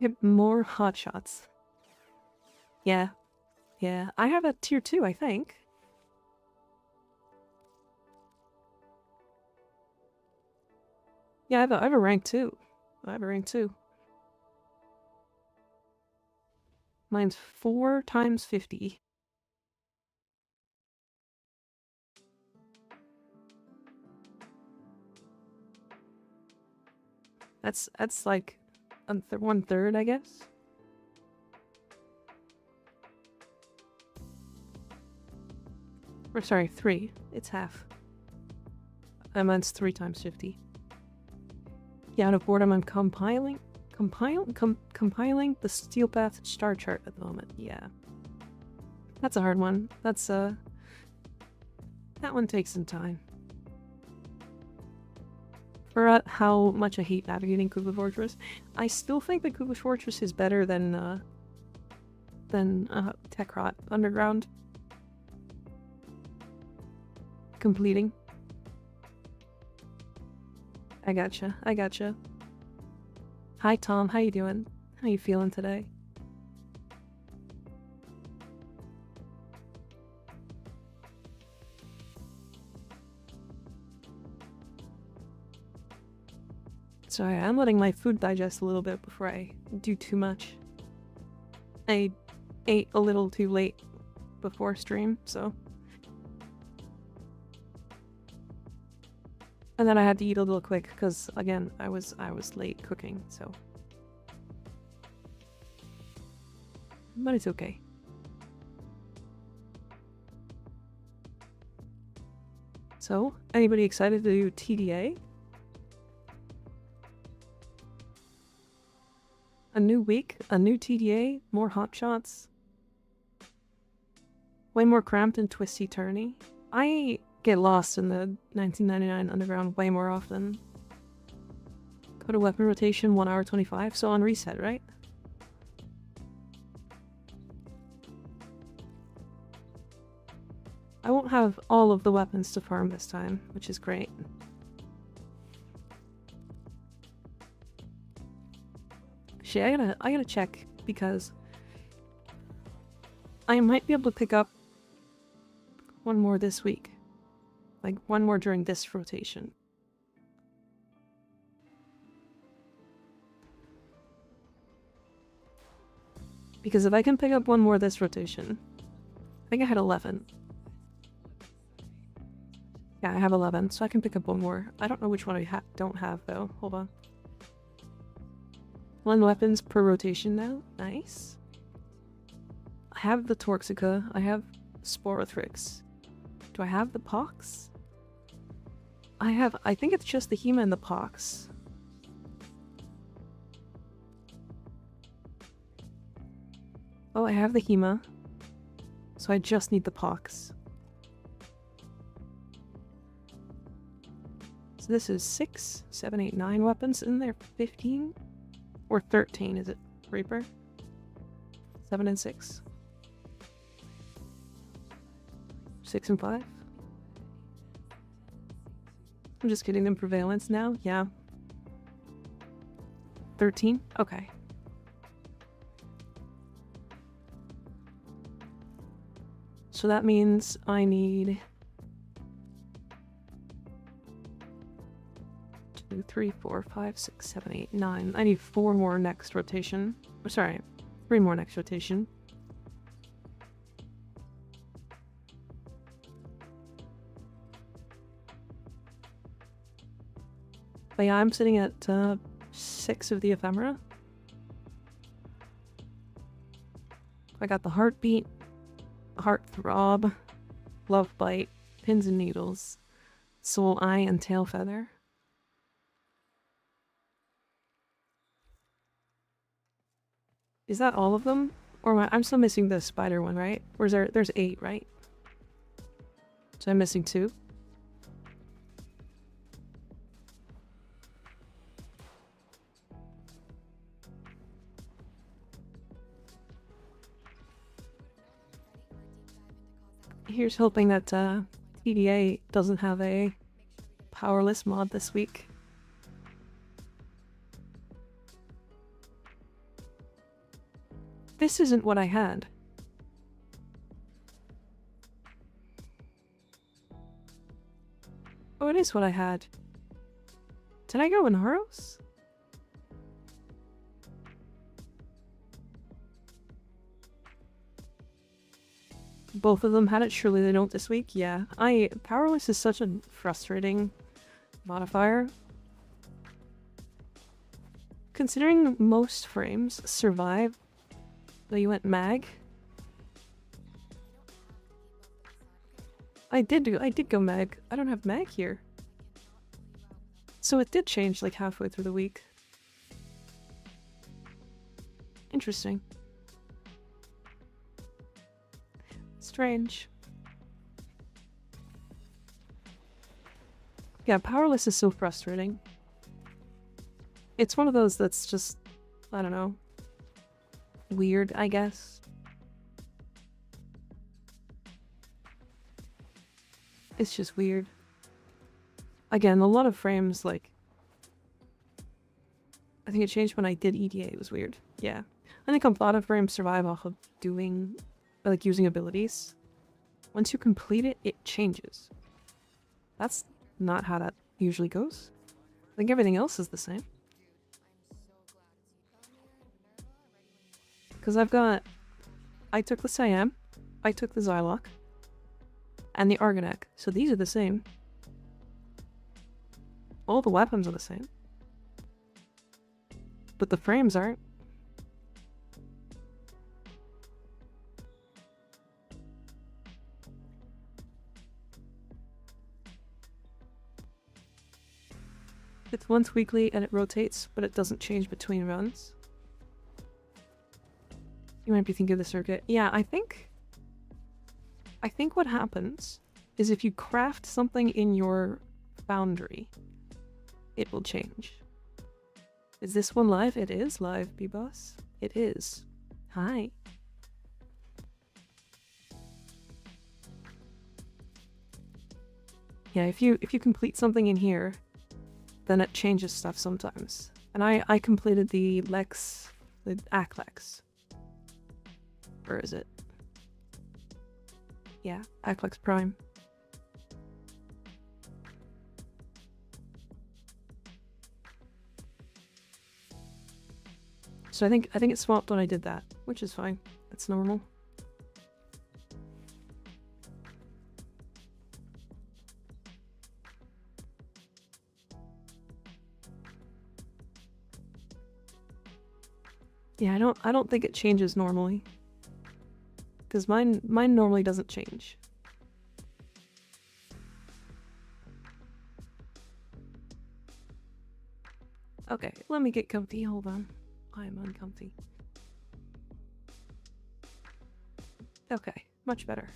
Get more hotshots. Yeah. Yeah. I have a tier 2, I think. Yeah, I have a rank 2. I have a rank 2. Mine's 4 times 50. That's like 1/3, I guess. Or sorry, 3. It's half. Mine's 3 times 50. Yeah, out of boredom, I'm compiling the Steel Path star chart at the moment. Yeah, that's a hard one. That one takes some time. For how much I hate navigating Koopa Fortress, I still think that Koopa Fortress is better than Tekrot Underground. Completing. I gotcha. Hi Tom, how you doing? How you feeling today? Sorry, I'm letting my food digest a little bit before I do too much. I ate a little too late before stream, so. And then I had to eat a little quick because again, I was late cooking, so. But it's okay. So, anybody excited to do TDA? A new week, a new TDA, more hotshots. Way more cramped and twisty-turny. I get lost in the 1999 Underground way more often. Go to weapon rotation, 1 hour 25, so on reset, right? I won't have all of the weapons to farm this time, which is great. Actually, I gotta check, because I might be able to pick up one more this week. Like, one more during this rotation. Because if I can pick up one more this rotation... I think I had 11. Yeah, I have 11, so I can pick up one more. I don't know which one I don't have, though. Hold on. 1 weapons per rotation now. Nice. I have the Torxica. I have Sporothrix. Do I have the Pox? I think it's just the Hema and the Pox. Oh, I have the Hema. So I just need the Pox. So this is 6, 7, 8, 9 weapons. Isn't there 15? Or 13, is it, Reaper? 7 and 6. 6 and 5. I'm just getting them prevalence now, yeah. 13? Okay. So that means I need 2, 3, 4, 5, 6, 7, 8, 9. I need 4 more next rotation. Oh, sorry, 3 more next rotation. But yeah, I'm sitting at 6 of the ephemera. I got the heartbeat, heart throb, love bite, pins and needles, soul eye, and tail feather. Is that all of them? Or I'm still missing the spider one, right? Or is there's 8, right? So I'm missing 2. Here's hoping that TDA doesn't have a powerless mod this week. This isn't what I had. Oh, it is what I had. Did I go in Haros? Both of them had it, surely they don't this week? Yeah. Powerless is such a frustrating modifier. Considering most frames survive, though you went mag. I did go mag. I don't have mag here. So it did change like halfway through the week. Interesting. Strange. Yeah, powerless is so frustrating. It's one of those that's just, I don't know, weird, I guess. It's just weird. Again, a lot of frames, like... I think it changed when I did EDA, it was weird. Yeah. I think a lot of frames survive off of doing... like, using abilities. Once you complete it, it changes. That's not how that usually goes. I think everything else is the same. Because I've got... I took the Siam, I took the Zylok, and the Argonac, so these are the same. All the weapons are the same. But the frames aren't. It's once weekly and it rotates, but it doesn't change between runs. You might be thinking of the circuit. Yeah, I think what happens is if you craft something in your foundry, it will change. Is this one live? It is live, B-Boss. It is. Hi. Yeah, if you complete something in here, then it changes stuff sometimes. And I completed the Lex, the Aklex. Where is it? Yeah, Aklex Prime. So I think it swapped when I did that, which is fine. That's normal. Yeah, I don't think it changes normally. Because mine normally doesn't change. Okay, let me get comfy. Hold on. I am uncomfy. Okay, much better.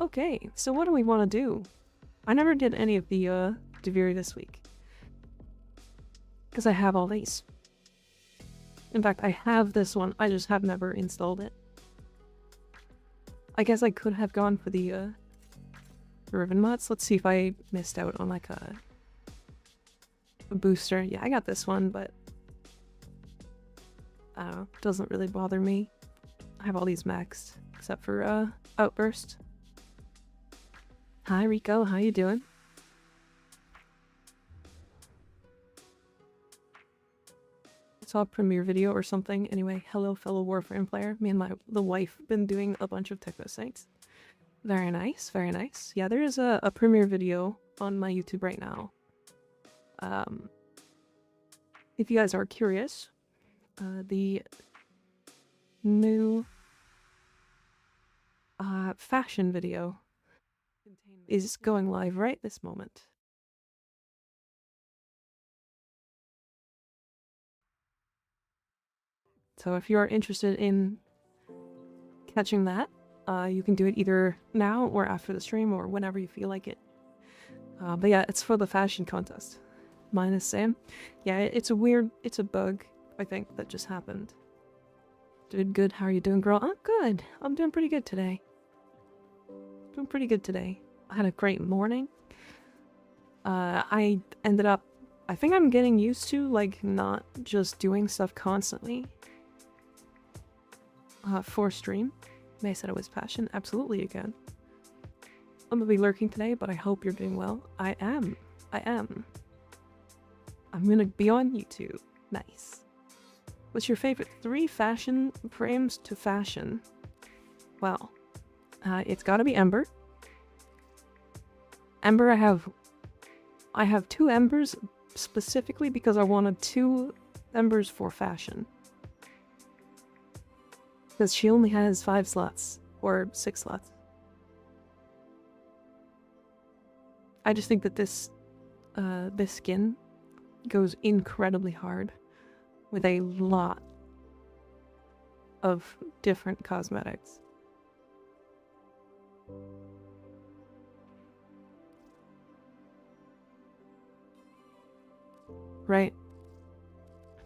Okay, so what do we want to do? I never did any of the Deviri this week. Because I have all these. In fact, I have this one, I just have never installed it. I guess I could have gone for the Riven mods. Let's see if I missed out on like a booster. Yeah, I got this one, but I don't know, doesn't really bother me. I have all these maxed, except for Outburst. Hi Rico, how you doing? Saw a premiere video or something. Anyway, hello fellow Warframe player. Me and the wife been doing a bunch of techno sites. Very nice, very nice. Yeah, there is a premiere video on my YouTube right now. If you guys are curious, the new fashion video is going live right this moment. So if you are interested in catching that, you can do it either now or after the stream or whenever you feel like it. But yeah, it's for the fashion contest. Minus Sam. Yeah, it's a bug, I think, that just happened. Doing good, how are you doing, girl? I'm good. I'm doing pretty good today. Doing pretty good today. I had a great morning. I ended up I think I'm getting used to, like, not just doing stuff constantly. For stream. May said it was passion. Absolutely again. I'm gonna be lurking today, but I hope you're doing well. I am. I am. I'm gonna be on YouTube. Nice. What's your favorite 3 fashion frames to fashion? Well, it's gotta be Ember. Ember, I have 2 Embers specifically because I wanted 2 Embers for fashion. Because she only has 5 slots, or 6 slots. I just think that this skin goes incredibly hard with a lot of different cosmetics. Right.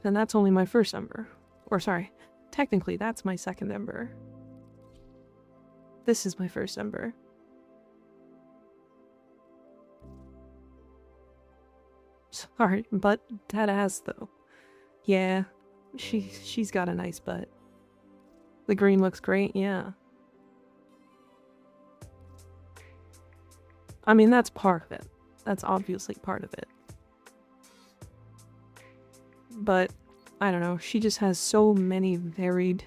And that's only my first Ember. Or sorry, technically that's my second Ember. This is my first Ember. Sorry, but that ass though. Yeah, she's got a nice butt. The green looks great, yeah. I mean, that's part of it. That's obviously part of it. But, I don't know, she just has so many varied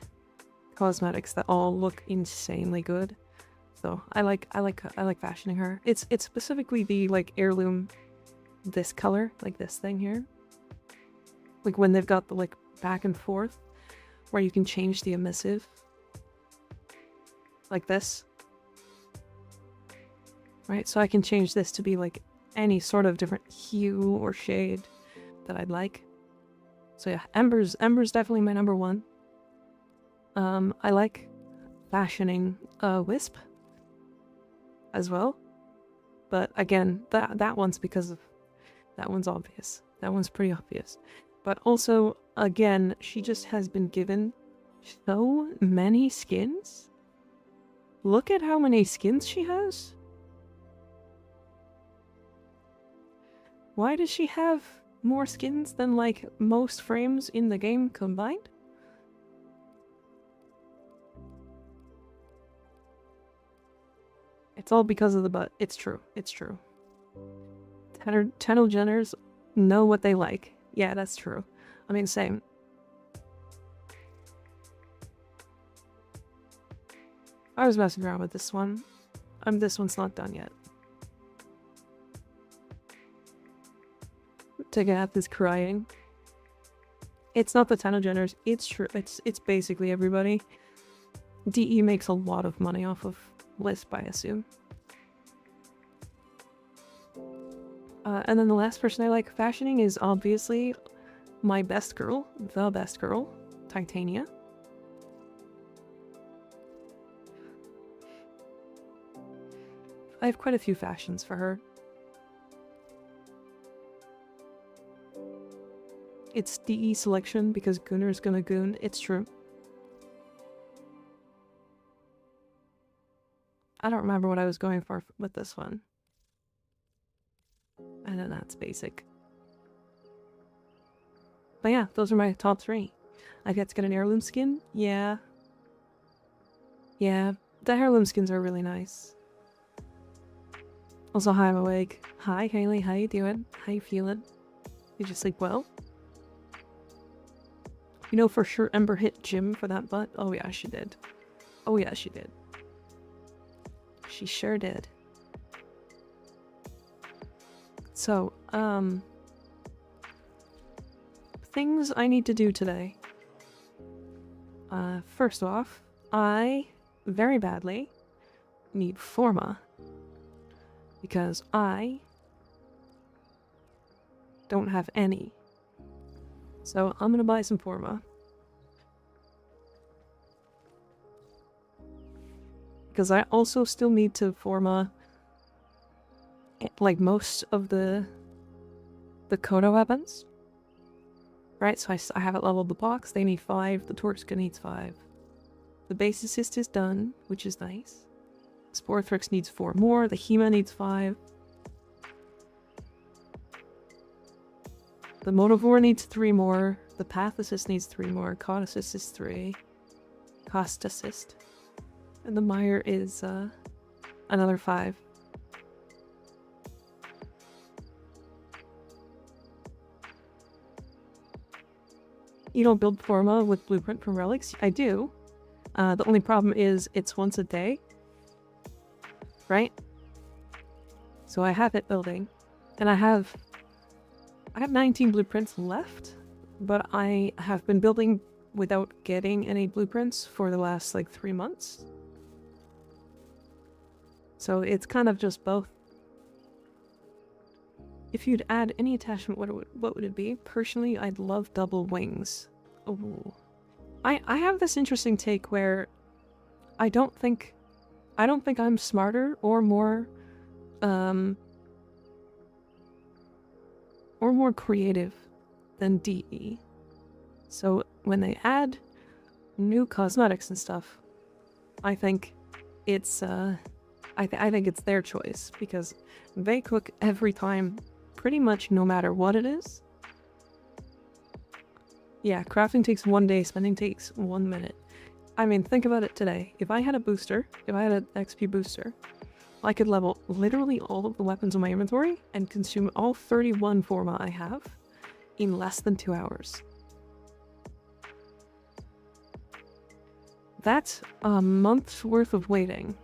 cosmetics that all look insanely good. So, I like fashioning her. It's specifically the, like, heirloom, this color, like this thing here. Like when they've got the, like, back and forth, where you can change the emissive. Like this. Right, so I can change this to be, like, any sort of different hue or shade that I'd like. So yeah, Ember's definitely my number 1. I like fashioning Wisp as well. But again, that one's because of... That one's obvious. That one's pretty obvious. But also, again, she just has been given so many skins. Look at how many skins she has. Why does she have more skins than, like, most frames in the game combined? It's all because of the butt. It's true. It's true. Kendall Jenners know what they like. Yeah, that's true. I mean, same. I was messing around with this one. This one's not done yet. Tagath is crying. It's not the Kendall Jenners. It's true. It's basically everybody. DE makes a lot of money off of Wisp, I assume. And then the last person I like fashioning is obviously my best girl, the best girl, Titania. I have quite a few fashions for her. It's DE selection because Gunner's gonna goon. It's true. I don't remember what I was going for with this one. And then that's basic. But yeah, those are my top 3. I get to get an heirloom skin. Yeah. Yeah, the heirloom skins are really nice. Also, hi, I'm awake. Hi, Haley, how you doing? How you feeling? Did you sleep well? You know for sure Ember hit Jim for that butt? Oh yeah, she did. Oh yeah, she did. She sure did. So, things I need to do today. First off, I very badly need Forma. Because I don't have any. So I'm gonna buy some Forma. Because I also still need to Forma like most of the Kodo weapons. Right, so I haven't leveled the box. They need 5. The Torxica needs 5. The base assist is done, which is nice. Sporthrix needs 4 more. The Hema needs 5. The Motivore needs 3 more. The Path Assist needs 3 more. Cod Assist is 3. Cost Assist. And the Mire is another 5. You don't build Forma with Blueprint from relics? I do. The only problem is it's once a day. Right? So I have it building. And I have 19 blueprints left, but I have been building without getting any blueprints for the last like 3 months. So it's kind of just both. If you'd add any attachment, what would it be? Personally, I'd love double wings. Oh, I have this interesting take where I don't think I'm smarter or more creative than DE. So when they add new cosmetics and stuff, I think it's I think it's their choice because they cook every time, pretty much no matter what it is. Yeah, crafting takes 1 day, spending takes 1 minute. I mean, think about it today. If I had a booster, if I had an XP booster, I could level literally all of the weapons in my inventory and consume all 31 Forma I have in less than 2 hours. That's a month's worth of waiting.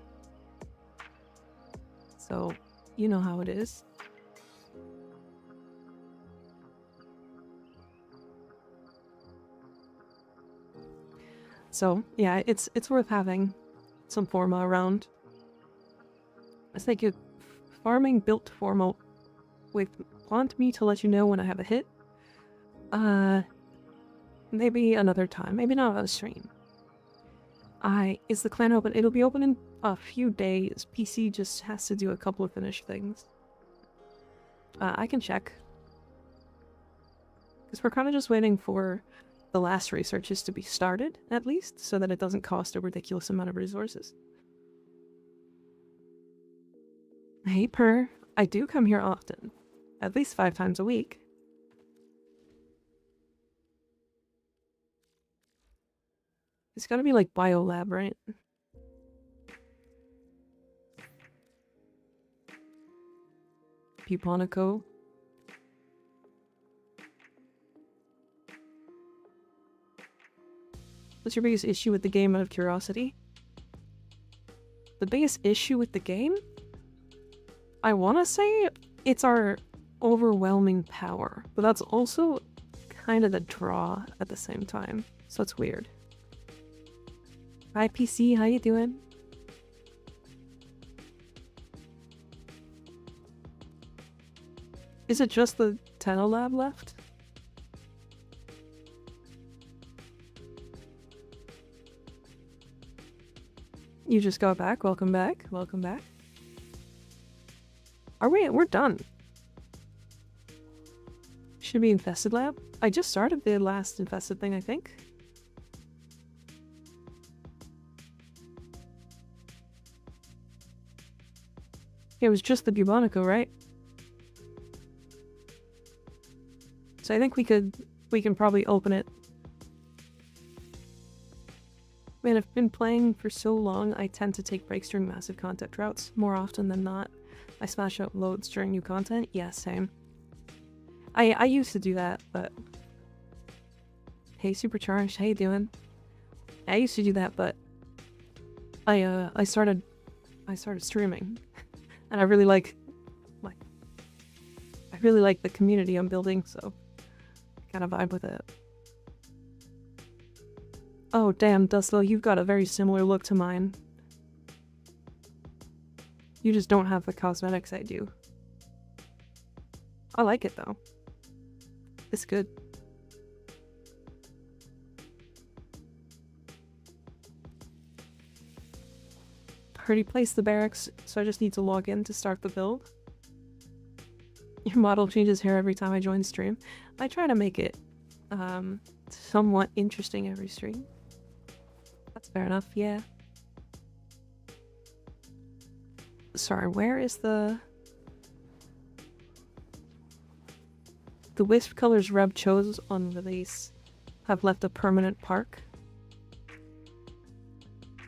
So, you know how it is. So, yeah, it's worth having some Forma around. I think farming built Forma want me to let you know when I have a hit. Maybe another time. Maybe not on a stream. Is the clan open? It'll be open in a few days. PC just has to do a couple of finished things. I can check. Because we're kind of just waiting for the last researches to be started, at least, so that it doesn't cost a ridiculous amount of resources. Hey, Per. I do come here often. At least 5 times a week. It's gotta be like Biolab, right? Puponico. What's your biggest issue with the game out of curiosity? The biggest issue with the game? I want to say it's our overwhelming power, but that's also kind of the draw at the same time, so it's weird. Hi PC, how you doing? Is it just the Tenolab left? You just got back. Welcome back. Welcome back. We're done. Should be Infested Lab. I just started the last Infested thing, I think. It was just the Bubonico, right? So I think we can probably open it. Man, I've been playing for so long, I tend to take breaks during massive content droughts more often than not. I smash out loads during new content. Yeah, same. I used to do that, but... Hey, Supercharged, how you doing? I used to do that, but... I started streaming. And I really like the community I'm building, so... I kind of vibe with it. Oh, damn, Dustlo, you've got a very similar look to mine. You just don't have the cosmetics I do. I like it, though. It's good. Already placed the barracks, so I just need to log in to start the build. Your model changes hair every time I join stream. I try to make it, somewhat interesting every stream. That's fair enough, yeah. Sorry, where is the The wisp colors Reb chose on release have left a permanent park.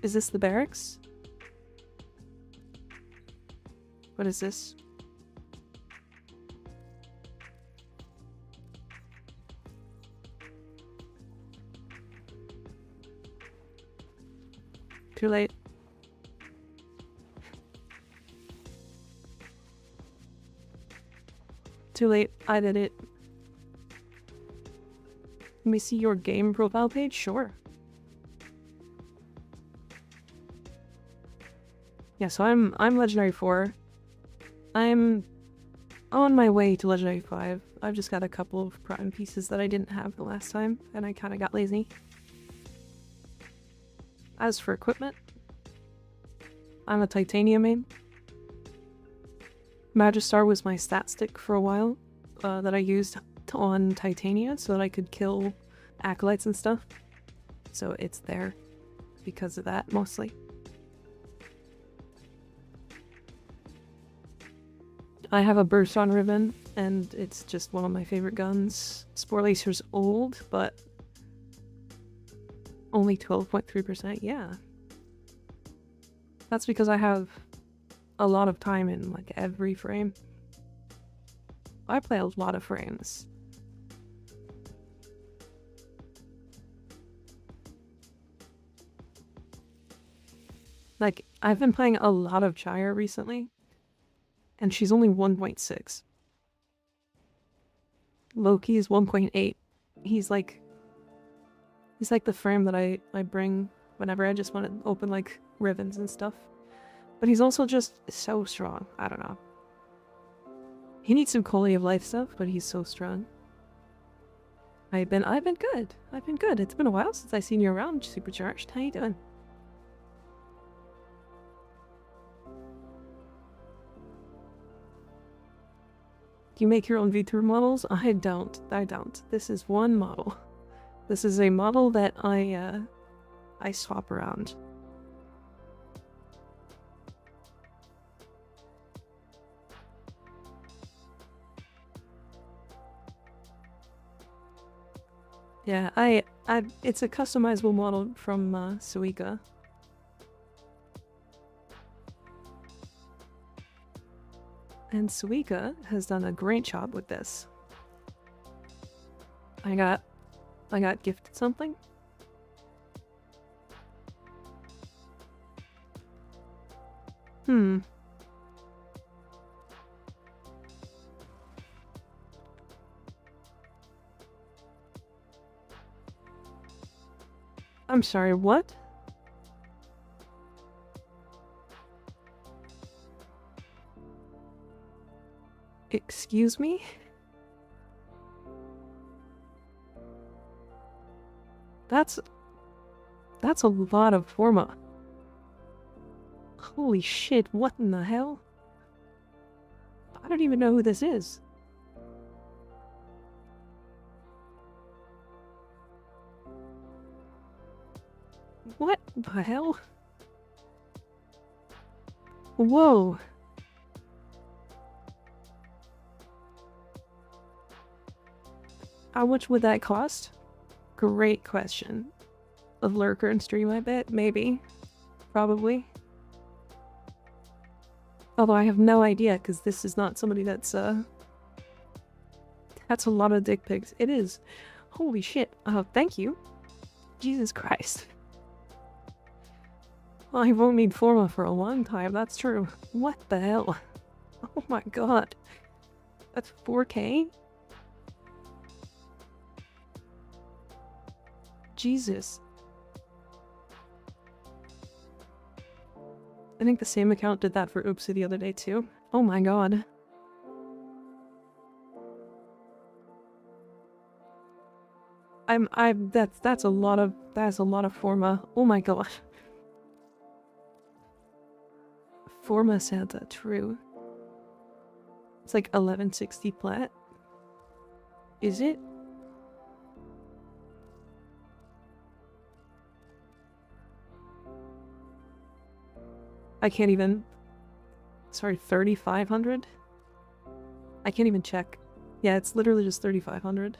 Is this the barracks? What is this? Too late. Too late. I did it. Let me see your game profile page? Sure. Yeah, so I'm Legendary 4. I'm on my way to Legendary 5. I've just got a couple of prime pieces that I didn't have the last time, and I kind of got lazy. As for equipment, I'm a Titanium main. Magistar was my stat stick for a while, that I used on Titania so that I could kill acolytes and stuff. So it's there because of that, mostly. I have a burst on ribbon, and it's just one of my favorite guns. Spore Lacer's old, but only 12.3%, yeah. That's because I have a lot of time in, like, every frame. I play a lot of frames. Like, I've been playing a lot of Chaya recently, and she's only 1.6. Loki is 1.8. He's like the frame that I bring whenever I just want to open, like, ribbons and stuff. But he's also just so strong. I don't know. He needs some quality of life stuff, but he's so strong. I've been good. I've been good. It's been a while since I've seen you around, Supercharged. How you doing? Do you make your own VTuber models? I don't. This is one model. This is a model that I swap around. Yeah, it's a customizable model from Suika. And Suika has done a great job with this. I got gifted something. I'm sorry, what? Excuse me? That's a lot of Forma. Holy shit, what in the hell? I don't even know who this is. What the hell? Whoa. How much would that cost? Great question. A lurker and stream, I bet? Maybe. Probably. Although I have no idea, because this is not somebody that's a lot of dick pics. It is. Holy shit. Thank you. Jesus Christ. I won't need Forma for a long time, that's true. What the hell? Oh my god. That's 4K? Jesus. I think the same account did that for Oopsie the other day too. Oh my god. That's a lot of Forma. Oh my god. Forma Santa, true. It's like 1160 plat. Is it? I can't even... Sorry, 3,500? I can't even check. Yeah, it's literally just 3,500.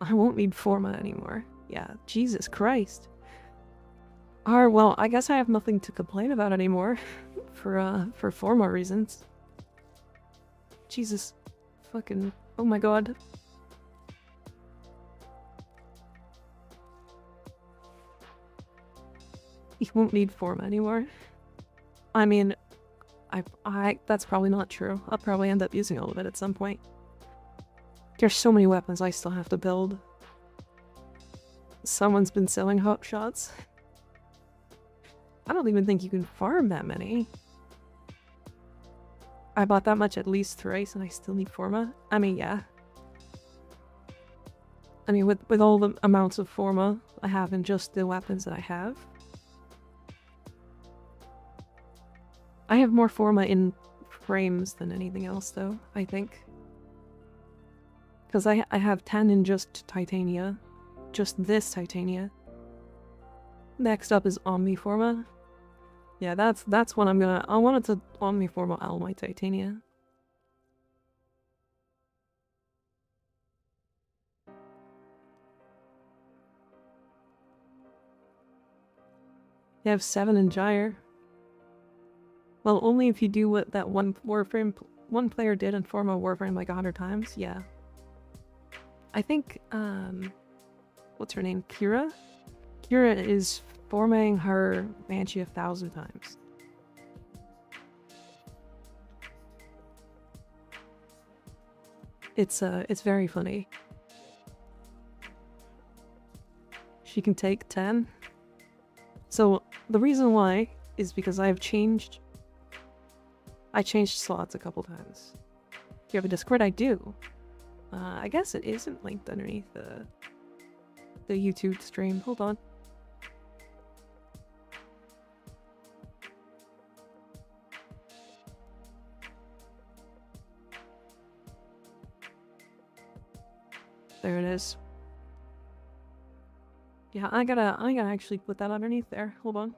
I won't need Forma anymore. Yeah, Jesus Christ. Well, I guess I have nothing to complain about anymore for Forma reasons. Jesus. Fucking, oh my god. You won't need Forma anymore. I mean, that's probably not true. I'll probably end up using all of it at some point. There's so many weapons I still have to build. Someone's been selling hot shots. I don't even think you can farm that many. I bought that much at least thrice and I still need Forma. I mean, yeah. I mean, with all the amounts of Forma I have and just the weapons that I have. I have more Forma in frames than anything else, though, I think. Because I have 10 in just Titania. Just this Titania. Next up is Omniforma. Yeah, that's what I wanted to Omniforma all my Titania. You have 7 in Gyre. Well, only if you do what that one player did and form a Warframe like 100 times, yeah. I think, what's her name? Kira? Kira is forming her Banshee 1,000 times. It's very funny. She can take 10. So, the reason why is because I changed slots a couple times. Do you have a Discord? I do. I guess it isn't linked underneath the YouTube stream. Hold on. There it is. Yeah, I gotta actually put that underneath there. Hold on.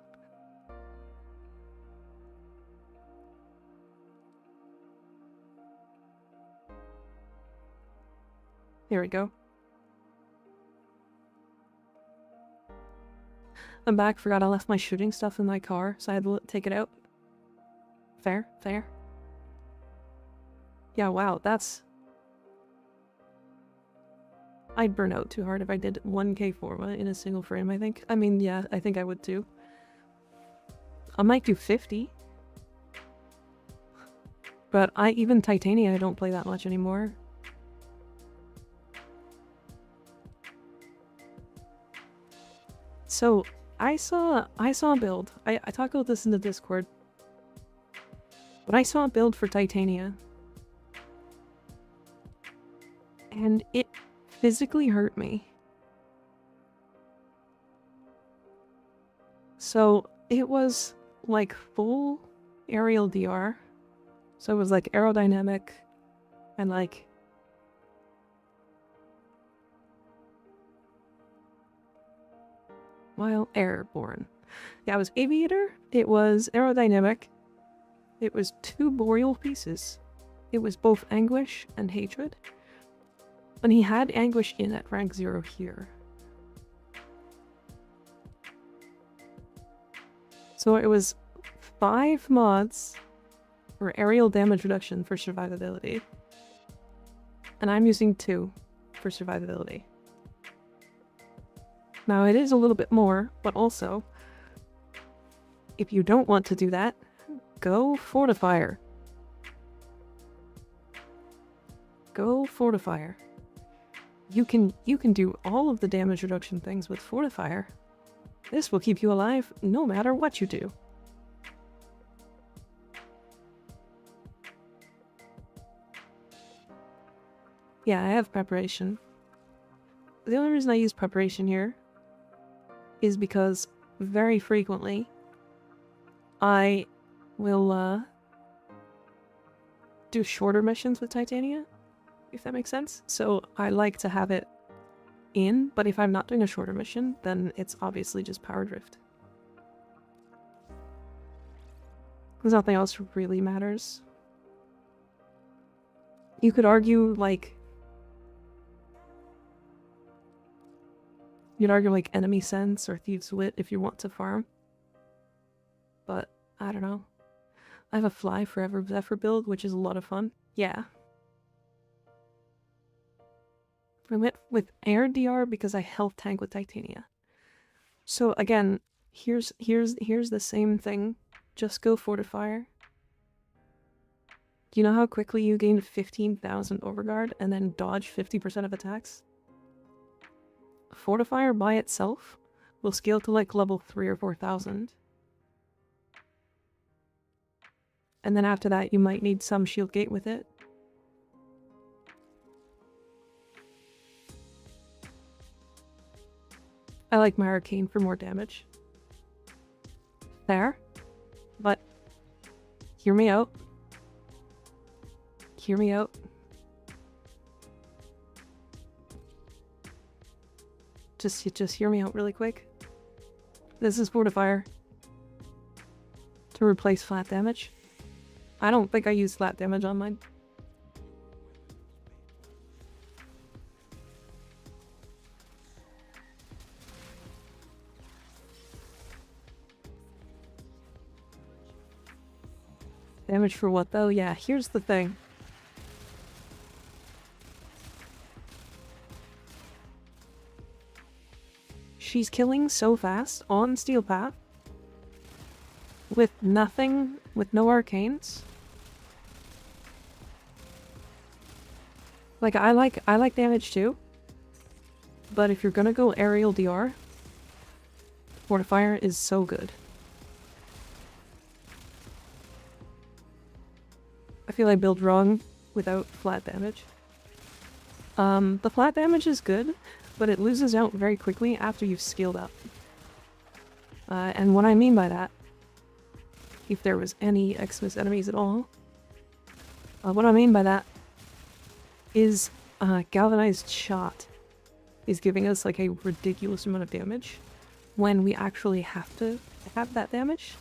Here we go. I'm back. Forgot I left my shooting stuff in my car, so I had to take it out. Fair, fair. Yeah, wow, that's... I'd burn out too hard if I did 1k Forma in a single frame, I think. I mean, yeah, I think I would too. I might do 50. But even Titania, I don't play that much anymore. So, I saw a build. I talked about this in the Discord. But I saw a build for Titania. And it physically hurt me. So, it was like full aerial DR. So it was like aerodynamic and like... While airborne. Yeah, it was aviator, it was aerodynamic, it was 2 boreal pieces. It was both anguish and hatred. And he had anguish in at rank 0 here. So it was 5 mods for aerial damage reduction for survivability. And I'm using 2 for survivability. Now, it is a little bit more, but also, if you don't want to do that, go Fortifier. Go Fortifier. You can do all of the damage reduction things with Fortifier. This will keep you alive no matter what you do. Yeah, I have preparation. The only reason I use preparation here is because very frequently I will do shorter missions with Titania, if that makes sense. So I like to have it in, but if I'm not doing a shorter mission, then it's obviously just power drift. Because nothing else really matters. You could argue, like... You'd argue, like, enemy sense or thieves' wit if you want to farm. But, I don't know. I have a fly forever Zephyr build, which is a lot of fun. Yeah. I went with air DR because I health tank with Titania. So again, here's the same thing. Just go Fortifier. Do you know how quickly you gain 15,000 overguard and then dodge 50% of attacks? Fortifier by itself will scale to like level 3 or 4,000. And then after that you might need some shield gate with it. I like my arcane for more damage. Fair. But hear me out. Hear me out. Just hear me out really quick. This is Fortifier. To replace flat damage. I don't think I use flat damage on mine. Damage for what though? Yeah, here's the thing. She's killing so fast on Steel Path with nothing, with no arcanes. Like I like damage too. But if you're gonna go aerial DR, Fortifier is so good. I feel I build wrong without flat damage. The flat damage is good, but it loses out very quickly after you've skilled up. And what I mean by that, if there was any Xmas enemies at all, what I mean by that is Galvanized Shot is giving us like a ridiculous amount of damage when we actually have to have that damage.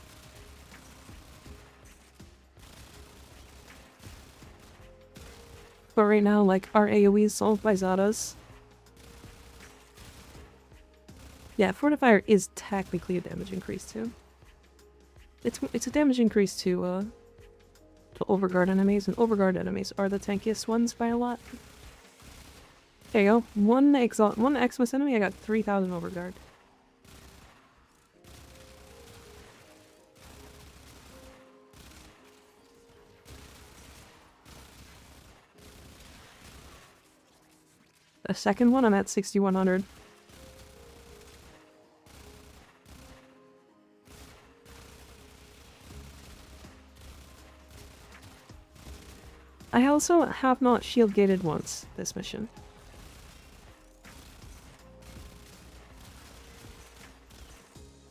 But right now, like, our AoE is solved by Zadas. Yeah, Fortifier is technically a damage increase too. It's a damage increase to Overguard enemies, and Overguard enemies are the tankiest ones by a lot. There you go. One Xmas enemy, I got 3,000 Overguard. The second one, I'm at 6,100. I also have not shield gated once this mission.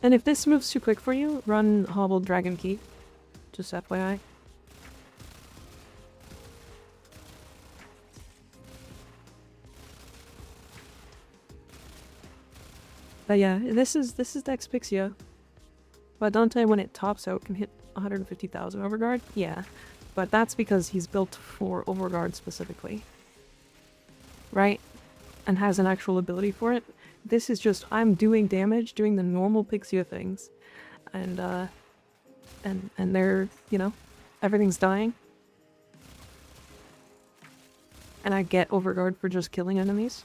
And if this moves too quick for you, run Hobbled Dragon Key. Just FYI. But yeah, this is Dex Pixia. But Dante, when it tops out, can hit 150,000 Overguard. Yeah, but that's because he's built for Overguard specifically. Right? And has an actual ability for it. This is just, I'm doing damage, doing the normal Pixia things. And they're, you know, everything's dying. And I get Overguard for just killing enemies.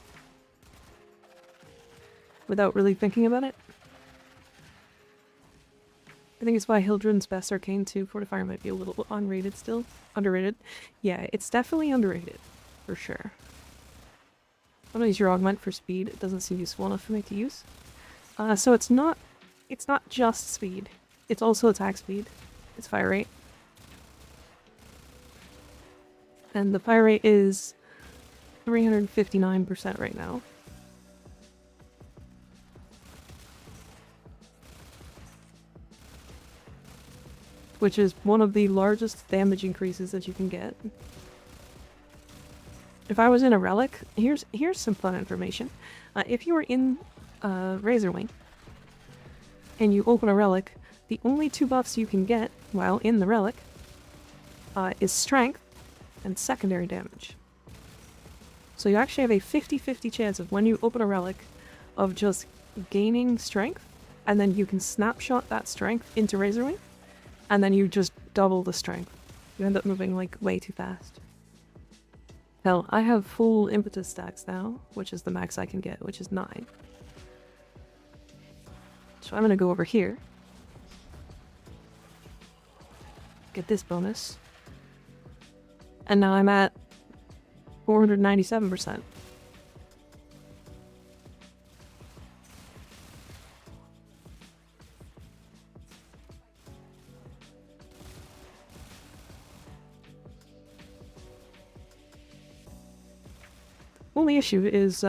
Without really thinking about it. I think it's why Hildren's best arcane too. Fortifier might be a little unrated still. Underrated. Yeah, it's definitely underrated. For sure. I'm gonna use your augment for speed. It doesn't seem useful enough for me to use. So it's not just speed. It's also attack speed. It's fire rate. And the fire rate is 359% right now. Which is one of the largest damage increases that you can get. If I was in a relic, here's some fun information. If you were in Razorwing and you open a relic, the only 2 buffs you can get while in the relic is strength and secondary damage. So you actually have a 50-50 chance of when you open a relic of just gaining strength, and then you can snapshot that strength into Razorwing, and then you just double the strength. You end up moving like way too fast. Hell, I have full impetus stacks now, which is the max I can get, which is 9. So I'm gonna go over here. Get this bonus. And now I'm at 497%. Only issue is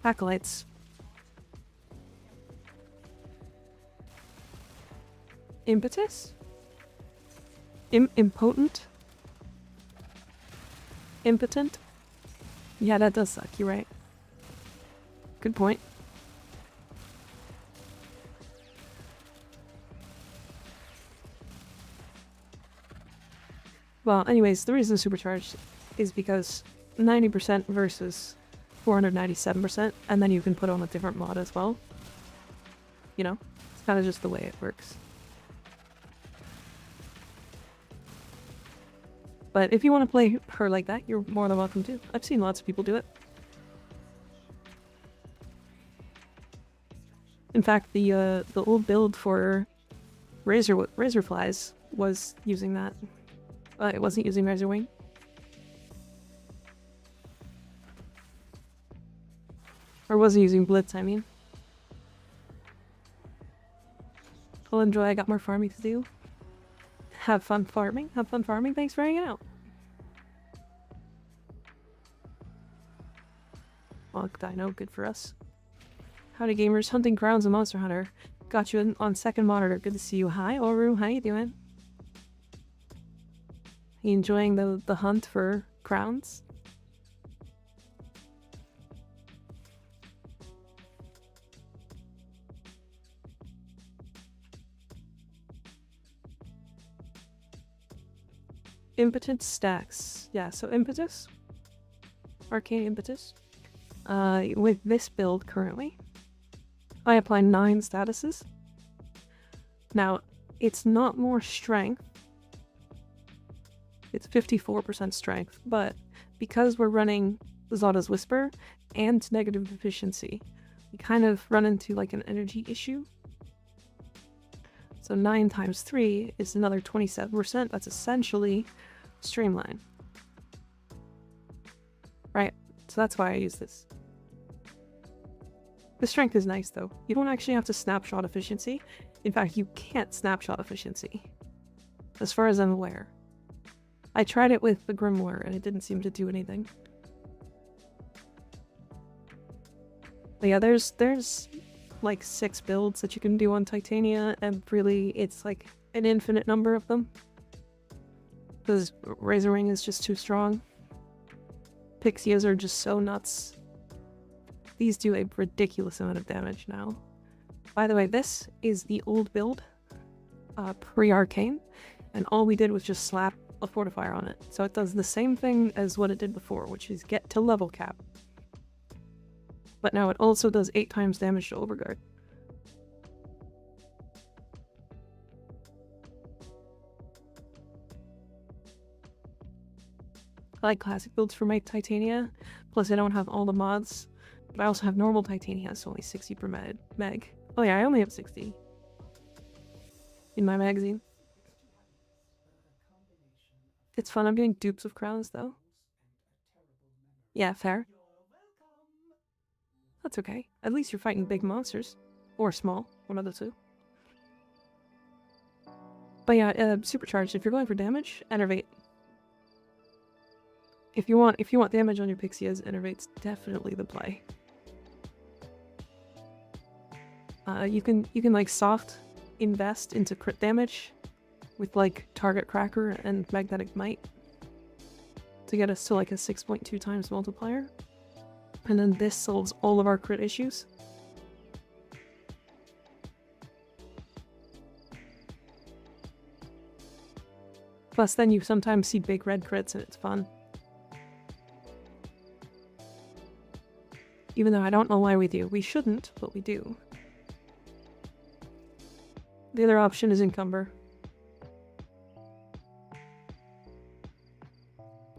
acolytes. Impetus? Impotent? Impotent? Yeah, that does suck, you're right. Good point. Well, anyways, the reason supercharged is because 90% versus 497%, and then you can put on a different mod as well. You know? It's kind of just the way it works. But if you want to play her like that, you're more than welcome to. I've seen lots of people do it. In fact, the old build for Razorflies was using that. It wasn't using Razorwing. Or wasn't using Blitz, I mean. Well, enjoy, I got more farming to do. Have fun farming. Have fun farming. Thanks for hanging out. Well, Dino, good for us. Howdy gamers, hunting crowns and Monster Hunter. Got you on second monitor. Good to see you. Hi, Oru. How you doing? You enjoying the hunt for crowns? Impotent stacks. Yeah, so Impetus. Arcane Impetus. With this build currently, I apply 9 statuses. Now, it's not more strength. It's 54% strength, but because we're running Zada's Whisper and negative efficiency, we kind of run into like an energy issue. So 9 times 3 is another 27%. That's essentially Streamline. Right, so that's why I use this. The strength is nice though. You don't actually have to snapshot efficiency. In fact, you can't snapshot efficiency. As far as I'm aware. I tried it with the Grimoire and it didn't seem to do anything. But yeah, there's like 6 builds that you can do on Titania, and really it's like an infinite number of them. Because Razorwing is just too strong. Pixias are just so nuts. These do a ridiculous amount of damage now. By the way, this is the old build, pre-Arcane, and all we did was just slap a fortifier on it. So it does the same thing as what it did before, which is get to level cap. But now it also does 8 times damage to Overguard. I like classic builds for my Titania, plus I don't have all the mods, but I also have normal Titania, so only 60 per meg. Oh yeah, I only have 60 in my magazine. It's fun, I'm getting dupes of crowns though. Yeah, fair. That's okay. At least you're fighting big monsters. Or small, one of the two. But yeah, supercharged, if you're going for damage, Enervate. If you want damage on your Pixias, Enervate's definitely the play. You can like soft invest into crit damage with like Target Cracker and Magnetic Might to get us to like a 6.2 times multiplier. And then this solves all of our crit issues. Plus then you sometimes see big red crits and it's fun. Even though I don't know why we do. We shouldn't, but we do. The other option is Encumber.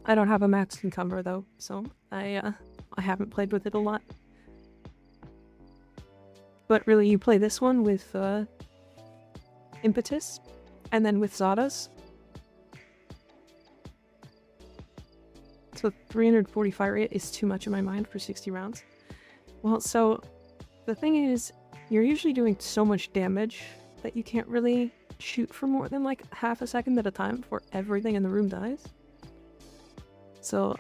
I don't have a maxed Encumber though, so I haven't played with it a lot. But really, you play this one with Impetus, and then with Zadas. So 340 fire rate is too much in my mind for 60 rounds. Well, so the thing is, you're usually doing so much damage that you can't really shoot for more than like half a second at a time before everything in the room dies. So,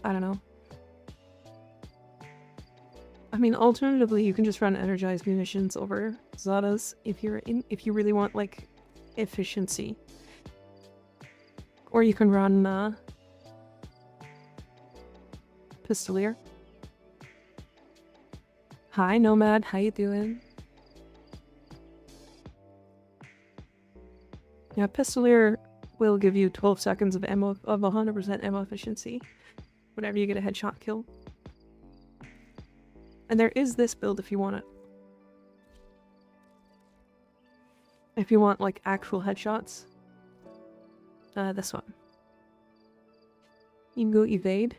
I don't know. I mean, alternatively, you can just run energized munitions over Zadas if you really want like efficiency. Or you can run Pistolier. Hi Nomad, how you doing? Yeah, Pistolier will give you 12 seconds of ammo of 100% ammo efficiency whenever you get a headshot kill. And there is this build if you want it. If you want like actual headshots. This one. You can go evade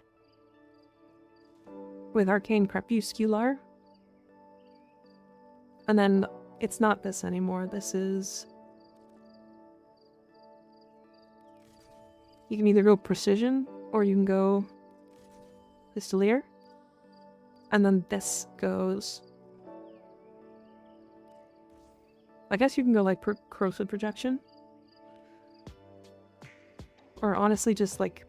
with Arcane Crepuscular. And then it's not this anymore. This is... You can either go Precision or you can go Pistolier. And then this goes... I guess you can go like Corrosive Projection. Or honestly just like...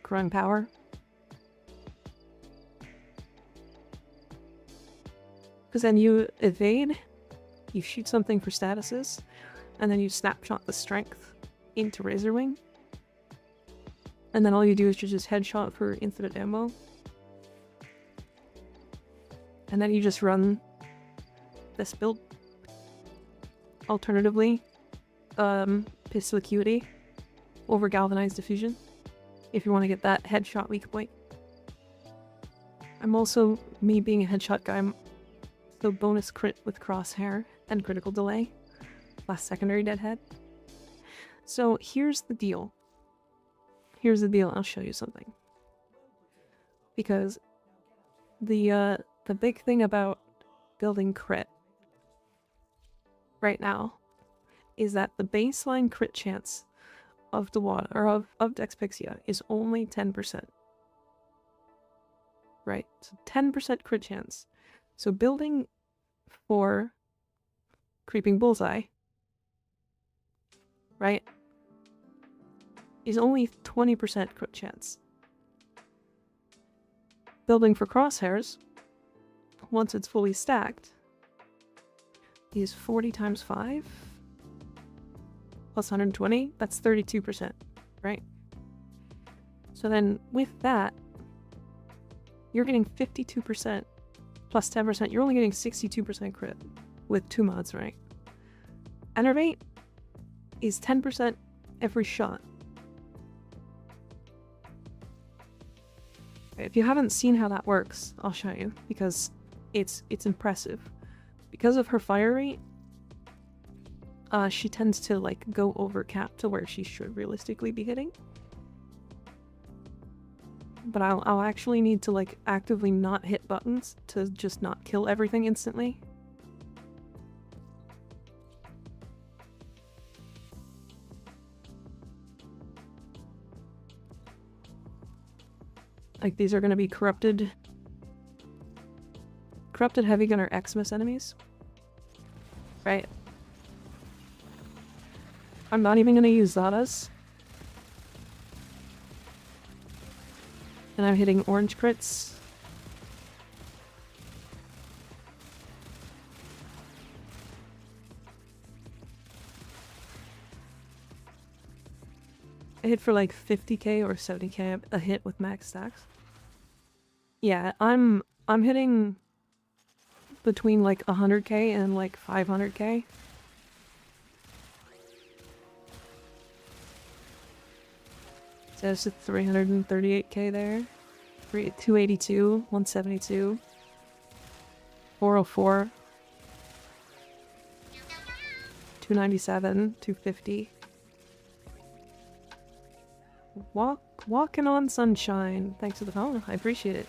Growing Power. Because then you evade, you shoot something for statuses, and then you snapshot the strength into Razorwing. And then all you do is just headshot for infinite ammo. And then you just run this build. Alternatively, Pistol Acuity over Galvanized Diffusion, if you want to get that headshot weak point. I'm also, me being a headshot guy, I'm so bonus crit with Crosshair and Critical Delay, last secondary deadhead. So here's the deal. Here's the deal, I'll show you something. Because the big thing about building crit right now is that the baseline crit chance of Dewada, or of Dexpixia, is only 10%. Right? So 10% crit chance. So building for Creeping Bullseye, right, is only 20% crit chance. Building for Crosshairs, once it's fully stacked, is 40 times 5 plus 120, that's 32%, right? So then with that, you're getting 52% plus 10%, you're only getting 62% crit with 2 mods, right? Enervate is 10% every shot. If you haven't seen how that works, I'll show you, because it's impressive. Because of her fire rate, she tends to like go over cap to where she should realistically be hitting. But I'll actually need to like actively not hit buttons to just not kill everything instantly. Like these are going to be corrupted heavy gunner Xmas enemies. Right? I'm not even going to use Zadas. And I'm hitting orange crits. I hit for like 50k or 70k a hit with max stacks. Yeah, I'm hitting between like 100k and like 500k There's a 338k there. 282, 172, 404, 297, 250. Walking on sunshine. Thanks for the phone. I appreciate it.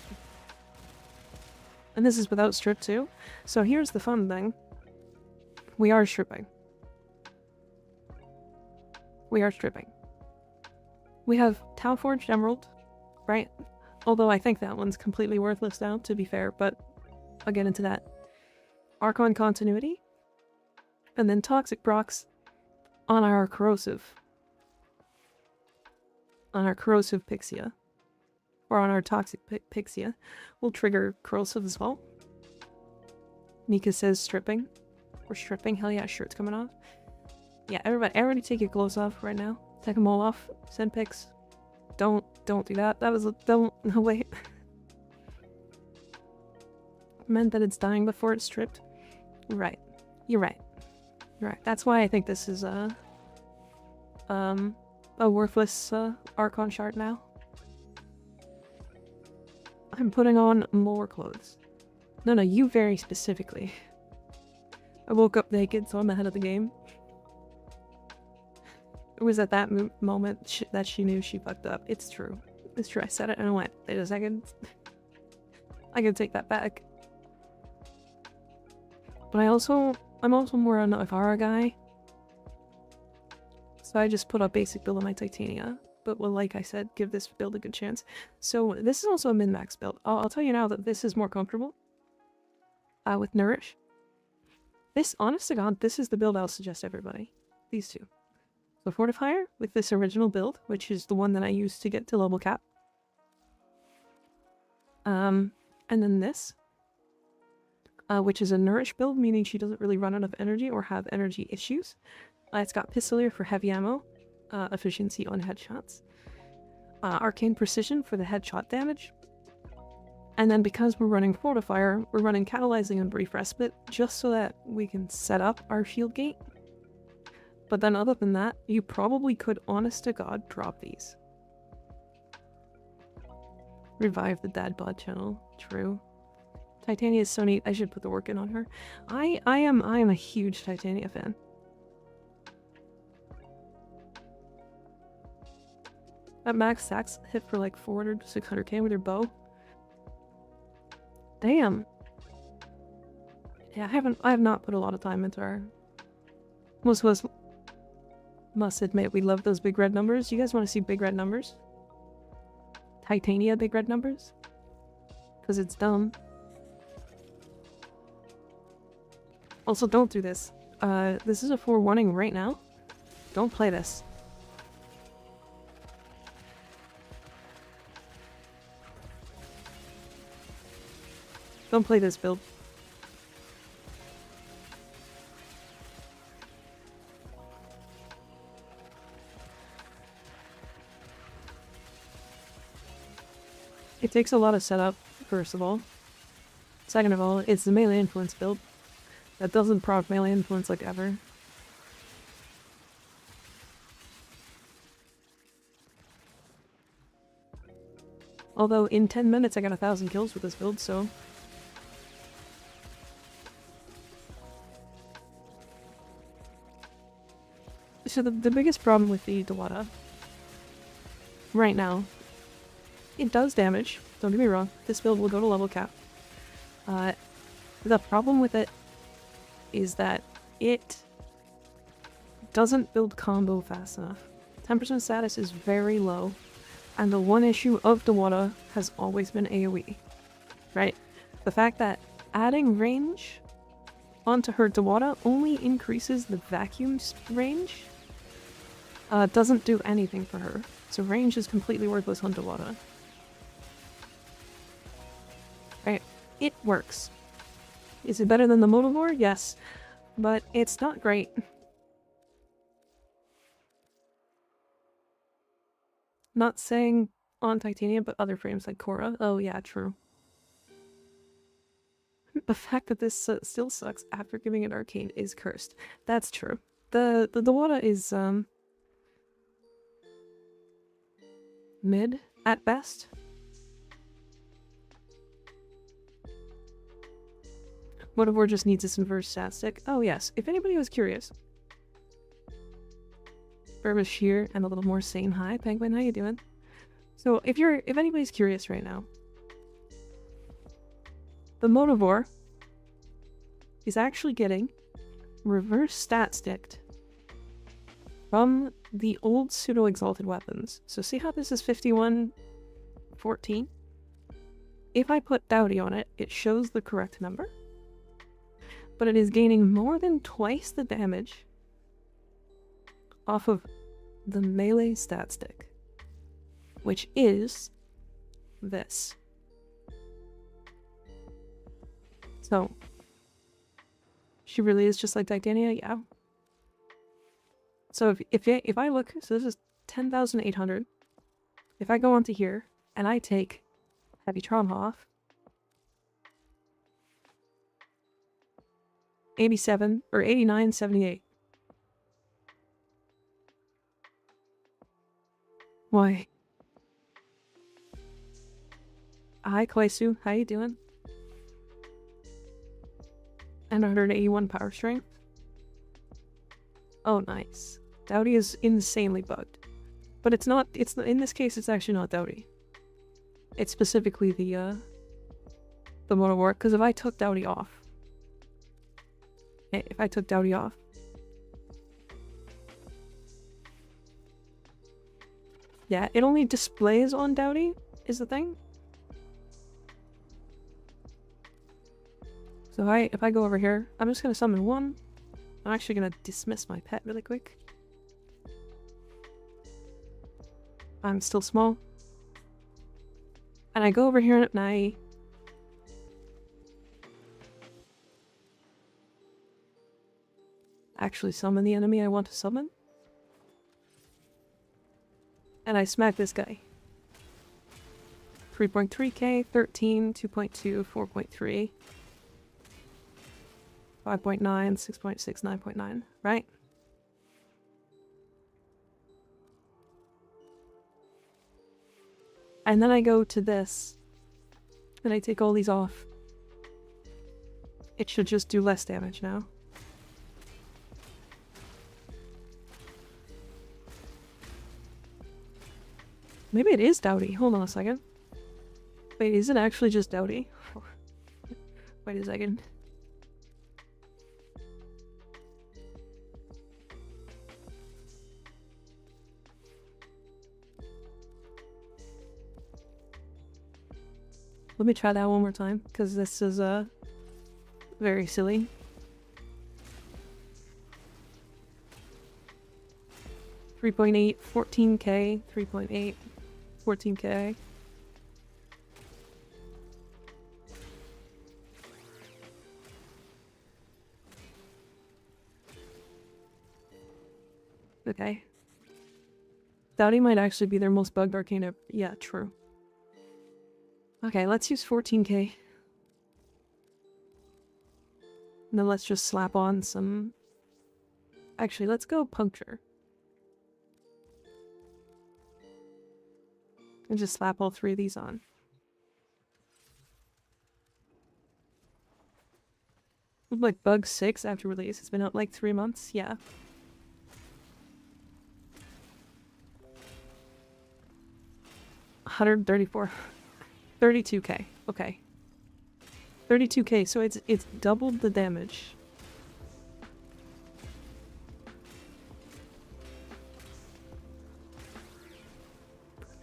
And this is without strip too. So here's the fun thing. We are stripping. We are stripping. We have Tau Forged Emerald, right? Although I think that one's completely worthless now, to be fair, but I'll get into that. Archon Continuity. And then Toxic Procs on our Corrosive. On our Corrosive Pixia. Or on our Toxic Pixia. We'll trigger Corrosive as well. Nika says stripping. We're stripping. Hell yeah, shirt's coming off. Yeah, everybody take your clothes off right now. Take them all off. Send pics. Don't do that. That was a... no wait. Meant that it's dying before it's stripped. Right. You're right. You're right. That's why I think this is a worthless Archon shard now. I'm putting on more clothes. No, you very specifically. I woke up naked, so I'm ahead of the game. It was at that moment that she knew she fucked up. It's true. It's true. I said it and I went, wait a second. I can take that back. But I'm also more an Ivara guy. So I just put a basic build on my Titania. But well, like I said, give this build a good chance. So this is also a min-max build. I'll tell you now that this is more comfortable. With Nourish. This, honest to God, this is the build I'll suggest to everybody. These two. So Fortifier with this original build, which is the one that I used to get to level cap. And then this. Which is a Nourish build, meaning she doesn't really run out of energy or have energy issues. It's got Pistolier for heavy ammo. Efficiency on headshots. Arcane Precision for the headshot damage. And then because we're running Fortifier, we're running Catalyzing and Brief Respite, just so that we can set up our shield gate. But then other than that, you probably could, honest to God, drop these. Revive the dad bod channel. True. Titania is so neat. I should put the work in on her. I am a huge Titania fan. That max stacks hit for like 400 to 600k with your bow. Damn. Yeah, I have not put a lot of time into her. Most of us must admit we love those big red numbers. You guys want to see big red numbers? Titania big red numbers? Because it's dumb. Also, don't do this. This is a forewarning right now. Don't play this. Don't play this build. It takes a lot of setup, first of all. Second of all, it's the melee influence build. That doesn't proc melee influence like ever. Although in 10 minutes I got 1,000 kills with this build, so... So the biggest problem with the Dewata right now, it does damage, don't get me wrong, this build will go to level cap. The problem with it is that it doesn't build combo fast enough. 10% status is very low, and the one issue of Dewata has always been AoE, right? The fact that adding range onto her Dewata only increases the vacuum range doesn't do anything for her. So range is completely worthless on Dewata. Right, it works. Is it better than the Motivore? Yes, but it's not great. Not saying on Titania, but other frames like Korra. Oh yeah, true. The fact that this still sucks after giving it Arcane is cursed. That's true. The Dewata is, mid at best. Motivore just needs its inverse stat stick. Oh yes, if anybody was curious. Burbus Shear and a little more sane. Hi, Penguin, how you doing? So if anybody's curious right now, the Motivore is actually getting reverse stat sticked from the old pseudo exalted weapons. So see how this is 5114? If I put Dowdy on it, it shows the correct number, but it is gaining more than twice the damage off of the melee stat stick, which is this. So she really is just like Titania, yeah. So if I look, so this is 10,800. If I go onto here and I take Heavy Tron off, 87 or 89.78. Why? Hi, Kwaisu. How you doing? And 181 power strength. Oh, nice. Dowdy is insanely bugged. But it's not, in this case, it's actually not Dowdy. It's specifically the Motivore, because if I took Dowdy off, yeah, it only displays on Dowdy, is the thing. So if I go over here, I'm just gonna summon one. I'm actually gonna dismiss my pet really quick. I'm still small. And I go over here and I actually summon the enemy I want to summon. And I smack this guy. 3.3k, 13, 2.2, 4.3. 5.9, 6.6, 9.9, right? And then I go to this, and I take all these off. It should just do less damage now. Maybe it is Dowdy. Hold on a second. Wait, is it actually just Dowdy? Wait a second. Let me try that one more time, because this is very silly. $3.8, 14k, 3.8, 14k. Okay. Dowdy might actually be their most bugged arcane ever. Yeah, true. Okay, let's use 14k. And then let's just slap on some... Actually, let's go Puncture. And just slap all three of these on. Like bug 6 after release. It's been out like 3 months. Yeah. $134. 32k. Okay. 32k, so it's doubled the damage.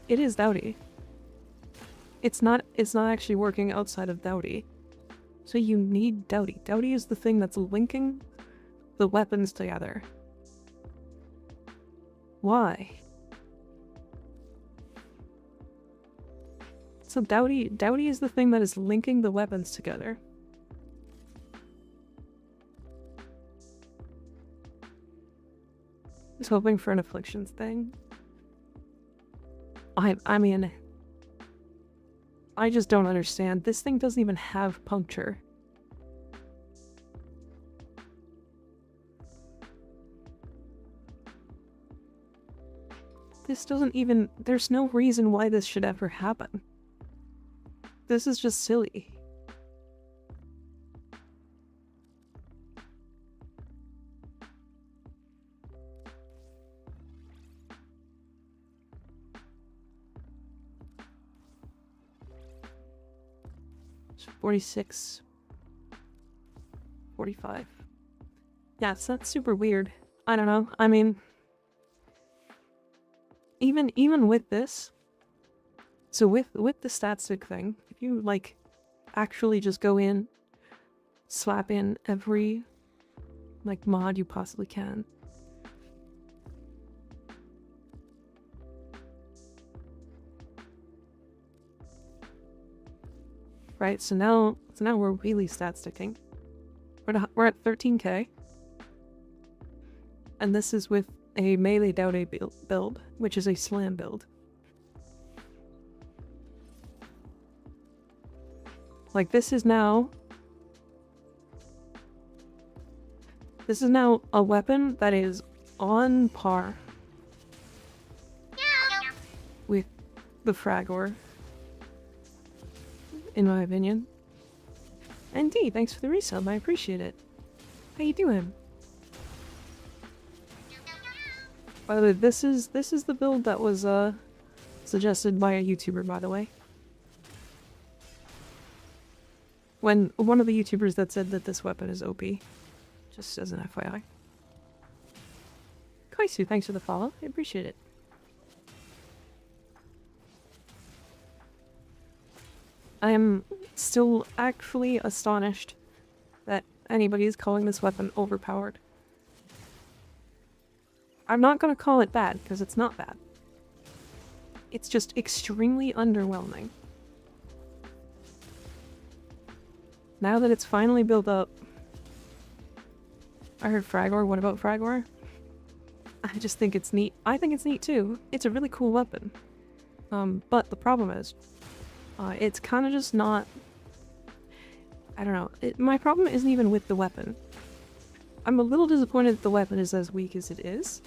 It is Dowdy. It's not actually working outside of Dowdy. So you need Dowdy. Dowdy is the thing that's linking the weapons together. Why? So Dowdy is the thing that is linking the weapons together. Just hoping for an afflictions thing. I mean, I just don't understand. This thing doesn't even have puncture. This doesn't even... There's no reason why this should ever happen. This is just silly. It's 46. 45. Yeah, so that's super weird. I don't know. I mean... Even with this... So with the stat stick thing, if you, like, actually just go in, slap in every, like, mod you possibly can. Right, so now we're really stat sticking. We're at 13k. And this is with a melee Daude build, which is a slam build. Like, this is now a weapon that is on par with the Fragor, in my opinion. And D, thanks for the resub, I appreciate it. How you doing? By the way, this is the build that was suggested by a YouTuber, by the way. When one of the YouTubers that said that this weapon is OP. Just as an FYI. Kaisu, thanks for the follow. I appreciate it. I am still actually astonished that anybody is calling this weapon overpowered. I'm not gonna call it bad, because it's not bad. It's just extremely underwhelming. Now that it's finally built up... I heard Fragor, what about Fragor? I just think it's neat. I think it's neat too. It's a really cool weapon. But the problem is, it's kind of just not... I don't know. My problem isn't even with the weapon. I'm a little disappointed that the weapon is as weak as it is,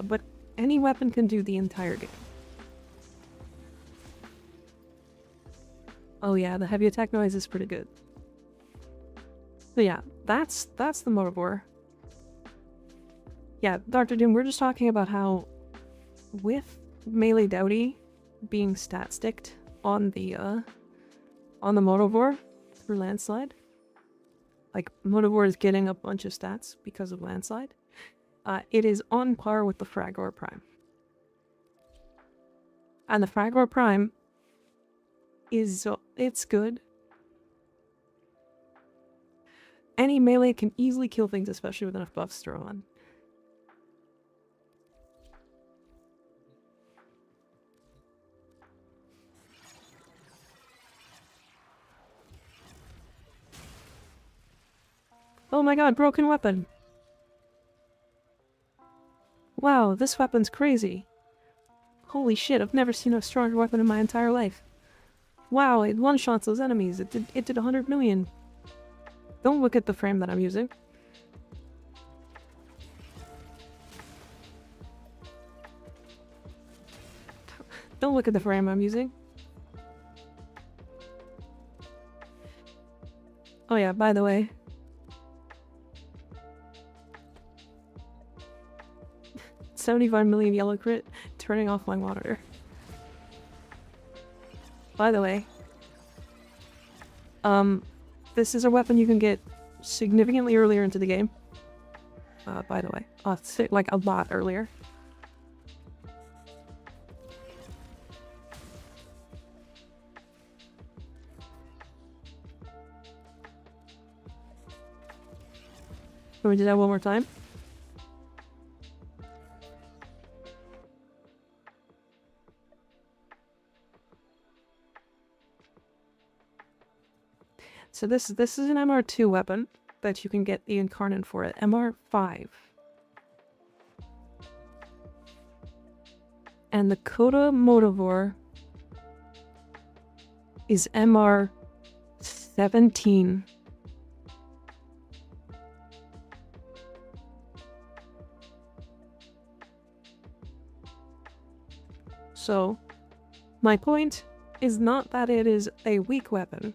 but any weapon can do the entire game. Oh yeah, the heavy attack noise is pretty good. So yeah, that's the Motobor. Yeah, Dr. Doom, we're just talking about how with melee Daude being stat sticked on the Motobor through Landslide, like Motobor is getting a bunch of stats because of Landslide, it is on par with the Fragor Prime. And the Fragor Prime is, it's good. Any melee can easily kill things, especially with enough buffs to throw on. Oh my god, broken weapon! Wow, this weapon's crazy. Holy shit, I've never seen a stronger weapon in my entire life. Wow, it one-shots those enemies. It did 100 million. Don't look at the frame that I'm using. Don't look at the frame I'm using. Oh yeah, by the way. 75 million yellow crit, turning off my monitor. By the way. This is a weapon you can get significantly earlier into the game. By the way. Like a lot earlier. Can we do that one more time? So this is an MR2 weapon that you can get the incarnate for it. MR5. And the Coda Motivore is MR17. So, my point is not that it is a weak weapon.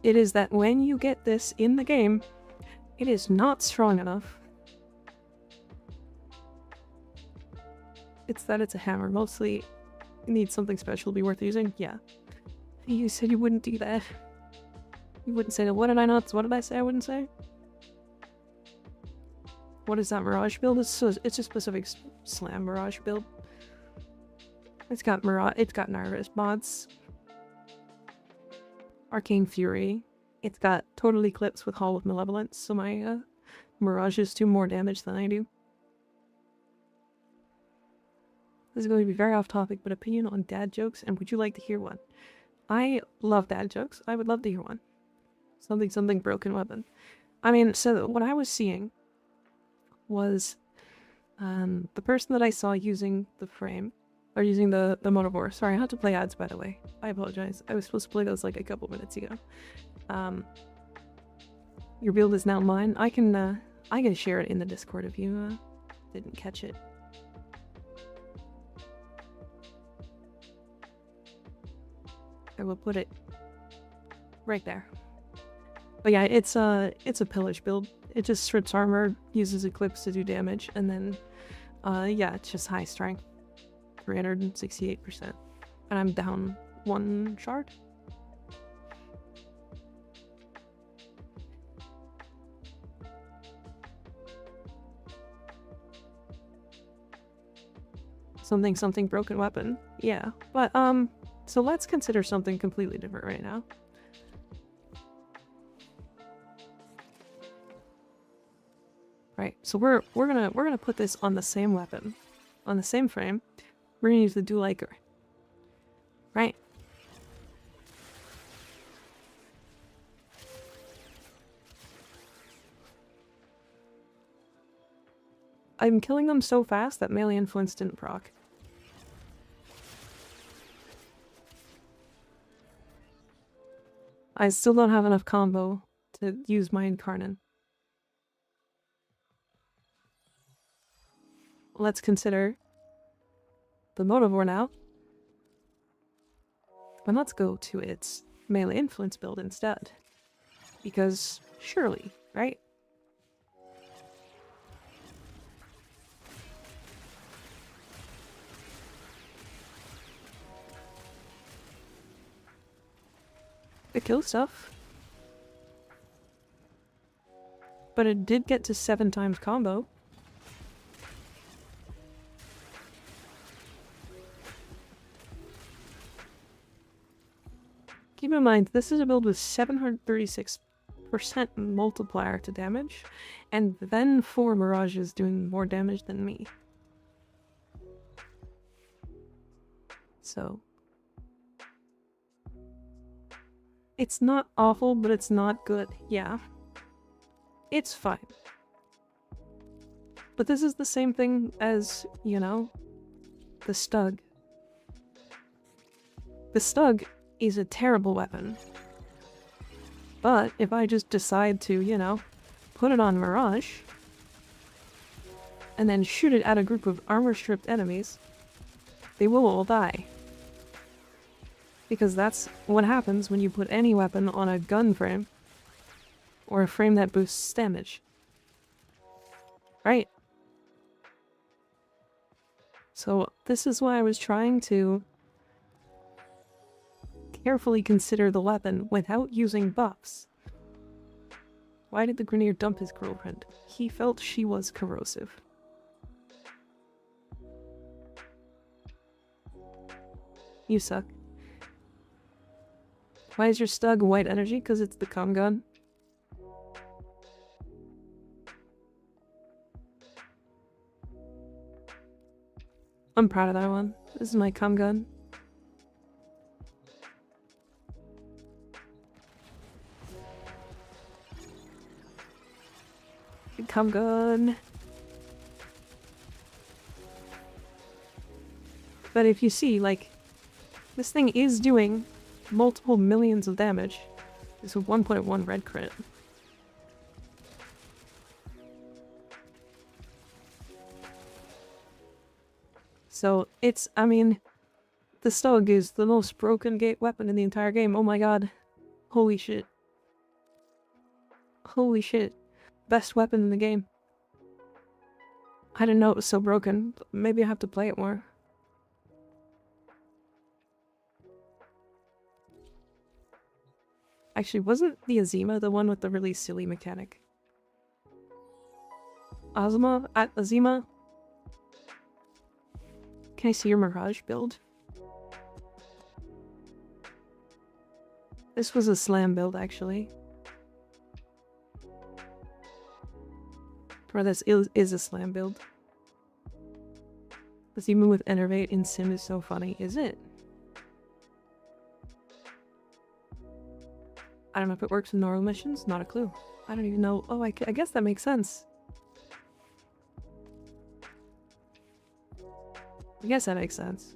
It is that when you get this in the game, it is not strong enough. It's that it's a hammer. Mostly, it needs something special to be worth using. Yeah. You said you wouldn't do that. You wouldn't say that. What did I not? What did I say I wouldn't say? What is that Mirage build? It's a specific slam Mirage build. It's got Narvis mods. Arcane Fury. It's got Total Eclipse with Hall of Malevolence, so my Mirages do more damage than I do. This is going to be very off topic, but opinion on dad jokes, and would you like to hear one? I love dad jokes. I would love to hear one. Something broken weapon. I mean, so what I was seeing was the person that I saw using the frame, or using the motovore. Sorry, I had to play ads, by the way. I apologize. I was supposed to play those like a couple minutes ago. Your build is now mine. I can share it in the Discord if you didn't catch it. I will put it right there. But yeah, it's a pillage build. It just strips armor, uses Eclipse to do damage, and then yeah, it's just high strength. 368%. And I'm down 1 shard. Something broken weapon. Yeah. But so let's consider something completely different right now. Right, so we're gonna put this on the same weapon, on the same frame. We're gonna use the dual Iker. Right. I'm killing them so fast that melee influence didn't proc. I still don't have enough combo to use my Incarnate. Let's consider the Motivore now. But let's go to its melee influence build instead. Because surely, right? It kills stuff. But it did get to 7 times combo. Keep in mind, this is a build with 736% multiplier to damage, and then 4 Mirages doing more damage than me. So... it's not awful, but it's not good. Yeah. It's fine. But this is the same thing as, you know, the Stug. The Stug is a terrible weapon. But if I just decide to, you know, put it on Mirage, and then shoot it at a group of armor-stripped enemies, they will all die. Because that's what happens when you put any weapon on a gun frame, or a frame that boosts damage. Right? So this is why I was trying to carefully consider the weapon without using buffs. Why did the Grineer dump his girlfriend? He felt she was corrosive. You suck. Why is your Stug white energy? Because it's the cum gun. I'm proud of that one. This is my cum gun. Cum gun. But if you see, like, this thing is doing multiple millions of damage. It's a 1.1 red crit. So it's, I mean, This dog is the most broken gate weapon in the entire game. Oh my god. Holy shit. Holy shit. Best weapon in the game. I didn't know it was so broken. Maybe I have to play it more. Actually, wasn't the Azima the one with the really silly mechanic? Azima? Can I see your Mirage build? This was a slam build, actually. Or this is a slam build. Azima with Enervate in Sim is so funny, is it? I don't know if it works in normal missions, not a clue. I don't even know. Oh, I guess that makes sense. I guess that makes sense.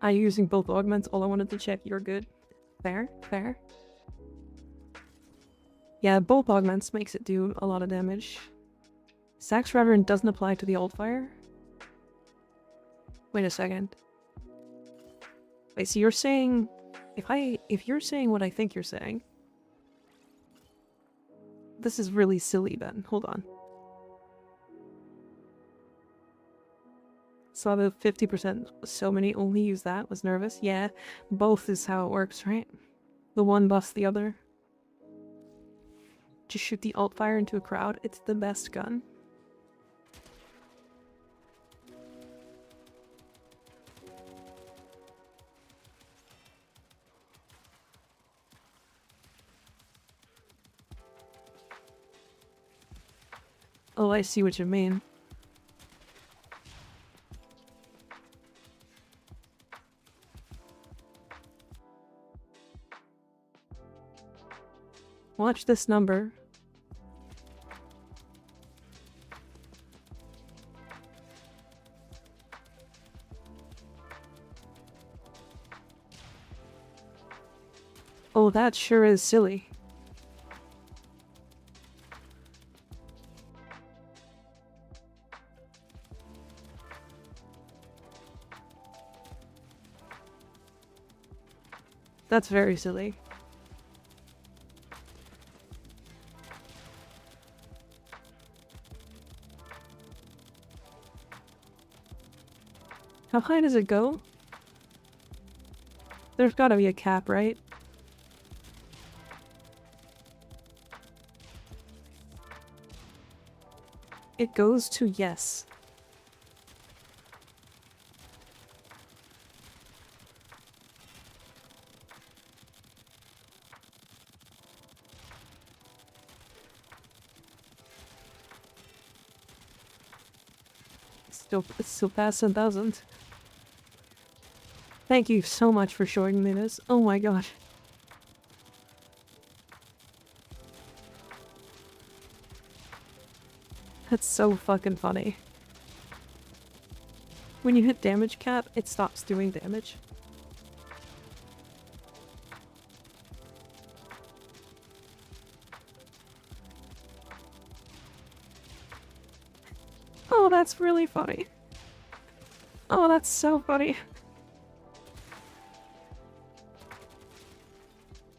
I'm using both augments, all I wanted to check you're good. Fair, fair. Yeah, both augments makes it do a lot of damage. Sax Reverend doesn't apply to the old fire? Wait a second. Wait, so you're saying... If you're saying what I think you're saying... This is really silly then. Hold on. Saw the 50%, so many only use that, was nervous. Yeah, both is how it works, right? The one buffs the other. Just shoot the alt fire into a crowd, it's the best gun. Oh, I see what you mean. Watch this number. Oh, that sure is silly. That's very silly. How high does it go? There's gotta be a cap, right? It goes to yes. It's still past 1,000. Thank you so much for showing me this. Oh my gosh. That's so fucking funny. When you hit damage cap, it stops doing damage. Oh, that's really funny. Oh, that's so funny.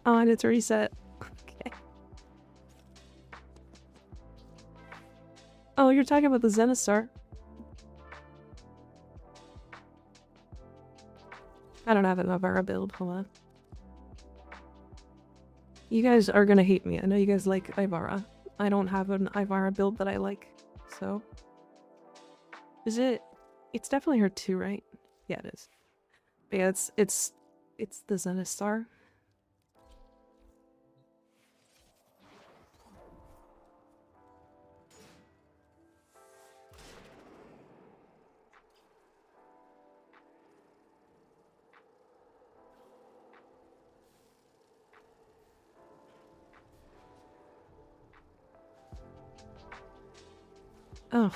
Oh, and it's a reset. Okay. Oh, you're talking about the Zenistar. I don't have an Ivara build, hold on. You guys are gonna hate me. I know you guys like Ivara. I don't have an Ivara build that I like, so... Is it... It's definitely her 2, right? Yeah, it is. But yeah, it's the Zenistar. Oh.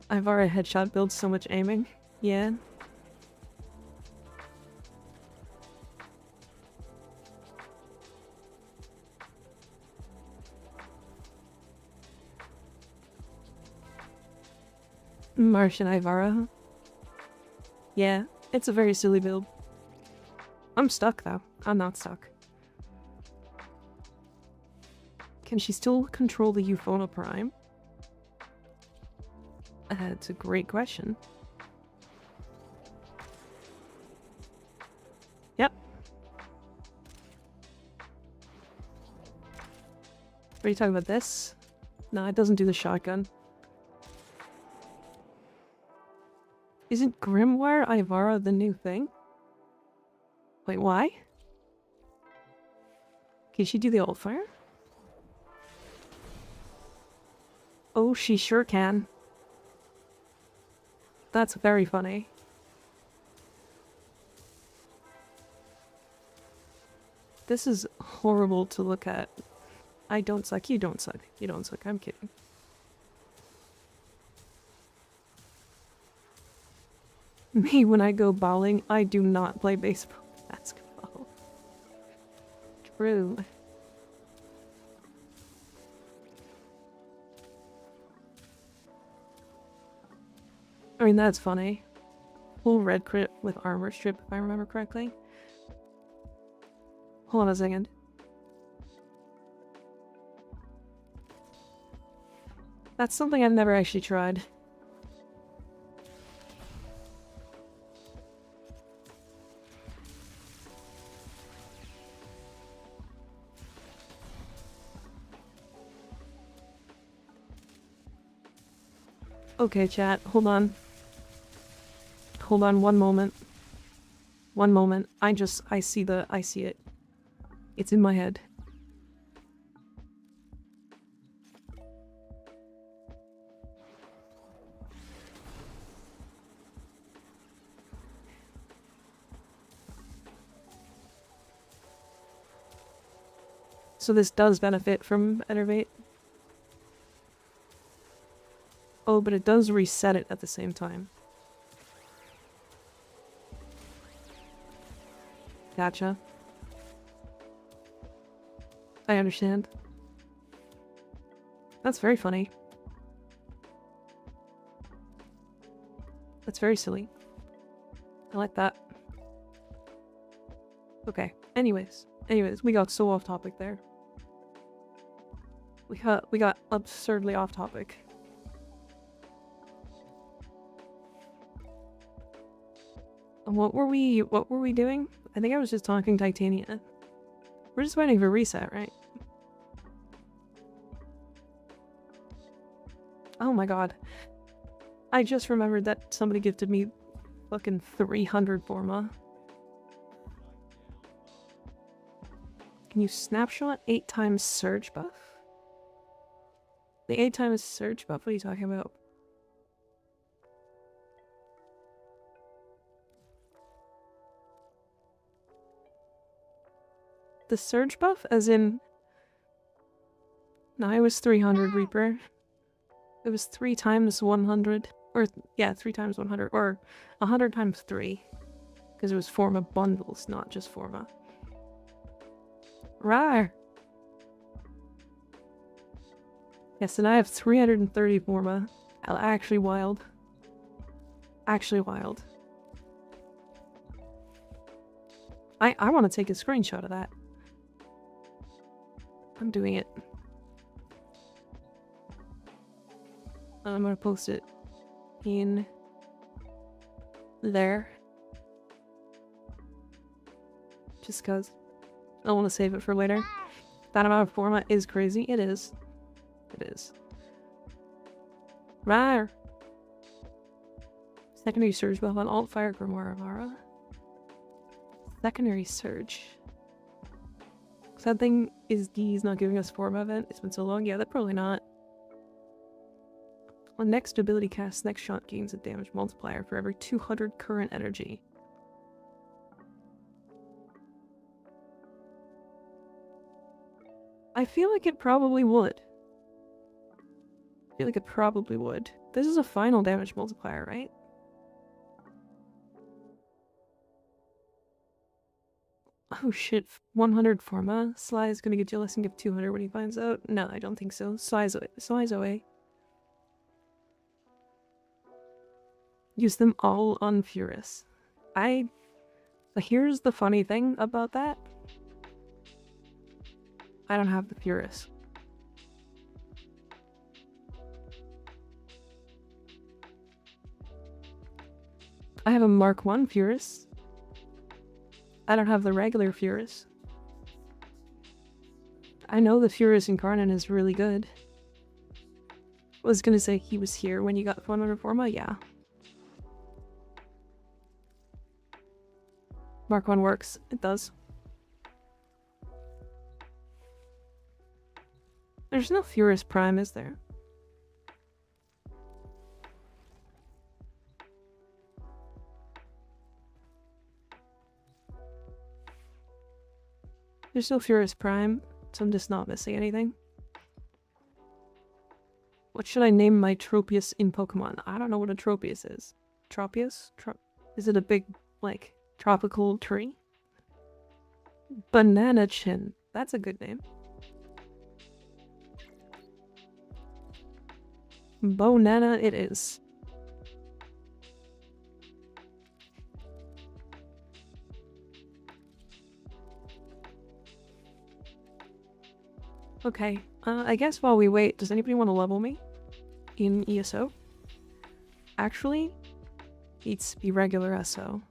Ivara headshot builds so much aiming. Yeah. Martian Ivara. Yeah, it's a very silly build. I'm stuck though. I'm not stuck. Can she still control the Euphona Prime? It's a great question. Yep. Are you talking about this? No, it doesn't do the shotgun. Isn't Grimoire Ivara the new thing? Wait, why? Can she do the old fire? Oh, she sure can. That's very funny. This is horrible to look at. I don't suck, you don't suck. You don't suck, I'm kidding. Me, when I go bowling, I do not play baseball basketball. True. I mean, that's funny. Full red crit with armor strip, if I remember correctly. Hold on a second. That's something I've never actually tried. Okay, chat, hold on. Hold on one moment. One moment. I see it. It's in my head. So this does benefit from Enervate. Oh, but it does reset it at the same time. Gotcha. I understand. That's very funny. That's very silly. I like that. Okay. Anyways, we got so off topic there. We got absurdly off topic. What were we doing? I think I was just talking Titania. We're just waiting for reset, right? Oh my god. I just remembered that somebody gifted me fucking 300 Forma. Can you snapshot 8 times surge buff? The 8 times surge buff? What are you talking about? The surge buff? As in... No, it was 300 Reaper. It was 3 times 100. Or, yeah, 3 times 100. Or 100 times 3. Because it was Forma bundles, not just Forma. Rawr! Yes, and I have 330 Forma. Actually wild. Actually wild. I want to take a screenshot of that. I'm doing it. I'm gonna post it in there. Just cause I want to save it for later. That amount of Forma is crazy. It is. It is. Rawr! Secondary surge buff on alt fire Grimoire Avara. Secondary surge. Sad thing is D's not giving us Forma event. It's been so long. Yeah, they're probably not. On next ability cast, next shot gains a damage multiplier for every 200 current energy. I feel like it probably would. I feel like it probably would. This is a final damage multiplier, right? Oh shit, 100 Forma. Sly is gonna get jealous and give 200 when he finds out. No, I don't think so. Sly's away. Use them all on Furus. Here's the funny thing about that. I don't have the Furus. I have a Mark 1 Furus. I don't have the regular Furus. I know the Furus Incarnate is really good. I was gonna say he was here when you got Fauna Reforma, yeah. Mark 1 works. It does. There's no Furus Prime, is there? There's no Furus Prime, so I'm just not missing anything. What should I name my Tropius in Pokemon? I don't know what a Tropius is. Tropius? Is it a big, like, tropical tree? Banana Chin. That's a good name. Bonana it is. Okay, I guess while we wait, does anybody want to level me in ESO? Actually, needs to be regular SO.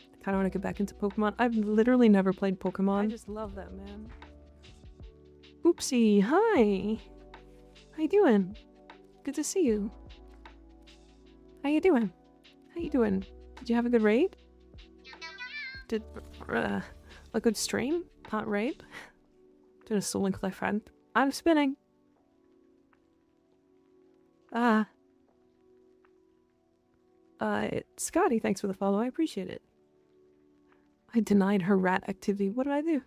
I kind of want to get back into Pokemon. I've literally never played Pokemon. I just love that, man. Oopsie, hi! How you doing? Good to see you. How you doing? How you doing? Did you have a good raid? Did a good stream? Hot raid? Did a soul link with my friend? I'm spinning. Scotty, thanks for the follow. I appreciate it. I denied her rat activity. What did I do?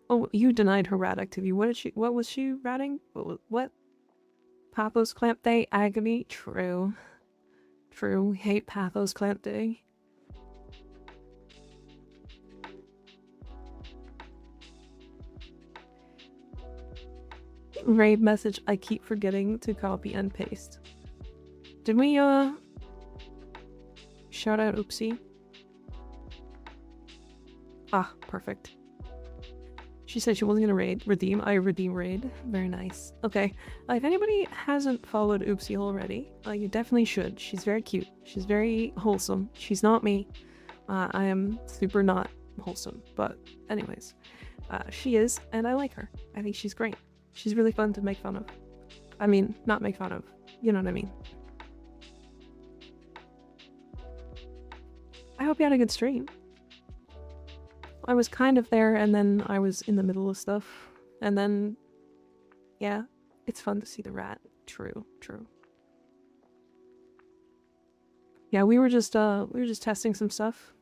Oh, you denied her rat activity. What was she ratting? What? Pathos Clamp Day? Agony? True. True. Hate Pathos Clamp Day. Raid message I keep forgetting to copy and paste. Did we, shout out Oopsie? Ah, perfect. She said she wasn't gonna redeem. I redeem raid. Very nice. Okay, if anybody hasn't followed Oopsie already, you definitely should. She's very cute. She's very wholesome. She's not me. I am super not wholesome. But anyways, she is, and I like her. I think she's great. She's really fun to make fun of. I mean, not make fun of. You know what I mean. I hope you had a good stream. I was kind of there, and then I was in the middle of stuff. And then, yeah, it's fun to see the rat. True, true. Yeah, we were just testing some stuff.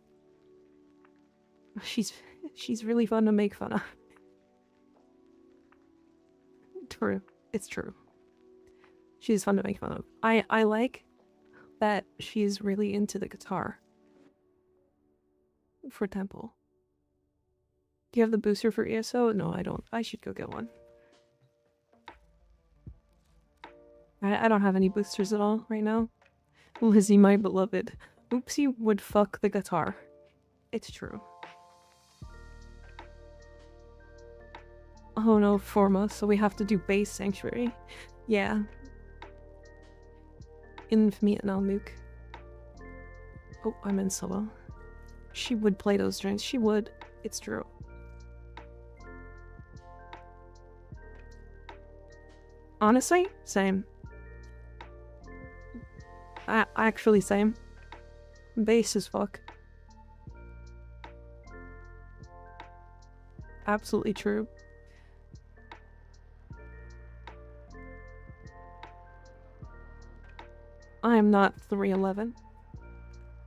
She's really fun to make fun of. True. It's true. She's fun to make fun of. I like that she's really into the guitar. For Temple. Do you have the booster for ESO? No, I don't. I should go get one. I don't have any boosters at all right now. Lizzie, my beloved. Oopsie would fuck the guitar. It's true. Oh no, Forma, so we have to do base Sanctuary. Yeah. Infamy and Almuk. Oh, I'm in solo. She would play those strings. She would. It's true. Honestly, same. Actually, same. Base as fuck. Absolutely true. I am not 311.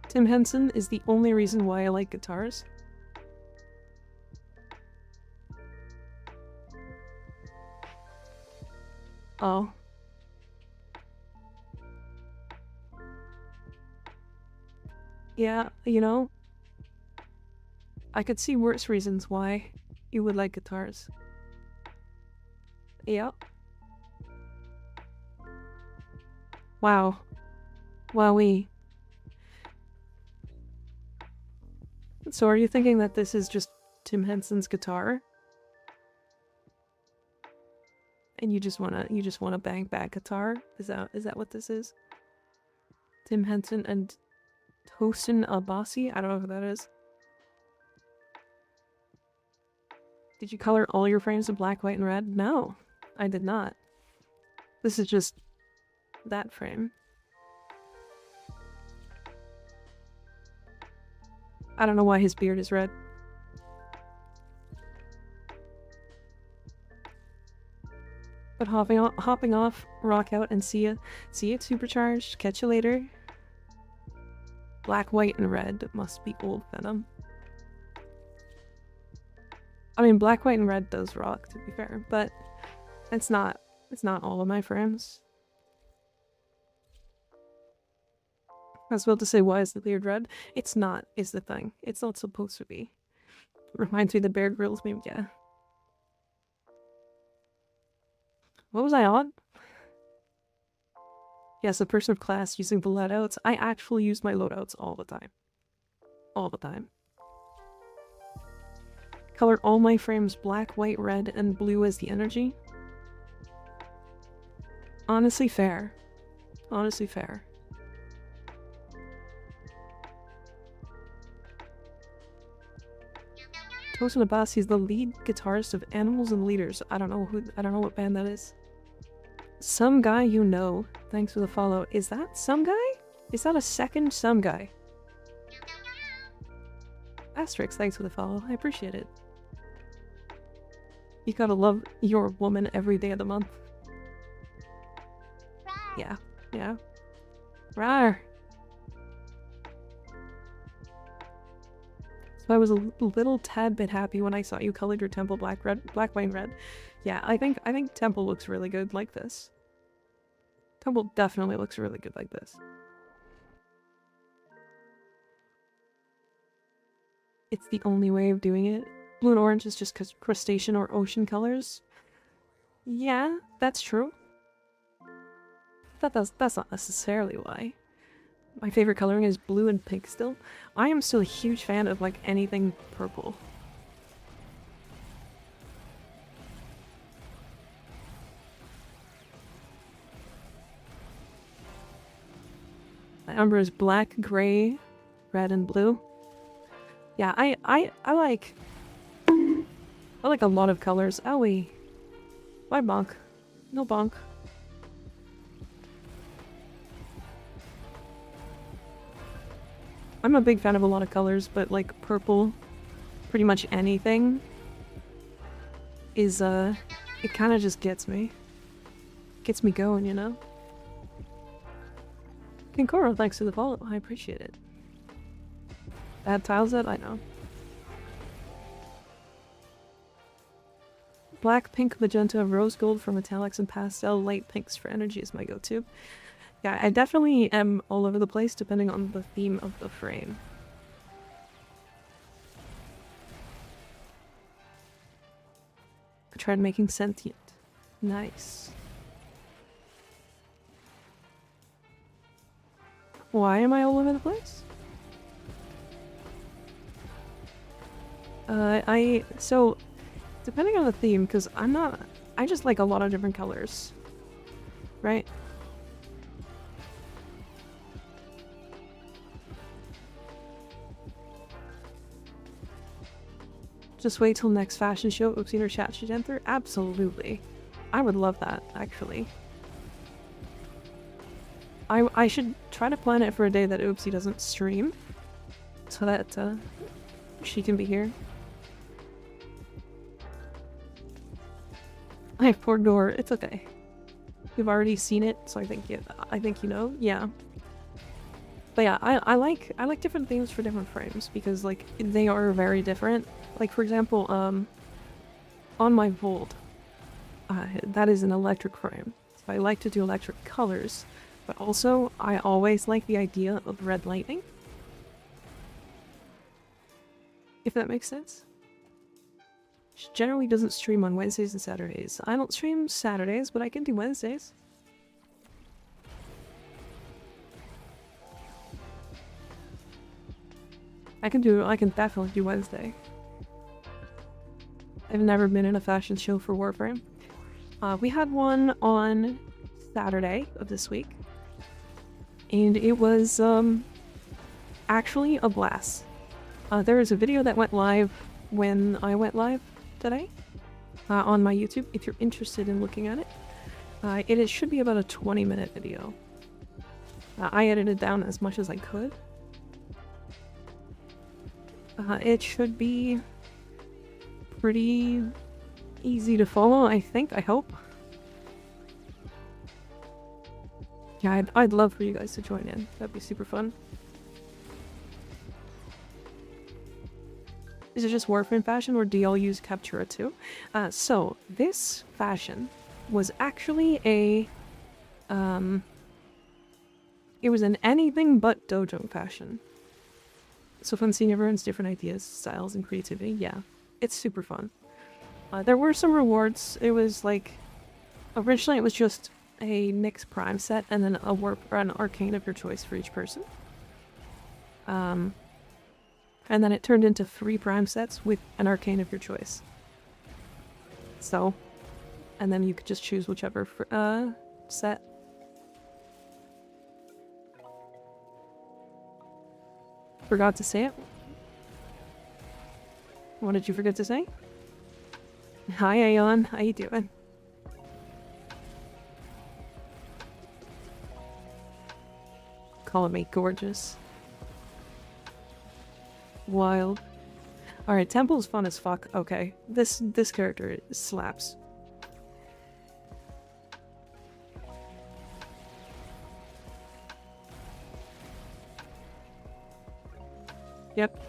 Tim Henson is the only reason why I like guitars. Oh. Yeah, you know, I could see worse reasons why you would like guitars. Yeah. Wow. Wowee. So are you thinking that this is just Tim Henson's guitar? And you just wanna bang back guitar? Is that what this is? Tim Henson and Tosin Abasi? I don't know who that is. Did you color all your frames in black, white, and red? No, I did not. This is just that frame. I don't know why his beard is red. But hopping off, rock out, and see it supercharged. Catch you later. Black, white, and red must be old Venom. I mean, black, white, and red does rock, to be fair, but it's not all of my frames. I was about to say, why is the beard red? It's not, is the thing. It's not supposed to be. Reminds me of the Bear Grylls meme, yeah. What was I on? Yes, a person of class using the loadouts. I actually use my loadouts all the time. All the time. Color all my frames black, white, red, and blue as the energy. Honestly fair. Honestly fair. Tosin Abasi is the lead guitarist of Animals and Leaders. I don't know what band that is. Some guy you know. Thanks for the follow. Is that some guy? Is that a second some guy? Asterix, thanks for the follow. I appreciate it. You gotta love your woman every day of the month. Yeah. Yeah. Rawr. So I was a little tad bit happy when I saw you colored your temple black, white, and red. Yeah, I think temple looks really good like this. Temple definitely looks really good like this. It's the only way of doing it. Blue and orange is just crustacean or ocean colors. Yeah, that's true. That's not necessarily why. My favorite coloring is blue and pink still. I am still a huge fan of like anything purple. My umber is black, gray, red, and blue. Yeah, I like a lot of colors. Owie. Why bonk? No bonk. I'm a big fan of a lot of colors, but like purple, pretty much anything is it kind of just gets me going, you know? Kinkoro, thanks for the follow. I appreciate it. Bad tile set? I know. Black, pink, magenta, rose gold for metallics, and pastel light pinks for energy is my go-to. Yeah, I definitely am all over the place depending on the theme of the frame. I tried making sentient. Nice. Why am I all over the place? So, depending on the theme, because I just like a lot of different colors. Right? Just wait till next fashion show, Oopsie or chat should enter? Absolutely. I would love that, actually. I should try to plan it for a day that Oopsie doesn't stream, so that she can be here. I have poor door. It's okay. We've already seen it, so I think you know. Yeah. But yeah, I like different themes for different frames because like they are very different. Like for example, on my Volt, that is an electric frame. So I like to do electric colors, but also I always like the idea of red lightning. If that makes sense. She generally doesn't stream on Wednesdays and Saturdays. I don't stream Saturdays, but I can do Wednesdays. I can definitely do Wednesday. I've never been in a fashion show for Warframe. We had one on Saturday of this week, and it was actually a blast. There is a video that went live when I went live today on my YouTube, if you're interested in looking at it. It should be about a 20-minute video. I edited down as much as I could. It should be pretty easy to follow, I think, I hope. Yeah, I'd love for you guys to join in. That'd be super fun. Is it just Warframe fashion, or do y'all use Captura too? So, this fashion was actually a... it was an anything but dojo fashion. So fun seeing everyone's different ideas, styles, and creativity. Yeah, it's super fun. There were some rewards. It was like... Originally it was just a Nyx Prime set and then a warp or an arcane of your choice for each person. And then it turned into 3 Prime sets with an arcane of your choice. So, and then you could just choose whichever set. Forgot to say it. What did you forget to say? Hi, Aeon. How you doing? Calling me gorgeous. Wild. Alright, Temple's fun as fuck. Okay. This character slaps. Yep.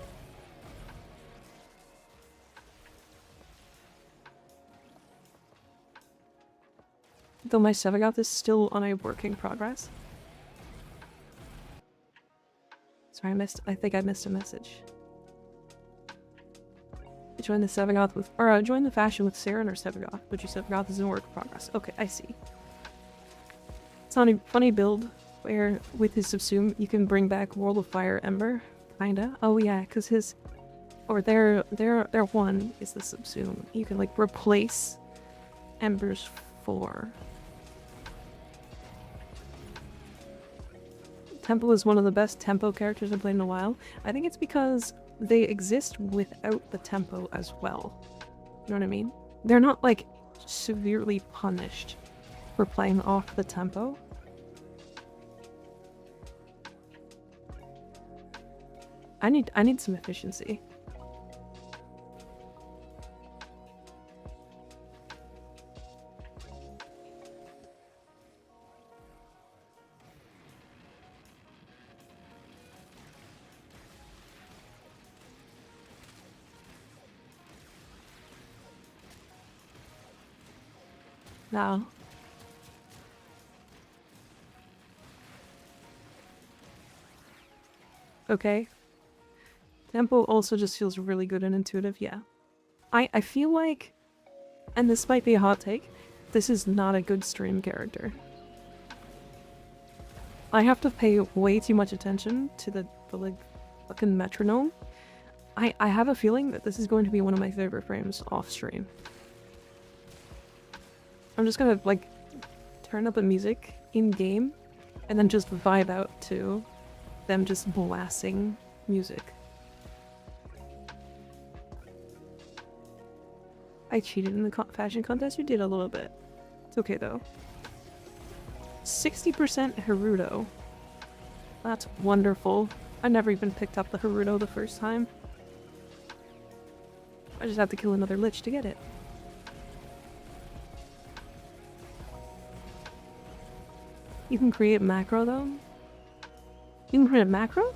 Though my Sevagoth is still on a work in progress. Sorry, I think I missed a message. Join the Sevagoth with, or join the fashion with Saren or Sevagoth, but your Sevagoth is in work in progress. Okay, I see. It's on a funny build where with his subsume you can bring back World of Fire Ember, kinda. Oh yeah, because his, or their one is the subsume. You can like replace Ember's 4. Temple is one of the best tempo characters I've played in a while. I think it's because they exist without the tempo as well. You know what I mean? They're not like severely punished for playing off the tempo. I need some efficiency. Now. Okay. Tempo also just feels really good and intuitive, yeah. I feel like, and this might be a hot take, this is not a good stream character. I have to pay way too much attention to the like, fucking metronome. I have a feeling that this is going to be one of my favorite frames off stream. I'm just gonna, like, turn up the music in-game, and then just vibe out to them just blasting music. I cheated in the fashion contest? You did a little bit. It's okay, though. 60% Haruto. That's wonderful. I never even picked up the Haruto the first time. I just have to kill another Lich to get it. You can create macro, though? You can create a macro?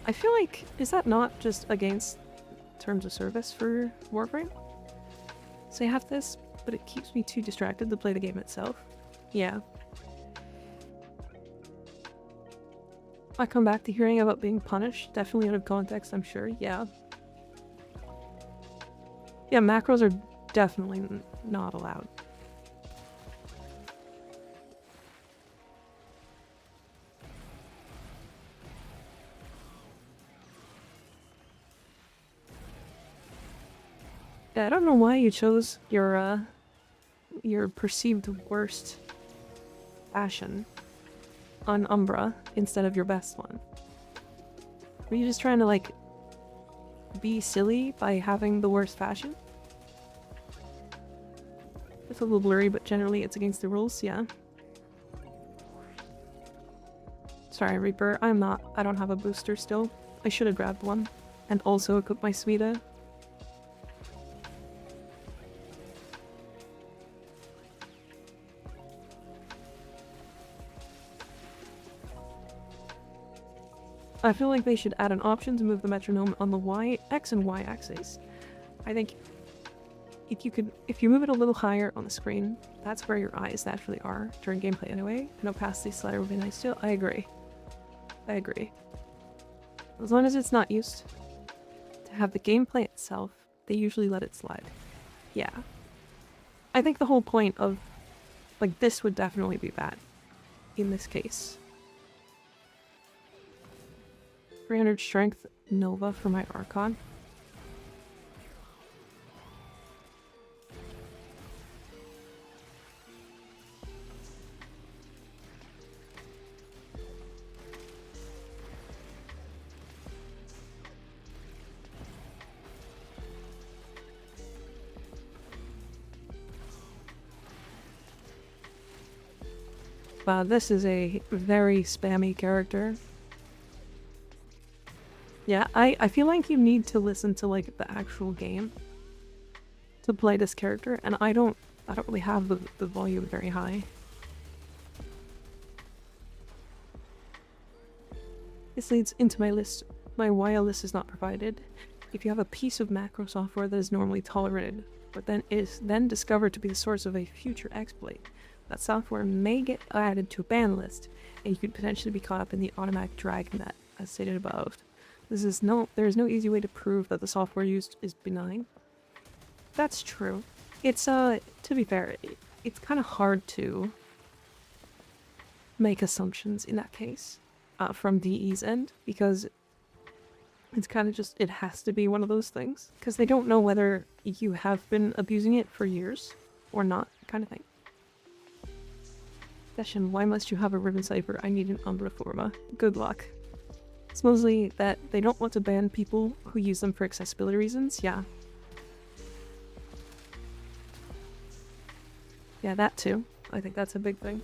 I feel like, is that not just against terms of service for Warframe? So I have this, but it keeps me too distracted to play the game itself. Yeah. I come back to hearing about being punished, definitely out of context, I'm sure, yeah. Yeah, macros are definitely not allowed. Yeah, I don't know why you chose your perceived worst fashion on Umbra instead of your best one. Were you just trying to, like, be silly by having the worst fashion? It's a little blurry, but generally it's against the rules, yeah. Sorry, Reaper, I don't have a booster still. I should have grabbed one. And also equip my Suida. I feel like they should add an option to move the metronome on the X and Y axes. I think if you move it a little higher on the screen, that's where your eyes naturally are during gameplay anyway. An opacity slider would be nice too. I agree. I agree. As long as it's not used to have the gameplay itself, they usually let it slide. Yeah. I think the whole point of, like, this would definitely be bad in this case. 300 strength Nova for my Archon. Wow, this is a very spammy character. Yeah, I feel like you need to listen to, like, the actual game to play this character, and I don't really have the volume very high. This leads into my list. My while list is not provided. If you have a piece of macro software that is normally tolerated, but then is discovered to be the source of a future exploit, that software may get added to a ban list, and you could potentially be caught up in the automatic dragnet, as stated above. There is no easy way to prove that the software used is benign. That's true. It's, to be fair, it's kind of hard to make assumptions in that case, from DE's end, because it's kind of just, it has to be one of those things. Because they don't know whether you have been abusing it for years, or not, kind of thing. Session, why must you have a ribbon cipher? I need an Umbra Forma. Good luck. It's mostly that they don't want to ban people who use them for accessibility reasons, yeah. Yeah, that too. I think that's a big thing.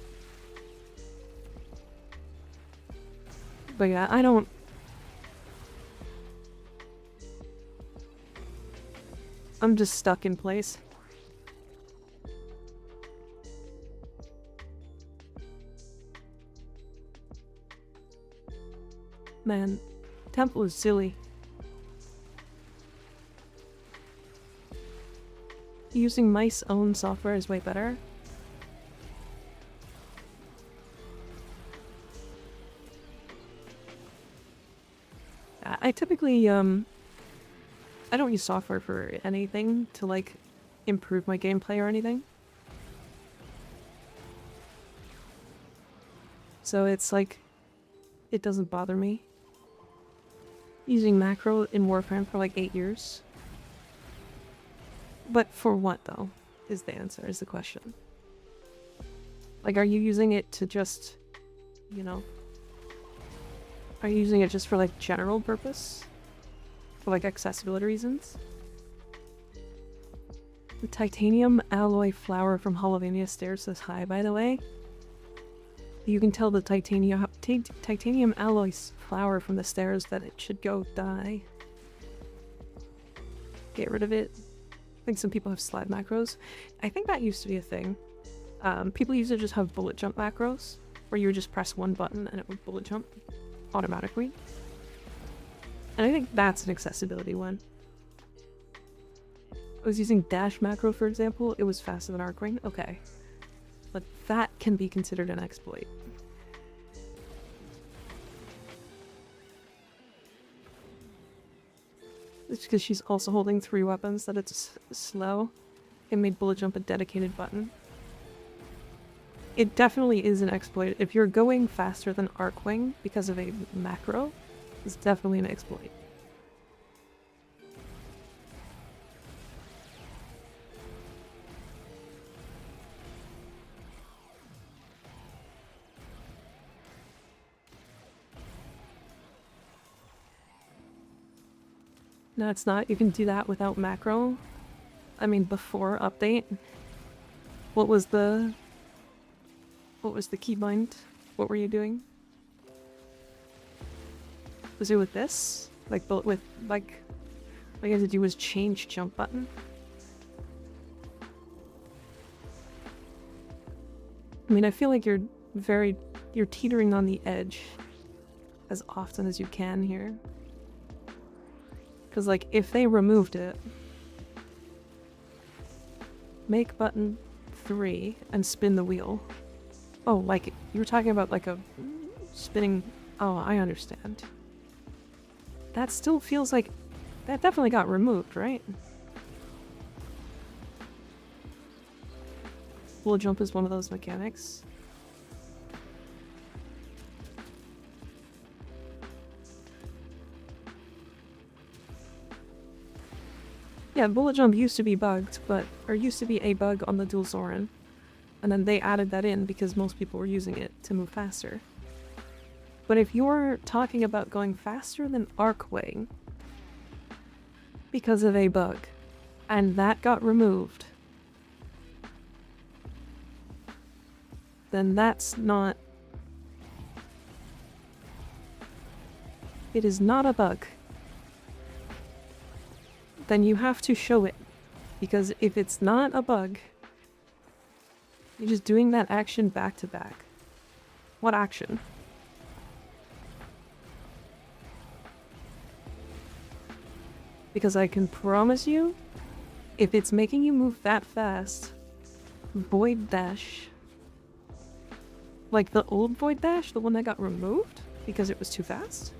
But yeah, I'm just stuck in place. Man, Temple is silly. Using mice own software is way better. I typically, I don't use software for anything to, like, improve my gameplay or anything. So it's like, it doesn't bother me. Using macro in Warframe for like 8 years. But for what, though, is the answer, is the question. Like, are you using it to just, you know... Are you using it just for, like, general purpose? For, like, accessibility reasons? The titanium alloy flower from Holovania Stairs says hi, by the way. You can tell the titanium alloy flower from the stairs that it should go die. Get rid of it. I think some people have slide macros. I think that used to be a thing. People used to just have bullet jump macros, where you would just press one button and it would bullet jump automatically. And I think that's an accessibility one. I was using dash macro, for example. It was faster than Arcwing. Okay. But that can be considered an exploit. It's because she's also holding 3 weapons that it's slow. It made bullet jump a dedicated button. It definitely is an exploit. If you're going faster than Arcwing because of a macro, it's definitely an exploit. No, it's not. You can do that without macro. I mean, before update. What was the keybind? What were you doing? Was it with this? Like, with, like, all you had to do was change jump button? I mean, I feel like you're teetering on the edge as often as you can here. Because, like, if they removed it, make button 3 and spin the wheel. Oh, like, you were talking about, like, a spinning... Oh, I understand. That still feels like... That definitely got removed, right? Bullet jump is one of those mechanics. Yeah, bullet jump used to be bugged, or used to be a bug on the dual Zoran. And then they added that in because most people were using it to move faster. But if you're talking about going faster than Arcwing because of a bug, and that got removed, then that's not... It is not a bug. Then you have to show it. Because if it's not a bug, you're just doing that action back to back. What action? Because I can promise you, if it's making you move that fast, Void Dash, like the old Void Dash, the one that got removed because it was too fast.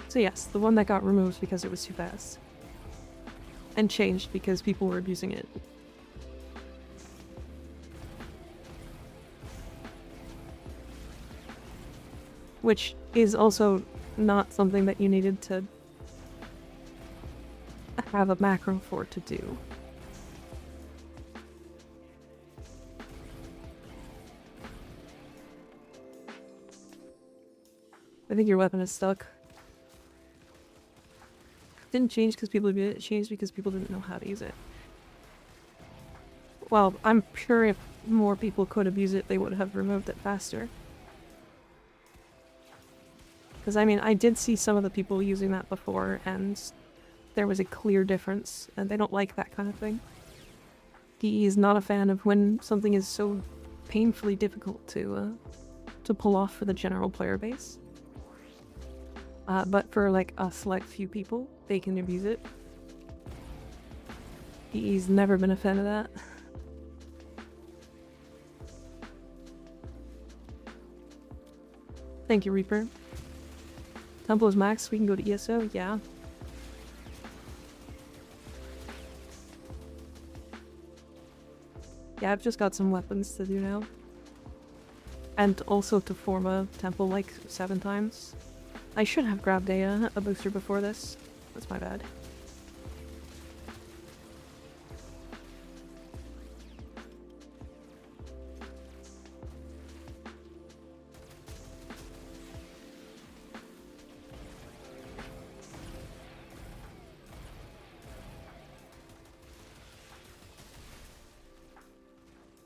So yes, the one that got removed because it was too fast. And changed because people were abusing it. Which is also not something that you needed to have a macro for to do. I think your weapon is stuck. Didn't change because people abused it, it changed because people didn't know how to use it. Well, I'm sure if more people could abuse it, they would have removed it faster. Because, I mean, I did see some of the people using that before, and there was a clear difference, and they don't like that kind of thing. He is not a fan of when something is so painfully difficult to pull off for the general player base. But for, like, a select few people, they can abuse it. He's never been a fan of that. Thank you, Reaper. Temple is max, we can go to ESO, yeah. Yeah, I've just got some weapons to do now. And also to form a temple like 7 times. I should have grabbed a booster before this. That's my bad.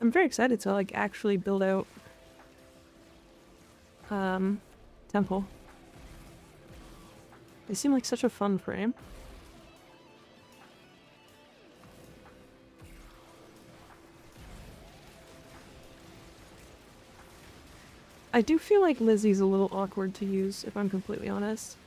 I'm very excited to, like, actually build out temple. They seem like such a fun frame. I do feel like Lizzie's a little awkward to use, if I'm completely honest.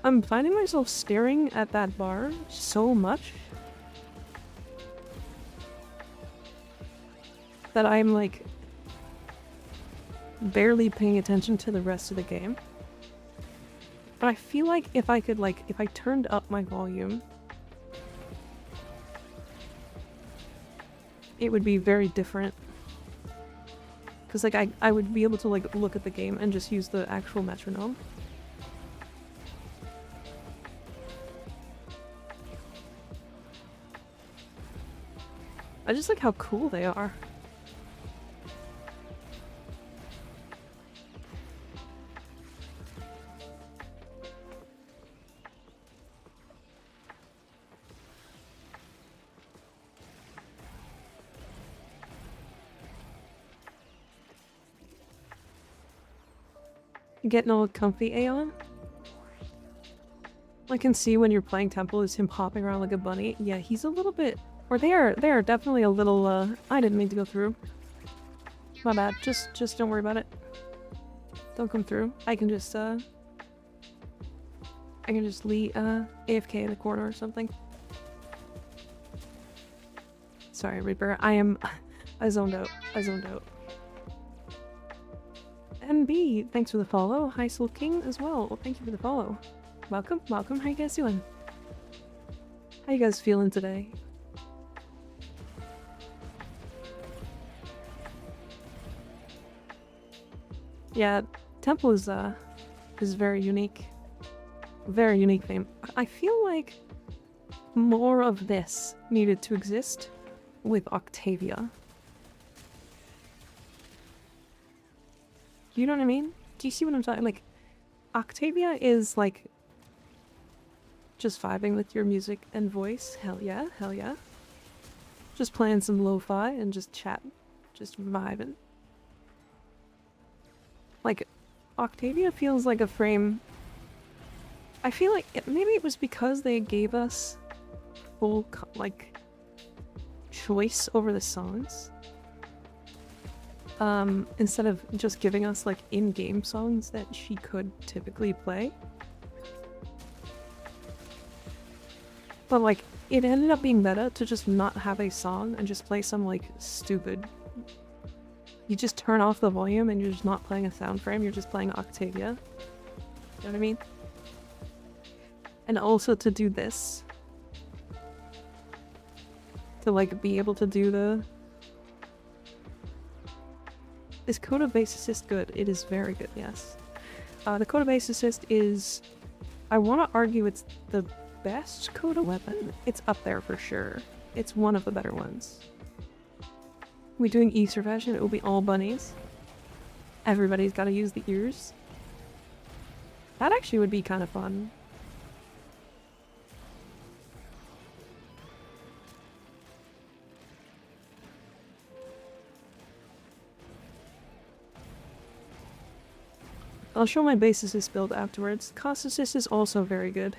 I'm finding myself staring at that bar so much that I'm like... barely paying attention to the rest of the game. But I feel like if I could, like, if I turned up my volume, it would be very different. Because, like, I would be able to, like, look at the game and just use the actual metronome. I just like how cool they are. Getting all comfy, Aeon? I can see when you're playing Temple is him hopping around like a bunny. Yeah, he's a little bit... Or they are definitely a little, I didn't mean to go through. My bad. Just don't worry about it. Don't come through. I can just leave, AFK in the corner or something. Sorry, Reaper. I zoned out. MB, thanks for the follow. Hi, Soul King as well. Thank you for the follow. Welcome. How you guys doing? How you guys feeling today? Yeah, Temple is very unique. Very unique theme. I feel like more of this needed to exist with Octavia. You know what I mean? Do you see what I'm talking? Like, Octavia is like just vibing with your music and voice. Hell yeah. Just playing some lo-fi and just chatting. Just vibing. Like, Octavia feels like a frame... I feel like maybe it was because they gave us full, like, choice over the songs. Instead of just giving us, like, in-game songs that she could typically play. But, like, it ended up being meta to just not have a song and just play some, like, stupid... You just turn off the volume and you're just not playing a sound frame, you're just playing Octavia. You know what I mean? And also to do this. To, like, be able to do the... Is Coda Bass Assist good? It is very good, yes. The Coda Bass Assist is... I want to argue it's the best Coda weapon. It's up there for sure. It's one of the better ones. We doing Easter fashion, it will be all bunnies. Everybody's got to use the ears. That actually would be kind of fun. I'll show my base assist build afterwards. Cost assist is also very good.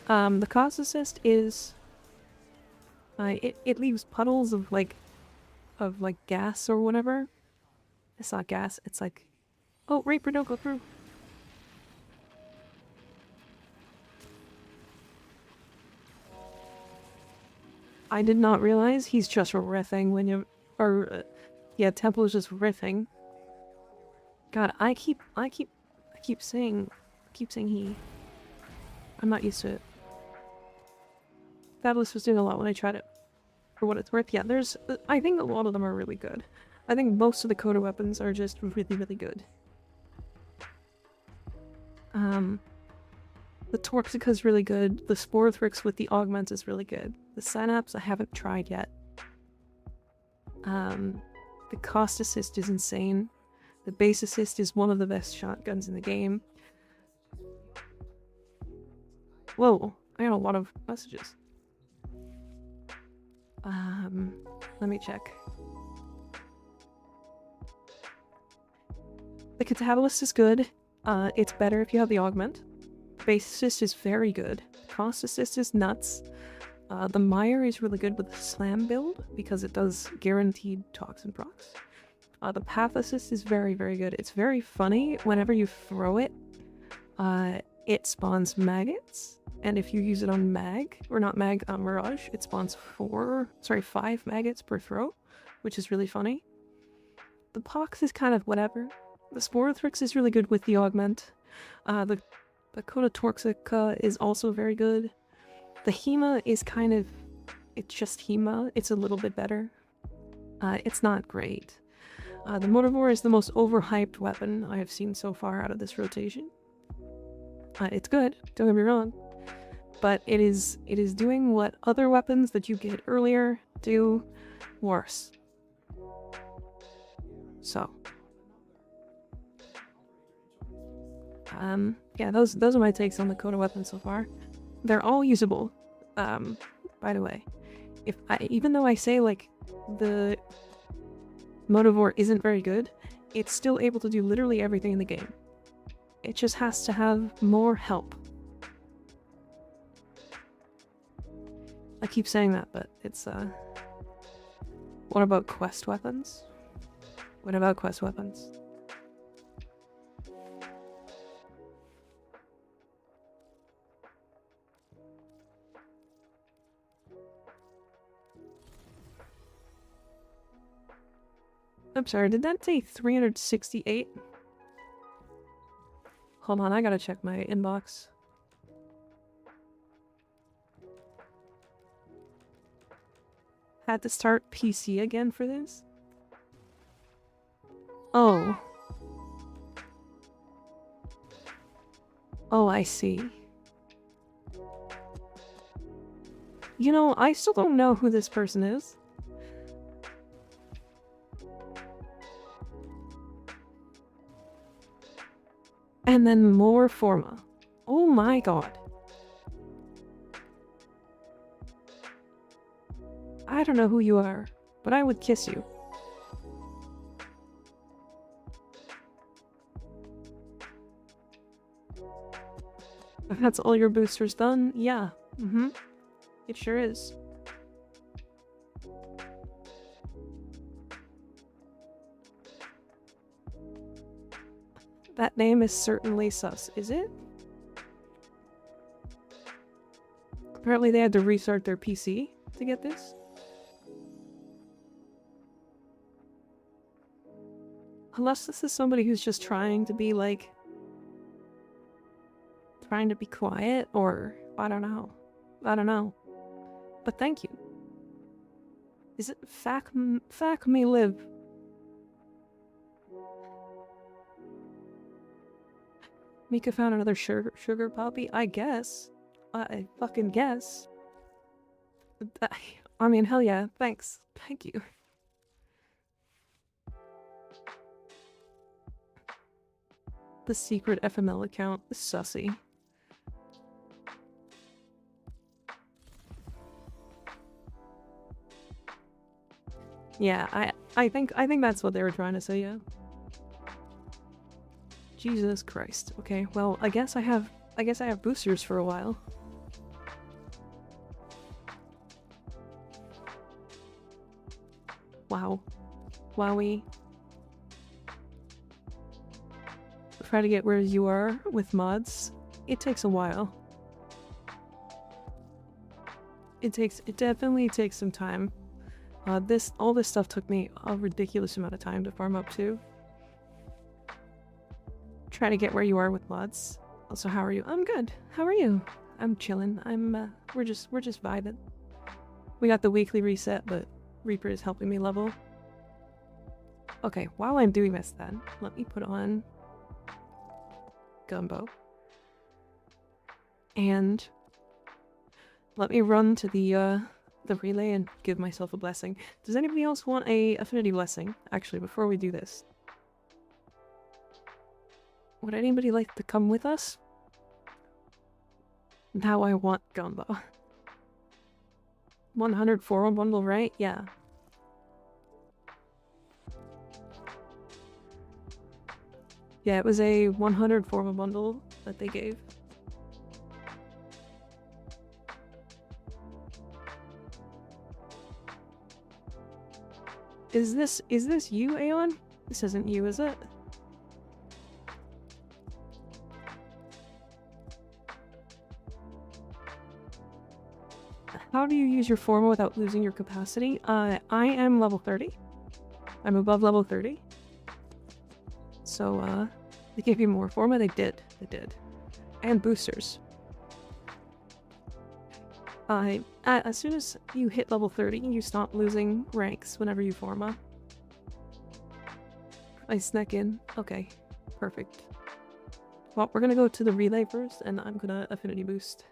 The cost assist is... it leaves puddles of gas or whatever. It's not gas, it's like... Oh, Reaper, don't go through. I did not realize he's just riffing when you... yeah, Temple is just riffing. God, I keep saying he. I'm not used to it. Fabulous was doing a lot when I tried it. For what it's worth, yeah, I think a lot of them are really good. I think most of the Coda weapons are just really good. The Torxica is really good. The Sporothrix with the Augment is really good. The Synapse I haven't tried yet. The Cost Assist is insane. The Base Assist is one of the best shotguns in the game. Whoa, I got a lot of messages. Let me check. The Catalyst is good. It's better if you have the Augment. Base Assist is very good. Cost Assist is nuts. The Mire is really good with the Slam build because it does guaranteed toxin procs. The Path Assist is very good. It's very funny. Whenever you throw it, it spawns maggots. And if you use it on Mirage, it spawns 5 maggots per throw, which is really funny. The Pox is kind of whatever. The Sporothrix is really good with the augment. The Coda Torxica is also very good. The Hema is kind of... it's just Hema. It's a little bit better. It's not great. The Motivore is the most overhyped weapon I have seen so far out of this rotation. It's good, don't get me wrong. But it is doing what other weapons that you get earlier do worse. So. Yeah, those are my takes on the Coda weapons so far. They're all usable, by the way. Even though I say, like, the Motivore isn't very good, it's still able to do literally everything in the game. It just has to have more help. I keep saying that, but it's, what about quest weapons? What about quest weapons? I'm sorry, did that say 368? Hold on, I gotta check my inbox. Had to start PC again for this? Oh. Oh, I see. You know, I still don't know who this person is. And then more Forma. Oh my god. I don't know who you are, but I would kiss you. If that's all your boosters done, yeah. It sure is. That name is certainly sus, is it? Apparently they had to restart their PC to get this. Unless this is somebody who's just trying to be, like... trying to be quiet, or... I don't know. I don't know. But thank you. Is it Fac may live? Mika found another sugar puppy? I guess. I fucking guess. I mean, hell yeah. Thanks. Thank you. The secret FML account is sussy. Yeah, I think that's what they were trying to say, yeah. Jesus Christ. Okay, well, I guess I have boosters for a while. Wow. Wowie. Try to get where you are with mods. It takes a while. It definitely takes some time. All this stuff took me a ridiculous amount of time to farm up to. Try to get where you are with mods. Also, how are you? I'm good. How are you? I'm chilling. We're just vibing. We got the weekly reset, but Reaper is helping me level. Okay, while I'm doing this then, let me put on Gumbo. And let me run to the relay and give myself a blessing. Does anybody else want a affinity blessing? Actually, before we do this. Would anybody like to come with us? Now I want Gumbo. 104 bundle, right? Yeah. Yeah, it was a 104 bundle that they gave. Is this you, Aeon? This isn't you, is it? How do you use your forma without losing your capacity? I am level 30. I'm above level 30. So, they gave you more forma? They did. They did. And boosters. As soon as you hit level 30, you stop losing ranks whenever you forma. I snuck in. Okay. Perfect. Well, we're gonna go to the relay first, and I'm gonna affinity boost.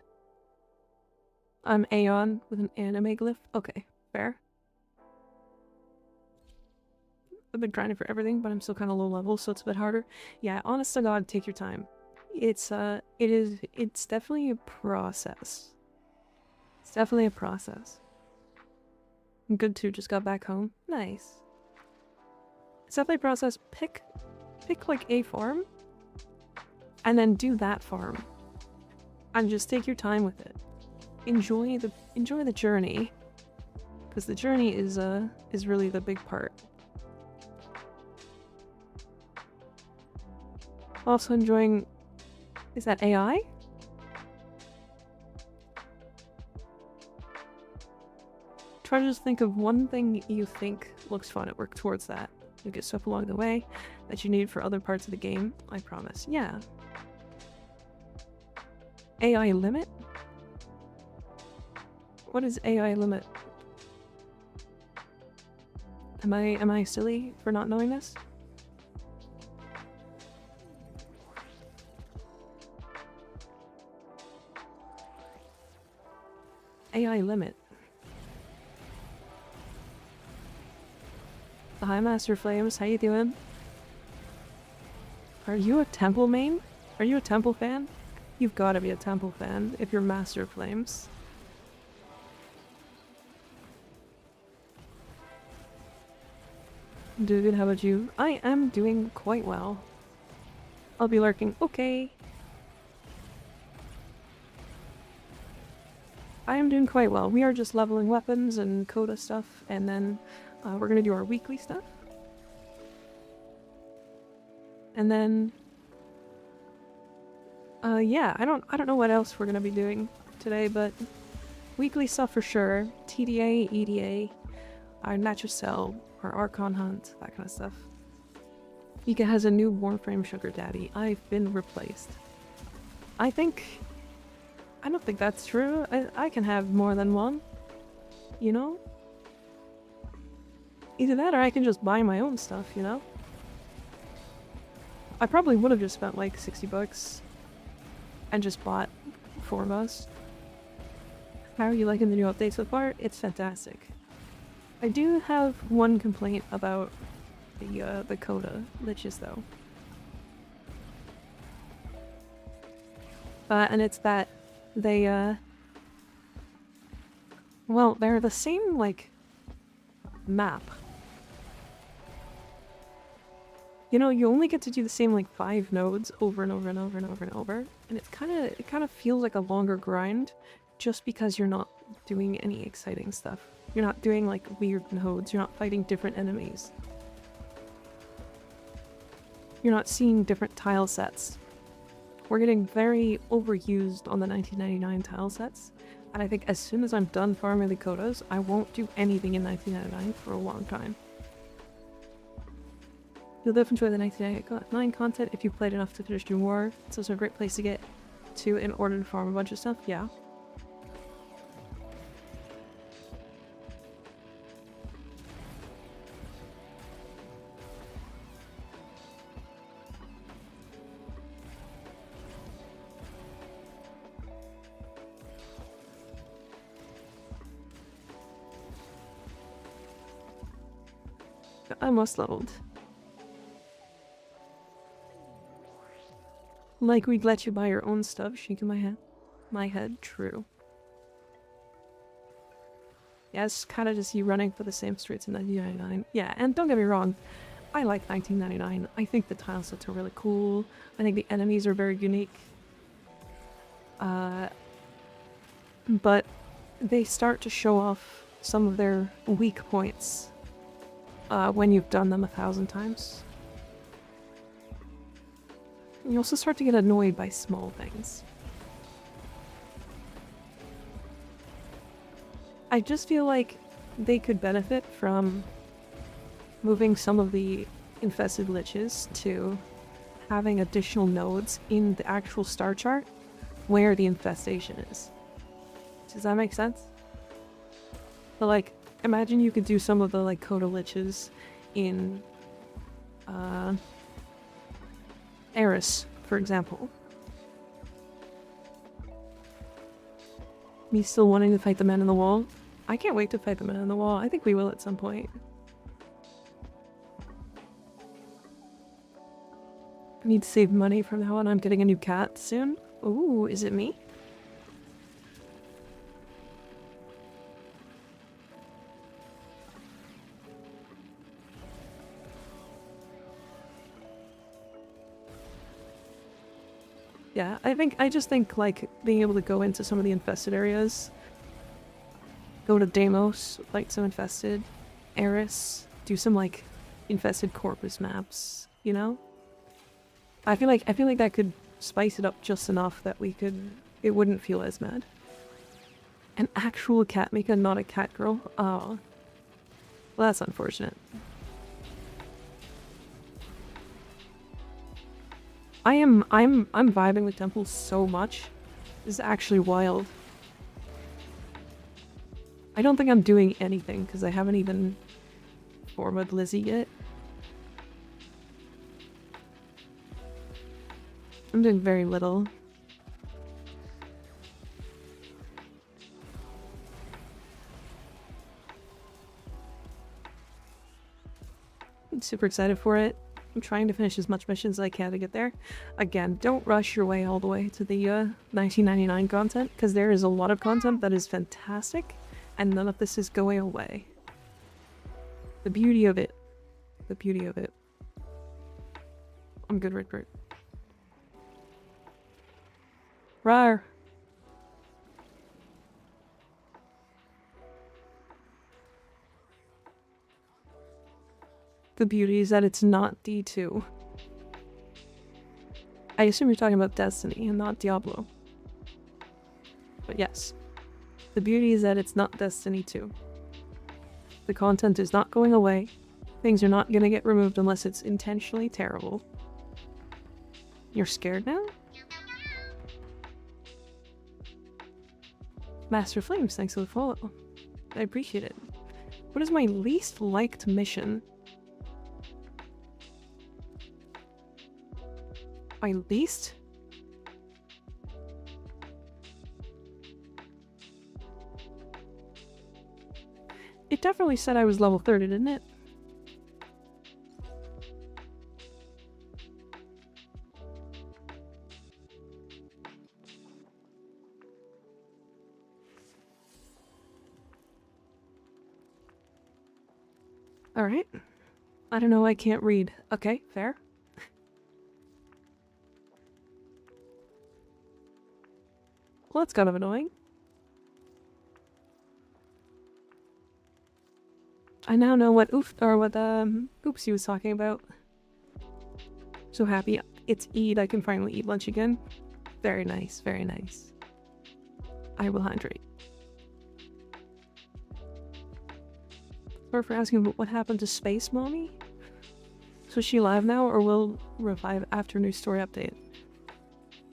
I'm Aeon with an anime glyph. Okay, fair. I've been grinding for everything, but I'm still kind of low level, so it's a bit harder. Yeah, honest to God, take your time. It's definitely a process. It's definitely a process. Good too, just got back home. Nice. It's definitely a process. Pick like a farm, and then do that farm. And just take your time with it. Enjoy the journey. Because the journey is really the big part. Also enjoying... Is that AI? Try to just think of one thing you think looks fun and work towards that. You'll get stuff along the way that you need for other parts of the game, I promise. Yeah. AI limit? What is AI limit? Am I silly for not knowing this? AI limit. Hi, Master Flames. How you doing? Are you a Temple main? Are you a Temple fan? You've got to be a Temple fan if you're Master Flames. Dude, how about you? I am doing quite well. I'll be lurking. Okay. I am doing quite well. We are just leveling weapons and Coda stuff, and then we're gonna do our weekly stuff. And then yeah, I don't know what else we're gonna be doing today, but weekly stuff for sure. TDA, EDA, our Natural Cell, our Archon Hunt, that kind of stuff. Mika has a new Warframe sugar daddy. I've been replaced. I don't think that's true. I can have more than one. You know? Either that or I can just buy my own stuff, you know? I probably would have just spent like 60 bucks and just bought 4 of us. How are you liking the new update so far? It's fantastic. I do have one complaint about the Coda liches though. And it's that they, well, they're the same, like, map. You know, you only get to do the same, like, 5 nodes over and over and over and over and over. And it kind of feels like a longer grind just because you're not doing any exciting stuff. You're not doing, like, weird nodes. You're not fighting different enemies. You're not seeing different tile sets. We're getting very overused on the 1999 tile sets, and I think as soon as I'm done farming the Codas, I won't do anything in 1999 for a long time. You'll definitely enjoy the 1999 content if you played enough to finish Doom War. It's also a great place to get to in order to farm a bunch of stuff, yeah. I'm almost leveled. Like we'd let you buy your own stuff, shaking my head. My head, true. Yeah, it's kind of just you running for the same streets in 1999. Yeah, and don't get me wrong, I like 1999. I think the tile sets are really cool. I think the enemies are very unique. But they start to show off some of their weak points when you've done them 1,000 times. You also start to get annoyed by small things. I just feel like they could benefit from moving some of the infested liches to having additional nodes in the actual star chart where the infestation is. Does that make sense? But like, imagine you could do some of the like coda liches in Eris, for example. Me still wanting to fight the man in the wall? I can't wait to fight the man in the wall. I think we will at some point. I need to save money from now on. I'm getting a new cat soon. Ooh, is it me? Yeah, I just think like being able to go into some of the infested areas, go to Deimos, like some infested, Eris, do some like infested corpus maps, you know? I feel like that could spice it up just enough that it wouldn't feel as mad. An actual cat maker, not a cat girl. Oh. Well, that's unfortunate. I'm vibing with temples so much. This is actually wild. I don't think I'm doing anything because I haven't even formed Lizzie yet. I'm doing very little. I'm super excited for it. I'm trying to finish as much missions as I can to get there. Again, don't rush your way all the way to the 1999 content, because there is a lot of content that is fantastic, and none of this is going away. The beauty of it. The beauty of it. I'm good, Rick. Rawr. The beauty is that it's not D2. I assume you're talking about Destiny and not Diablo. But yes. The beauty is that it's not Destiny 2. The content is not going away. Things are not gonna get removed unless it's intentionally terrible. You're scared now? Master Flames, thanks for the follow. I appreciate it. What is my least liked mission? My least? It definitely said I was level 30, didn't it? Alright. I don't know, I can't read. Okay, fair. Well, that's kind of annoying. I now know what Oopsie was talking about. So happy it's Eid, I can finally eat lunch again. Very nice, very nice. I will hydrate. Sorry for asking what happened to Space Mommy? So is she alive now or will revive after new story update?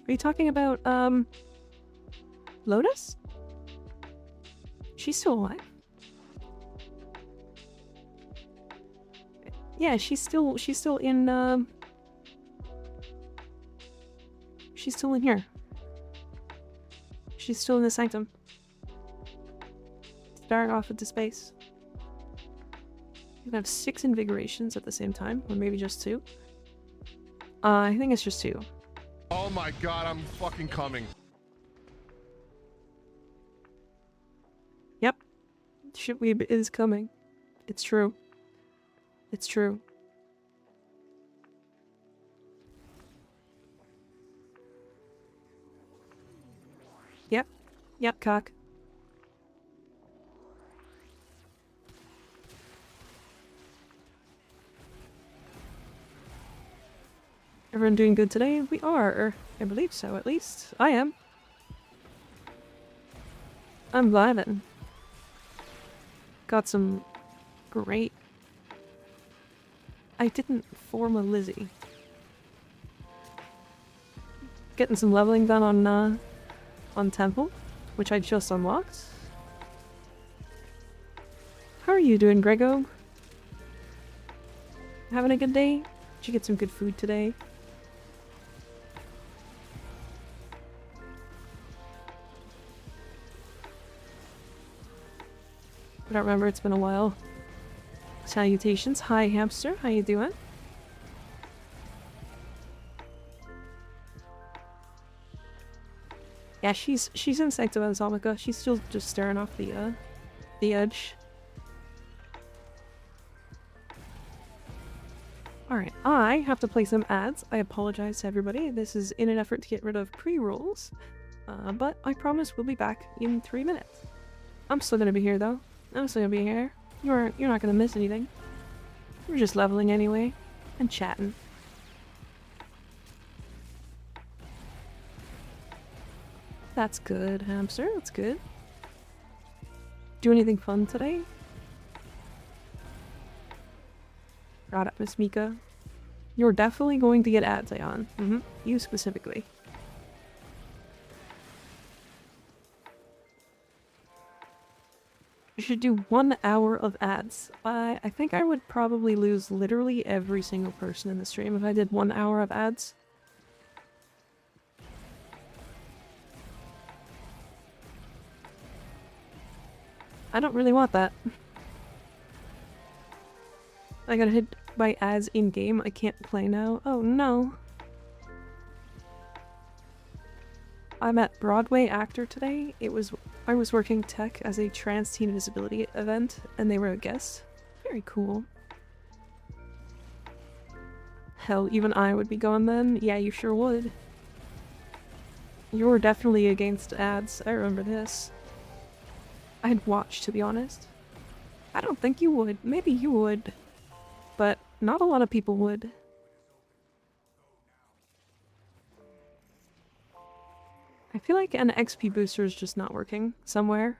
Are you talking about, Lotus? She's still alive. Yeah, she's still in, she's still in here. She's still in the sanctum. Staring off into space. You can have 6 invigorations at the same time, or maybe just 2. I think it's just 2. Oh my god, I'm fucking coming. Yep. Shitweeb is coming. It's true. It's true. Yep. Yep, cock. Everyone doing good today? We are. I believe so, at least. I am. I'm vibing. Got some great... I didn't form a Lizzie. Getting some leveling done on Temple, which I just unlocked. How are you doing, Grego? Having a good day? Did you get some good food today? I don't remember, it's been a while. Salutations. Hi, hamster. How you doing? Yeah, she's insecto Atomica. She's still just staring off the edge. Alright, I have to play some ads. I apologize to everybody. This is in an effort to get rid of pre-rolls. But I promise we'll be back in 3 minutes. I'm still gonna be here though. I'm still gonna be here. You're not gonna miss anything. We're just leveling anyway. And chatting. That's good, hamster. That's good. Do anything fun today? Got it, Miss Mika. You're definitely going to get ads, Ayan. You specifically. You should do 1 hour of ads. I think I would probably lose literally every single person in the stream if I did 1 hour of ads. I don't really want that. I got hit by ads in-game. I can't play now. Oh no. I'm at Broadway Actor today. I was working tech as a trans teen visibility event, and they were a guest. Very cool. Hell, even I would be going then. Yeah, you sure would. You were definitely against ads. I remember this. I'd watch, to be honest. I don't think you would. Maybe you would. But not a lot of people would. I feel like an XP booster is just not working somewhere.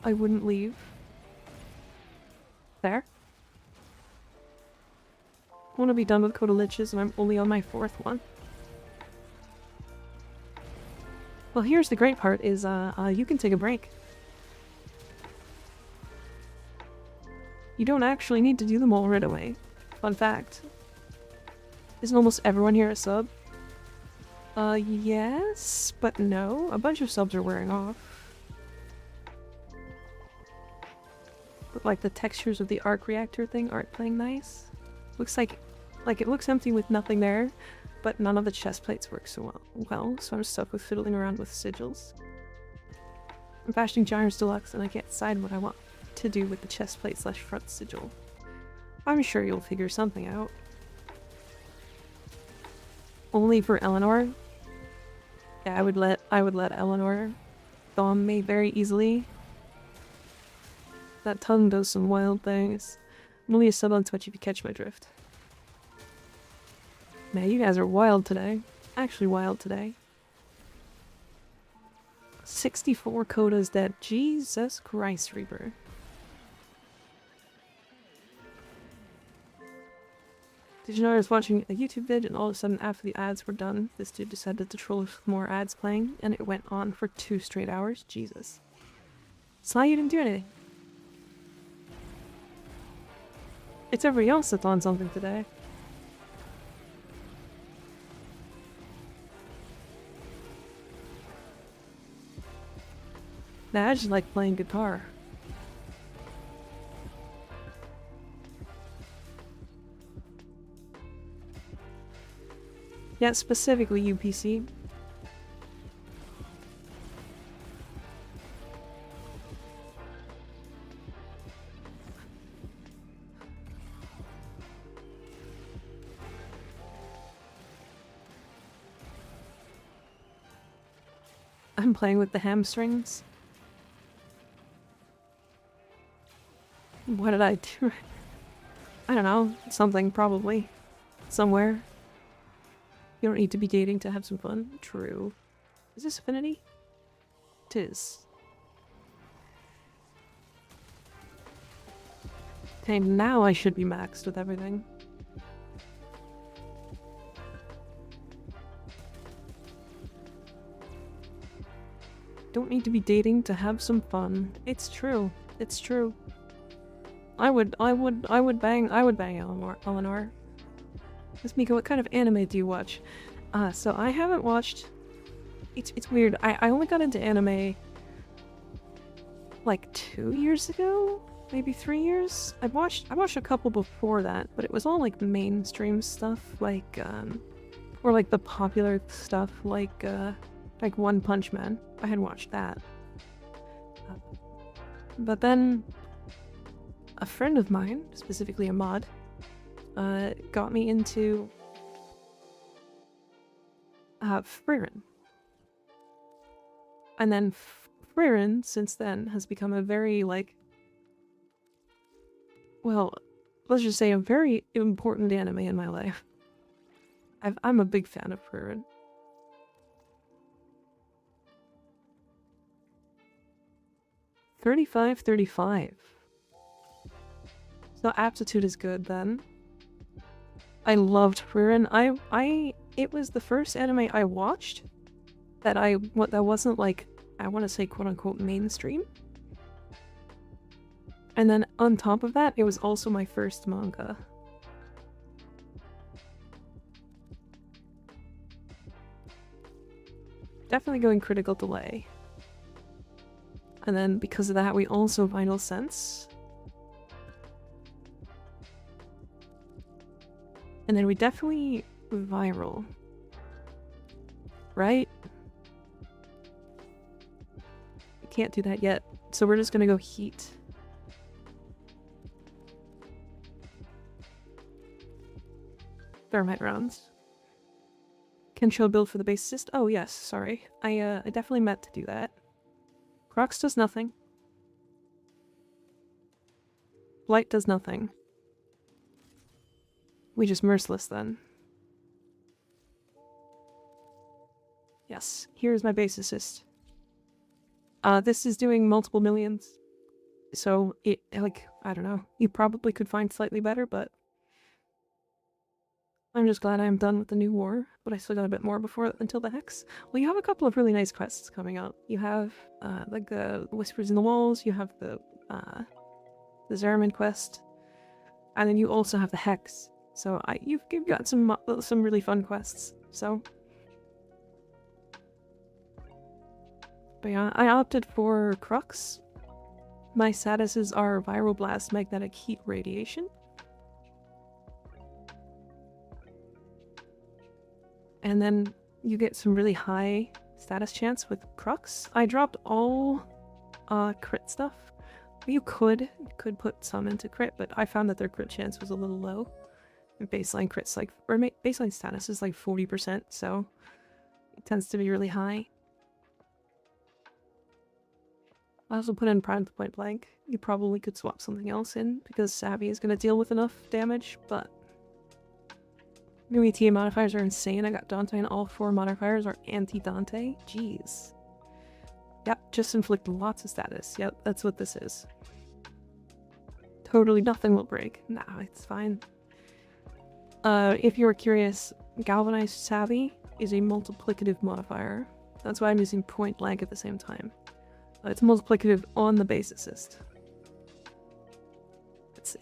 I wouldn't leave. There. I want to be done with Coda Liches and I'm only on my 4th one. Well, here's the great part is you can take a break. You don't actually need to do them all right away. Fun fact. Isn't almost everyone here a sub? Yes, but no. A bunch of subs are wearing off. But like the textures of the arc reactor thing aren't playing nice. Looks like it looks empty with nothing there, but none of the chest plates work so well, so I'm stuck with fiddling around with sigils. I'm fashioning Gyros Deluxe and I can't decide what I want to do with the chest plate / front sigil. I'm sure you'll figure something out. Only for Eleanor? Yeah, I would let Eleanor dom me very easily. That tongue does some wild things. I'm only a sub on Twitch if you catch my drift. Man, you guys are wild today. Actually wild today. 64 Coda's dead. Jesus Christ, Reaper. Did you know I was watching a YouTube vid and all of a sudden after the ads were done, this dude decided to troll with more ads playing and it went on for 2 straight hours? Jesus. Sly, you didn't do anything. It's everybody else that's on something today. Nah, I just like playing guitar. Yeah, specifically UPC. I'm playing with the hamstrings. What did I do? I don't know. Something, probably. Somewhere. You don't need to be dating to have some fun. True. Is this affinity? Tis. Okay, now I should be maxed with everything. don't need to be dating to have some fun. It's true. It's true. I would bang Eleanor. Miss Mika, what kind of anime do you watch? So I haven't watched... It's weird. I only got into anime like 2 years ago? Maybe 3 years? I watched a couple before that, but it was all like mainstream stuff, like or like the popular stuff, like One Punch Man. I had watched that. But then a friend of mine, specifically a mod, got me into Frieren. And then Frieren, since then, has become a very, like, well, let's just say a very important anime in my life. I'm a big fan of Frieren. $35.35. So aptitude is good then. I loved Frieren. It was the first anime I watched that wasn't like, I want to say quote unquote mainstream. And then on top of that, it was also my first manga. Definitely going critical delay. And then because of that, we also Vinyl Sense. And then we definitely viral. Right? We can't do that yet. So we're just gonna go heat. Thermite rounds. Can show build for the base assist? Oh yes, sorry. I definitely meant to do that. Crocs does nothing. Blight does nothing. We just merciless then. Yes, here's my base assist. This is doing multiple millions. So it, like, I don't know. You probably could find slightly better, but I'm just glad I'm done with the new war, but I still got a bit more until the Hex. Well, you have a couple of really nice quests coming up. You have, like the Whispers in the Walls, you have the Zeramin quest, and then you also have the Hex. So you've got some really fun quests, so. But yeah, I opted for Crux. My statuses are Viral Blast, Magnetic Heat, Radiation. And then you get some really high status chance with Crux. I dropped all crit stuff. You could put some into crit, but I found that their crit chance was a little low. And baseline crit's like, or baseline status is like 40%, so it tends to be really high. I also put in Prime to Point Blank. You probably could swap something else in, because Savvy is going to deal with enough damage, but new ETA modifiers are insane. I got Dante and all 4 modifiers are anti-Dante. Jeez. Yep, just inflict lots of status. Yep, that's what this is. Totally nothing will break. Nah, it's fine. If you were curious, Galvanized Savvy is a multiplicative modifier. That's why I'm using Point Blank at the same time. It's multiplicative on the base assist.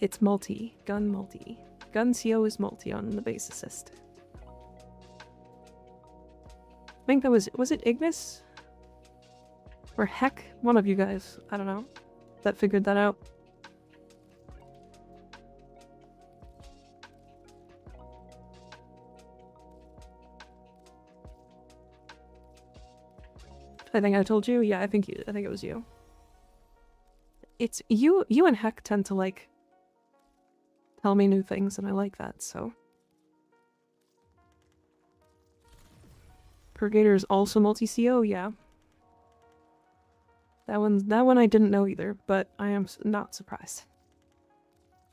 It's multi. Gun multi. Gun CO is multi on the base assist. I think that was it Ignis? Or Heck? One of you guys, I don't know, that figured that out. I think I told you? Yeah, I think it was you. It's you and Heck tend to like tell me new things and I like that, so. Purgator is also multi-CO, yeah. That one I didn't know either, but I am not surprised.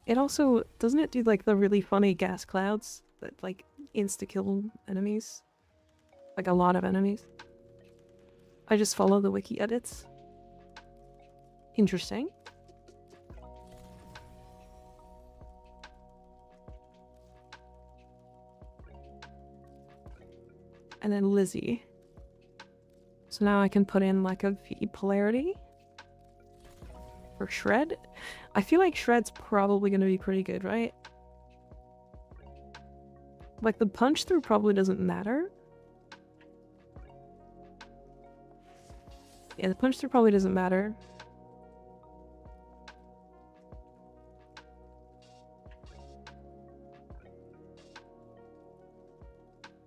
It also, doesn't it do like the really funny gas clouds that like insta-kill enemies? Like a lot of enemies. I just follow the wiki edits. Interesting. And then Lizzie. So now I can put in like a V polarity for Shred. I feel like Shred's probably gonna be pretty good, right? Like the punch through probably doesn't matter. Yeah, the punch through probably doesn't matter.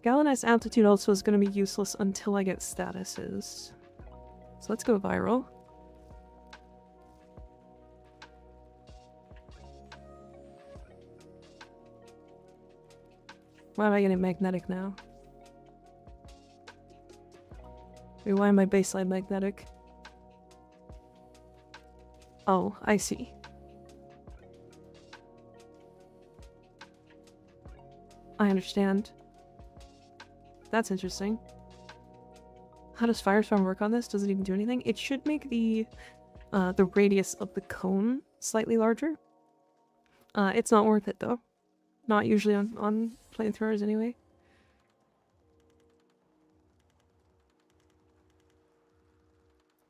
Galvanized Altitude also is going to be useless until I get statuses. So let's go viral. Why am I getting magnetic now? Wait, why am I baseline magnetic? Oh, I see. I understand. That's interesting. How does Firestorm work on this? Does it even do anything? It should make the radius of the cone slightly larger. It's not worth it though. Not usually on flamethrowers anyway.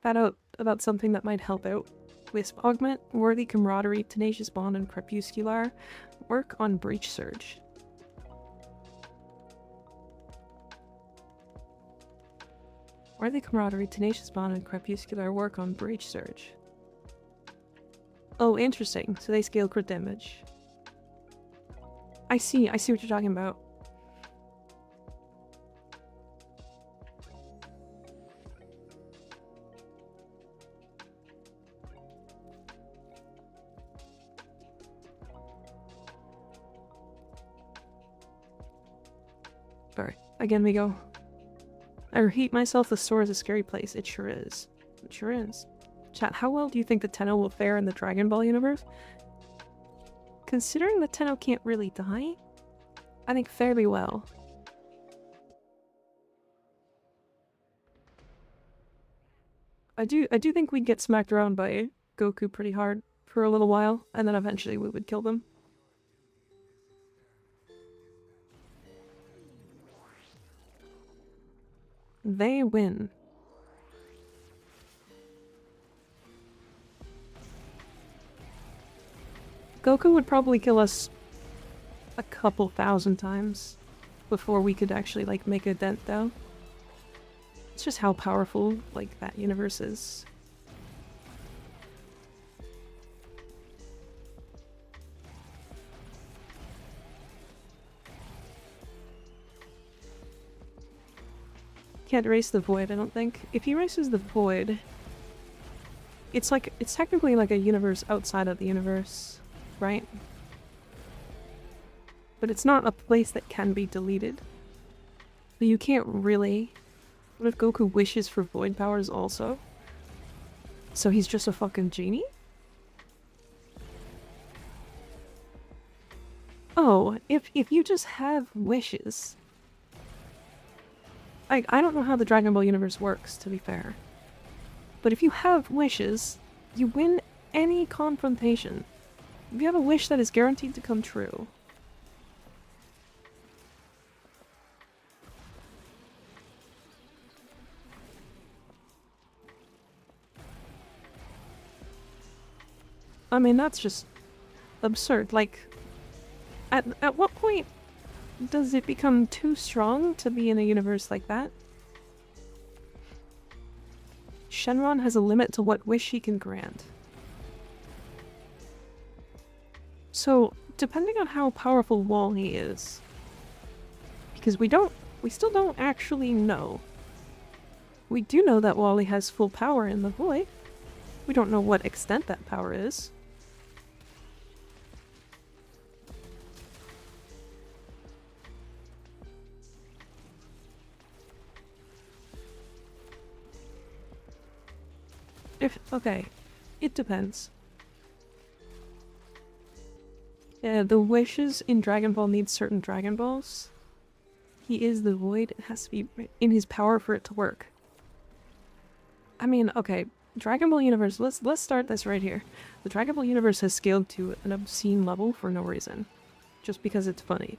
Found out about something that might help out. Wisp Augment, Worthy Camaraderie, Tenacious Bond, and Crepuscular work on Breach Surge. Worthy Camaraderie, Tenacious Bond, and Crepuscular work on Breach Surge. Oh, interesting. So they scale crit damage. I see what you're talking about. Sorry. Again we go. I repeat myself, the store is a scary place. It sure is. It sure is. Chat, how well do you think the Tenno will fare in the Dragon Ball universe? Considering the Tenno can't really die, I think fairly well. I do think we'd get smacked around by Goku pretty hard for a little while, and then eventually we would kill them. They win. Goku would probably kill us a couple thousand times before we could actually, like, make a dent, though. It's just how powerful, like, that universe is. Can't erase the void, I don't think. If he erases the void, it's technically like a universe outside of the universe, right? But it's not a place that can be deleted. So you can't really... What if Goku wishes for void powers also? So he's just a fucking genie? Oh, if you just have wishes... I don't know how the Dragon Ball universe works, to be fair. But if you have wishes, you win any confrontation. If you have a wish that is guaranteed to come true. I mean, that's just absurd. Like, at what point does it become too strong to be in a universe like that? Shenron has a limit to what wish he can grant. So, depending on how powerful Wall-E is, because we still don't actually know. We do know that Wall-E has full power in the void. We don't know what extent that power is. Okay, it depends. Yeah, the wishes in Dragon Ball need certain Dragon Balls. He is the void, it has to be in his power for it to work. I mean, okay, Dragon Ball universe, let's start this right here. The Dragon Ball universe has scaled to an obscene level for no reason. Just because it's funny.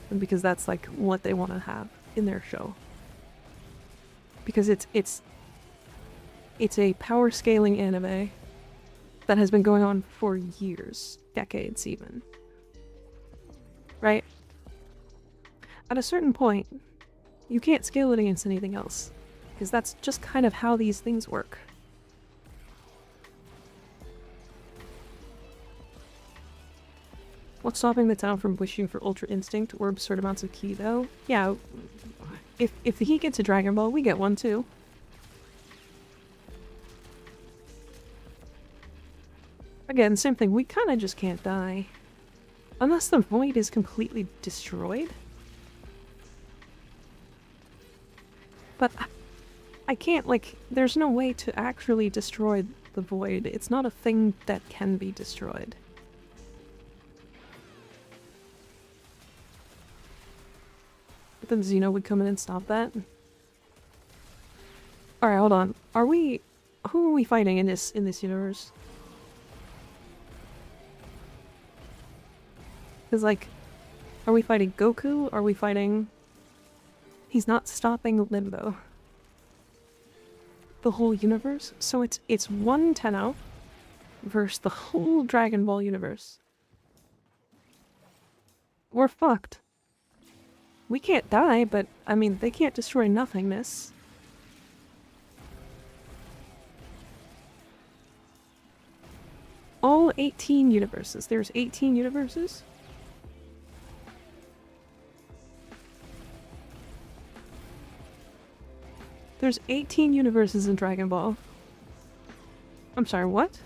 And because that's like what they want to have in their show. because it's a power scaling anime that has been going on for years, decades even. Right? At a certain point, you can't scale it against anything else, because that's just kind of how these things work. What's stopping the town from wishing for Ultra Instinct or absurd amounts of ki, though? Yeah, if he gets a Dragon Ball, we get one too. Again, same thing, we kinda just can't die. Unless the void is completely destroyed. But I can't, like, there's no way to actually destroy the void. It's not a thing that can be destroyed. But then Xeno would come in and stop that. Alright, hold on. Who are we fighting in this universe? Because, like, are we fighting Goku? Are we fighting... He's not stopping Limbo. The whole universe? So it's one Tenno versus the whole Dragon Ball universe. We're fucked. We can't die, but, I mean, they can't destroy nothingness. All 18 universes. There's 18 universes? There's 18 universes in Dragon Ball. I'm sorry, what?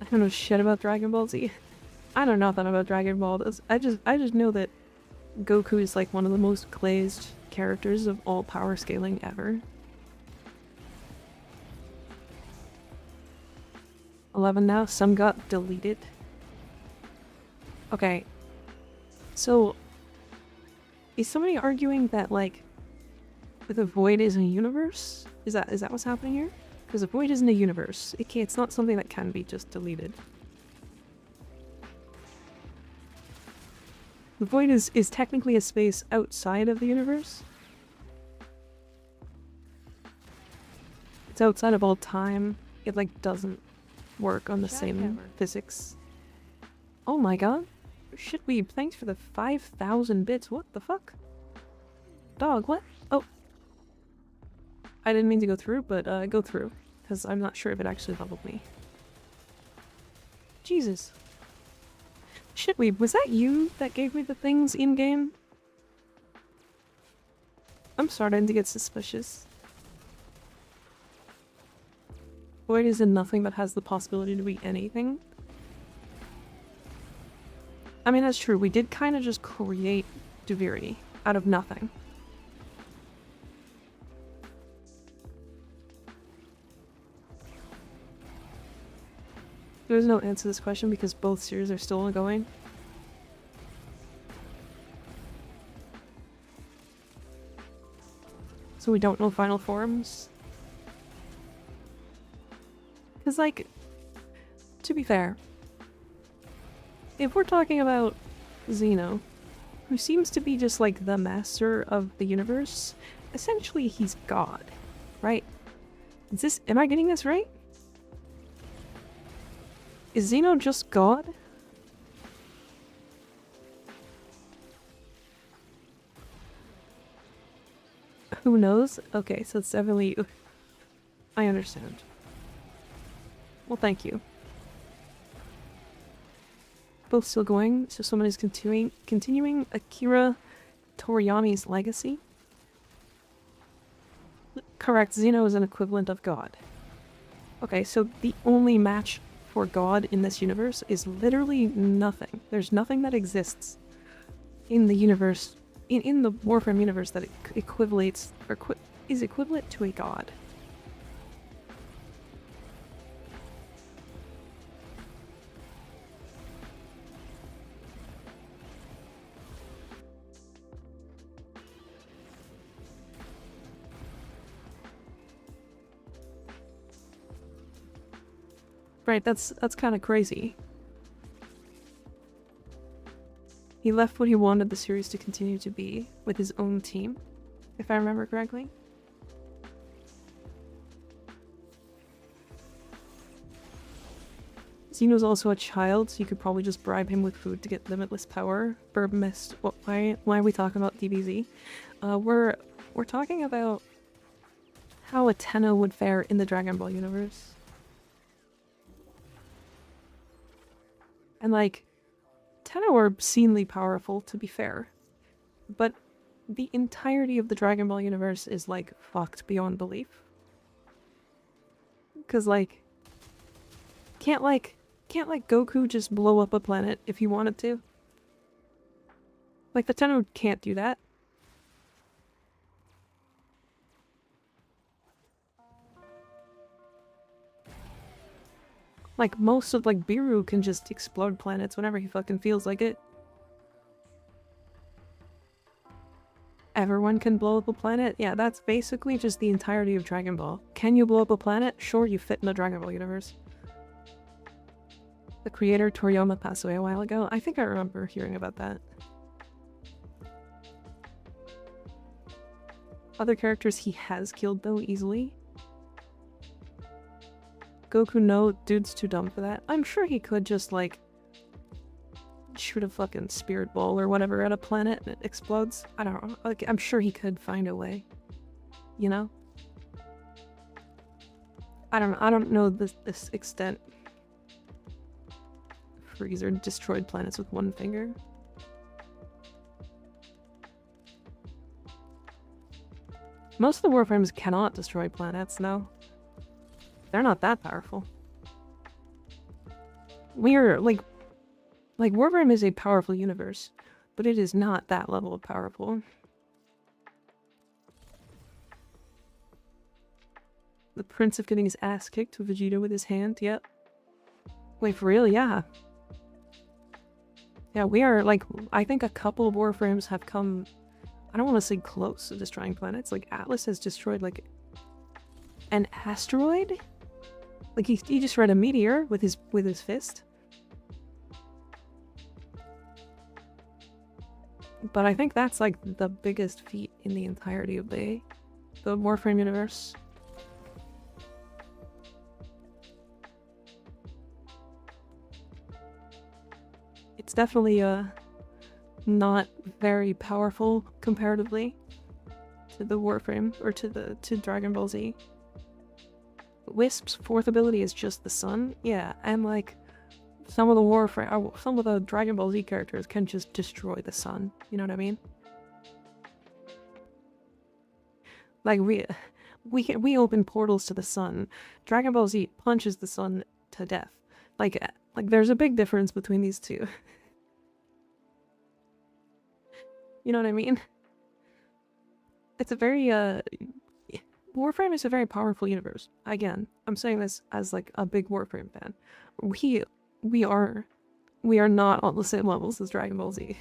I don't know shit about Dragon Ball Z. I don't know nothing about Dragon Ball. I just know that Goku is like one of the most glazed characters of all power scaling ever. 11 now, some got deleted. Okay. So is somebody arguing that like the void is a universe? Is that what's happening here? Because the void isn't a universe. It's not something that can be just deleted. The void is technically a space outside of the universe. It's outside of all time. It like doesn't work on the same physics. Oh my god. Shitweeb, thanks for the 5,000 bits. What the fuck? Dog, what? Oh. I didn't mean to go through, but go through. Because I'm not sure if it actually leveled me. Jesus. Shitweeb, was that you that gave me the things in-game? I'm starting to get suspicious. Void is in nothing but has the possibility to be anything. I mean, that's true. We did kind of just create Duvirity out of nothing. There's no answer to this question because both series are still ongoing. So we don't know final forms. Because, like, to be fair, if we're talking about Xeno, who seems to be just like the master of the universe, essentially he's God, right? Am I getting this right? Is Xeno just God? Who knows? Okay, so it's definitely... I understand. Well, thank you. Both still going, so someone is continuing Akira Toriyama's legacy? Correct, Xeno is an equivalent of God. Okay, so the only match for God in this universe is literally nothing. There's nothing that exists in the universe, in the Warframe universe that equivalates, or is equivalent to a god. Right, that's kind of crazy. He left what he wanted the series to continue to be, with his own team, if I remember correctly. Xeno's also a child, so you could probably just bribe him with food to get limitless power. Burb missed. What? Why are we talking about DBZ? We're talking about how a Tenno would fare in the Dragon Ball universe. And like, Tenno are obscenely powerful, to be fair. But the entirety of the Dragon Ball universe is like fucked beyond belief. Cause like, can't Goku just blow up a planet if he wanted to? Like, the Tenno can't do that. Like, most of, like, Biru can just explode planets whenever he fucking feels like it. Everyone can blow up a planet? Yeah, that's basically just the entirety of Dragon Ball. Can you blow up a planet? Sure, you fit in the Dragon Ball universe. The creator, Toriyama, passed away a while ago. I think I remember hearing about that. Other characters he has killed, though, easily. Goku, no, dude's too dumb for that. I'm sure he could just, like, shoot a fucking spirit ball or whatever at a planet and it explodes. I don't know. Like, I'm sure he could find a way. You know? I don't know this extent. Freezer destroyed planets with one finger. Most of the Warframes cannot destroy planets, no. They're not that powerful. We're, like Warframe is a powerful universe, but it is not that level of powerful. The prince of getting his ass kicked to Vegeta with his hand, yep. Wait, for real? Yeah. Yeah, we are, like, I think a couple of Warframes have come, I don't want to say close to destroying planets. Like, Atlas has destroyed, like, an asteroid? Like, he just read a meteor with his fist. But I think that's, like, the biggest feat in the entirety of the Warframe universe. It's definitely, not very powerful comparatively to the Warframe, or to Dragon Ball Z. Wisp's fourth ability is just the sun? Yeah, and, like, some of the Dragon Ball Z characters can just destroy the sun. You know what I mean? Like, we open portals to the sun. Dragon Ball Z punches the sun to death. Like there's a big difference between these two. You know what I mean? It's a very, Warframe is a very powerful universe. Again, I'm saying this as, like, a big Warframe fan. We are not on the same levels as Dragon Ball Z.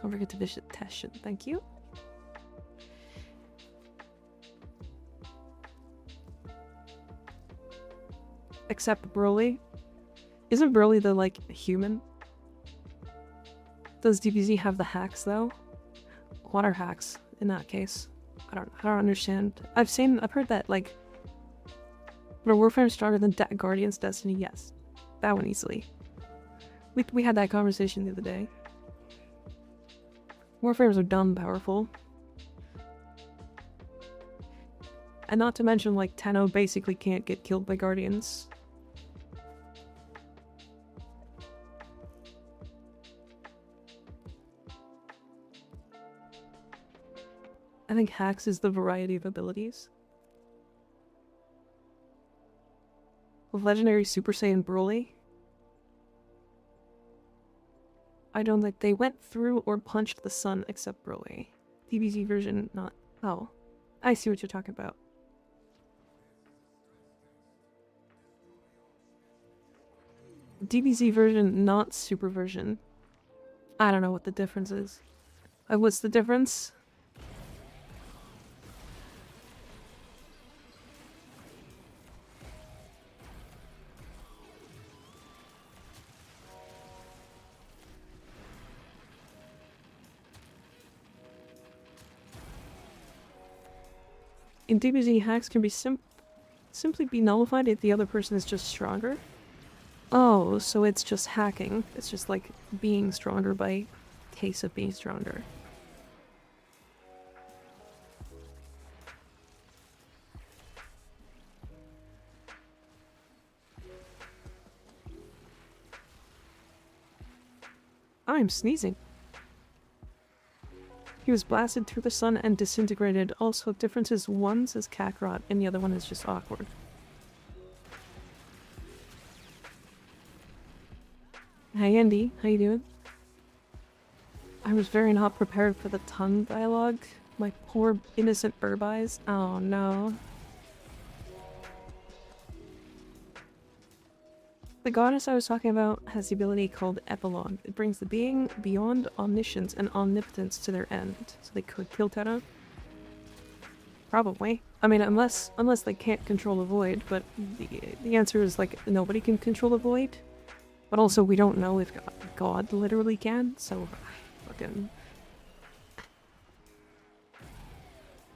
Don't forget to visit Teshin. Thank you. Except Broly. Isn't Broly the, like, human? Does DBZ have the hacks, though? What are hacks in that case? I don't understand. I've heard that, like, are Warframe stronger than Guardian's Destiny? Yes. That one easily. We had that conversation the other day. Warframes are dumb powerful. And not to mention, like, Tenno basically can't get killed by Guardians. I think hacks is the variety of abilities. Legendary Super Saiyan Broly. I don't think they went through or punched the sun except Broly. DBZ version not. Oh. I see what you're talking about. DBZ version, not super version. I don't know what the difference is. What's the difference? in DBZ, hacks can be simply be nullified if the other person is just stronger. Oh, so it's just hacking. It's just like being stronger by case of being stronger. I'm sneezing. He was blasted through the sun and disintegrated. Also, difference is one says Kakarot and the other one is just awkward. Hey Andy, how you doing? I was very not prepared for the tongue dialogue. My poor innocent burb eyes. Oh no. The goddess I was talking about has the ability called Epilogue. It brings the being beyond omniscience and omnipotence to their end. So they could kill Tenno? Probably. I mean, unless they can't control the void, but the answer is like nobody can control the void. But also we don't know if God literally can, so fucking...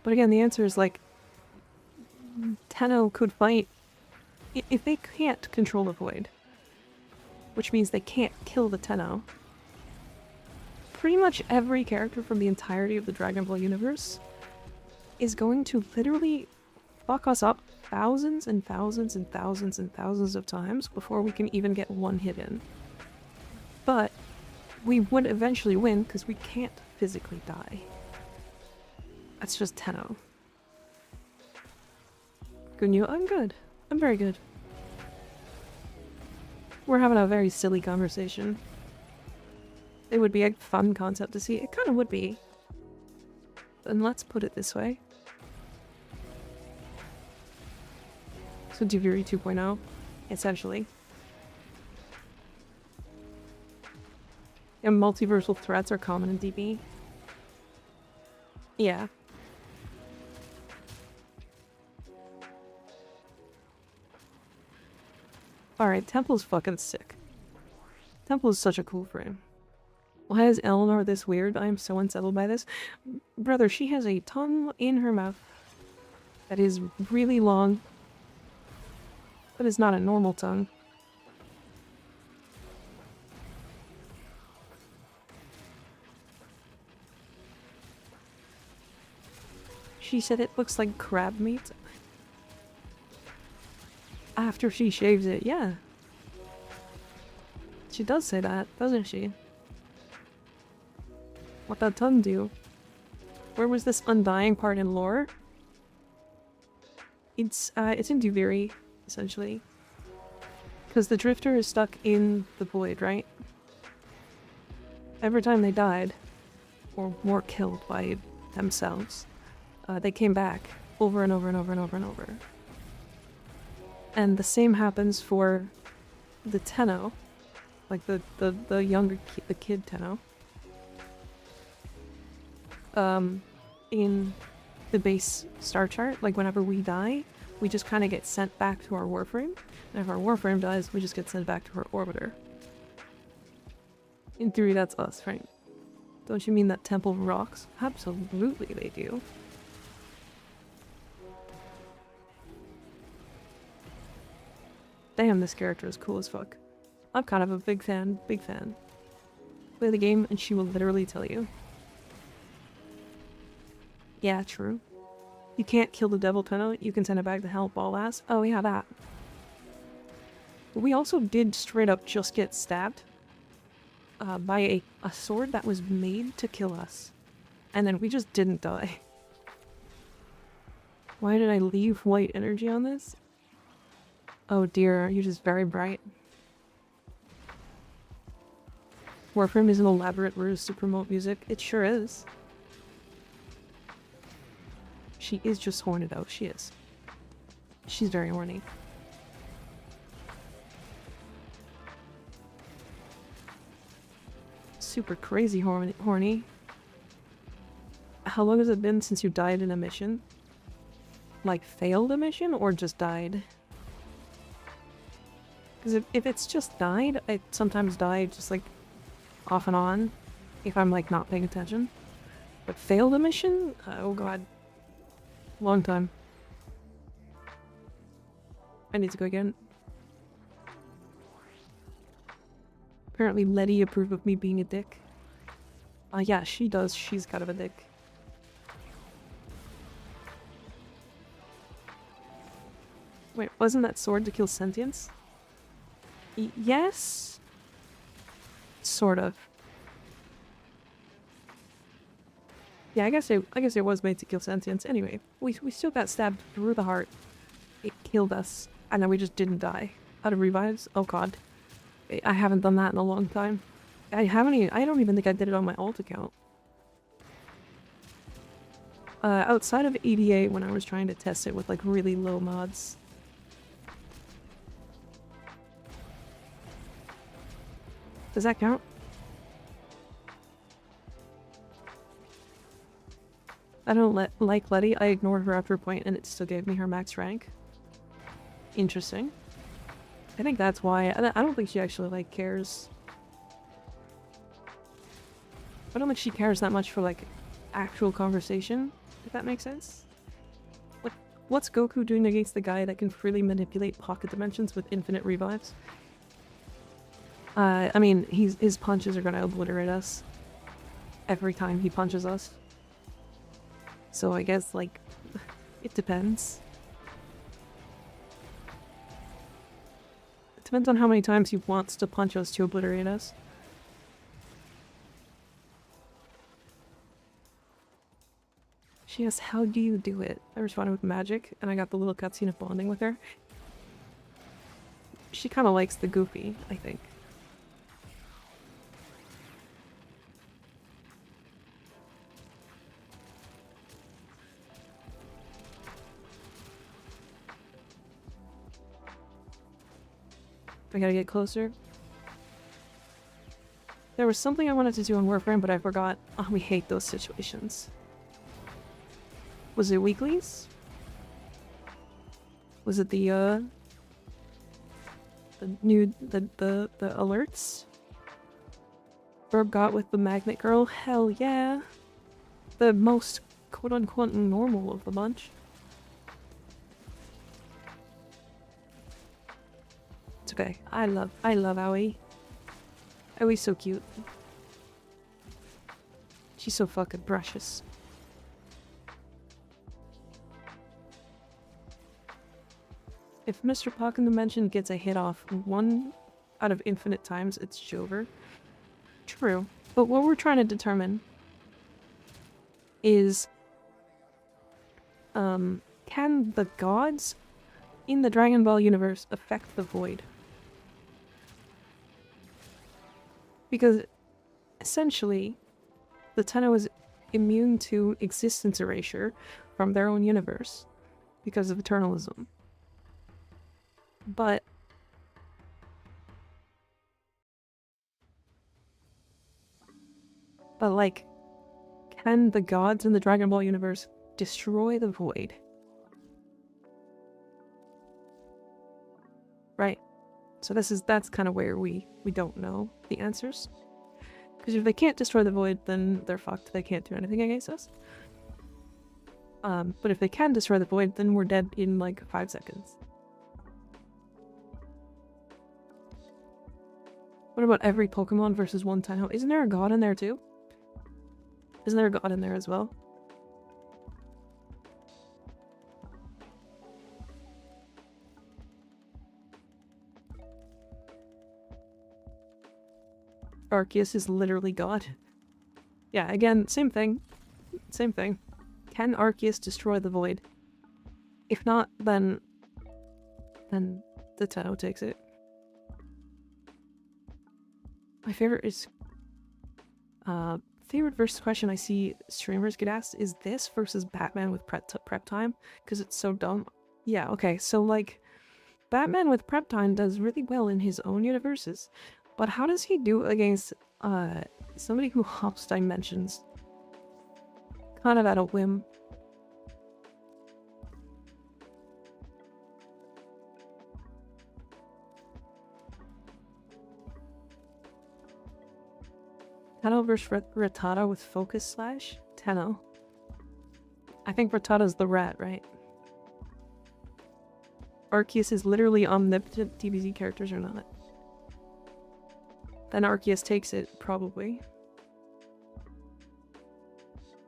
But again, the answer is like Tenno could fight if they can't control the void. Which means they can't kill the Tenno. Pretty much every character from the entirety of the Dragon Ball universe is going to literally fuck us up thousands and thousands and thousands and thousands of times before we can even get one hit in. But we would eventually win because we can't physically die. That's just Tenno. Good news? I'm good. I'm very good. We're having a very silly conversation. It would be a fun concept to see. It kind of would be. And let's put it this way. So Duviri 2.0, essentially. And multiversal threats are common in DB. Yeah. Alright, Temple's fucking sick. Temple is such a cool frame. Why is Eleanor this weird? I am so unsettled by this. Brother, she has a tongue in her mouth that is really long. But it's not a normal tongue. She said it looks like crab meat. After she shaves it, yeah. She does say that, doesn't she? What that tongue do? Where was this undying part in lore? It's in Duviri, essentially. Because the Drifter is stuck in the void, right? Every time they died, or were killed by themselves, they came back over and over and over and over and over. And the same happens for the Tenno, like the younger the kid Tenno. In the base star chart, like whenever we die, we just kind of get sent back to our Warframe, and if our Warframe dies, we just get sent back to our Orbiter. In theory, that's us, right? Don't you mean that Temple rocks? Absolutely they do. Damn, this character is cool as fuck. I'm kind of a big fan, big fan. Play the game and she will literally tell you. Yeah, true. You can't kill the Devil Tenno, you can send it back to hell, ball ass. Oh yeah, that. But we also did straight up just get stabbed by a sword that was made to kill us. And then we just didn't die. Why did I leave white energy on this? Oh dear, you're just very bright. Warframe is an elaborate ruse to promote music. It sure is. She is just horned out. She is. She's very horny. Super crazy horny. How long has it been since you died in a mission? Like failed a mission or just died? Because if it's just died, I sometimes die just like off and on if I'm like not paying attention. But failed a mission? Oh god. Long time. I need to go again. Apparently Letty approved of me being a dick. Yeah, she does. She's kind of a dick. Wait, wasn't that sword to kill sentience? Yes? Sort of. Yeah, I guess it was made to kill sentience. Anyway, we still got stabbed through the heart. It killed us. And then we just didn't die. Out of revives? Oh god. I haven't done that in a long time. I don't even think I did it on my alt account. Outside of EDA when I was trying to test it with like really low mods. Does that count? I don't like Letty. I ignored her after a point and it still gave me her max rank. Interesting. I think that's why. I don't think she actually like cares. I don't think she cares that much for like actual conversation, if that makes sense. What's Goku doing against the guy that can freely manipulate pocket dimensions with infinite revives? I mean, his punches are gonna obliterate us every time he punches us. So I guess, like, it depends. It depends on how many times he wants to punch us to obliterate us. She asked, how do you do it? I responded with magic, and I got the little cutscene of bonding with her. She kind of likes the goofy, I think. I gotta get closer. There was something I wanted to do on Warframe, but I forgot. Oh, we hate those situations. Was it weeklies? Was it the alerts? Verb got with the magnet girl? Hell yeah. The most quote-unquote normal of the bunch. It's okay. I love Aoi. Aoi's so cute. She's so fucking precious. If Mr. Pocket Dimension gets a hit off 1 out of infinite times, it's Jover. True. But what we're trying to determine is can the gods in the Dragon Ball universe affect the void? Because essentially the Tenno is immune to existence erasure from their own universe because of eternalism. But like, can the gods in the Dragon Ball universe destroy the void? Right. So that's kind of where we don't know the answers. Because if they can't destroy the void, then they're fucked. They can't do anything against us. But if they can destroy the void, then we're dead in like 5 seconds. What about every Pokemon versus one Tenno? Isn't there a god in there too? Isn't there a god in there as well? Arceus is literally God. Yeah, again, same thing. Same thing. Can Arceus destroy the void? If not, then the Tenno takes it. My favorite is favorite versus question I see streamers get asked is this versus Batman with prep time, because it's so dumb. Yeah, okay, so like Batman with prep time does really well in his own universes, but how does he do against somebody who hops dimensions kind of at a whim? Tenno versus Rattata with focus slash? Tenno. I think Rattata's the rat, right? Arceus is literally omnipotent DBZ characters or not. Then Arceus takes it, probably.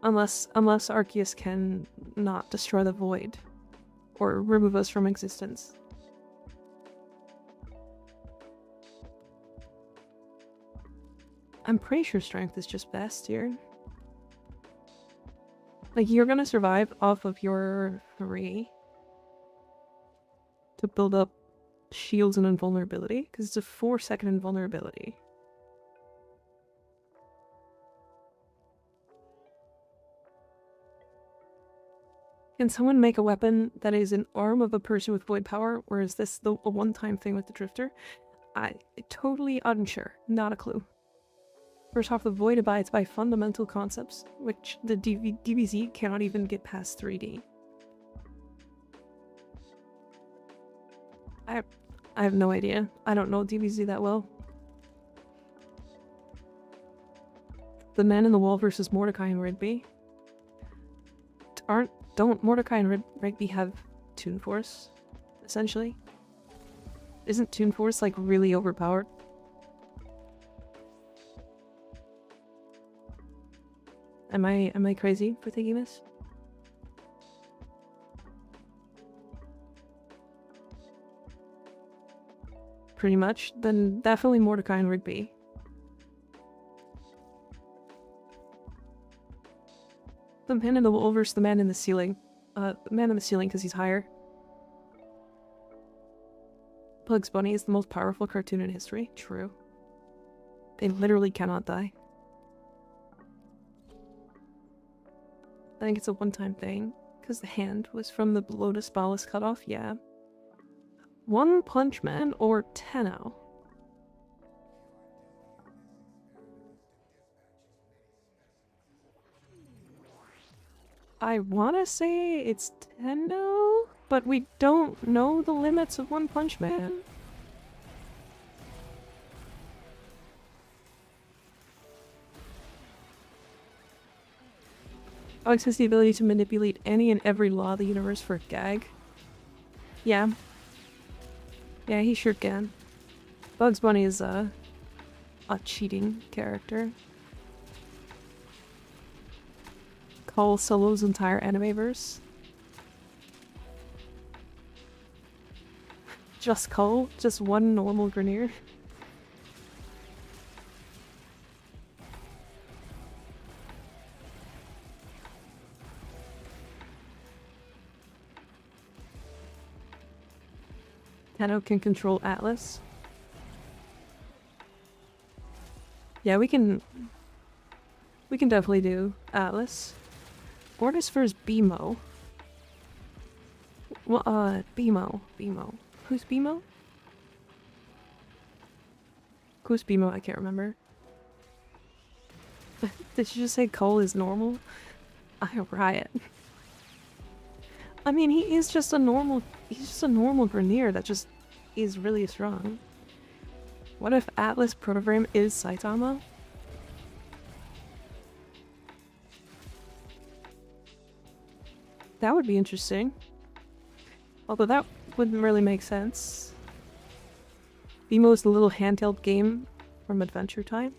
Unless Arceus can not destroy the void. Or remove us from existence. I'm pretty sure strength is just best here. Like, you're gonna survive off of your 3 to build up shields and invulnerability, because it's a 4-second invulnerability. Can someone make a weapon that is an arm of a person with void power, or is this a one-time thing with the Drifter? I totally unsure. Not a clue. First off, the void abides by fundamental concepts, which the DBZ cannot even get past 3D. I have no idea. I don't know DBZ that well. The Man in the Wall versus Mordecai and Rigby. Don't Mordecai and Rigby have Toon Force, essentially? Isn't Toon Force, like, really overpowered? Am I crazy for thinking this? Pretty much. Then definitely Mordecai and Rigby. The Man in the Wall versus the Man in the Ceiling. The Man in the Ceiling because he's higher. Bugs Bunny is the most powerful cartoon in history. True. They literally cannot die. I think it's a one-time thing, because the hand was from the Lotus Ballast cutoff, yeah. One Punch Man or Tenno? I wanna say it's Tenno, but we don't know the limits of One Punch Man. Alex has the ability to manipulate any and every law of the universe for a gag. Yeah. Yeah, he sure can. Bugs Bunny is a cheating character. Call Solo's entire animeverse. Just Cole? Just one normal Grenier? Tenno can control Atlas. Yeah, we can definitely do Atlas. Orders first BMO. Well, BMO. Who's BMO? Who's BMO? I can't remember. Did you just say Cole is normal? I riot. I mean, he's just a normal Grenier that just is really strong. What if Atlas Protovrame is Saitama? That would be interesting. Although that wouldn't really make sense. BMO's the little handheld game from Adventure Time.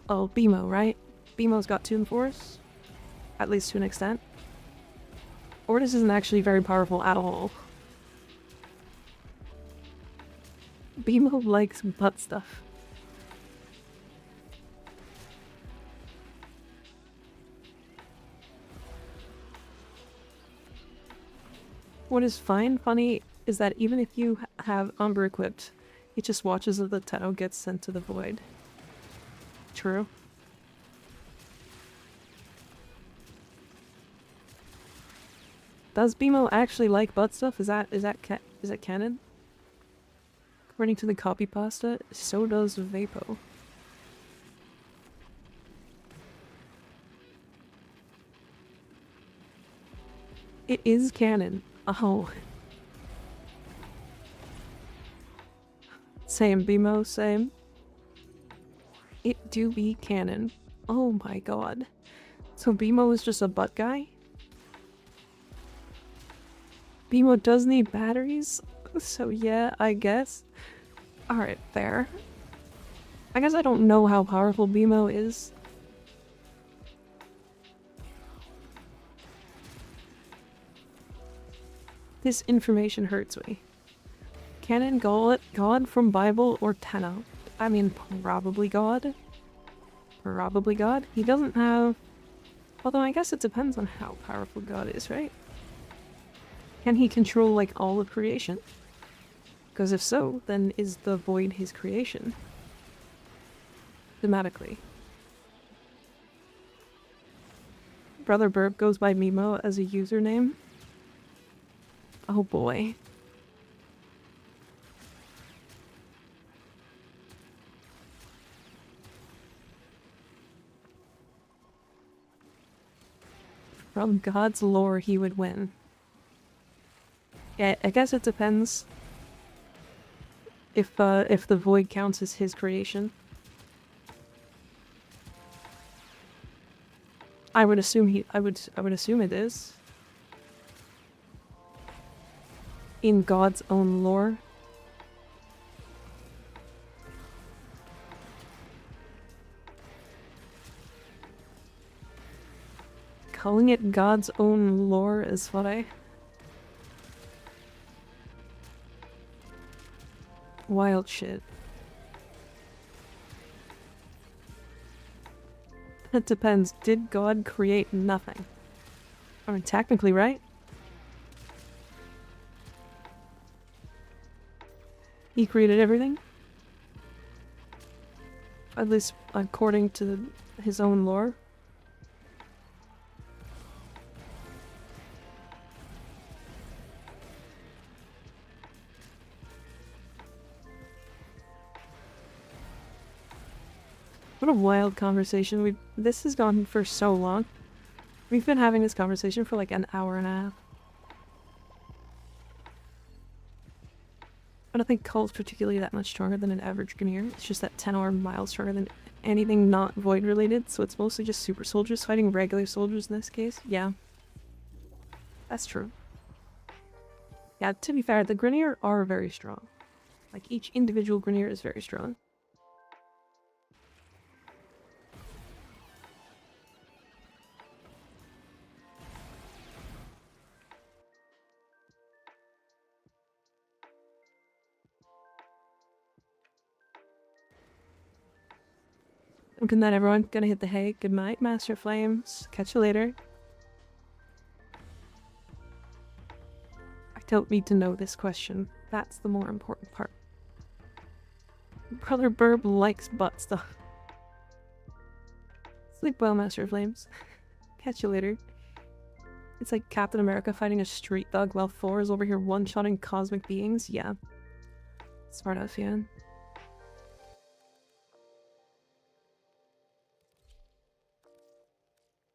Oh, BMO, right? BMO's got Toon Force? At least to an extent. Ordis isn't actually very powerful at all. BMO likes butt stuff. What is funny is that even if you have Umber equipped, it just watches as the Tenno gets sent to the void. True. Does BMO actually like butt stuff? Is that canon? According to the copy pasta, so does Vapo. It is canon. Oh. Same, BMO, same. It do be canon. Oh my god. So BMO is just a butt guy? BMO does need batteries, so yeah, I guess. Alright, fair. I guess I don't know how powerful BMO is. This information hurts me. Canon God from Bible or Tenno? I mean, probably God. Probably God. He doesn't have... Although I guess it depends on how powerful God is, right? Can he control, like, all of creation? Because if so, then is the void his creation? Thematically. Brother Burp goes by Mimo as a username. Oh boy. From God's lore, he would win. Yeah, I guess it depends. If the void counts as his creation. I would assume I would assume it is. In God's own lore. Calling it God's own lore is funny. Wild shit. It depends. Did God create nothing? I mean, technically, right? He created everything? At least according to his own lore. What a wild conversation. This has gone for so long. We've been having this conversation for like an hour and a half. I don't think Cult's particularly that much stronger than an average Grineer. It's just that 10 or miles stronger than anything not void related, so it's mostly just super soldiers fighting regular soldiers in this case. Yeah. That's true. Yeah, to be fair, the Grineer are very strong. Like, each individual Grineer is very strong. Good night, everyone. Gonna hit the hay. Good night, Master Flames. Catch you later. I don't need to know this question. That's the more important part. Brother Burb likes butt stuff. Sleep well, Master Flames. Catch you later. It's like Captain America fighting a street thug while Thor is over here one-shotting cosmic beings. Yeah. Smart ass, yeah.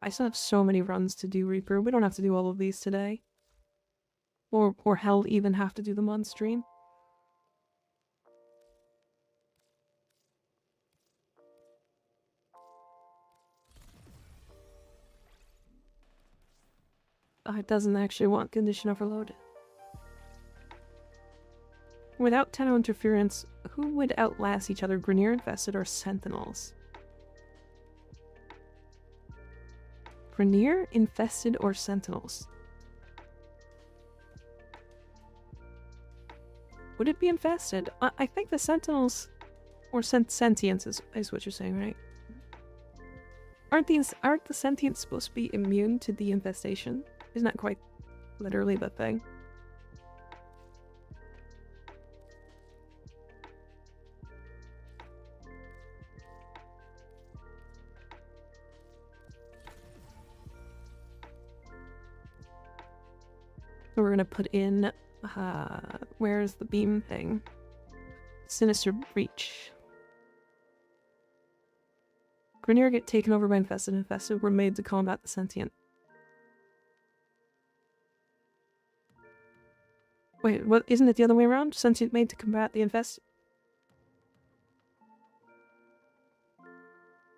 I still have so many runs to do, Reaper. We don't have to do all of these today. Or hell, even have to do them on stream. It doesn't actually want condition overload. Without Tenno interference, who would outlast each other, Grineer Infested or Sentinels? Grineer Infested or Sentinels? Would it be Infested? I think the Sentinels... Or Sentience is what you're saying, right? Aren't the Sentients supposed to be immune to the infestation? Isn't that quite literally the thing? So we're gonna put in, where's the beam thing? Sinister Breach. Grineer get taken over by Infested. Infested were made to combat the Sentient. Wait, what? Isn't it the other way around? Sentient made to combat the Infested?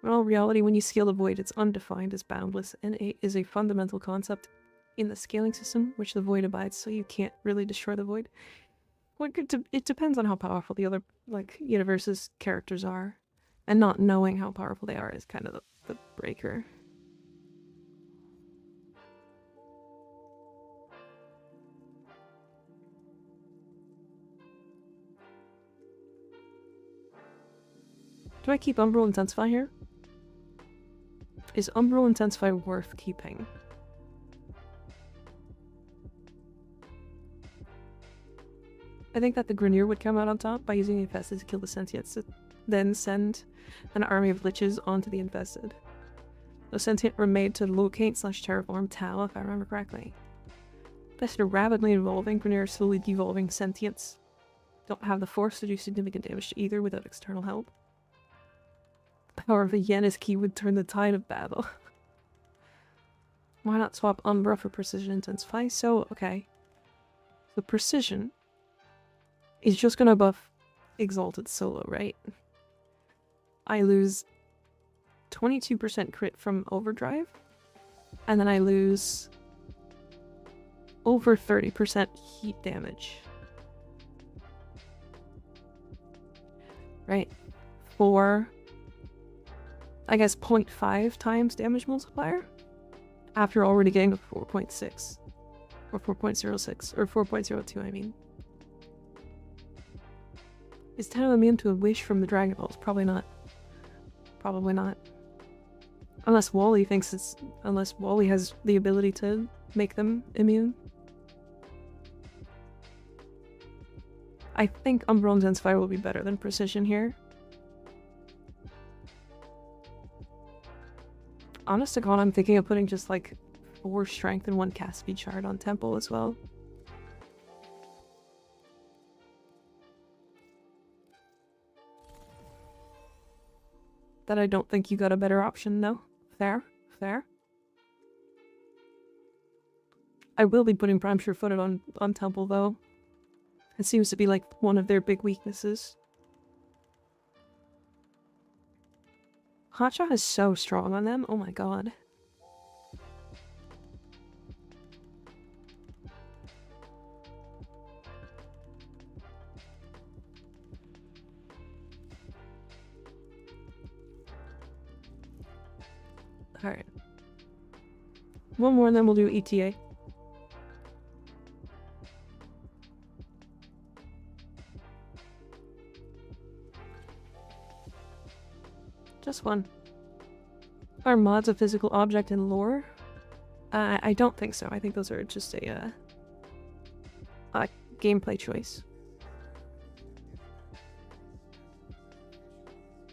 In all reality, when you scale the void, it's undefined as boundless, and it is a fundamental concept in the scaling system, which the void abides, so you can't really destroy the void. It depends on how powerful the other, like, universe's characters are. And not knowing how powerful they are is kind of the breaker. Do I keep Umbral Intensify here? Is Umbral Intensify worth keeping? I think that the Grineer would come out on top by using the Infested to kill the Sentients, to then send an army of Liches onto the Infested. The Sentient were made to locate/terraform Tau, if I remember correctly. Infested are rapidly evolving, Grineer are slowly devolving Sentients. Don't have the force to do significant damage to either without external help. The power of the Yen's key would turn the tide of battle. Why not swap Umbra for Precision Intensify? So, okay. So Precision is just gonna buff Exalted solo, right? I lose 22% crit from Overdrive, and then I lose over 30% heat damage. Right? For, I guess, 0.5 times damage multiplier? After already getting a 4.6. Or 4.06. Or 4.02, I mean. Is Tau immune to a wish from the Dragon Balls? Probably not. Probably not. Unless Wally thinks it's... Unless Wally has the ability to make them immune. I think Umbral Intensify will be better than Precision here. Honest to God, I'm thinking of putting just like 4 strength and 1 cast speed shard on Temple as well. That I don't think you got a better option, no? Fair? Fair? I will be putting Prime Sure-Footed on Temple, though. It seems to be like one of their big weaknesses. Hotshot is so strong on them, oh my god. Alright. One more and then we'll do ETA. Just one. Are mods a physical object in lore? I don't think so. I think those are just a gameplay choice.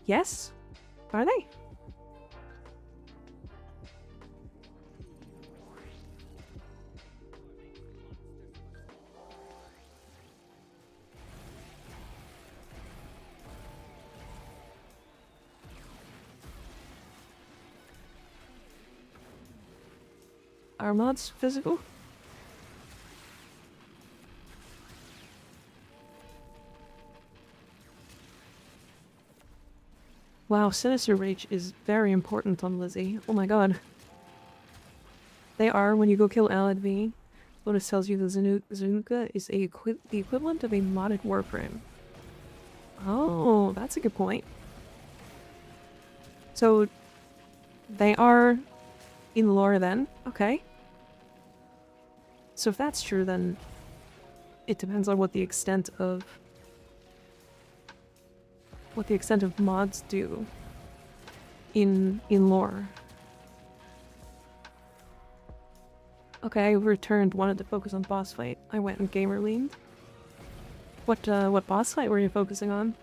Yes? Are they? Are mods physical? Wow, Sinister Rage is very important on Lizzie. Oh my god. They are when you go kill Alad V. Bonus tells you the Zanuka is the equivalent of a modded Warframe. Oh, that's a good point. So, they are in lore then? Okay. So if that's true, then it depends on what the extent of mods do in lore. Okay, I returned, wanted to focus on boss fight. I went and gamer leaned. What boss fight were you focusing on?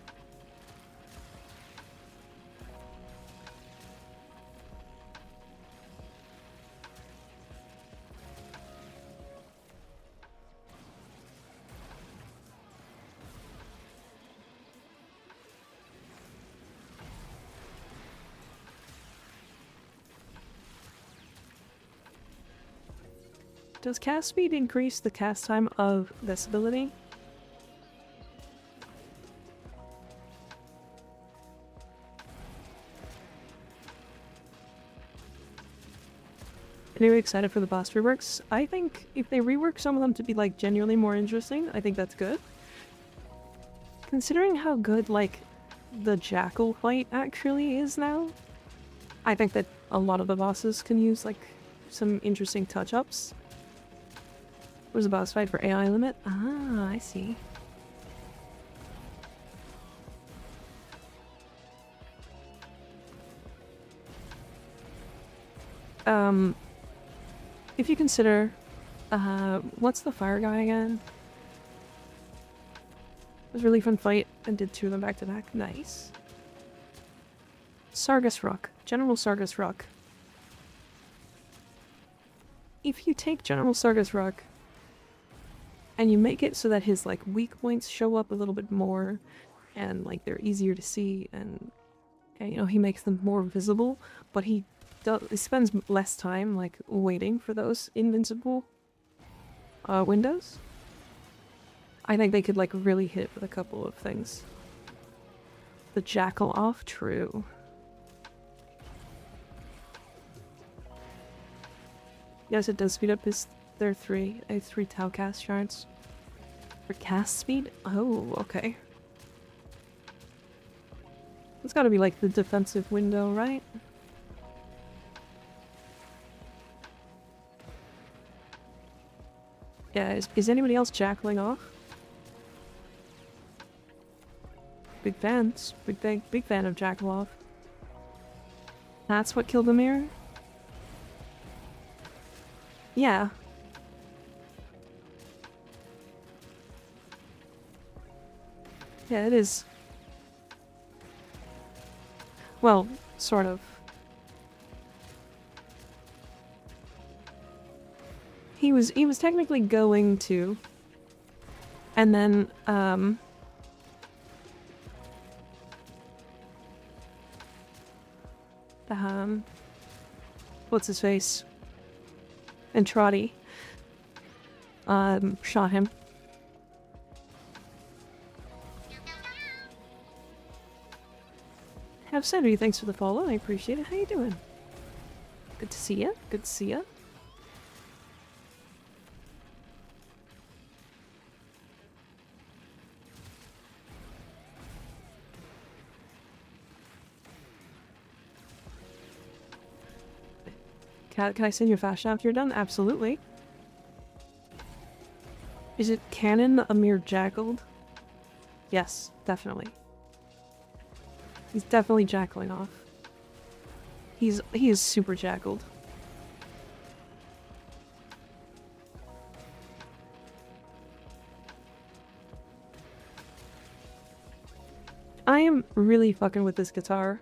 Does cast speed increase the cast time of this ability? Anyway, excited for the boss reworks. I think if they rework some of them to be like genuinely more interesting, I think that's good. Considering how good like the jackal fight actually is now, I think that a lot of the bosses can use like some interesting touch-ups. Was a boss fight for AI limit? Ah, I see. If you consider, what's the fire guy again? It was a really fun fight and did 2 of them back to back. Nice. Sargus Rock. General Sargus Rock. If you take General Sargus Rock and you make it so that his like weak points show up a little bit more and like they're easier to see and you know, he makes them more visible, but he spends less time like waiting for those invincible windows. I think they could like really hit with a couple of things. The jackal off, true. Yes, it does speed up their 3 tau cast shards. For cast speed? Oh, okay. It's gotta be like the defensive window, right? Yeah, is anybody else jackaling off? Big fans. Big fan of jackal off. That's what killed the mirror? Yeah. Yeah, it is. Well, sort of. He was technically going to. And then, what's his face? And Trotty, shot him. Have Sandry, thanks for the follow. I appreciate it. How you doing? Good to see ya. Good to see ya. Can I send you a fast shot after you're done? Absolutely. Is it canon Amir jackaled? Yes, definitely. He's definitely jackaling off. He is super jackaled. I am really fucking with this guitar.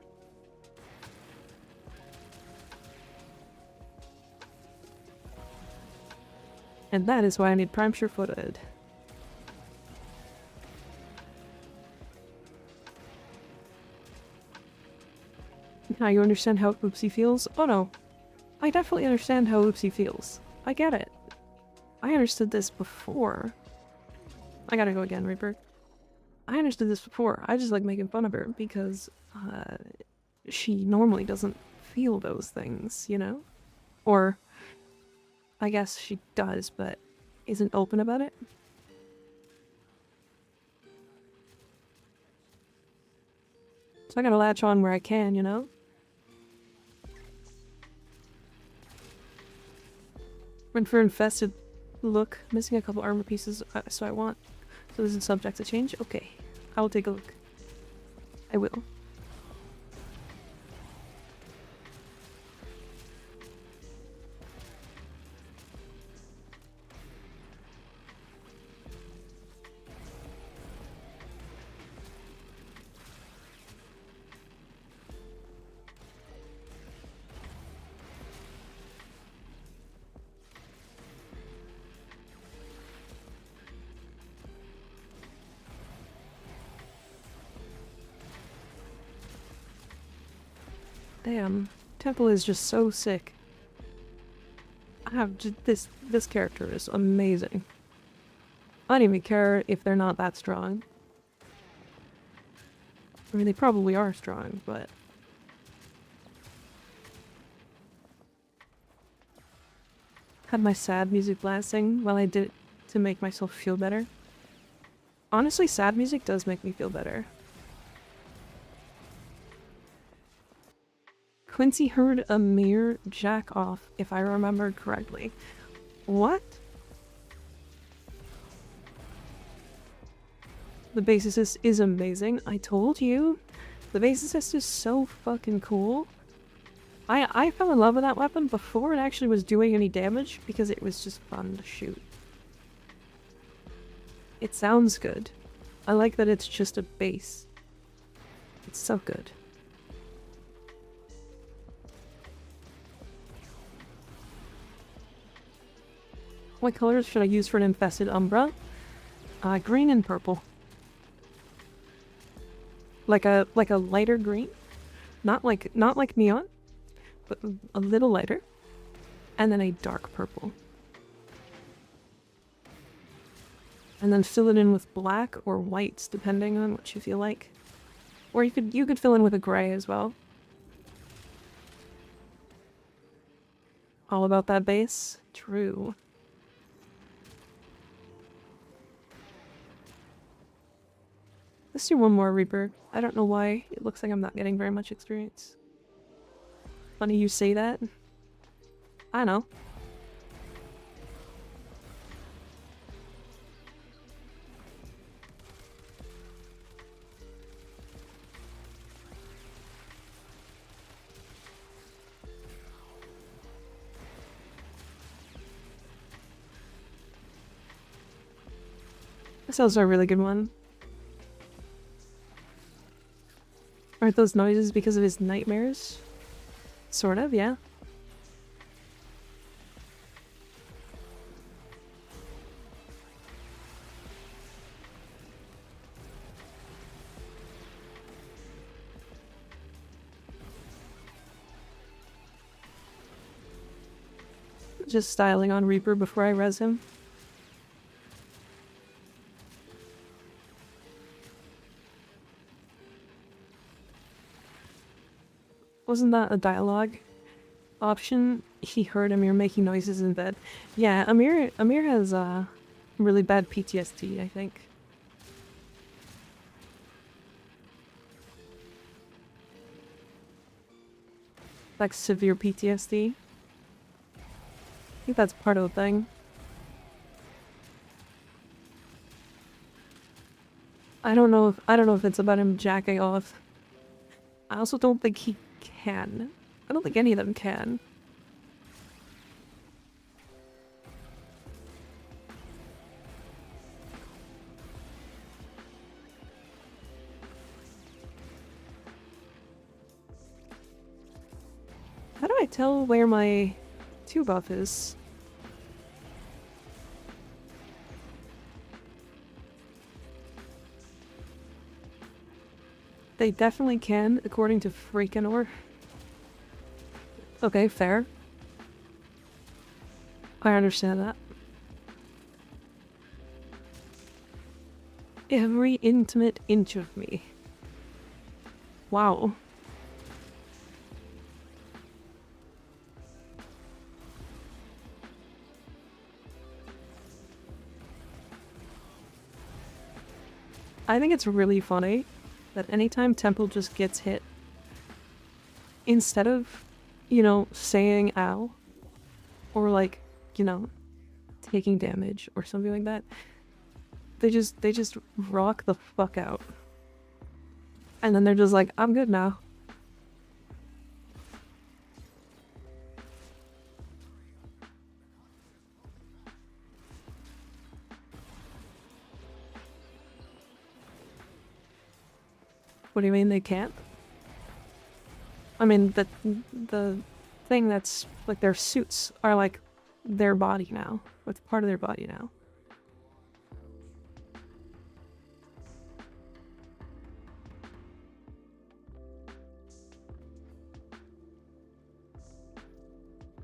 And that is why I need prime sure-footed. Now you understand how Oopsie feels? Oh no. I definitely understand how Oopsie feels. I get it. I understood this before. I gotta go again, Reaper. I understood this before. I just like making fun of her because she normally doesn't feel those things, you know? Or I guess she does, but isn't open about it. So I gotta latch on where I can, you know? Went for infested look. Missing a couple armor pieces, so I want. So this is subject to change? Okay. I will take a look. I will. Damn, Temple is just so sick. This character is amazing. I don't even care if they're not that strong. I mean, they probably are strong, but had my sad music blasting while I did it to make myself feel better. Honestly, sad music does make me feel better. Quincy heard a mere jack off, if I remembered correctly. What? The bassist is amazing. I told you. The bassist is so fucking cool. I fell in love with that weapon before it actually was doing any damage because it was just fun to shoot. It sounds good. I like that it's just a bass. It's so good. What colors should I use for an infested Umbra? Green and purple. Like a lighter green. Not like neon, but a little lighter. And then a dark purple. And then fill it in with black or whites, depending on what you feel like. Or you could fill in with a gray as well. All about that base? True. Let's do one more Reaper. I don't know why. It looks like I'm not getting very much experience. Funny you say that. I know. This is a really good one. Aren't those noises because of his nightmares? Sort of, yeah. Just styling on Reaper before I res him. Wasn't that a dialogue option? He heard Amir making noises in bed. Yeah, Amir has really bad PTSD, I think. Like severe PTSD. I think that's part of the thing. I don't know if it's about him jacking off. I also don't think he can. I don't think any of them can. How do I tell where my 2 buff is? They definitely can, according to Freakinor. Okay, fair. I understand that. Every intimate inch of me. Wow. I think it's really funny that anytime Temple just gets hit, instead of, you know, saying ow, or like, you know, taking damage or something like that, they just rock the fuck out. And then they're just like, I'm good now. What do you mean they can't? I mean, the thing that's like their suits are like their body now. It's part of their body now.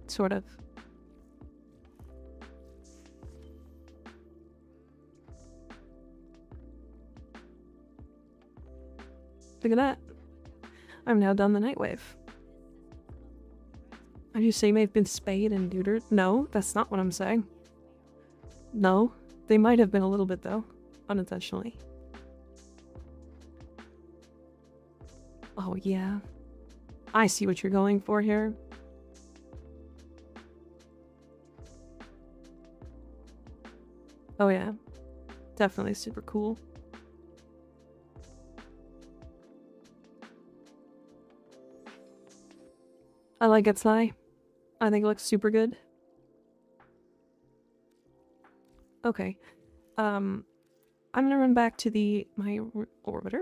Sort of. Look at that. I'm now done the Nightwave. Are you saying they've been spayed and neutered? No, that's not what I'm saying. No, they might have been a little bit though, unintentionally. Oh yeah, I see what you're going for here. Oh yeah, definitely super cool. I like its eye. I think it looks super good. Okay, I'm gonna run back to my orbiter,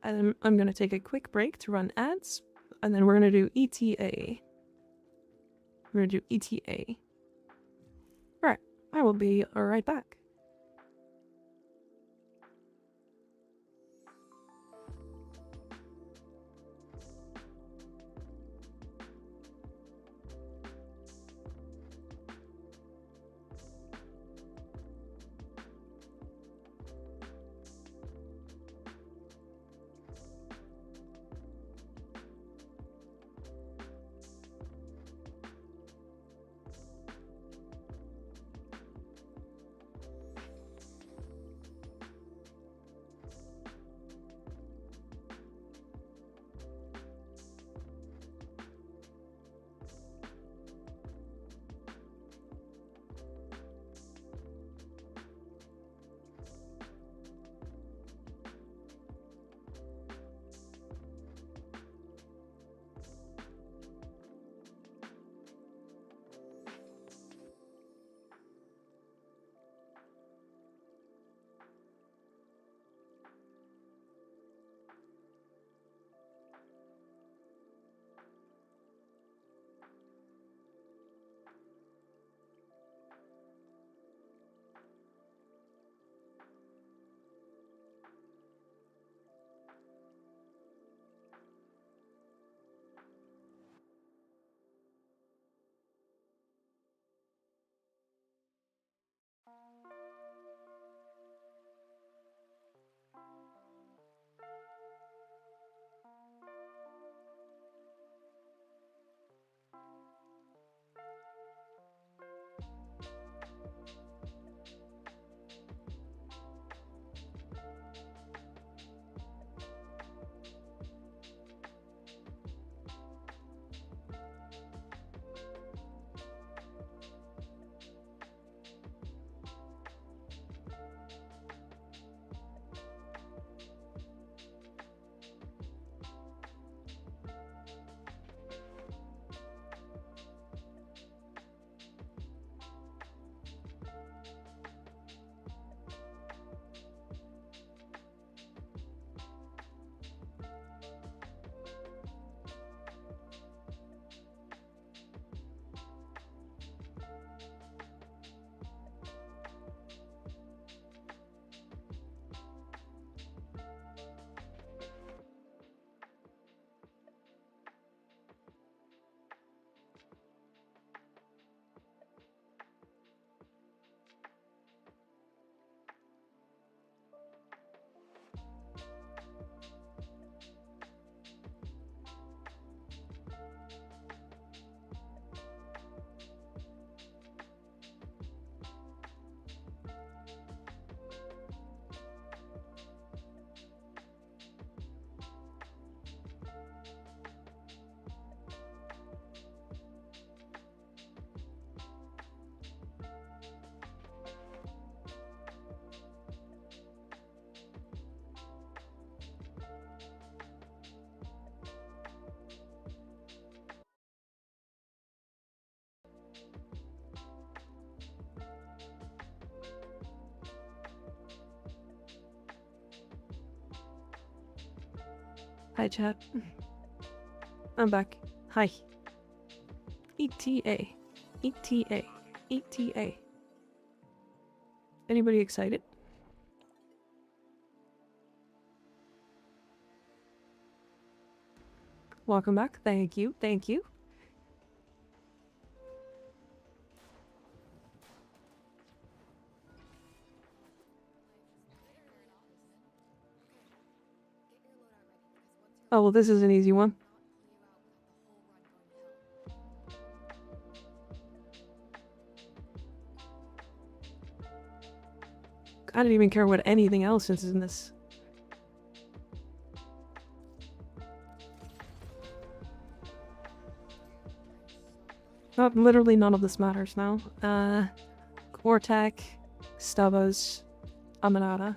and I'm gonna take a quick break to run ads, and then we're gonna do ETA. We're gonna do ETA. Alright, I will be right back. Hi, chat. I'm back. Hi. ETA. ETA. ETA. Anybody excited? Welcome back. Thank you. Thank you. Oh, well, this is an easy one. I don't even care what anything else is in this. Not literally none of this matters now. Quartek, Stubbas, Aminata.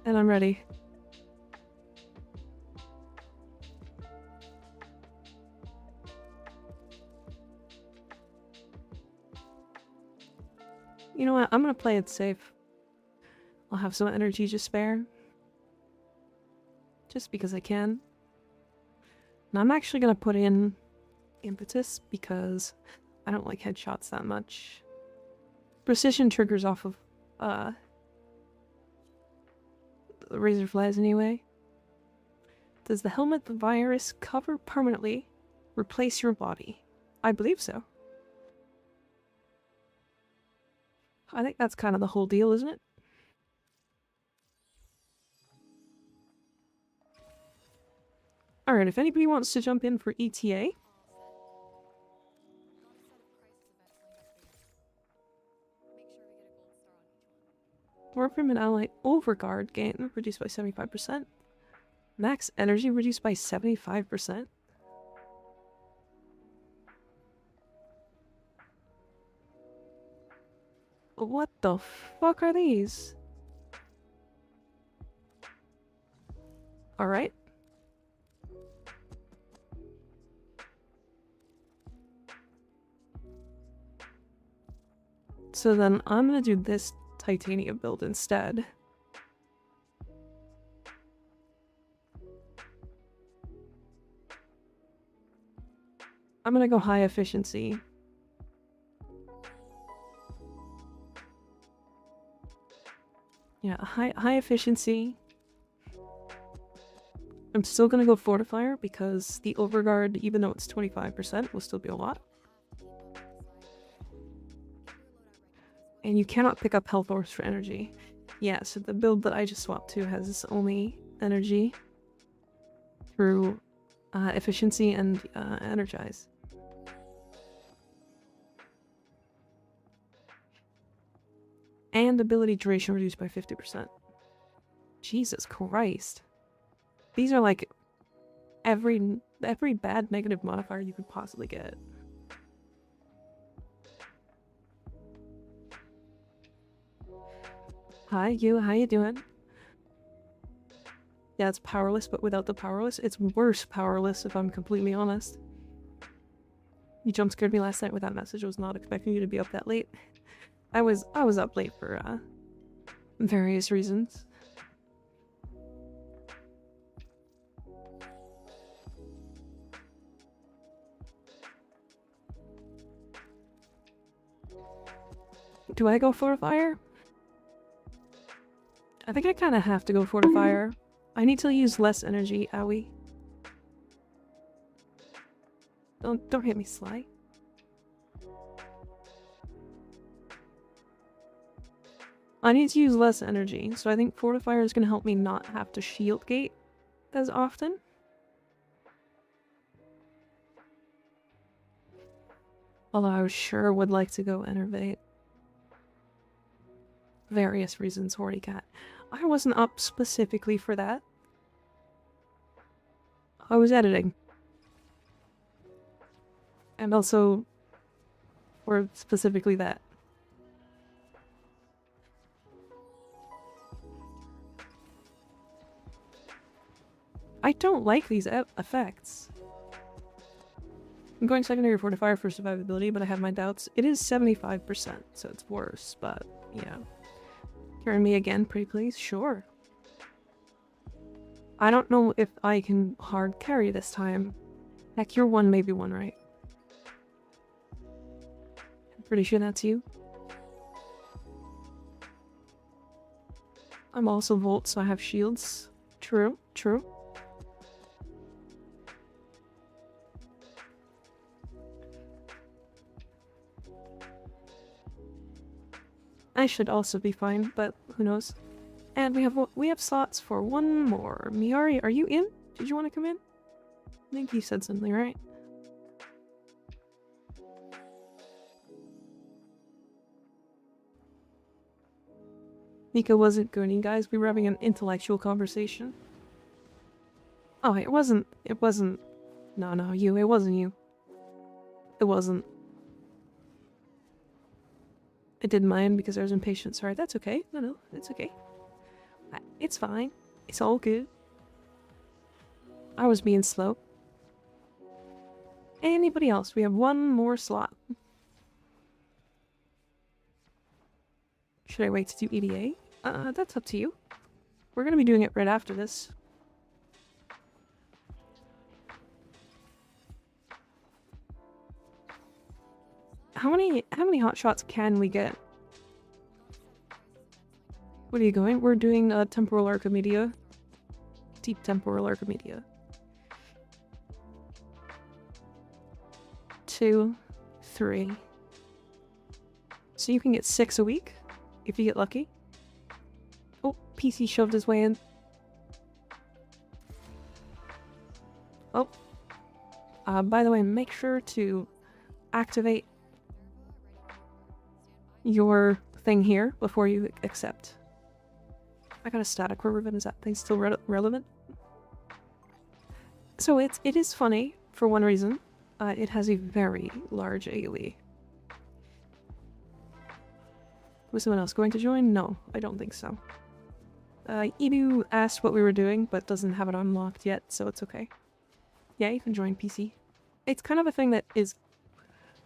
And I'm ready. You know what? I'm gonna play it safe. I'll have some energy to spare. Just because I can. And I'm actually gonna put in impetus because I don't like headshots that much. Precision triggers off of the razor flies anyway. Does the helmet the virus cover permanently replace your body? I believe so. I think that's kind of the whole deal, isn't it? Alright, if anybody wants to jump in for ETA. Warframe and Ally Overguard gain reduced by 75%. Max energy reduced by 75%. What the fuck are these? Alright. So then I'm gonna do this titanium build instead. I'm gonna go high efficiency. Yeah, high efficiency. I'm still gonna go fortifier because the overguard, even though it's 25%, will still be a lot. And you cannot pick up health ores for energy. Yeah, so the build that I just swapped to has only energy through efficiency and energize. And ability duration reduced by 50%. Jesus Christ. These are like every bad negative modifier you could possibly get. Hi, you. How you doing? Yeah, it's powerless, but without the powerless, it's worse powerless, if I'm completely honest. You jump scared me last night with that message. I was not expecting you to be up that late. I was up late for various reasons. Do I go fortifier? I think I kind of have to go fortifier. I need to use less energy, owie. Don't hit me, Sly. I need to use less energy, so I think fortifier is going to help me not have to shield gate as often. Although I sure would like to go enervate. Various reasons, Horty Cat. I wasn't up specifically for that. I was editing. And also for specifically that. I don't like these effects. I'm going secondary fortifier for survivability, but I have my doubts. It is 75%, so it's worse, but yeah. Carry me again, pretty please? Sure. I don't know if I can hard carry this time. Heck, you're one, maybe one, right? I'm pretty sure that's you. I'm also Volt, so I have shields. True, true. I should also be fine, but who knows. And we have slots for one more. Miari, are you in? Did you want to come in? I think you said something, right? Nika wasn't gooning, guys. We were having an intellectual conversation. Oh, it wasn't. No, you. It wasn't you. It wasn't. I did mine because I was impatient. Sorry, that's okay. No, it's okay. It's fine. It's all good. I was being slow. Anybody else? We have one more slot. Should I wait to do EDA? That's up to you. We're gonna be doing it right after this. How many hot shots can we get? What are you going? We're doing temporal archimedia. Deep temporal archimedia. 2, 3. So you can get 6 a week if you get lucky. Oh, PC shoved his way in. Oh. By the way, make sure to activate your thing here before you accept. I got a static core ribbon. Is that thing still relevant? So it is funny for one reason. It has a very large AoE. Was someone else going to join? No, I don't think so. Edu asked what we were doing, but doesn't have it unlocked yet, so it's okay. Yeah, you can join PC. It's kind of a thing that is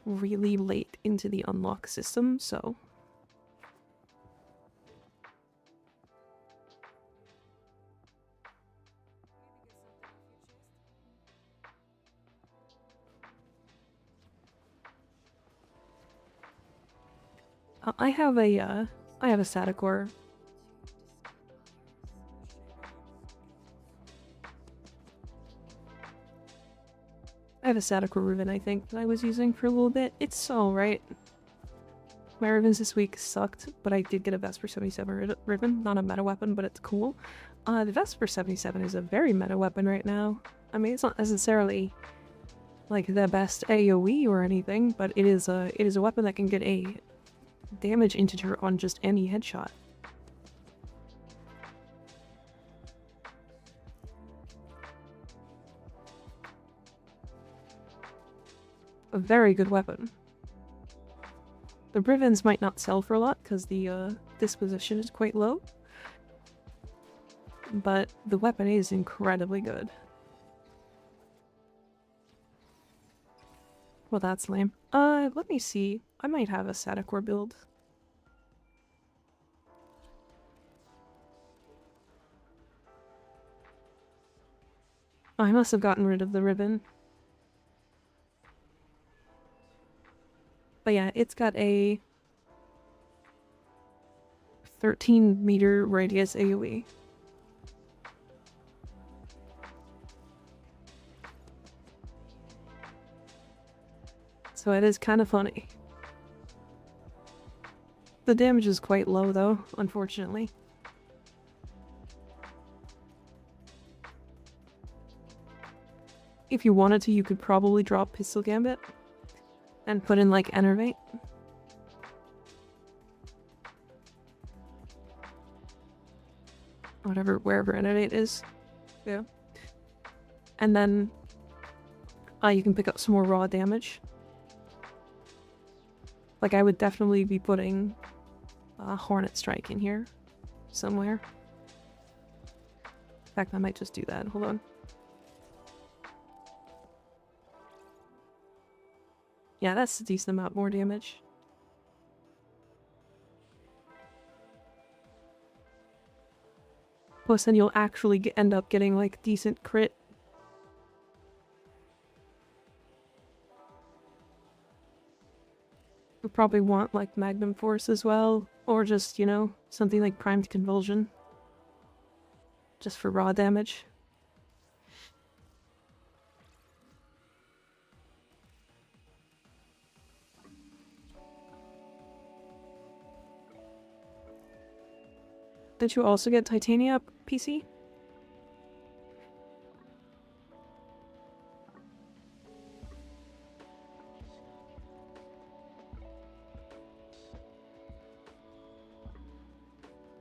really late into the unlock system, so... I have a static core. I have a static core ribbon, I think, that I was using for a little bit. It's alright. My ribbons this week sucked, but I did get a Vesper 77 ribbon. Not a meta weapon, but it's cool. The Vesper 77 is a very meta weapon right now. I mean, it's not necessarily like the best AoE or anything, but it is a weapon that can get a damage integer on just any headshot. A very good weapon. The ribbons might not sell for a lot because the disposition is quite low, but the weapon is incredibly good. Well, that's lame. Let me see. I might have a static core build. Oh, I must have gotten rid of the ribbon. But yeah, it's got a 13-meter radius AoE. So it is kind of funny. The damage is quite low though, unfortunately. If you wanted to, you could probably drop Pistol Gambit and put in like Enervate. Wherever Enervate is. Yeah. And then you can pick up some more raw damage. Like, I would definitely be putting Hornet Strike in here somewhere. In fact, I might just do that. Hold on. Yeah, that's a decent amount more damage. Plus, then you'll actually end up getting, like, decent crit. You'll probably want, like, Magnum Force as well. Or just, you know, something like Primed Convulsion. Just for raw damage. Did you also get Titania PC?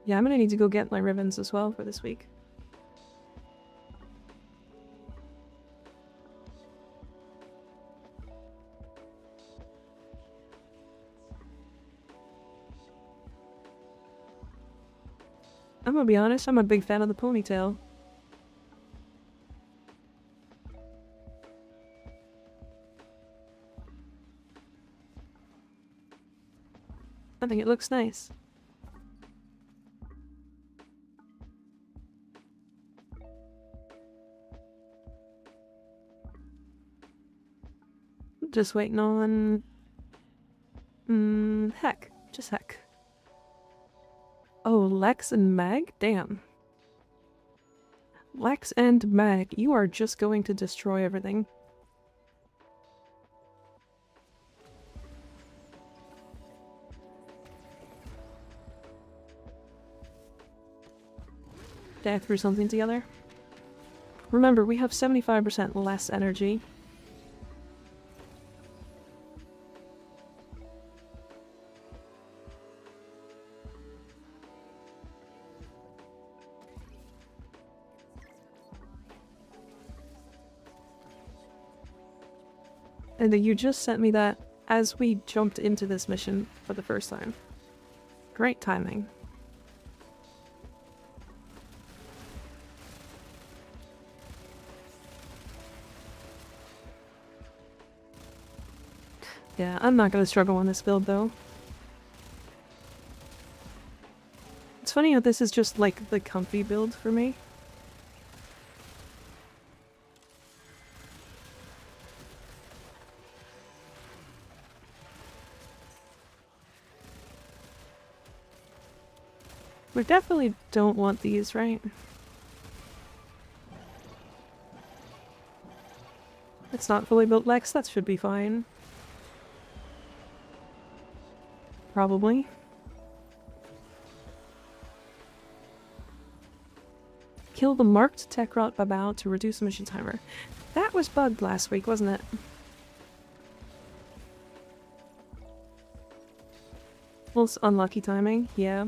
Yeah, I'm gonna need to go get my ribbons as well for this week. I'm gonna be honest, I'm a big fan of the ponytail. I think it looks nice. Just waiting on... heck. Just heck. Oh, Lex and Mag? Damn. Lex and Mag, you are just going to destroy everything. Did I throw something together? Remember, we have 75% less energy. And you just sent me that as we jumped into this mission for the first time. Great timing. Yeah, I'm not gonna struggle on this build though. It's funny how this is just like the comfy build for me. We definitely don't want these, right? It's not fully built Lex, that should be fine. Probably. Kill the marked Tekrot Babao to reduce the mission timer. That was bugged last week, wasn't it? Well, it's unlucky timing, yeah.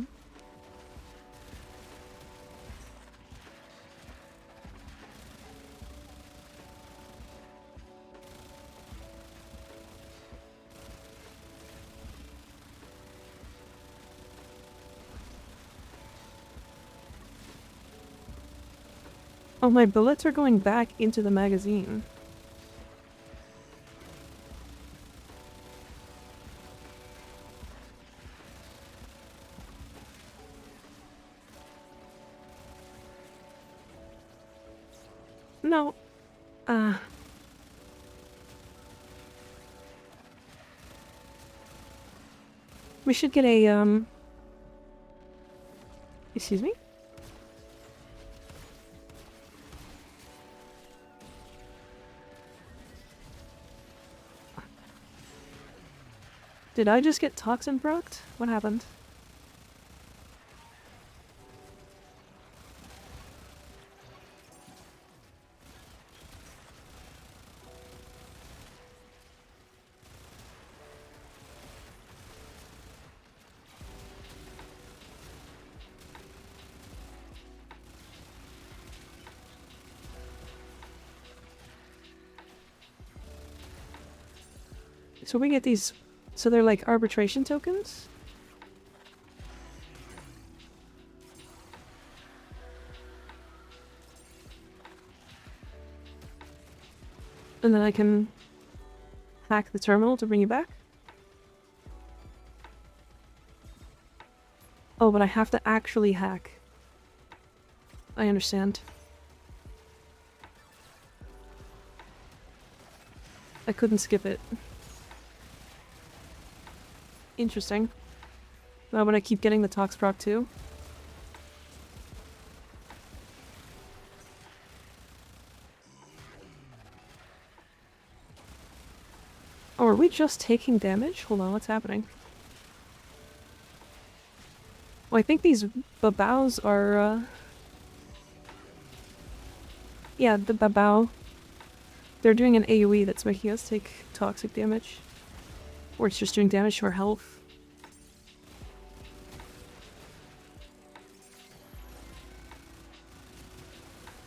Oh, my bullets are going back into the magazine. No. We should get a, Excuse me? Did I just get toxin procced? What happened? So we get these... So they're like arbitration tokens? And then I can hack the terminal to bring you back? Oh, but I have to actually hack. I understand. I couldn't skip it. Interesting. Now when I keep getting the Tox proc too. Oh, are we just taking damage? Hold on, what's happening? Oh, I think these babaos are, yeah, the babao. They're doing an AoE that's making us take toxic damage. Or it's just doing damage to our health.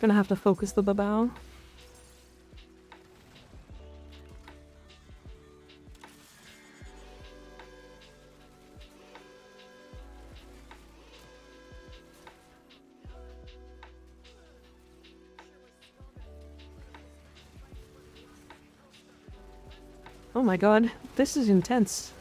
Gonna have to focus the babao. Oh my god, this is intense.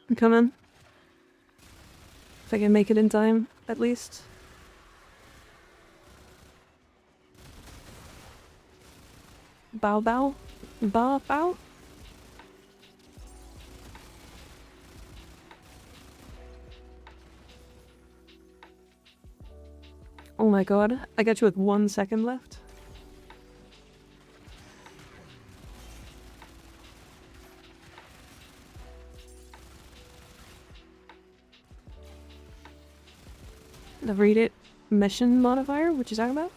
I'm coming. If I can make it in time, at least. Bow bow? Ba bow? Oh my god, I got you with 1 second left. The read it mission modifier, what you talking about?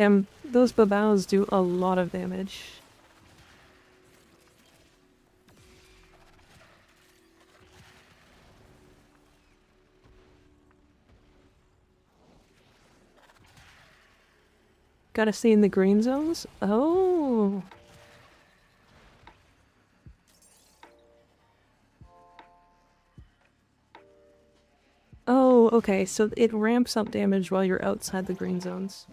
Damn, those babaos do a lot of damage. Gotta stay in the green zones? Oh! Oh, okay, so it ramps up damage while you're outside the green zones.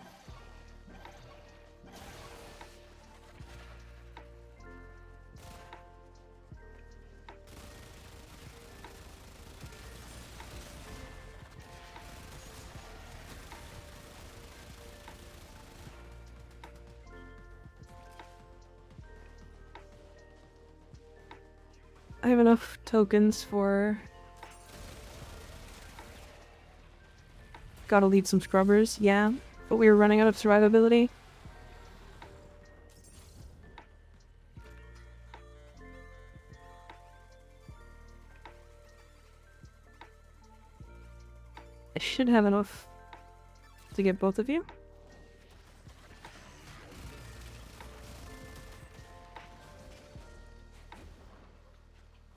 I have enough tokens for... Gotta lead some scrubbers, yeah. But we were running out of survivability. I should have enough to get both of you.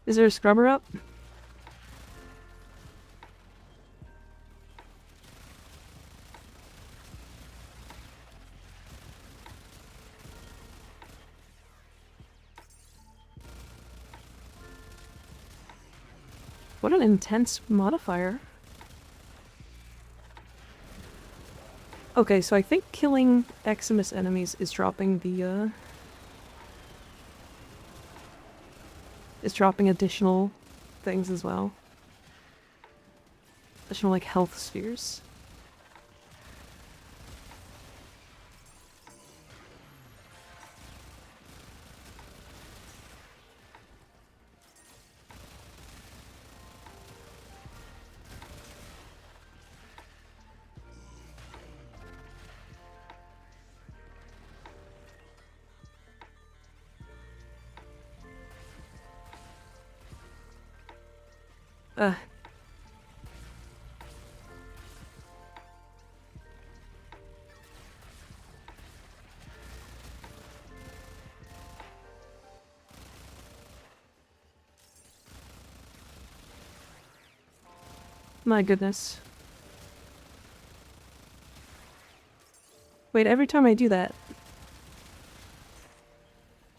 Is there a scrubber up? What an intense modifier. Okay, so I think killing Eximus enemies is dropping the, is dropping additional things as well. Additional, like, health spheres. Uh. My goodness. Wait, every time I do that...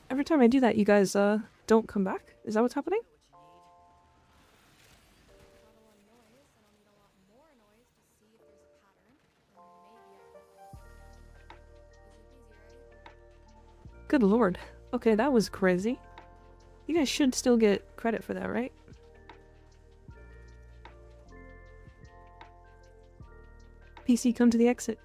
Every time I do that, you guys, don't come back? Is that what's happening? Good lord. Okay, that was crazy. You guys should still get credit for that, right? PC, come to the exit.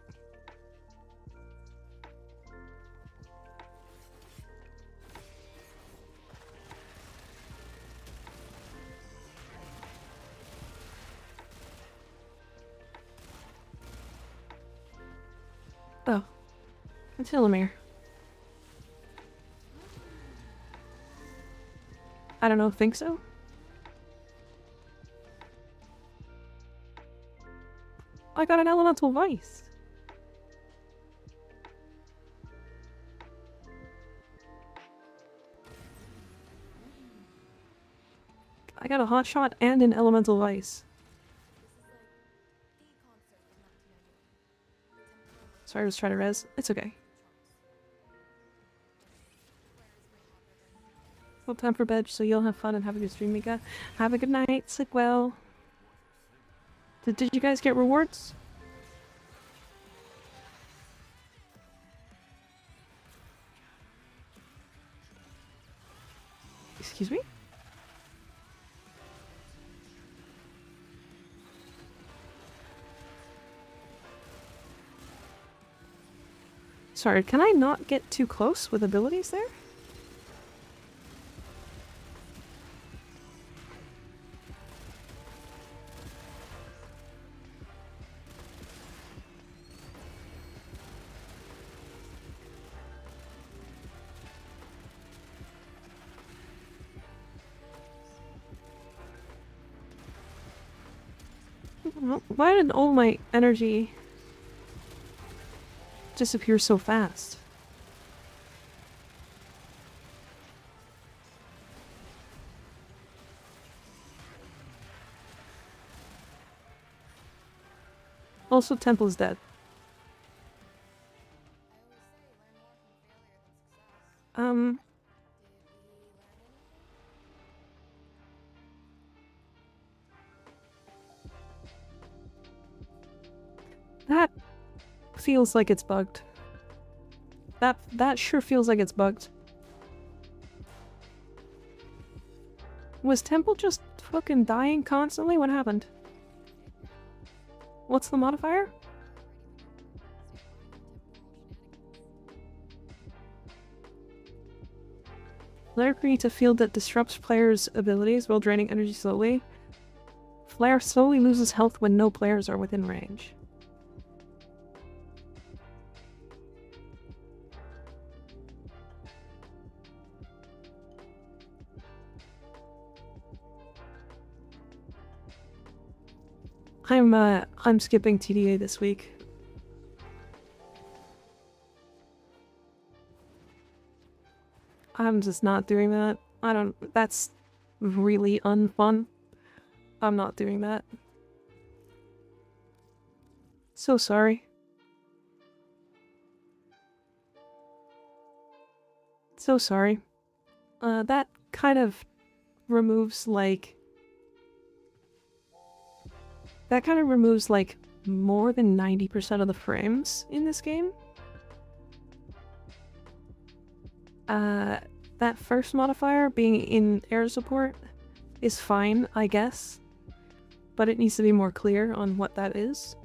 Oh. A telomere. I don't know, think so? I got an elemental vice! I got a hot shot and an elemental vice. Sorry, I was trying to res. It's okay. Well, time for bed, so you'll have fun and have a good stream, Mika. Have a good night, sleep well. Did you guys get rewards? Excuse me? Sorry, can I not get too close with abilities there? Why did all my energy disappear so fast? Also, Temple's dead. That feels like it's bugged. That sure feels like it's bugged. Was Temple just fucking dying constantly? What happened? What's the modifier? Flare creates a field that disrupts players' abilities while draining energy slowly. Flare slowly loses health when no players are within range. I'm skipping TDA this week. I'm just not doing that. That's really unfun. I'm not doing that. So sorry. So sorry. That kind of removes, like... That kind of removes, like, more than 90% of the frames in this game. That first modifier, being in air support, is fine, I guess. But it needs to be more clear on what that is.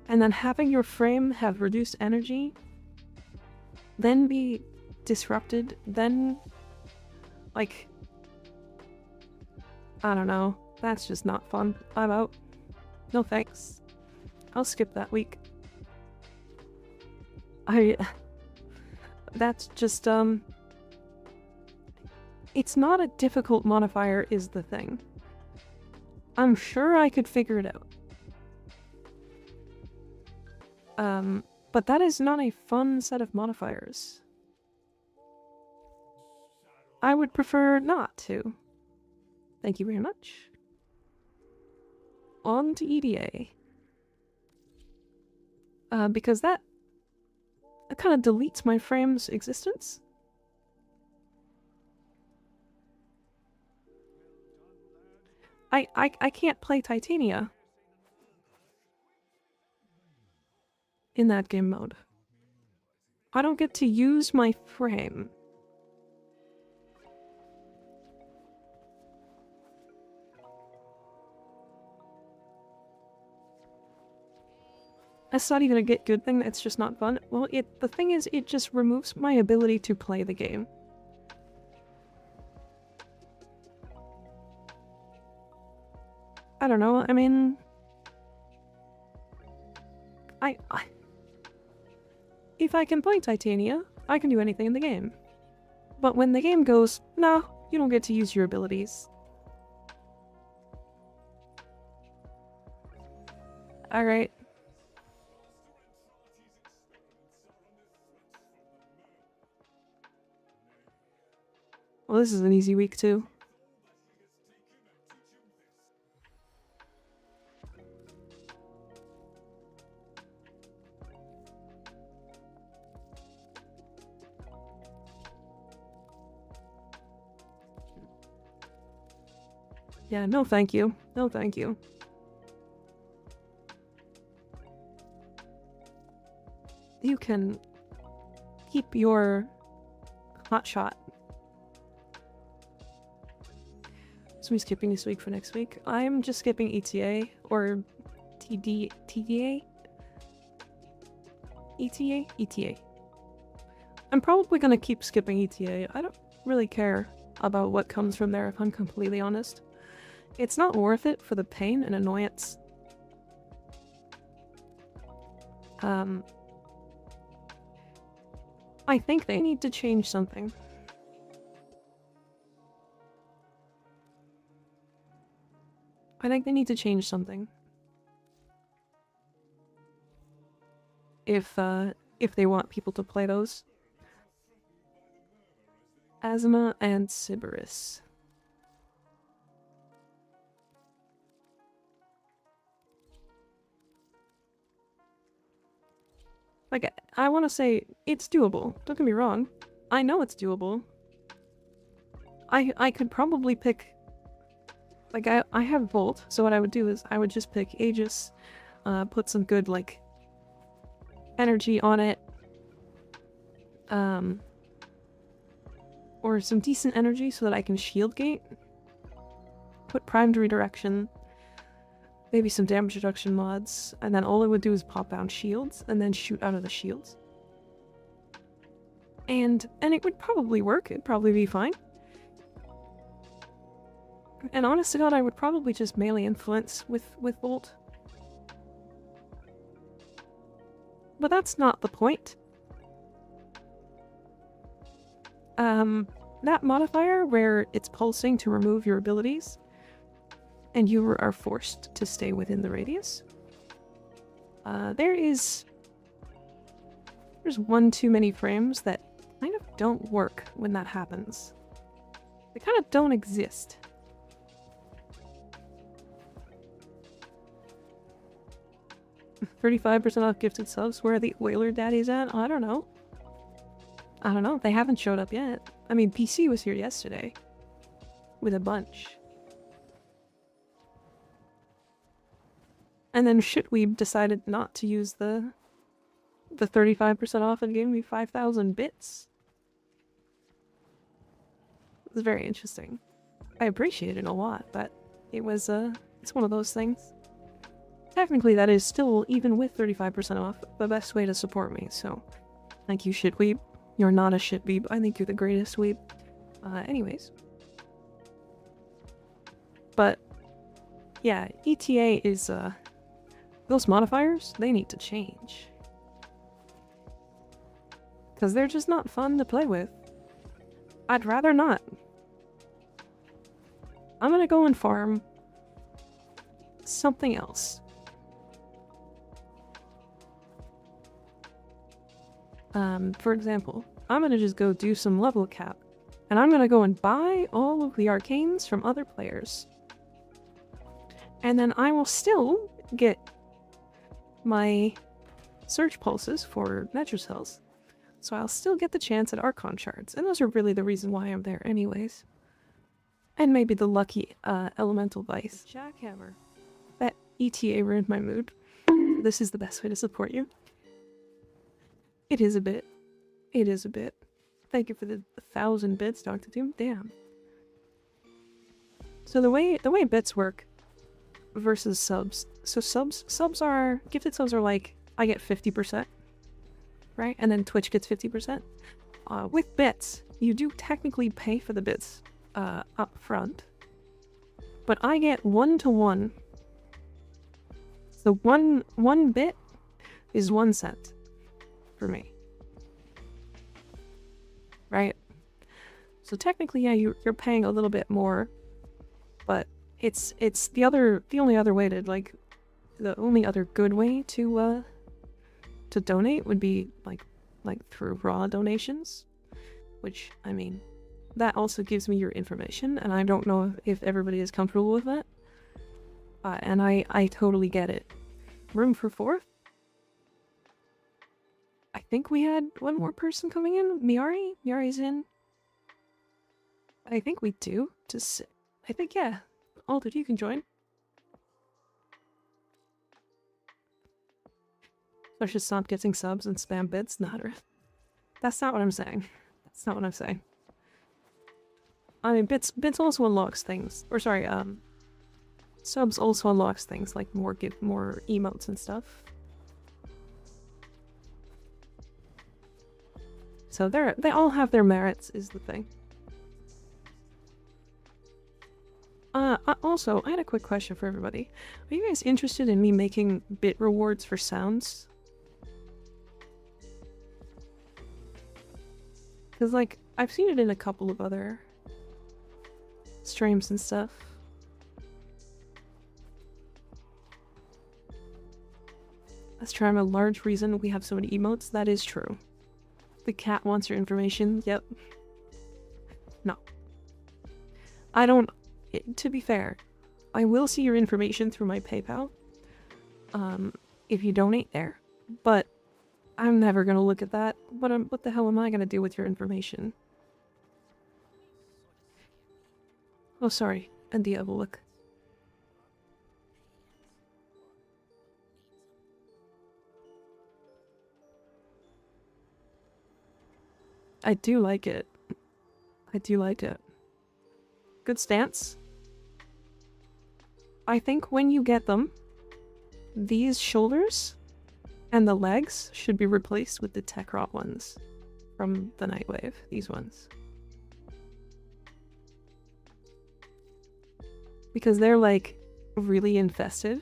And then having your frame have reduced energy, then be disrupted, then... like... I don't know. That's just not fun. I'm out. No thanks. I'll skip that week. That's just, it's not a difficult modifier is the thing. I'm sure I could figure it out. But that is not a fun set of modifiers. I would prefer not to. Thank you very much. On to EDA. because that kind of deletes my frame's existence. I can't play Titania in that game mode. I don't get to use my frame. That's not even a good thing, it's just not fun. Well, the thing is, it just removes my ability to play the game. I don't know, I mean... If I can play Titania, I can do anything in the game. But when the game goes, no, you don't get to use your abilities. Alright. Well, this is an easy week, too. Yeah, no thank you. No thank you. You can keep your hot shot. So we're skipping this week for next week. I'm just skipping ETA or TDA? ETA. I'm probably gonna keep skipping ETA. I don't really care about what comes from there, if I'm completely honest. It's not worth it for the pain and annoyance. I think they need to change something. I think they need to change something. If they want people to play those. Asthma and Sybaris. Like, I want to say it's doable. Don't get me wrong. I know it's doable. I could probably pick... Like, I have Volt, so what I would do is I would just pick Aegis, put some good, like, energy on it. Or some decent energy so that I can shield gate. Put primed redirection. Maybe some damage reduction mods, and then all it would do is pop down shields, and then shoot out of the shields. And it would probably work, it'd probably be fine. And honest to god, I would probably just melee influence with Volt. But that's not the point. That modifier where it's pulsing to remove your abilities, and you are forced to stay within the radius. There's one too many frames that kind of don't work when that happens. They kind of don't exist. $35% off gifted subs. Where are the Oiler daddies at? I don't know. I don't know. They haven't showed up yet. I mean, PC was here yesterday. With a bunch. And then Shitweeb decided not to use the 35% off and gave me 5,000 bits. It was very interesting. I appreciate it a lot, but it was, it's one of those things. Technically, that is still, even with 35% off, the best way to support me, so thank you, Shitweeb. You're not a shitweeb. I think you're the greatest weeb. Anyways. But, yeah, ETA is, those modifiers, they need to change. Because they're just not fun to play with. I'd rather not. I'm gonna go and farm something else. For example, I'm gonna just go do some level cap. And I'm gonna go and buy all of the arcanes from other players. And then I will still get my search pulses for nature cells. So I'll still get the chance at Archon shards, and those are really the reason why I'm there anyways. And maybe the lucky elemental vice. Jackhammer. That ETA ruined my mood. This is the best way to support you. It is a bit. It is a bit. Thank you for the 1,000 bits, Dr. Doom. Damn. So the way bits work versus subs. So subs are gifted subs are like I get 50%, right? And then Twitch gets 50%. With bits, you do technically pay for the bits up front, but I get 1-to-1. So one bit is 1 cent for me, right? So technically, yeah, you're paying a little bit more, but it's the only other way to the only other good way to donate would be like through raw donations, which I mean that also gives me your information, and I don't know if everybody is comfortable with that. And I totally get it. Room for 4th? I think we had one more person coming in. Miari? Miari's in. I think we do. I think, yeah. Altered, you can join. So I should stop getting subs and spam bits? That's not what I'm saying. That's not what I'm saying. I mean, bits also unlocks things. Or sorry, subs also unlocks things like more emotes and stuff. So they all have their merits, is the thing. Also, I had a quick question for everybody. Are you guys interested in me making bit rewards for sounds? Because, like, I've seen it in a couple of other streams and stuff. That's true. I'm a large reason we have so many emotes. That is true. The cat wants your information. Yep. No. I don't... To be fair, I will see your information through my PayPal. If you donate there. But I'm never gonna look at that. What the hell am I gonna do with your information? Oh, sorry. And Diabolic. I do like it. I do like it. Good stance. I think when you get them, these shoulders and the legs should be replaced with the Tekrot ones from the Nightwave. These ones. Because they're like really infested.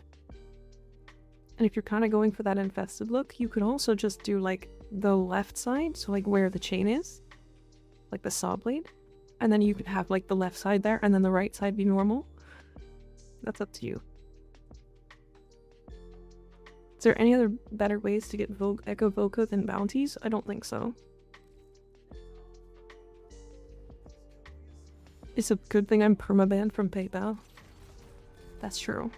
And if you're kind of going for that infested look, you could also just do like the left side, so like where the chain is, like the saw blade, and then you could have like the left side there and then the right side be normal. That's up to you. Is there any other better ways to get Echo Voca than bounties? I don't think so. It's a good thing I'm permabanned from PayPal. That's true.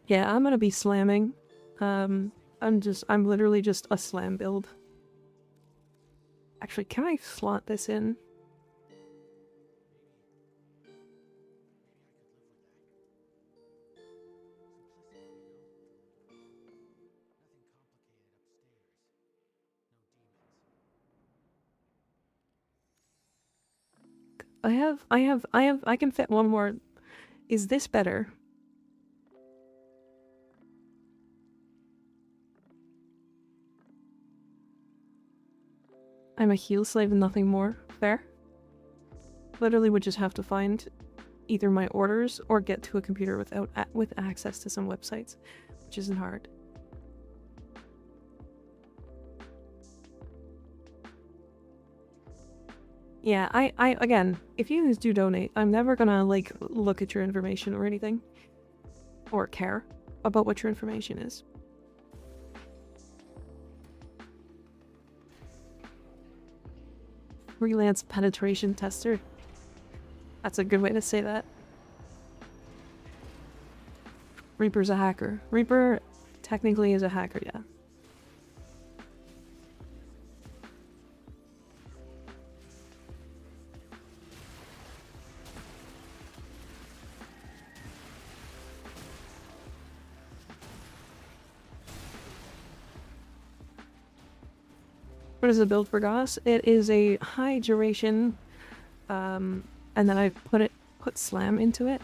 Yeah, I'm gonna be slamming. I'm literally just a slam build. Actually, can I slot this in? I can fit one more. Is this better? I'm a heal slave and nothing more. Fair. Literally would just have to find either my orders or get to a computer with access to some websites, which isn't hard. Yeah, again, if you guys do donate, I'm never gonna, like, look at your information or anything. Or care about what your information is. Freelance penetration tester. That's a good way to say that. Reaper's a hacker. Reaper technically is a hacker, yeah. What is the build for Goss? It is a high duration, and then I put slam into it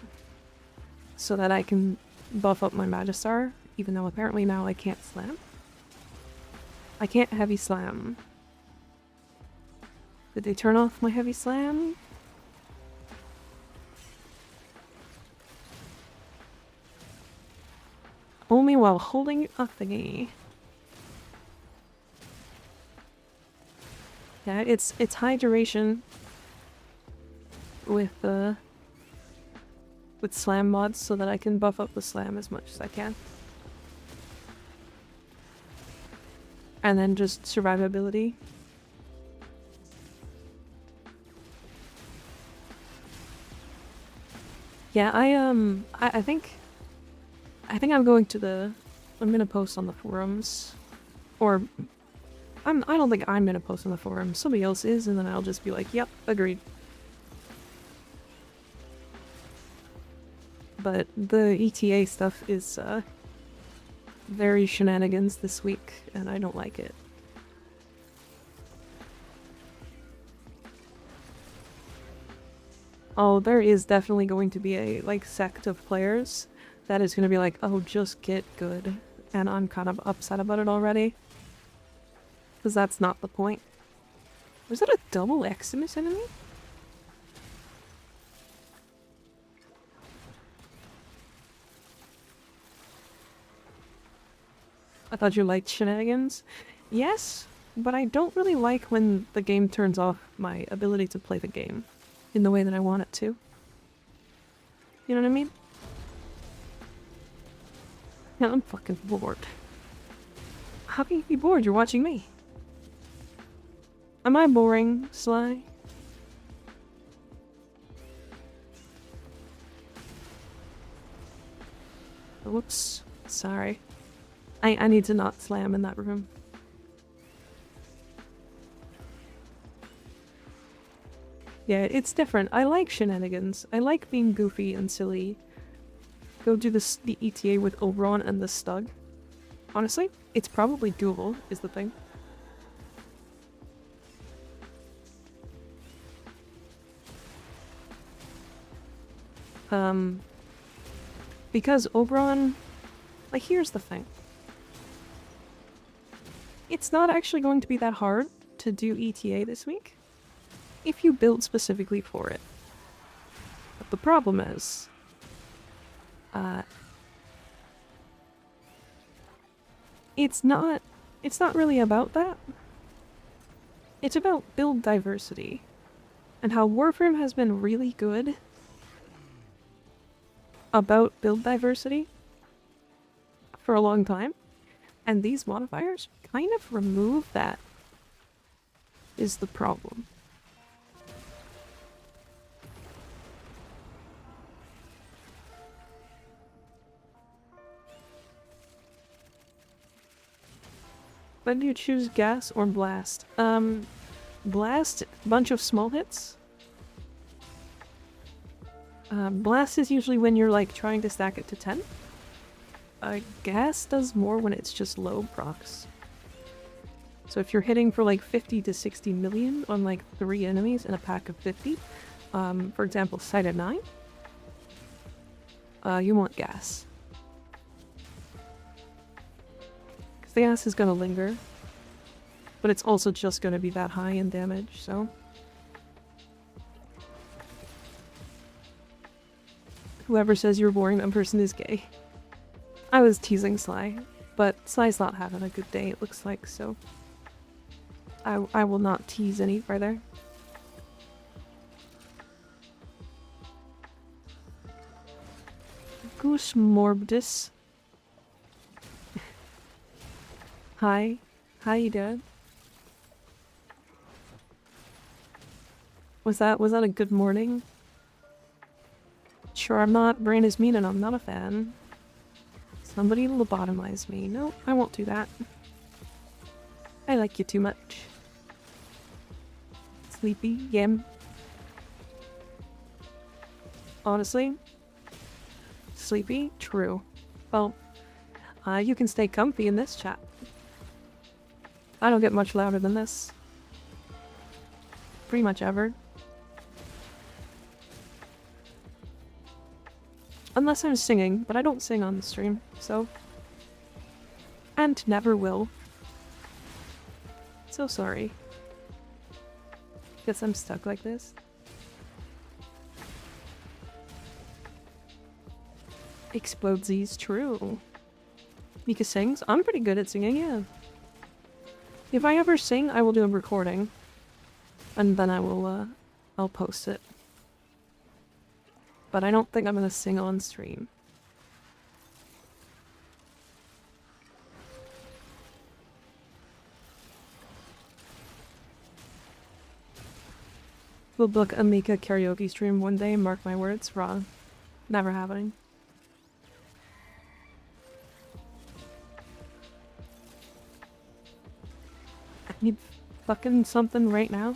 so that I can buff up my Magistar, even though apparently now I can't slam. I can't heavy slam. Did they turn off my heavy slam? Only while holding a thingy. Yeah, it's high duration with slam mods so that I can buff up the slam as much as I can. And then just survivability. Yeah, I think I'm going to I'm gonna post on the forums, or I don't think I'm gonna post on the forums, somebody else is, and then I'll just be like, yep, agreed. But the ETA stuff is very shenanigans this week, and I don't like it. Oh, there is definitely going to be a, like, sect of players that is going to be like, oh, just get good. And I'm kind of upset about it already. Because that's not the point. Was that a double Eximus enemy? I thought you liked shenanigans. Yes, but I don't really like when the game turns off my ability to play the game in the way that I want it to. You know what I mean? Yeah, I'm fucking bored. How can you be bored? You're watching me. Am I boring, Sly? Whoops. Sorry. I need to not slam in that room. Yeah, it's different. I like shenanigans. I like being goofy and silly. Go do the ETA with Oberon and the Stug. Honestly, it's probably doable, is the thing. Because Oberon... Like, here's the thing. It's not actually going to be that hard to do ETA this week, if you build specifically for it. But the problem is... It's not really about that. It's about build diversity. And how Warframe has been really good about build diversity for a long time. And these modifiers kind of remove that, is the problem. When do you choose gas or blast? Blast, bunch of small hits. Blast is usually when you're like trying to stack it to 10. Gas does more when it's just low procs. So if you're hitting for like 50 to 60 million on like 3 enemies in a pack of 50, for example, side of 9, you want gas. Because the gas is gonna linger, but it's also just gonna be that high in damage, so... Whoever says you're boring, that person is gay. I was teasing Sly, but Sly's not having a good day, it looks like, so... I will not tease any further. Goose Morbidus. Hi. How you doing? Was that a good morning? Sure, I'm not brain is mean and I'm not a fan. Somebody lobotomized me. No, I won't do that. I like you too much. Sleepy, yam. Honestly, sleepy, true. Well, you can stay comfy in this chat. I don't get much louder than this. Pretty much ever. Unless I'm singing, but I don't sing on the stream, so... And never will. So sorry. Guess I'm stuck like this. Explodesies, true. Mika sings? I'm pretty good at singing, yeah. If I ever sing, I will do a recording. And then I will, I'll post it. But I don't think I'm gonna sing on stream. We'll book a Mika karaoke stream one day, mark my words. Wrong. Never happening. I need fucking something right now.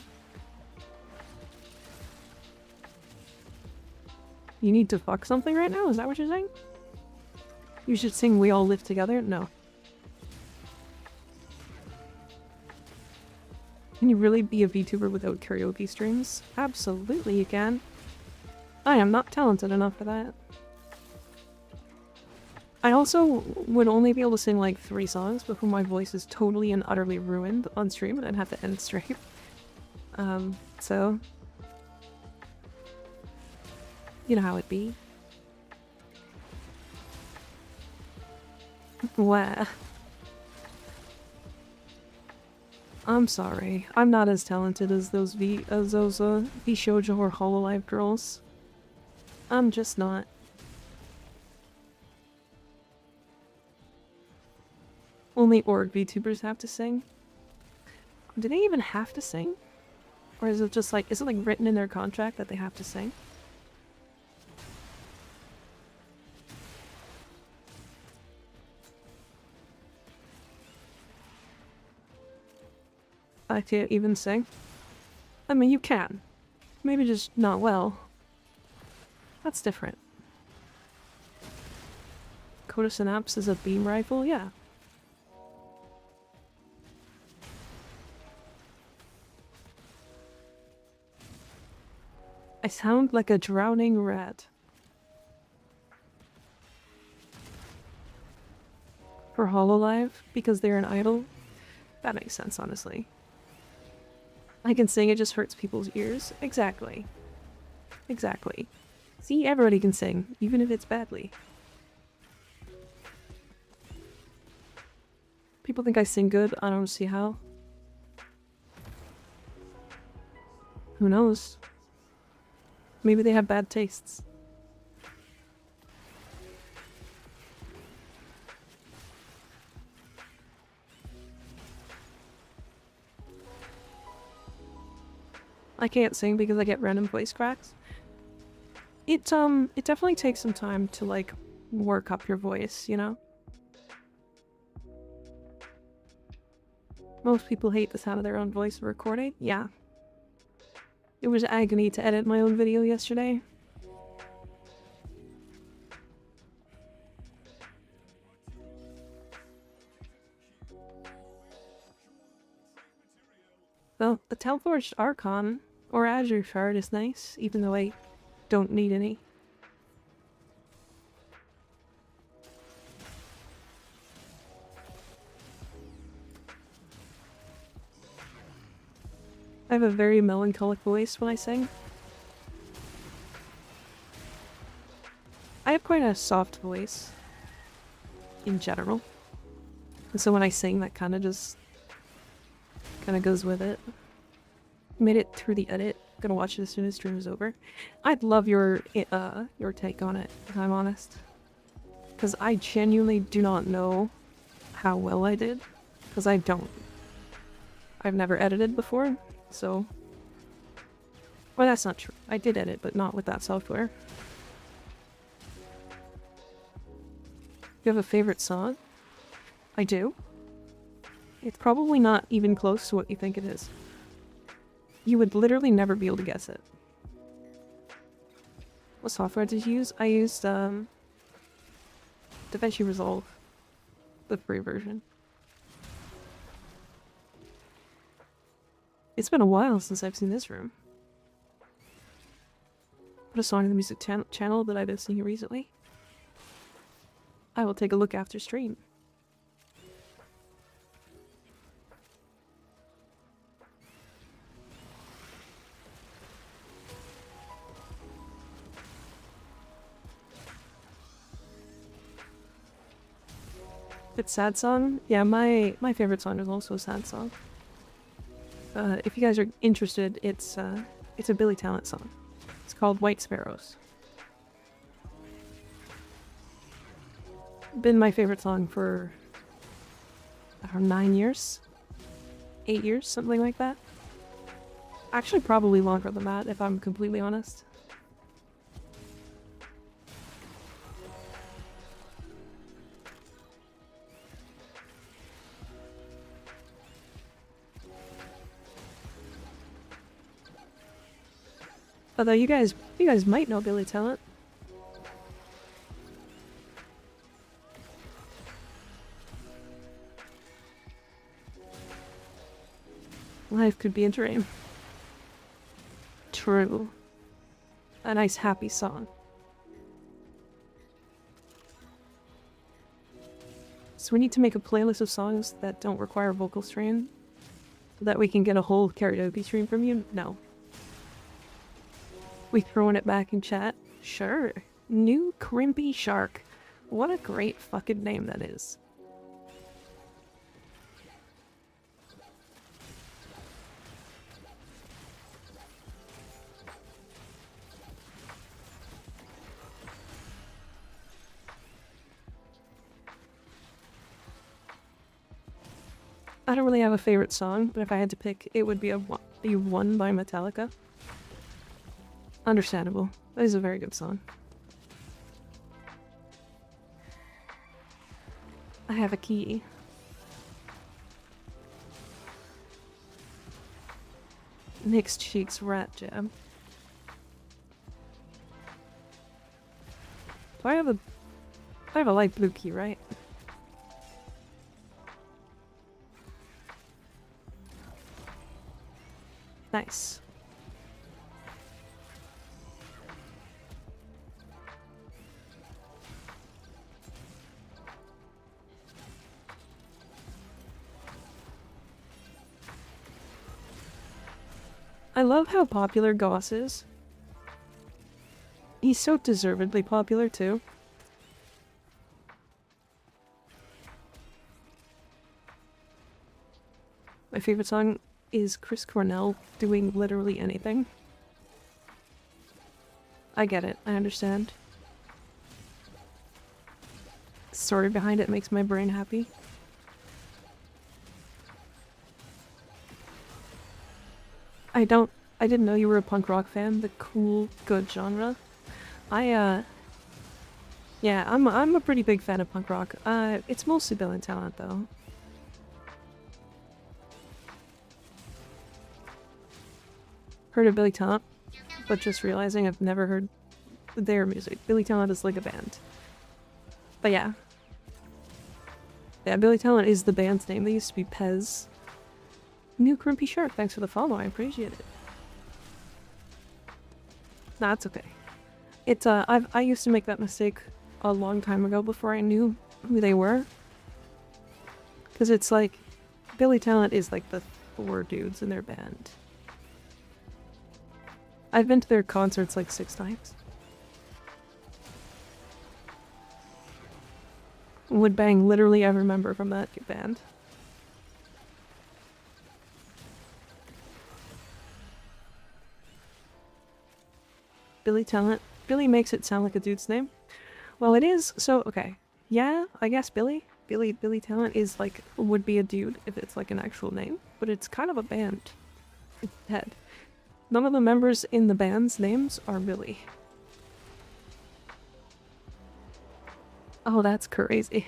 You need to fuck something right now? Is that what you're saying? You should sing We All Live Together? No. Can you really be a VTuber without karaoke streams? Absolutely you can. I am not talented enough for that. I also would only be able to sing like 3 songs before my voice is totally and utterly ruined on stream and I'd have to end stream. So... You know how it be. Wah. I'm sorry. I'm not as talented as those V-Shoujo or Hololive girls. I'm just not. Only org VTubers have to sing? Do they even have to sing? Or is it just like, is it like written in their contract that they have to sing? I can't even sing. I mean, you can. Maybe just not well. That's different. Coda Synapse is a beam rifle? Yeah. I sound like a drowning rat. For Hololive? Because they're an idol? That makes sense, honestly. I can sing, it just hurts people's ears. Exactly. Exactly. See, everybody can sing, even if it's badly. People think I sing good, I don't see how. Who knows? Maybe they have bad tastes. I can't sing because I get random voice cracks. It definitely takes some time to, like, work up your voice, you know? Most people hate the sound of their own voice recording. Yeah. It was agony to edit my own video yesterday. Well, the Telforged Archon or Azure Shard is nice, even though I don't need any. I have a very melancholic voice when I sing. I have quite a soft voice in general. And so when I sing, that kind of just goes with it. Made it through the edit. Gonna watch it as soon as stream is over. I'd love your take on it, if I'm honest. Because I genuinely do not know how well I did. Because I don't. I've never edited before, so... Well, that's not true. I did edit, but not with that software. You have a favorite song? I do. It's probably not even close to what you think it is. You would literally never be able to guess it. What software did you use? I used, DaVinci Resolve. The free version. It's been a while since I've seen this room. Put a song in the music channel that I've been singing recently. I will take a look after stream. It's sad song? Yeah, my favorite song is also a sad song. If you guys are interested, it's a Billy Talent song. It's called White Sparrows. Been my favorite song for, I don't know, 9 years? 8 years? Something like that? Actually, probably longer than that, if I'm completely honest. Although you guys might know Billy Talent. Life could be a dream. True. A nice happy song. So we need to make a playlist of songs that don't require vocal strain so that we can get a whole karaoke stream from you? No. We throwing it back in chat? Sure. New Crimpy Shark. What a great fucking name that is. I don't really have a favorite song, but if I had to pick, it would be be One by Metallica. Understandable. That is a very good song. I have a key. Nick's Cheeks Rat Jam. Do I have a light blue key, right? Nice. I love how popular Goss is. He's so deservedly popular, too. My favorite song is Chris Cornell doing literally anything. I get it. I understand. The story behind it makes my brain happy. I didn't know you were a punk rock fan. The cool, good genre. Yeah, I'm a pretty big fan of punk rock. It's mostly Billy Talent, though. Heard of Billy Talent, but just realizing I've never heard their music. Billy Talent is like a band. But yeah. Yeah, Billy Talent is the band's name. They used to be Pez. New Crimpy Shark, thanks for the follow, I appreciate it. Nah, it's okay. It's, I used to make that mistake a long time ago before I knew who they were. Because it's like, Billy Talent is like the 4 dudes in their band. I've been to their concerts like 6 times. Would bang literally every member from that band. Billy Talent. Billy makes it sound like a dude's name. Well, it is, so, okay. Yeah, I guess Billy Talent is like, would be a dude if it's like an actual name, but it's kind of a band. Head. None of the members in the band's names are Billy. Oh, that's crazy.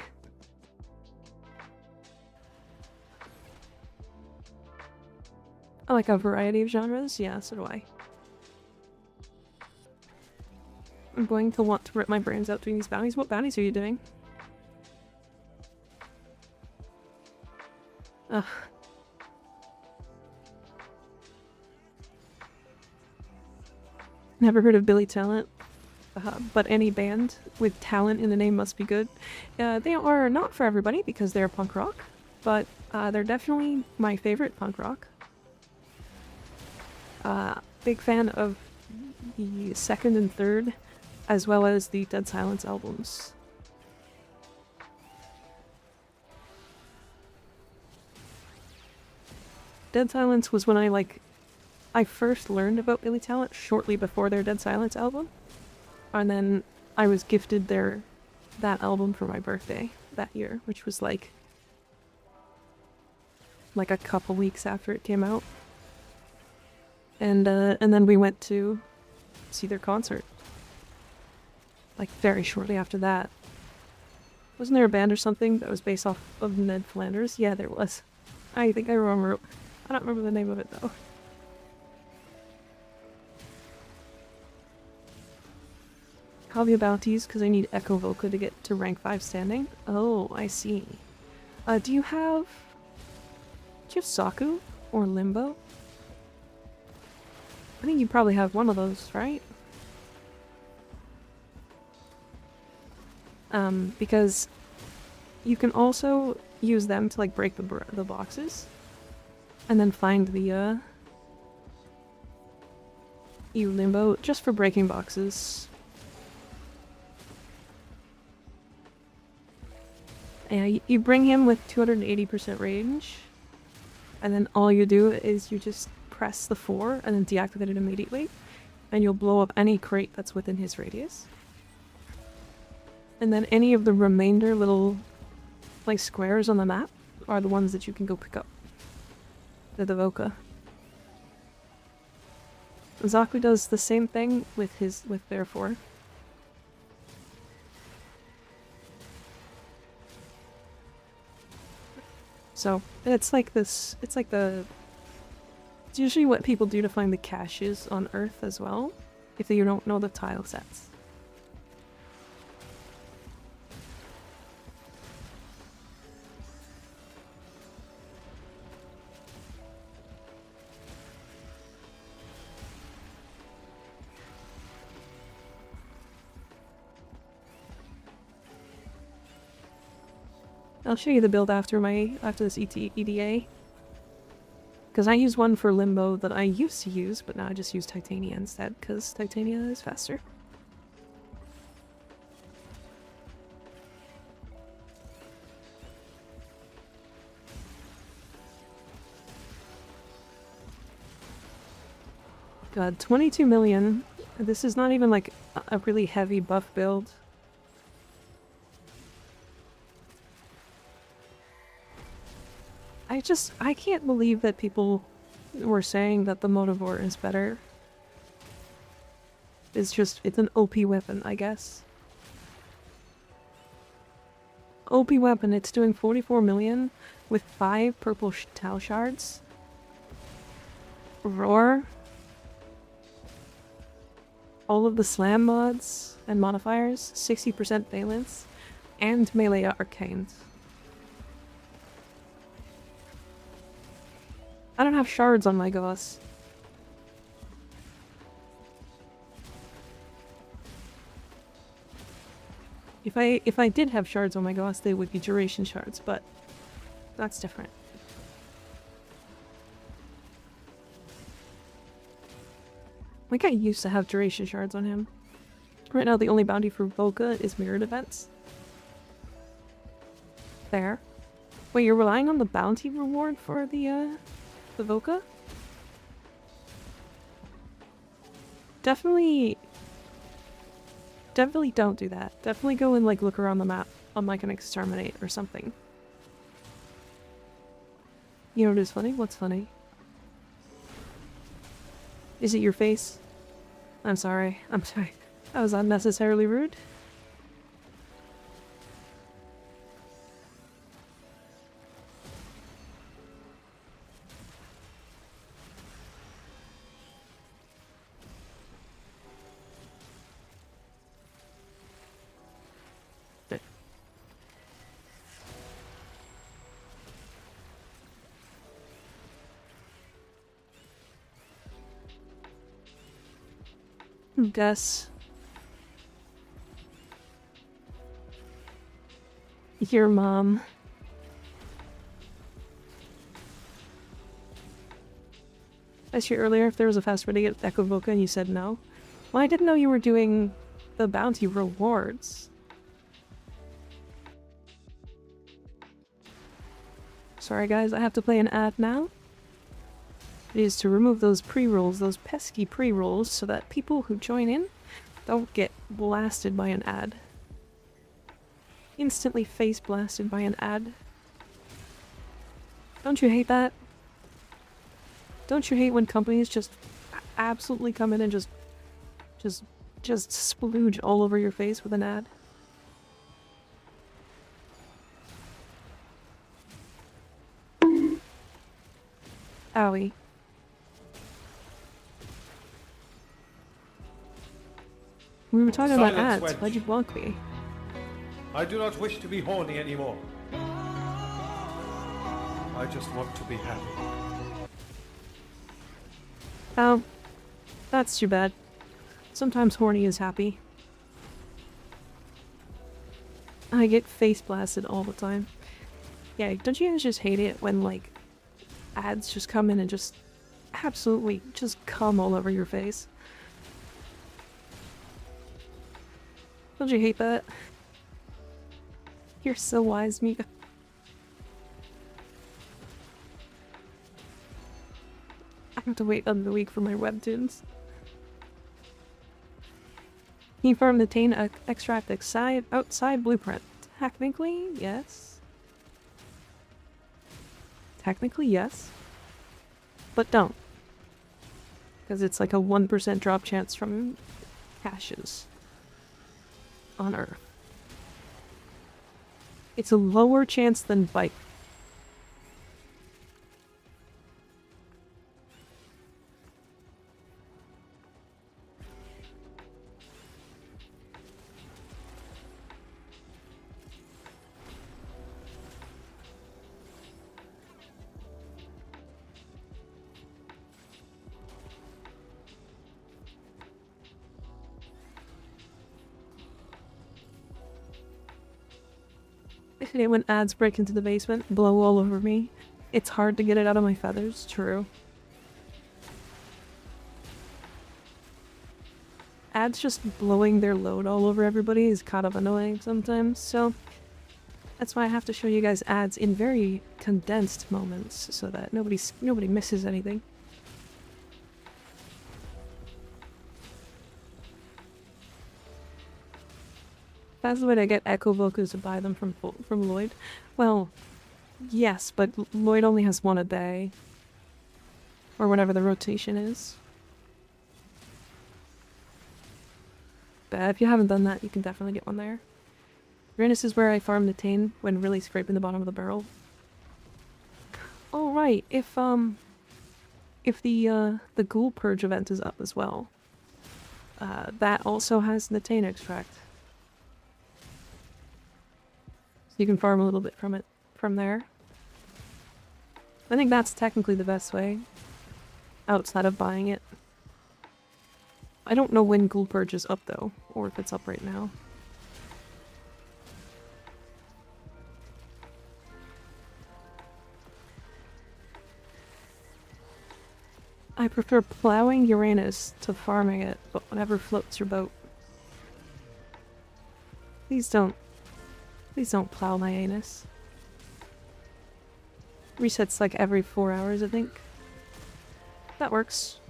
I like a variety of genres. Yeah, so do I. I'm going to want to rip my brains out doing these bounties. What bounties are you doing? Ugh. Never heard of Billy Talent, but any band with talent in the name must be good. They are not for everybody because they're punk rock, but they're definitely my favorite punk rock. Big fan of the second and third, as well as the Dead Silence albums. Dead Silence was when I first learned about Billy Talent shortly before their Dead Silence album. And then I was gifted that album for my birthday that year, which was like a couple weeks after it came out. And then we went to see their concert. Like very shortly after that. Wasn't there a band or something that was based off of Ned Flanders? Yeah, there was. I think I remember. I don't remember the name of it though. Hobby bounties because I need Echo Voca to get to rank 5 standing. Oh, I see. Do you have Saku or Limbo? I think you probably have one of those, right? Because you can also use them to like break the boxes, and then find the EU Limbo just for breaking boxes. Yeah, you bring him with 280% range, and then all you do is you just press the 4 and then deactivate it immediately, and you'll blow up any crate that's within his radius. And then any of the remainder little like squares on the map are the ones that you can go pick up. They're the Voca. Zaku does the same thing with their 4. So it's like this. It's usually what people do to find the caches on Earth as well, if you don't know the tile sets. I'll show you the build after this EDA. Because I use one for Limbo that I used to use, but now I just use Titania instead, because Titania is faster. God, 22 million. This is not even like a really heavy buff build. I can't believe that people were saying that the Motivore is better. It's an OP weapon, I guess. OP weapon, it's doing 44 million with 5 purple tau shards. Roar. All of the slam mods and modifiers, 60% valence, and melee arcanes. I don't have shards on my Goss. If I did have shards on my Goss, they would be duration shards, but that's different. My guy used to have duration shards on him. Right now the only bounty for Voca is mirrored events. There. Wait, you're relying on the bounty reward for the Voca? Definitely don't do that. Definitely go and like look around the map on like an exterminate or something. You know what is funny? What's funny? Is it your face? I'm sorry. I'm sorry. That was unnecessarily rude. Guess. Your mom. I asked you earlier if there was a fast way to get Echo Voca and you said no. Well, I didn't know you were doing the bounty rewards. Sorry guys, I have to play an ad now. It is to remove those pre-rolls, those pesky pre-rolls, so that people who join in don't get blasted by an ad. Instantly face blasted by an ad. Don't you hate that? Don't you hate when companies just absolutely come in and just splooge all over your face with an ad? Owie. We were talking about ads. Wench. Why'd you block me? I do not wish to be horny anymore. I just want to be happy. Oh, that's too bad. Sometimes horny is happy. I get face blasted all the time. Yeah, don't you guys just hate it when, like, ads just come in and just absolutely just come all over your face? Don't you hate that? You're so wise, Mika. I have to wait another week for my webtoons. Can you farm the Tane extract outside blueprint? Technically, yes. Technically, yes. But don't. Because it's like a 1% drop chance from caches on Earth. It's a lower chance than bite. I hate when ads break into the basement, blow all over me. It's hard to get it out of my feathers, true. Ads just blowing their load all over everybody is kind of annoying sometimes, so that's why I have to show you guys ads in very condensed moments so that nobody misses anything. That's the way to get Echo Vocus to buy them from Lloyd. Well, yes, but Lloyd only has one a day. Or whatever the rotation is. But if you haven't done that, you can definitely get one there. Uranus is where I farm the Tane when really scraping the bottom of the barrel. Oh right, if the Ghoul Purge event is up as well, that also has the Tane extract. You can farm a little bit from it from there. I think that's technically the best way, outside of buying it. I don't know when Ghoul Purge is up though, or if it's up right now. I prefer plowing Uranus to farming it, but whatever floats your boat. Please don't plow my anus. Resets like every 4 hours, I think. That works.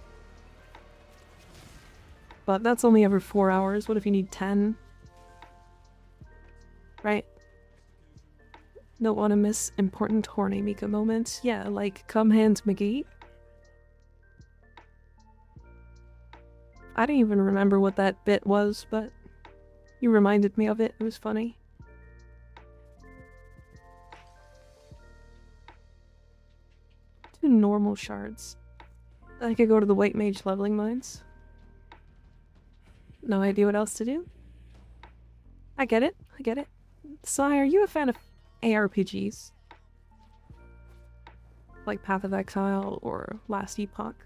But that's only every 4 hours. What if you need 10? Right? Don't want to miss important horny Mika moments. Yeah, like come hand McGee. I don't even remember what that bit was, but you reminded me of it. It was funny. 2 normal shards. I could go to the White Mage leveling mines. No idea what else to do. I get it. I get it. Sai, are you a fan of ARPGs? Like Path of Exile or Last Epoch?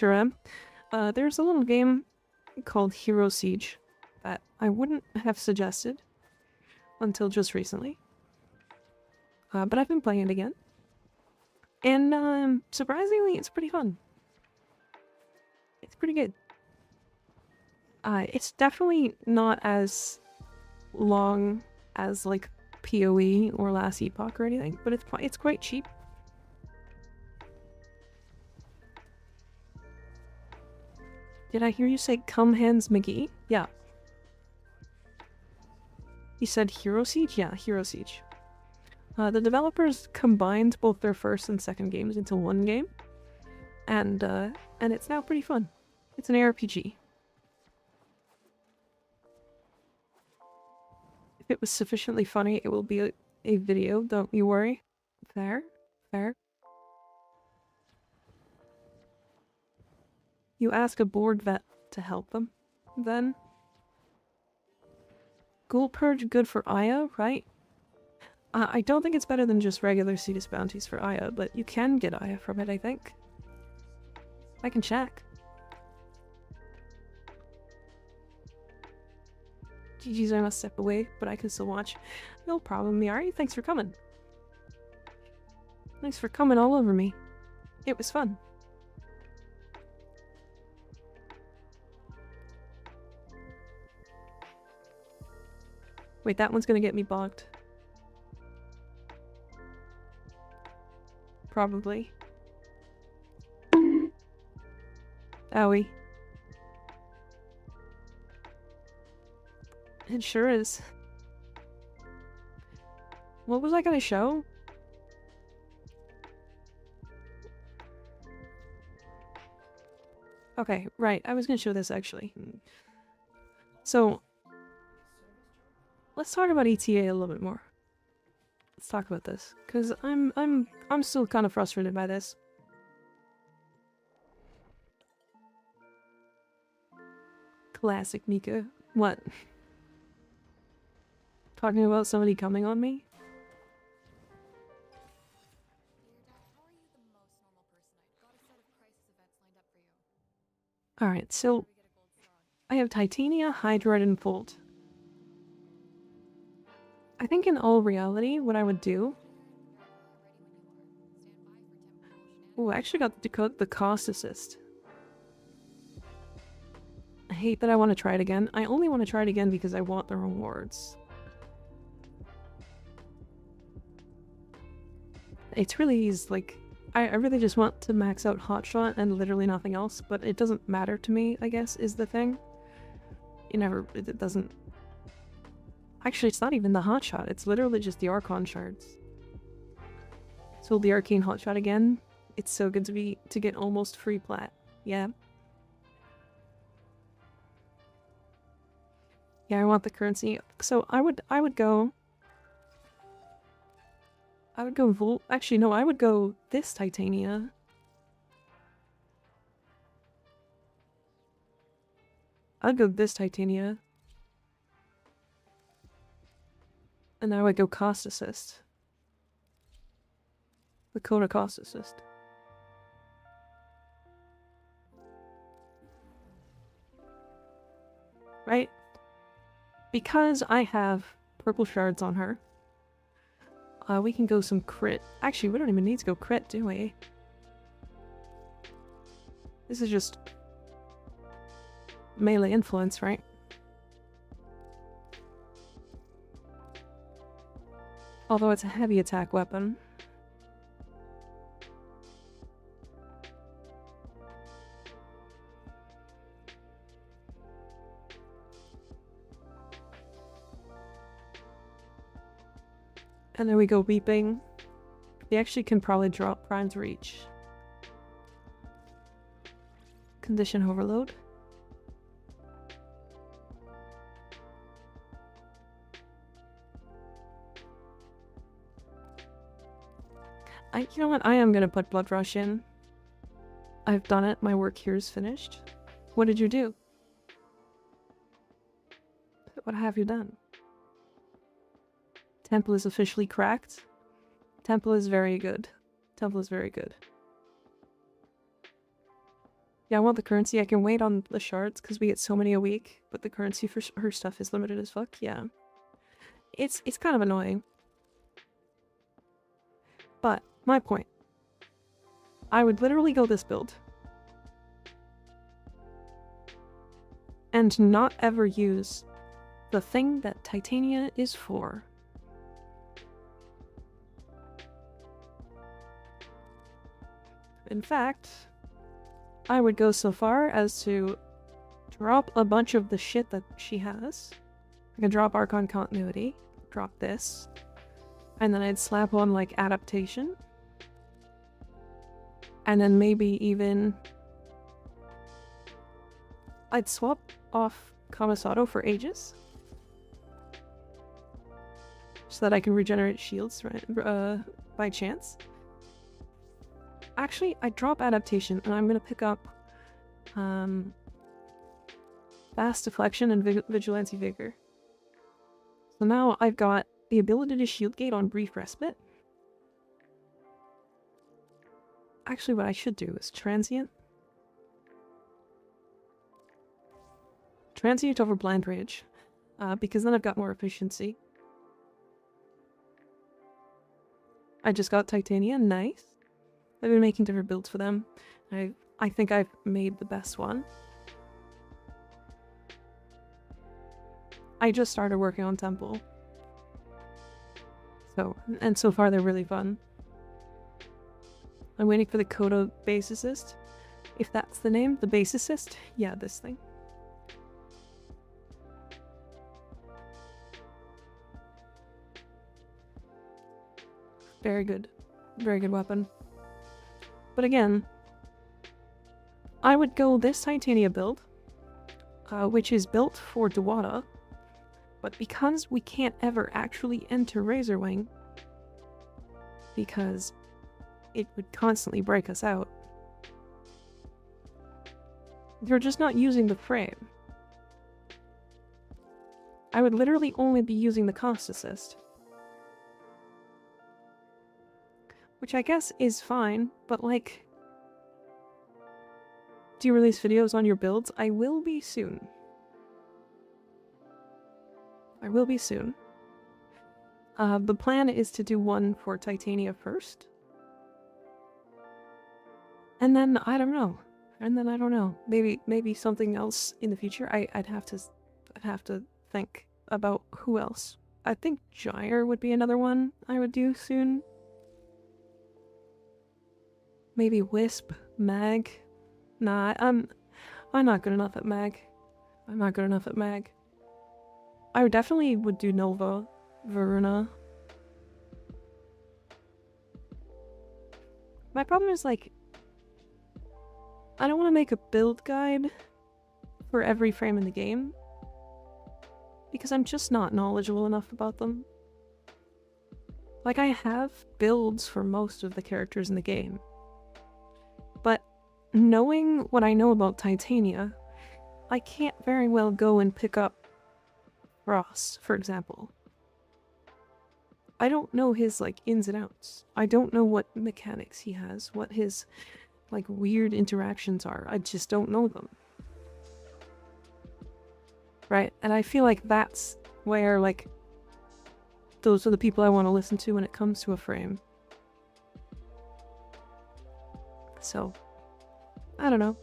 sure am. There's a little game called Hero Siege that I wouldn't have suggested until just recently. But I've been playing it again. And surprisingly, it's pretty fun. It's pretty good. It's definitely not as long as like PoE or Last Epoch or anything, but it's quite cheap. Did I hear you say "Come Hands McGee"? Yeah. You said Hero Siege? Yeah, Hero Siege. The developers combined both their first and second games into one game, and it's now pretty fun. It's an ARPG. If it was sufficiently funny, it will be a video, don't you worry. Fair? Fair. You ask a board vet to help them, then? Ghoul Purge good for Aya, right? I don't think it's better than just regular Cetus bounties for Aya, but you can get Aya from it, I think. I can check. GG's, I must step away, but I can still watch. No problem, Miari. Thanks for coming. Thanks for coming all over me. It was fun. Wait, that one's gonna get me bogged. Probably. Owie. It sure is. What was I gonna show? Okay, right. I was gonna show this actually. So, let's talk about ETA a little bit more. Let's talk about this, because I'm still kind of frustrated by this. Classic Mika. What? Talking about somebody coming on me? Alright, so I have Titania, Hydroid, and Fold. I think in all reality, what I would do... Ooh, I actually got the cost assist. I hate that I want to try it again. I only want to try it again because I want the rewards. It's really easy, like... I really just want to max out Hotshot and literally nothing else, but it doesn't matter to me, I guess, is the thing. It doesn't... Actually, it's not even the Hotshot, it's literally just the Archon shards. So the Arcane Hotshot again. It's so good to get almost free plat. Yeah. Yeah, I want the currency. So I would go... I would go Volt. Actually, no, I would go this Titania. I'd go this Titania. And I would go Cost Assist. Lakota Cost Assist. Right? Because I have purple shards on her. We can go some crit. Actually, we don't even need to go crit, do we? This is just melee influence, right? Although it's a heavy attack weapon. And then we go Weeping. They actually can probably drop Prime's Reach. Condition Overload. You know what? I am gonna put Blood Rush in. I've done it. My work here is finished. What did you do? What have you done? Temple is officially cracked. Temple is very good. Temple is very good. Yeah, I want the currency. I can wait on the shards because we get so many a week, but the currency for her stuff is limited as fuck. Yeah. It's kind of annoying. But my point. I would literally go this build. And not ever use the thing that Titania is for. In fact, I would go so far as to drop a bunch of the shit that she has. I can drop Archon Continuity, drop this, and then I'd slap on like Adaptation. And then maybe even I'd swap off Kamisato for Aegis. So that I can regenerate shields, right, by chance. Actually, I drop Adaptation, and I'm gonna pick up Fast Deflection and Vigilante Vigor. So now I've got the ability to shield gate on Brief Respite. Actually, what I should do is Transient. Transient over Blind Rage, because then I've got more efficiency. I just got Titania, nice. I've been making different builds for them. I think I've made the best one. I just started working on Temple. And so far they're really fun. I'm waiting for the Coda Base Assist. If that's the name, the Base Assist? Yeah, this thing. Very good. Very good weapon. But again, I would go this Titania build, which is built for Dewata, but because we can't ever actually enter Razorwing, because it would constantly break us out, you're just not using the frame. I would literally only be using the cost assist. Which I guess is fine, but like... Do you release videos on your builds? I will be soon. I will be soon. The plan is to do one for Titania first. And then, I don't know. Maybe something else in the future. I'd have to think about who else. I think Gyre would be another one I would do soon. Maybe Wisp, Mag. Nah, I'm not good enough at Mag. I'm not good enough at Mag. I definitely would do Nova, Varuna. My problem is like, I don't want to make a build guide for every frame in the game, because I'm just not knowledgeable enough about them. Like, I have builds for most of the characters in the game, but knowing what I know about Titania, I can't very well go and pick up Ross, for example. I don't know his, like, ins and outs. I don't know what mechanics he has, what his, like, weird interactions are. I just don't know them. Right? And I feel like that's where, like, those are the people I want to listen to when it comes to a frame. So, I don't know.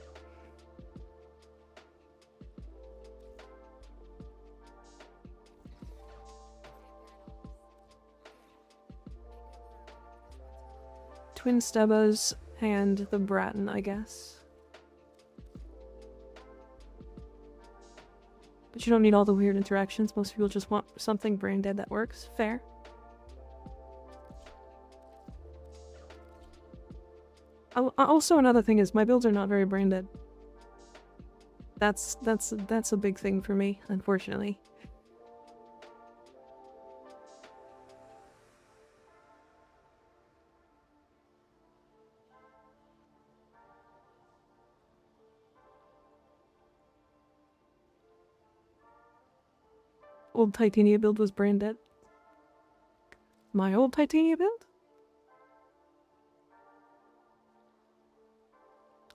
Twin Stebas and the Bratton, I guess. But you don't need all the weird interactions. Most people just want something brain dead that works. Fair. Also, another thing is my builds are not very brain dead. That's a big thing for me, unfortunately. Old Titania build was brain dead. My old Titania build?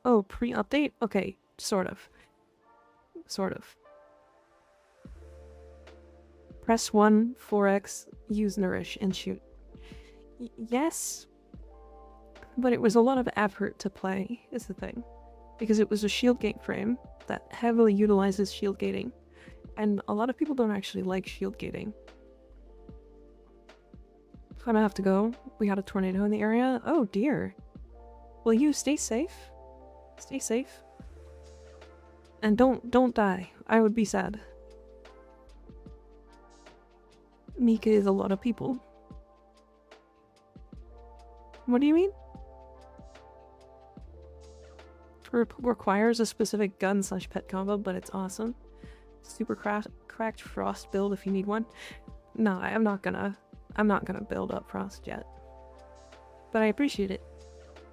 Oh, pre-update? Okay, sort of. Sort of. Press 1, 4x, use nourish, and shoot. Yes, but it was a lot of effort to play, is the thing. Because it was a shield gate frame that heavily utilizes shield gating. And a lot of people don't actually like shield gating. I'm gonna have to go. We got a tornado in the area. Oh dear. Will you stay safe? Stay safe. And don't die. I would be sad. Mika is a lot of people. What do you mean? Requires a specific gun/pet combo, but it's awesome. Super cracked frost build if you need one. No, I'm not gonna build up frost yet. But I appreciate it.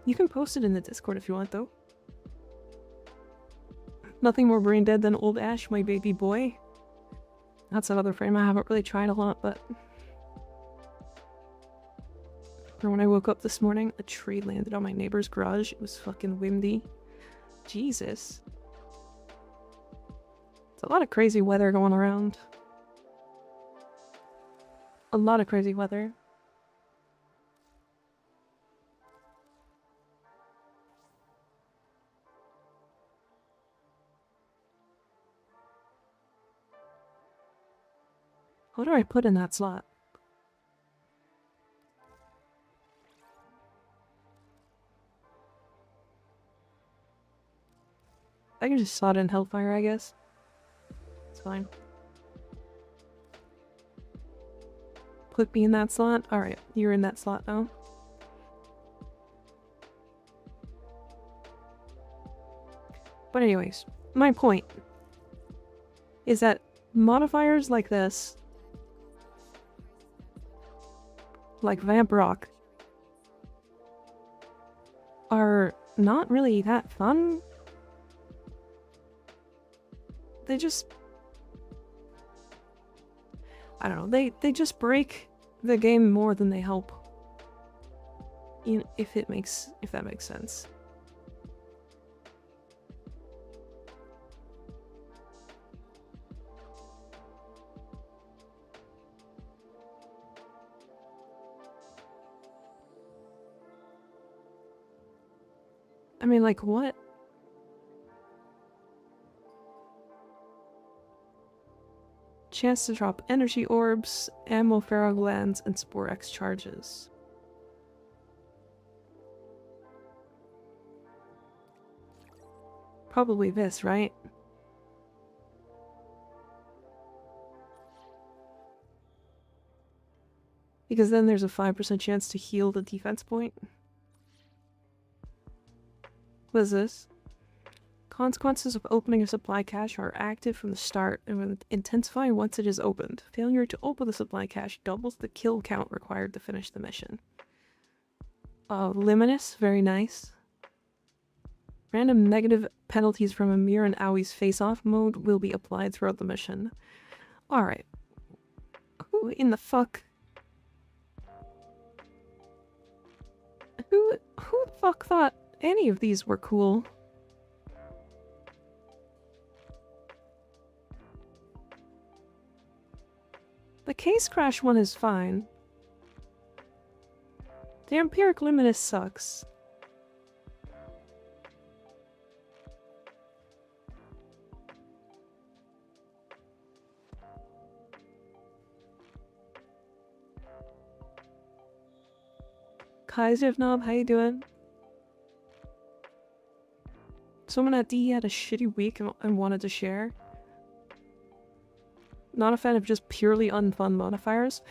You can post it in the Discord if you want, though. Nothing more brain dead than old Ash, my baby boy. That's another frame I haven't really tried a lot, but... Or when I woke up this morning, a tree landed on my neighbor's garage. It was fucking windy. Jesus. It's a lot of crazy weather going around. A lot of crazy weather. What do I put in that slot? I can just slot in Hellfire, I guess. It's fine. Put me in that slot? Alright, you're in that slot now. But anyways, my point is that modifiers like this, like Vamp Rock, are not really that fun. They just... I don't know, they just break the game more than they help. If that makes sense. I mean, like, what? Chance to drop energy orbs, ammo ferro glands, and Spore X charges. Probably this, right? Because then there's a 5% chance to heal the defense point. What is this? Consequences of opening a supply cache are active from the start and will intensify once it is opened. Failure to open the supply cache doubles the kill count required to finish the mission. Luminous, very nice. Random negative penalties from Amir and Awie's face-off mode will be applied throughout the mission. Alright. Who in the fuck? Who the fuck thought any of these were cool? The case crash one is fine. The Empiric Luminous sucks. Kaiser Knob, how you doing? Someone at D had a shitty week and wanted to share. Not a fan of just purely unfun modifiers.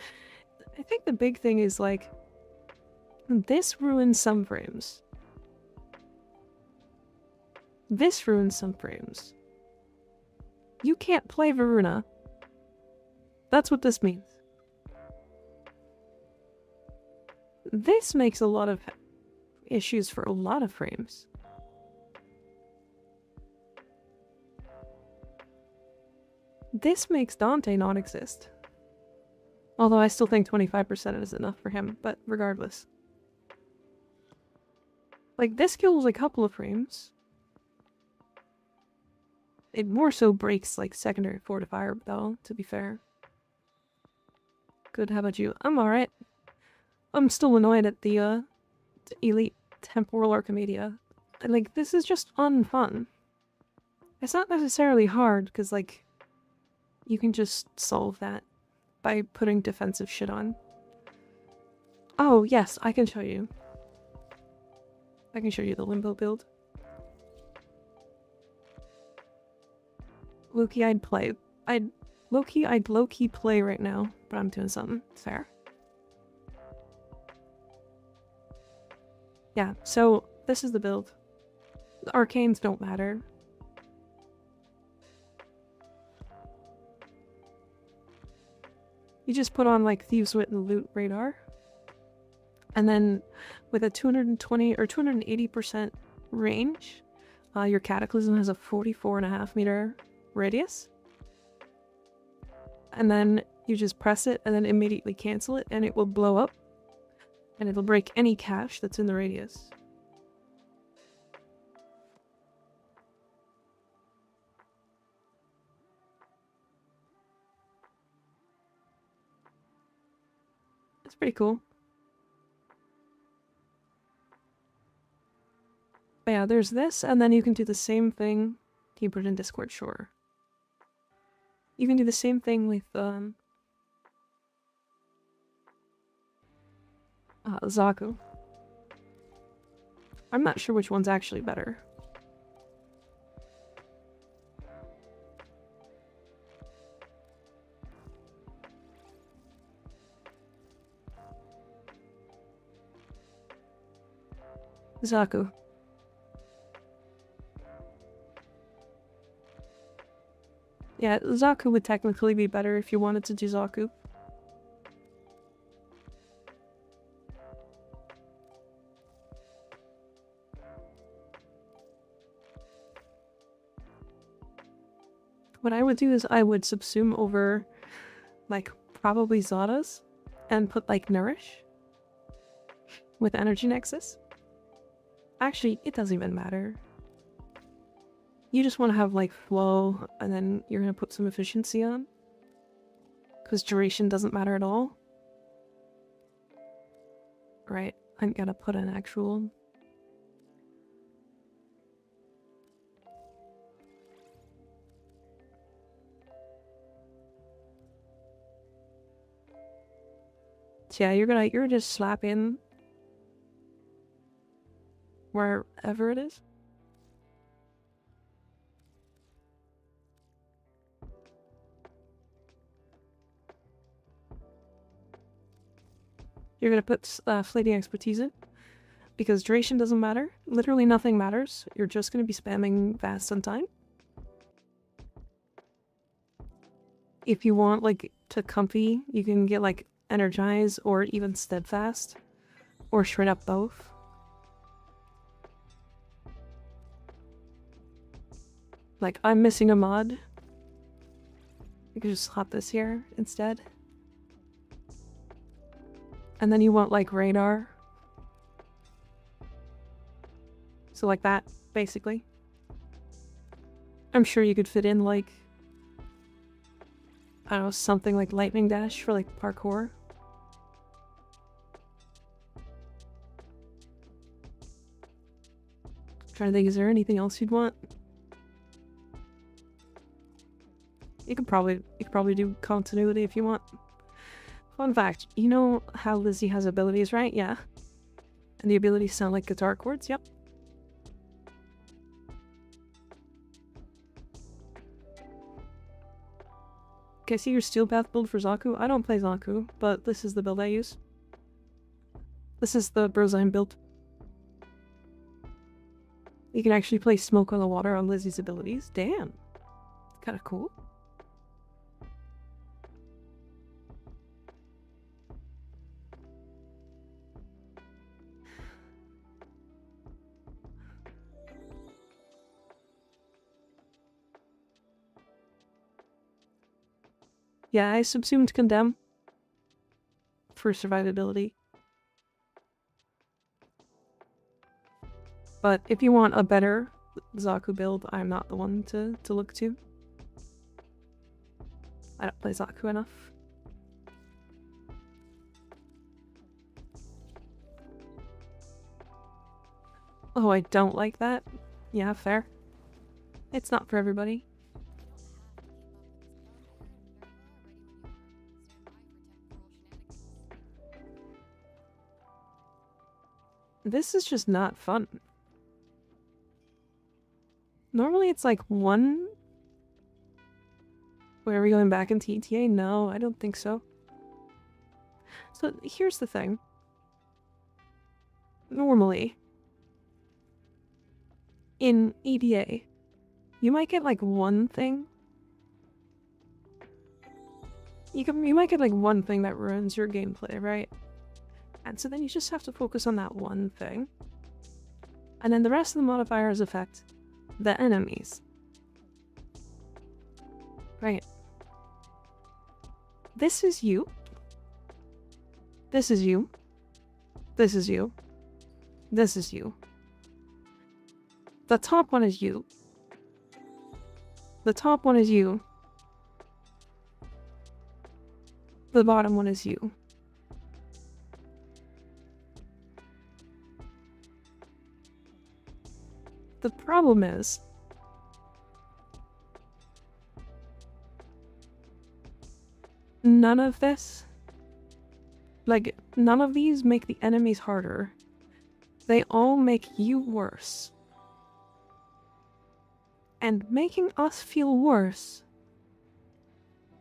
I think the big thing is, like, this ruins some frames. This ruins some frames. You can't play Varuna. That's what this means. This makes a lot of issues for a lot of frames. This makes Dante not exist. Although I still think 25% is enough for him, but regardless. Like, this kills a couple of frames. It more so breaks like secondary fortifier though, to be fair. Good, how about you? I'm alright. I'm still annoyed at the Elite Temporal Archimedia. Like, this is just unfun. It's not necessarily hard, because, like, you can just solve that by putting defensive shit on. Oh, yes, I can show you. I can show you the Limbo build. Low-key, I'd play. I'd low-key play right now, but I'm doing something. Fair. Yeah, so this is the build. The arcanes don't matter. You just put on like Thieves' Wit and Loot Radar. And then with a 220 or 280% range, your Cataclysm has a 44.5 meter radius. And then you just press it and then immediately cancel it and it will blow up. And it'll break any cache that's in the radius. That's pretty cool. But yeah, there's this, and then you can do the same thing. Can you put it in Discord? Sure. You can do the same thing with, Zaku. I'm not sure which one's actually better. Zaku. Yeah, Zaku would technically be better if you wanted to do Zaku. What I would do is I would subsume over, like, probably Zada's and put, like, Nourish with Energy Nexus. Actually, it doesn't even matter. You just want to have, like, flow, and then you're going to put some efficiency on. Because duration doesn't matter at all. Right, I'm gonna put an actual... So yeah, you're just slap in wherever it is. You're gonna put Fleeting Expertise in, because duration doesn't matter. Literally nothing matters. You're just gonna be spamming fast on time. If you want, like, to comfy, you can get, like, Energize or even Steadfast. Or straight up both. Like, I'm missing a mod. You could just hop this here instead. And then you want, like, radar. So like that, basically. I'm sure you could fit in, like, I don't know, something like lightning dash for, like, parkour. Trying to think, is there anything else you'd want? You could probably do continuity if you want. Fun fact, you know how Lizzie has abilities, right? Yeah. And the abilities sound like guitar chords? Yep. Okay, see your Steel Path build for Zaku? I don't play Zaku, but this is the build I use. This is the Brozine build. You can actually play Smoke on the Water on Lizzie's abilities. Damn. Kinda cool. Yeah, I subsumed Condemn for survivability. But if you want a better Zaku build, I'm not the one to look to. I don't play Zaku enough. Oh, I don't like that? Yeah, fair. It's not for everybody. This is just not fun. Normally it's like one... Wait, are we going back into ETA? No, I don't think so. So here's the thing. Normally, in EDA, you might get like one thing. You might get like one thing that ruins your gameplay, right? And so then you just have to focus on that one thing. And then the rest of the modifiers affect the enemies. Right. This is you. This is you. This is you. This is you. The top one is you. The top one is you. The bottom one is you. The problem is, none of this, like, none of these make the enemies harder. They all make you worse. And making us feel worse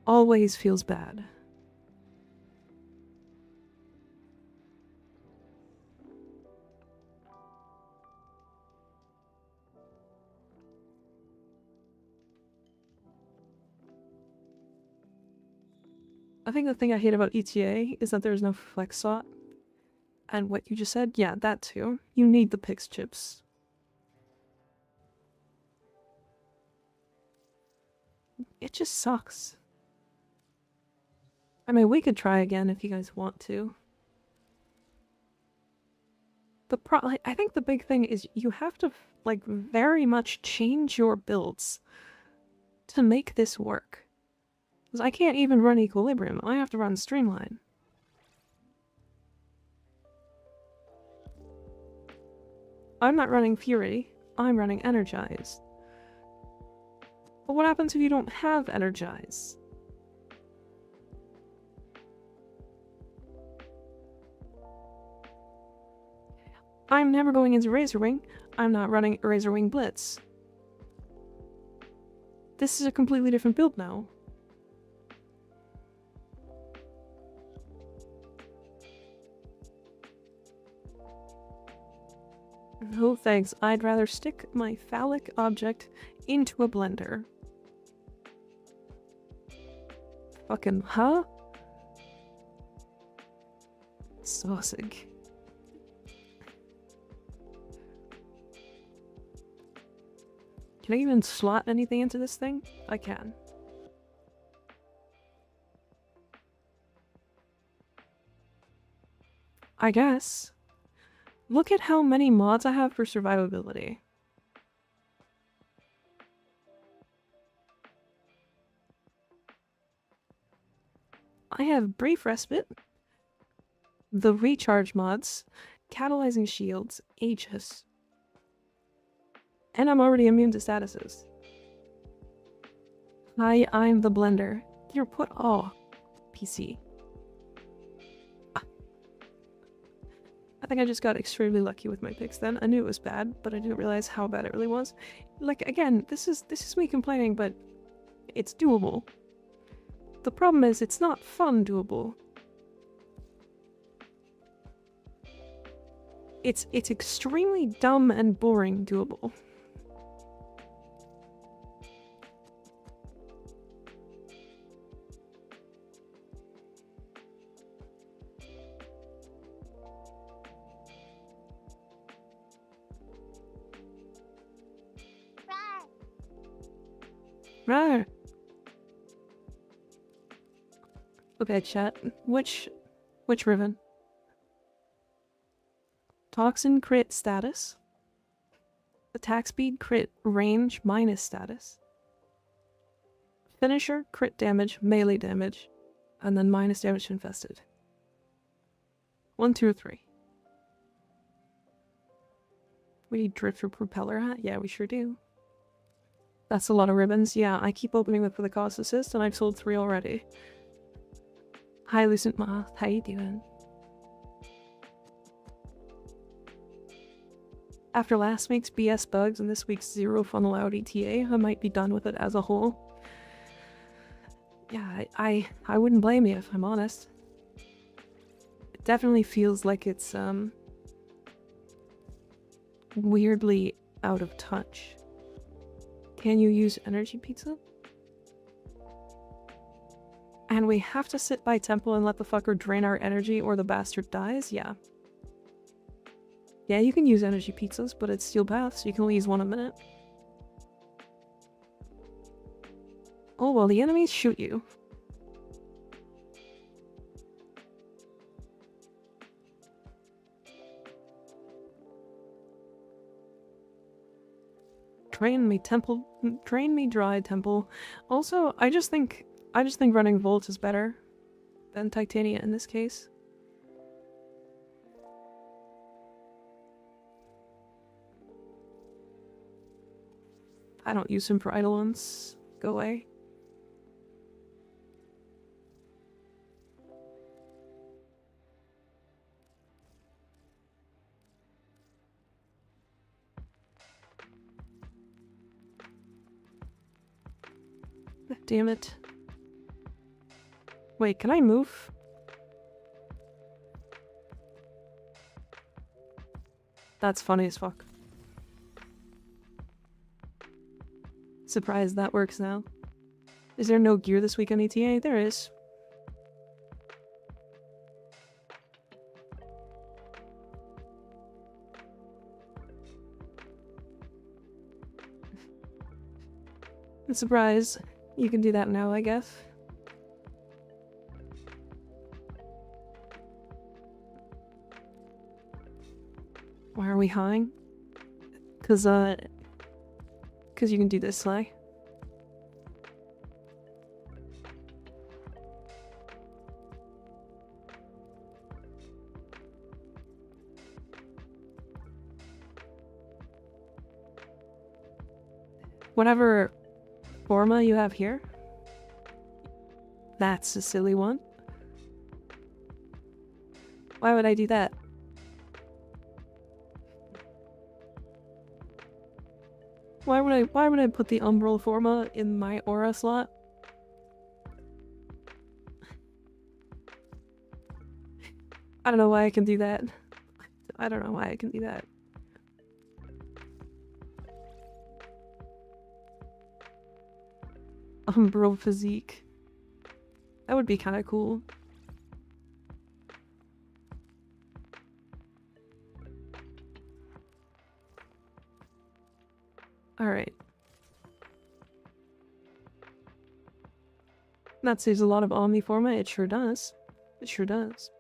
always feels bad. I think the thing I hate about ETA is that there's no flex slot. And what you just said, yeah, that too. You need the pix chips. It just sucks. I mean, we could try again if you guys want to. I think the big thing is you have to, like, very much change your builds to make this work. Because I can't even run Equilibrium, I have to run Streamline. I'm not running Fury, I'm running Energize. But what happens if you don't have Energize? I'm never going into Razorwing. I'm not running Razorwing Blitz. This is a completely different build now. No thanks, I'd rather stick my phallic object into a blender. Fucking, huh? Sausage. Can I even slot anything into this thing? I can. I guess. Look at how many mods I have for survivability. I have Brief Respite, the Recharge mods, Catalyzing Shields, Aegis. And I'm already immune to statuses. Hi, I'm the blender. You're put all PC. I think I just got extremely lucky with my picks then. I knew it was bad, but I didn't realize how bad it really was. Like, again, this is me complaining, but it's doable. The problem is it's not fun doable. It's extremely dumb and boring doable. Rawr. Okay, chat. Which Riven? Toxin crit status? Attack speed, crit, range, minus status. Finisher, crit damage, melee damage, and then minus damage to infested. 1, 2, 3. We need drifter propeller hat? Yeah, we sure do. That's a lot of ribbons. Yeah, I keep opening them for the cost assist, and I've sold 3 already. Hi, Lucent Moth. How you doing? After last week's BS bugs and this week's 0 fun allowed ETA, I might be done with it as a whole. Yeah, I wouldn't blame you if I'm honest. It definitely feels like it's weirdly out of touch. Can you use energy pizza? And we have to sit by temple and let the fucker drain our energy or the bastard dies? Yeah. Yeah, you can use energy pizzas, but it's steel path, so you can only use 1 a minute. Oh, well, the enemies shoot you. Drain me temple, drain me dry temple. Also, I just think running Volt is better than Titania in this case. I don't use him for idle ones. Go away. Damn it. Wait, can I move? That's funny as fuck. Surprised that works now. Is there no gear this week on ETA? There is. Surprise. You can do that now, I guess. Why are we hawing? Cause you can do this, Sly. Whatever forma you have here. That's a silly one. Why would I do that? Why would I put the umbral forma in my aura slot? I don't know why I can do that. I don't know why I can do that. Umbral physique. That would be kind of cool. Alright. That saves a lot of Omniforma. It sure does. It sure does.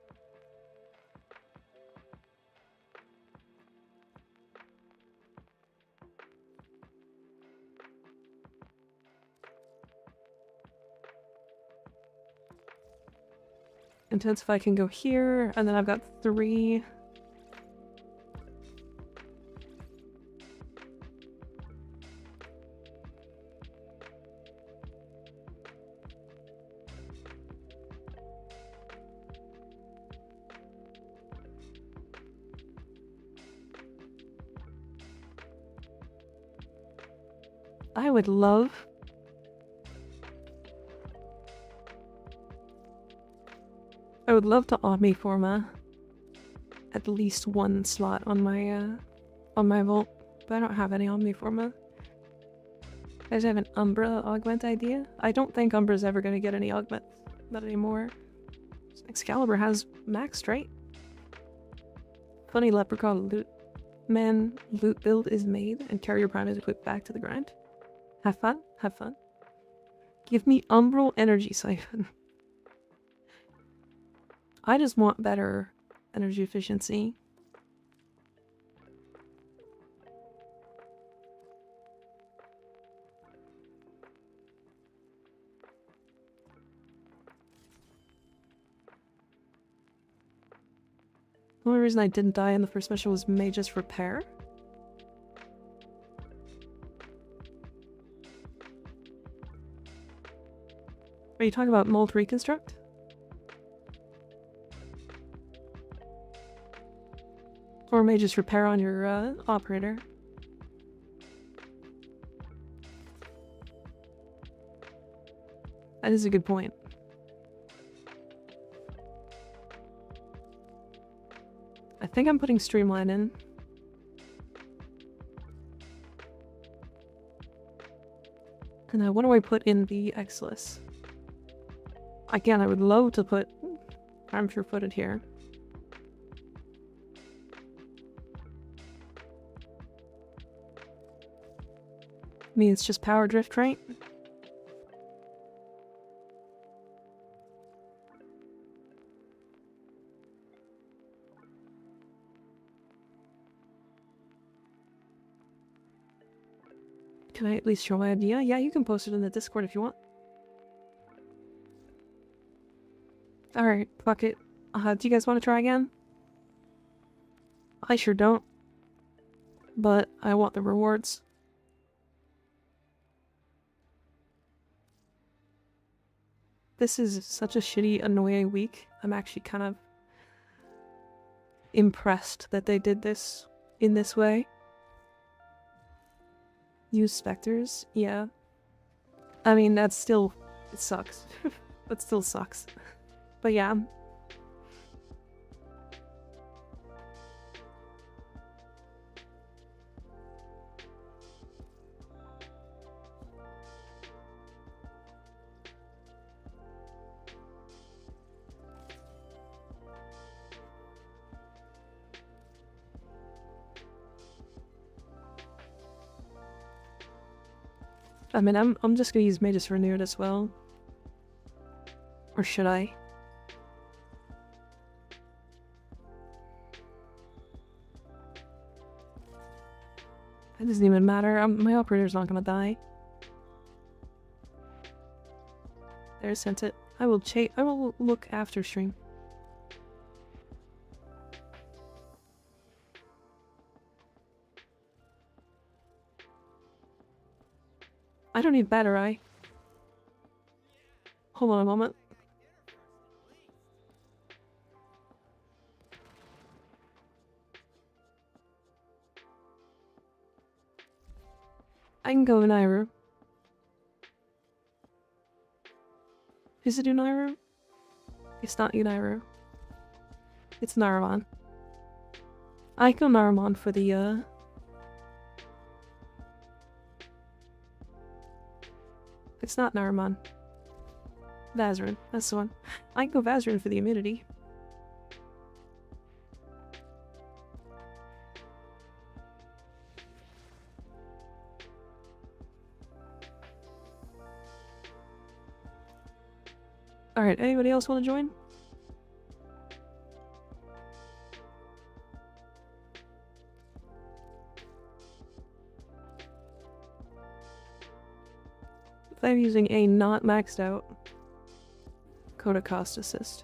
Intensify can go here, and then I've got 3. I would love to Omniforma at least 1 slot on my Volt, but I don't have any Omniforma. I just have an Umbra augment idea. I don't think Umbra's ever gonna get any augments, not anymore. Excalibur has maxed, right? Funny leprechaun loot. Man, loot build is made and Carrier Prime is equipped back to the grind. Have fun, have fun. Give me Umbral Energy Siphon. I just want better energy efficiency. The only reason I didn't die in the first mission was Mage's Repair. Are you talking about Mold Reconstruct? Or Mage's Repair on your operator? That is a good point. I think I'm putting Streamline in. And then what do I put in the Exilus? Again, I would love to put Arm Sure-Footed here. I mean, it's just Power Drift, right? Can I at least show my idea? Yeah, you can post it in the Discord if you want. Alright, fuck it. Do you guys want to try again? I sure don't. But I want the rewards. This is such a shitty, annoying week. I'm actually kind of impressed that they did this in this way. Use specters? Yeah. I mean, that's still... it sucks. That still sucks. But yeah. I mean, I'm just gonna use Magus Renewed as well. Or should I? It doesn't even matter. My operator's not gonna die. There, sent it. I will look after stream. I don't need Batter Eye. Hold on a moment. I can go Nairu. Is it Unairu? It's not Unairu. It's Naramon. I go Naramon for the It's not Naramon. Vazarin, that's the one. I can go Vazarin for the immunity. Alright, anybody else want to join? If I'm using a not maxed out Coda Cost Assist.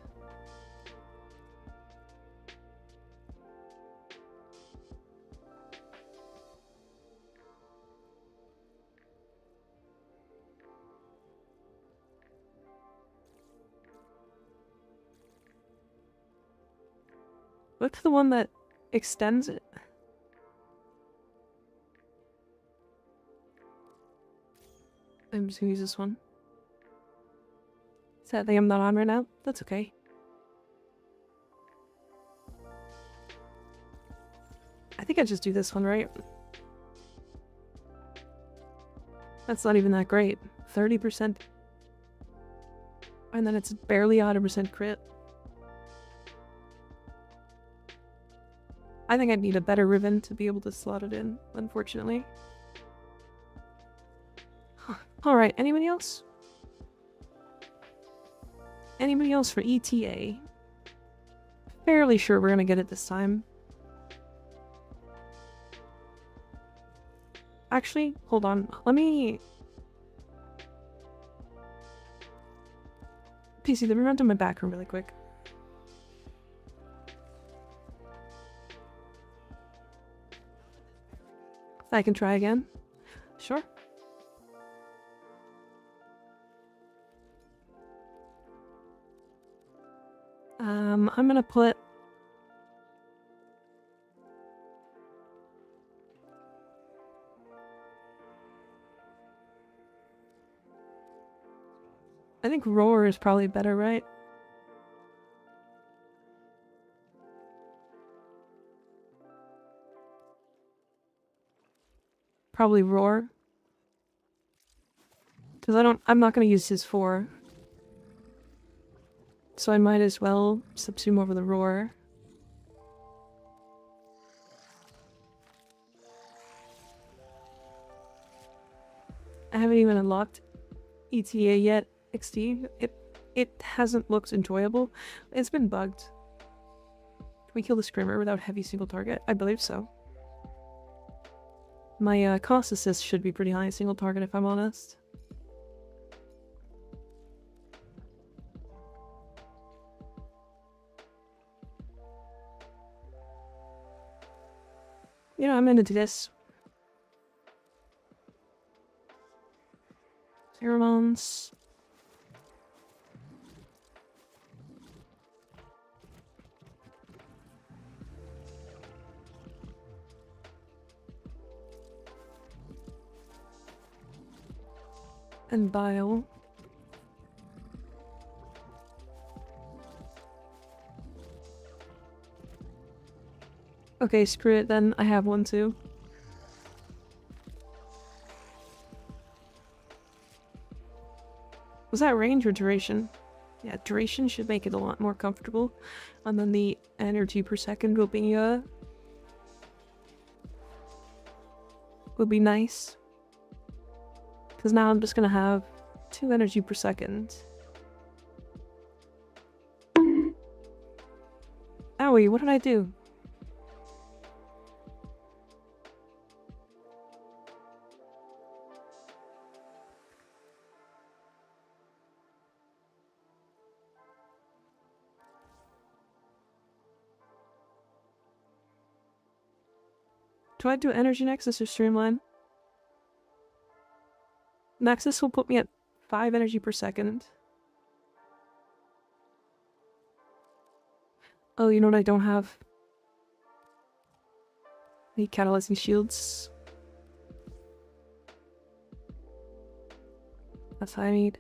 What's the one that extends it? I'm just gonna use this one. Sadly, I'm not on right now. That's okay. I think I just do this one, right? That's not even that great. 30%. And then it's barely 100% crit. I think I'd need a better Riven to be able to slot it in, unfortunately. Huh. Alright, anybody else? Anybody else for ETA? Fairly sure we're gonna get it this time. Actually, hold on. Let me... PC, let me run to my back room really quick. I can try again. Sure. I'm gonna put... I think roar is probably better, right? Probably roar. Because I'm not gonna use his 4. So I might as well subsume over the roar. I haven't even unlocked ETA yet, XD. It hasn't looked enjoyable. It's been bugged. Can we kill the Scrimmer without heavy single target? I believe so. My cost assist should be pretty high single target if I'm honest. You know, I'm into this. Pheromones. And bile. Okay, screw it then. I have one too. Was that range or duration? Yeah, duration should make it a lot more comfortable. And then the energy per second will be nice. Because now I'm just gonna have 2 energy per second. Owie, what did I do? Do I do Energy Nexus or Streamline? Nexus will put me at 5 energy per second. Oh, you know what I don't have? I need catalyzing shields. That's what I need.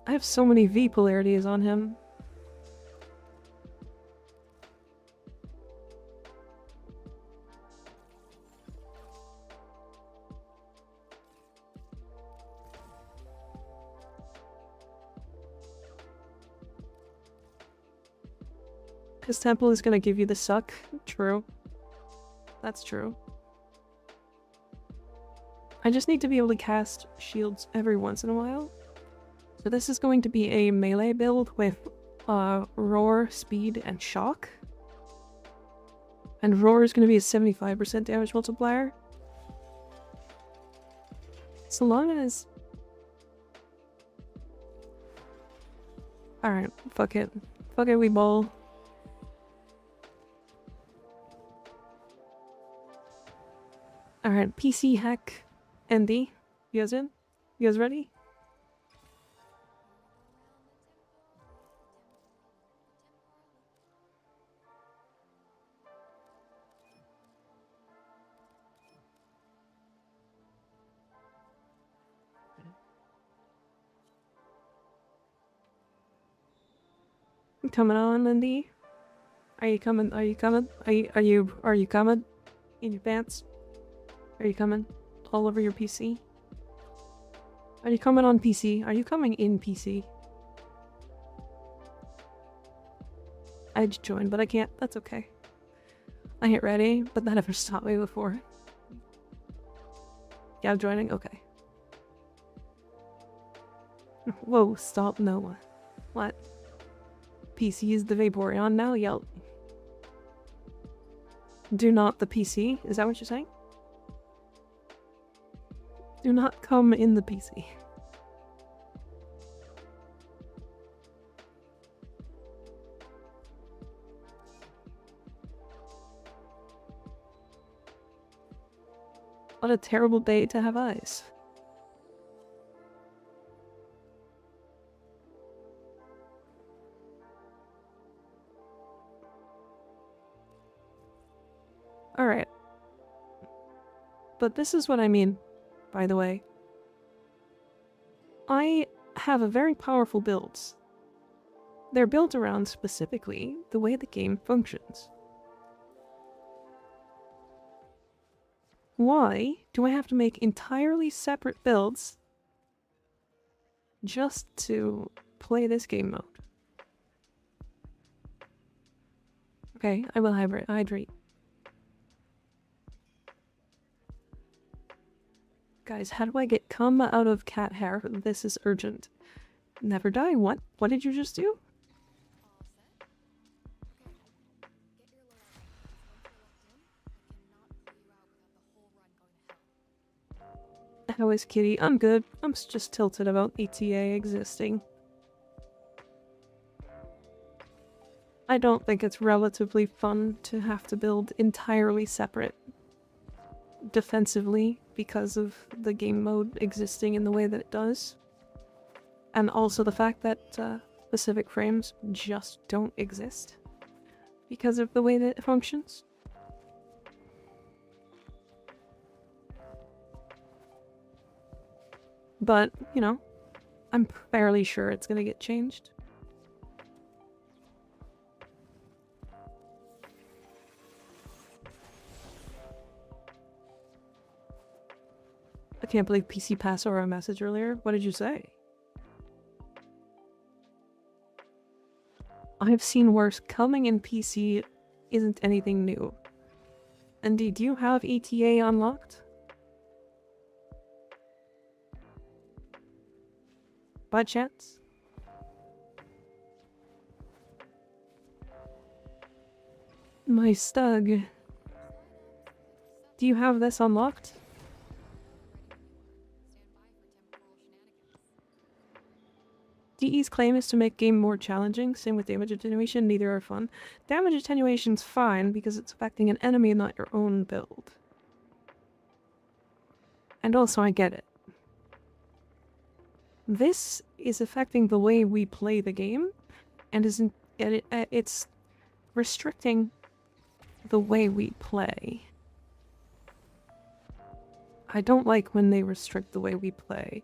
I have so many V polarities on him. His temple is gonna give you the suck. True. That's true. I just need to be able to cast shields every once in a while. So this is going to be a melee build with roar, speed, and shock. And roar is going to be a 75% damage multiplier. So long as... Alright, fuck it. Fuck it, we bowl. Alright, PC hack ND. You guys in? You guys ready? Coming on, Lindy? Are you coming? Are you coming? Are you coming? In your pants? Are you coming? All over your PC? Are you coming on PC? Are you coming in PC? I'd join, but I can't. That's okay. I ain't ready, but that never stopped me before. Yeah, I'm joining? Okay. Whoa, stop. No. What? PC is the Vaporeon now? Yep. Do not the PC? Is that what you're saying? Do not come in the PC. What a terrible day to have eyes. Alright. But this is what I mean, by the way. I have a very powerful builds. They're built around specifically the way the game functions. Why do I have to make entirely separate builds just to play this game mode? Okay, I will hydrate. Guys, how do I get cum out of cat hair? This is urgent. Never die. What? What did you just do? How is Kitty? I'm good. I'm just tilted about ETA existing. I don't think it's relatively fun to have to build entirely separate defensively because of the game mode existing in the way that it does. And also the fact that specific frames just don't exist because of the way that it functions. But, you know, I'm fairly sure it's gonna get changed. I can't believe PC passed over a message earlier. What did you say? I've seen worse. Coming in PC isn't anything new. Andy, do you have ETA unlocked? By chance? My stug. Do you have this unlocked? DE's claim is to make game more challenging, same with damage attenuation, neither are fun. Damage attenuation's fine because it's affecting an enemy, not your own build. And also, I get it. This is affecting the way we play the game, and it's restricting the way we play. I don't like when they restrict the way we play.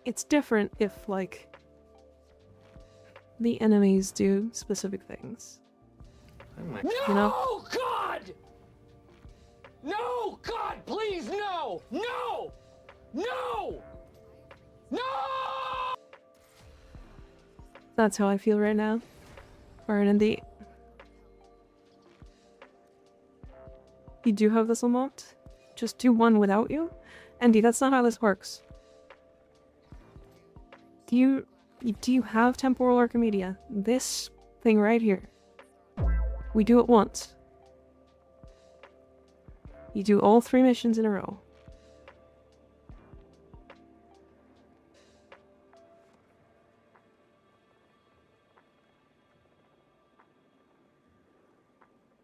It's different if, like, the enemies do specific things. No, you know? God! No, God, please, no! No! No! No! That's how I feel right now. Alright, Andy. You do have this unlocked? Just do one without you? Andy, that's not how this works. Do you have Temporal Archimedia? This thing right here. We do it once. You do all 3 missions in a row.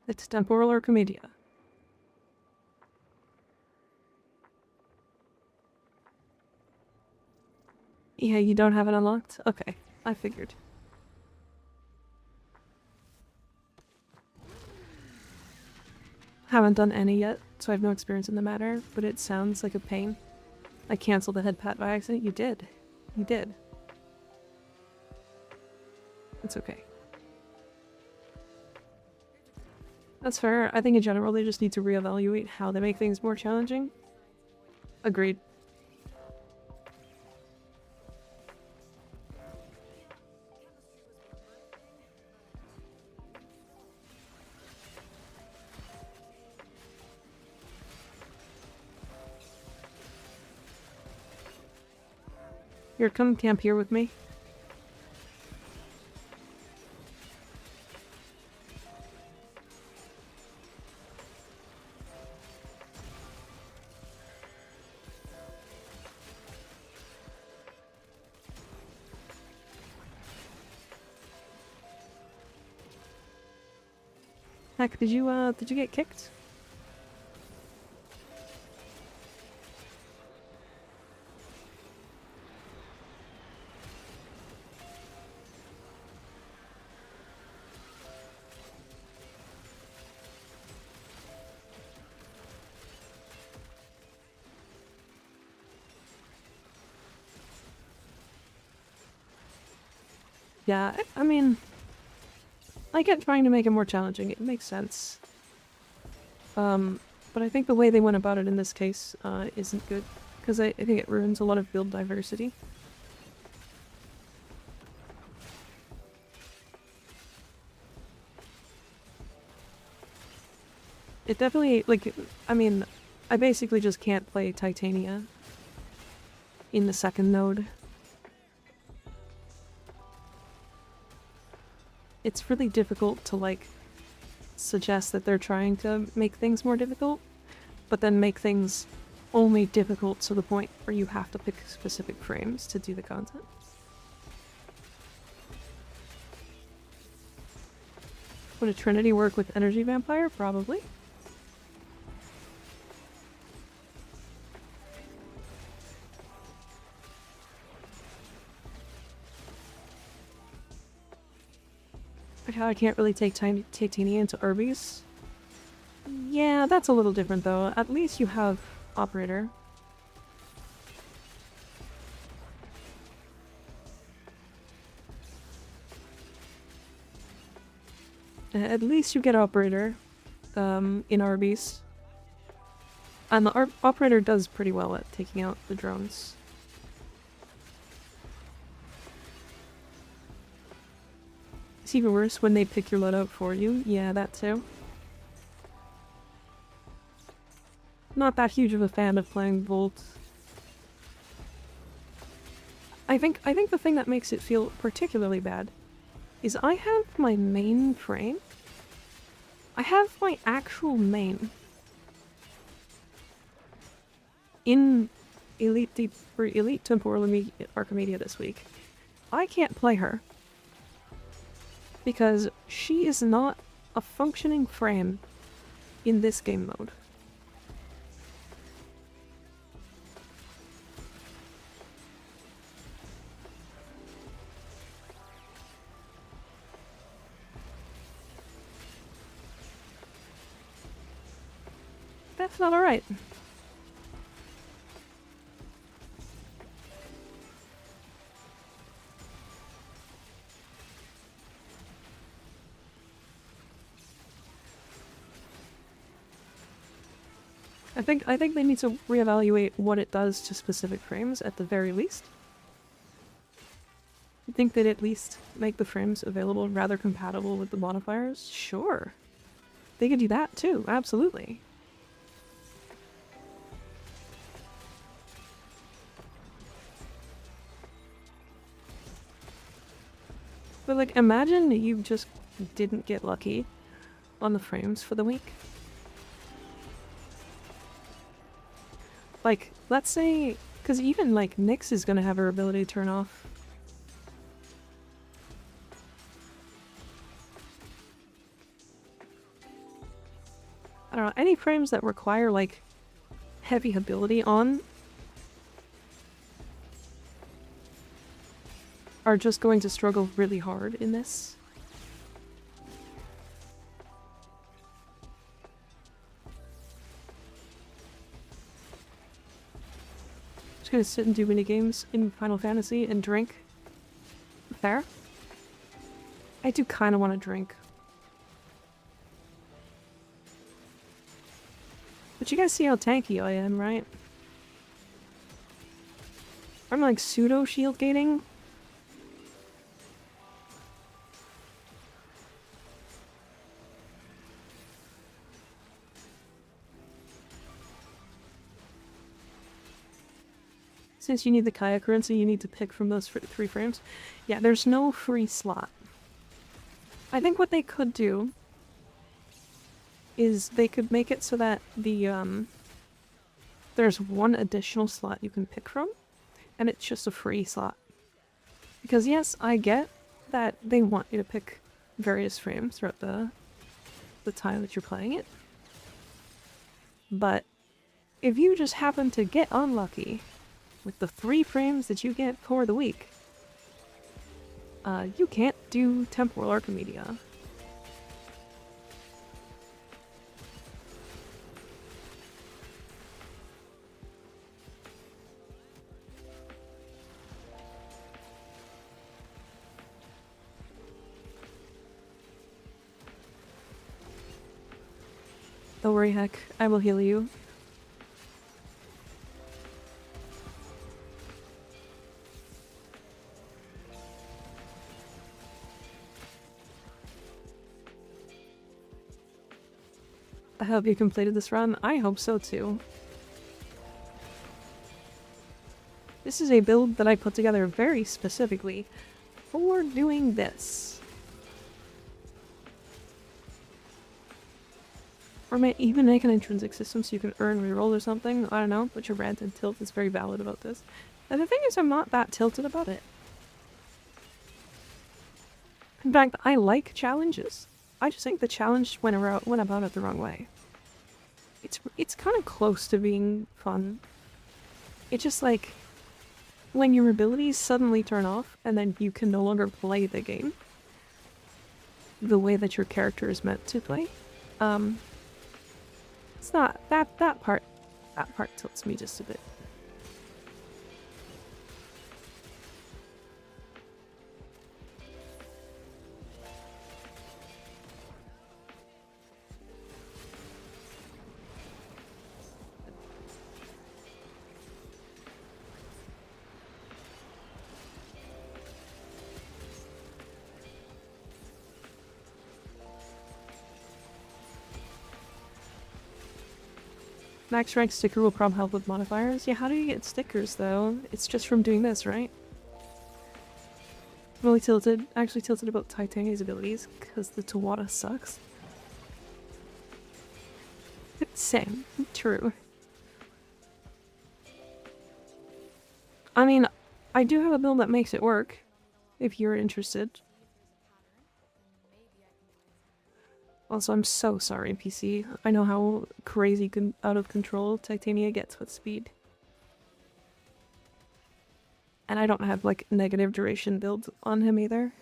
It's Temporal Archimedia. Yeah, you don't have it unlocked? Okay, I figured. Haven't done any yet, so I have no experience in the matter, but it sounds like a pain. I canceled the head pat by accident. You did. You did. It's okay. That's fair. I think in general they just need to reevaluate how they make things more challenging. Agreed. Here, come camp here with me. Heck, did you get kicked? Yeah, I mean, I get trying to make it more challenging. It makes sense. But I think the way they went about it in this case isn't good, because I think it ruins a lot of build diversity. It definitely, like, I mean, I basically just can't play Titania in the second node. It's really difficult to, like, suggest that they're trying to make things more difficult, but then make things only difficult to the point where you have to pick specific frames to do the content. Would a Trinity work with Energy Vampire? Probably. I can't really take Titania into Urbies. Yeah, that's a little different though. At least you have Operator. At least you get Operator in Arby's. And the Operator does pretty well at taking out the drones. It's even worse when they pick your loadout for you. Yeah, that too. Not that huge of a fan of playing Volt. I think the thing that makes it feel particularly bad is I have my main frame. I have my actual main in Elite Temporal Archimedia this week. I can't play her because she is not a functioning frame in this game mode. That's not alright. I think they need to reevaluate what it does to specific frames at the very least. You think they'd at least make the frames available rather compatible with the modifiers? Sure. They could do that too, absolutely. But like, imagine you just didn't get lucky on the frames for the week. Like, let's say, because even like Nyx is gonna have her ability to turn off. I don't know, any frames that require like heavy ability on are just going to struggle really hard in this. Just gonna sit and do minigames in Final Fantasy and drink. Fair? I do kind of want to drink. But you guys see how tanky I am, right? I'm like pseudo shield gating. Since you need the Kaya currency, you need to pick from those 3 frames. Yeah, there's no free slot. I think what they could do is they could make it so that the, there's one additional slot you can pick from, and it's just a free slot. Because yes, I get that they want you to pick various frames throughout the the time that you're playing it. But if you just happen to get unlucky with the 3 frames that you get for the week, you can't do Temporal Archimedia. Don't worry, Heck. I will heal you. I hope you completed this run. I hope so too. This is a build that I put together very specifically for doing this. Or even make an intrinsic system so you can earn reroll or something. I don't know, but your rant and tilt is very valid about this. And the thing is, I'm not that tilted about it. In fact, I like challenges. I just think the challenge went about it the wrong way. It's kind of close to being fun. It's just like when your abilities suddenly turn off and then you can no longer play the game the way that your character is meant to play. It's not that part tilts me just a bit. Max rank sticker will probably help with modifiers. Yeah, how do you get stickers though? It's just from doing this, right? I'm really tilted, actually tilted about Titania's abilities because the Tawada sucks. Same, true. I mean, I do have a build that makes it work, if you're interested. Also, I'm so sorry, PC. I know how crazy out of control Titania gets with speed. And I don't have, like, negative duration builds on him either.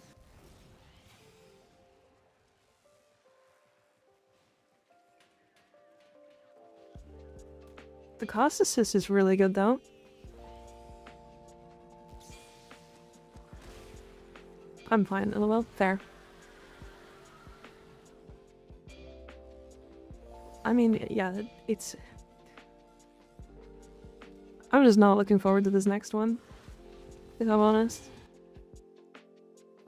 The cost assist is really good, though. I'm fine, LOL. Fair. I mean, yeah, it's... I'm just not looking forward to this next one, if I'm honest.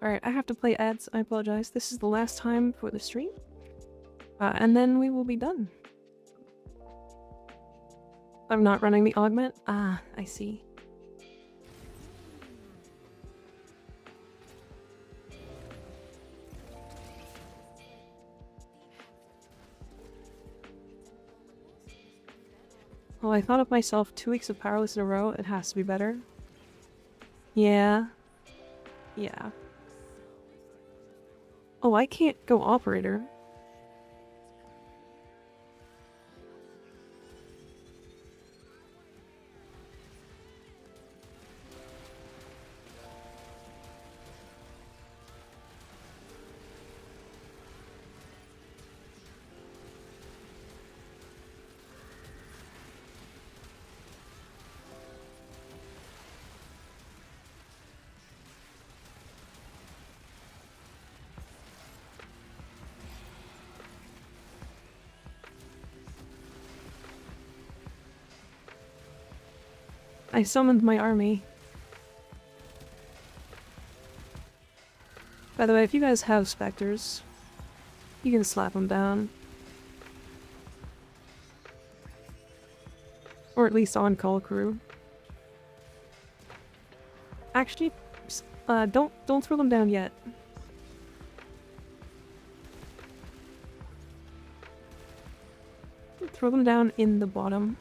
Alright, I have to play ads, I apologize. This is the last time for the stream. And then we will be done. I'm not running the augment? Ah, I see. Well, I thought of myself 2 weeks of powerless in a row. It has to be better. Yeah. Yeah. Oh, I can't go operator. I summoned my army. By the way, if you guys have specters, you can slap them down. Or at least on-call crew. Actually, don't throw them down yet. Throw them down in the bottom.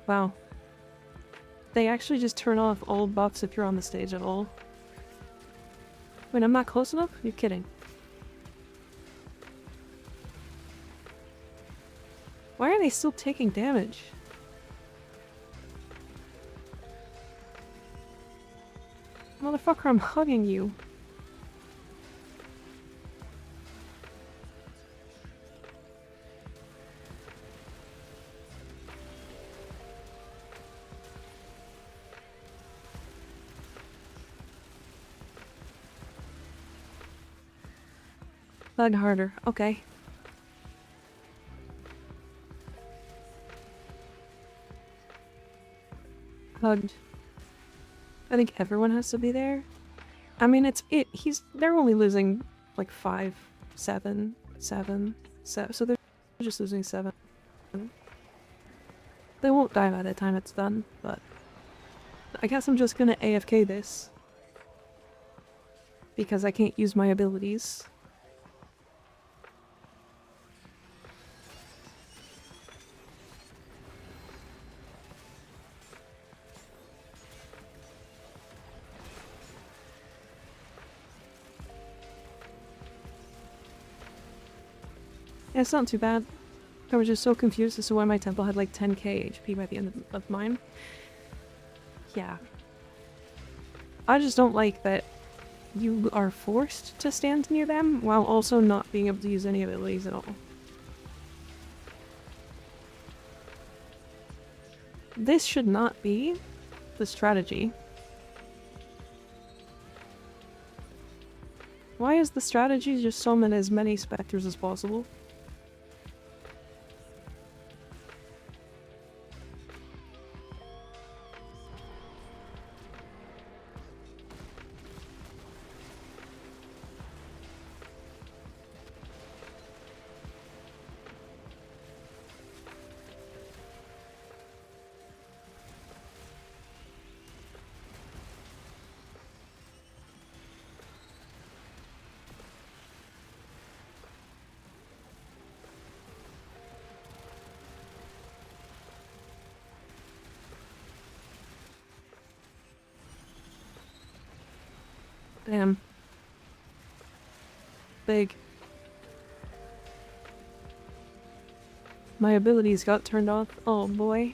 Wow. They actually just turn off all buffs if you're on the stage at all. Wait, I'm not close enough? You're kidding. Why are they still taking damage? Motherfucker, I'm hugging you. Hug harder. Okay. Hugged. I think everyone has to be there. I mean, they're only losing like 5, 7, 7, 7, so they're just losing 7. They won't die by the time it's done, but I guess I'm just gonna AFK this. Because I can't use my abilities. Yeah, it's not too bad. I was just so confused as to why my temple had like 10k HP by the end of mine. Yeah. I just don't like that you are forced to stand near them while also not being able to use any abilities at all. This should not be the strategy. Why is the strategy just summon as many specters as possible? Damn. Big. My abilities got turned off. Oh boy.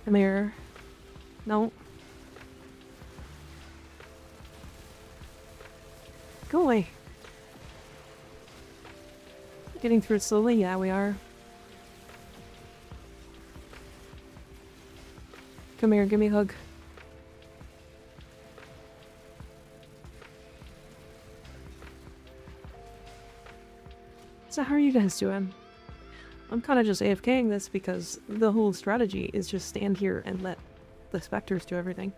Come here. No. Go away. Getting through it slowly? Yeah, we are. Come here, give me a hug. So how are you guys doing? I'm kind of just AFKing this because the whole strategy is just stand here and let the specters do everything.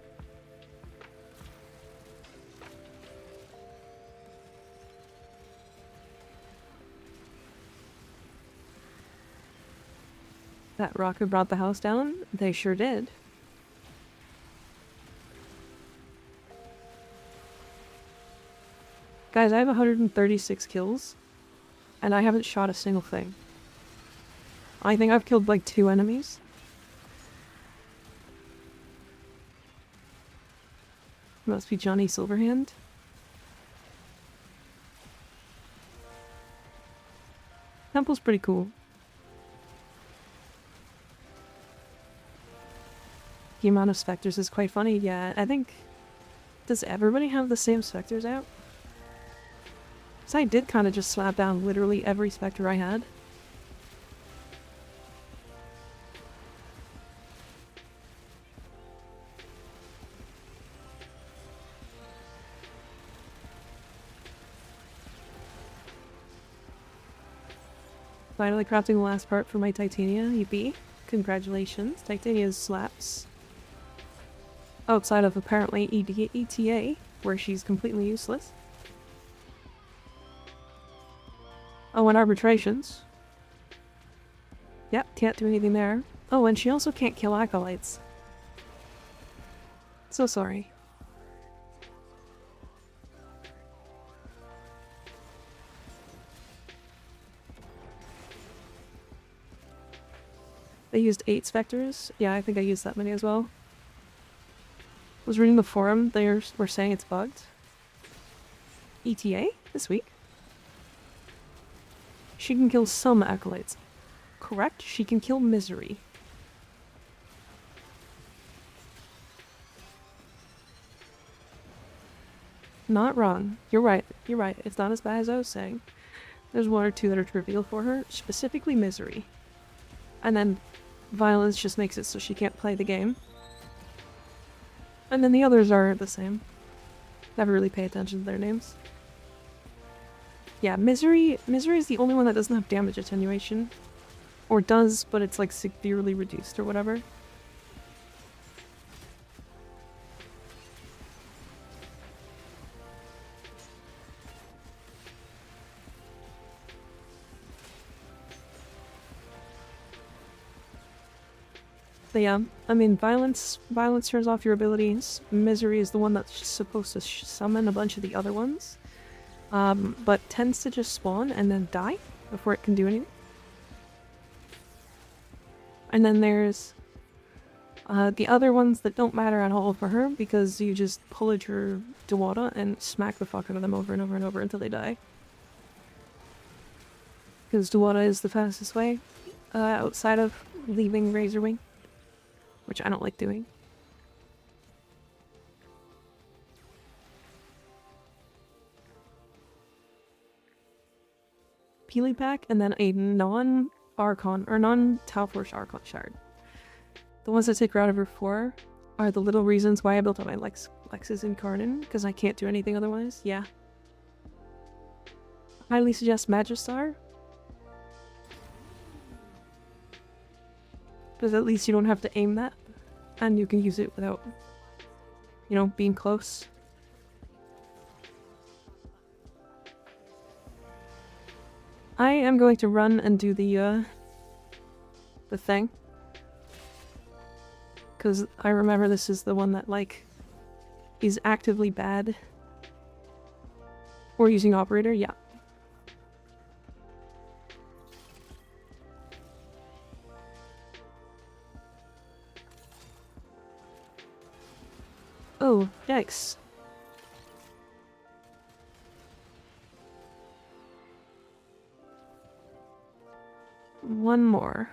That rocket brought the house down? They sure did. Guys, I have 136 kills, and I haven't shot a single thing. I think I've killed like 2 enemies. Must be Johnny Silverhand. Temple's pretty cool. The amount of specters is quite funny. Yeah, I think... Does everybody have the same specters out? Because I did kind of just slap down literally every specter I had. Finally crafting the last part for my Titania, yippee. Congratulations. Titania slaps. Outside of apparently ETA, where she's completely useless. Oh, and arbitrations. Yep, can't do anything there. Oh, and she also can't kill acolytes. So sorry. They used 8 specters. Yeah, I think I used that many as well. I was reading the forum. They were saying it's bugged. ETA this week. She can kill some acolytes. Correct? She can kill misery. Not wrong. You're right. You're right. It's not as bad as I was saying. There's 1 or 2 that are trivial for her. Specifically misery. And then violence just makes it so she can't play the game. And then the others are the same. Never really pay attention to their names. Yeah, misery is the only one that doesn't have damage attenuation. Or does, but it's like severely reduced or whatever. But yeah, I mean, violence turns off your abilities. Misery is the one that's supposed to summon a bunch of the other ones. But tends to just spawn and then die before it can do anything. And then there's the other ones that don't matter at all for her because you just pull at your Dewata and smack the fuck out of them over and over and over until they die. Because Dewata is the fastest way outside of leaving Razorwing, which I don't like doing. Peely Pack, and then a non-Archon, or non-Talforge Archon shard. The ones that take her out of her 4 are the little reasons why I built up my Lexus Incarnon, because I can't do anything otherwise. Yeah. Highly suggest Magistar. Because at least you don't have to aim that, and you can use it without, you know, being close. I am going to run and do the thing. Because I remember this is the one that, like, is actively bad. Or using operator, yeah. Oh, yikes. One more.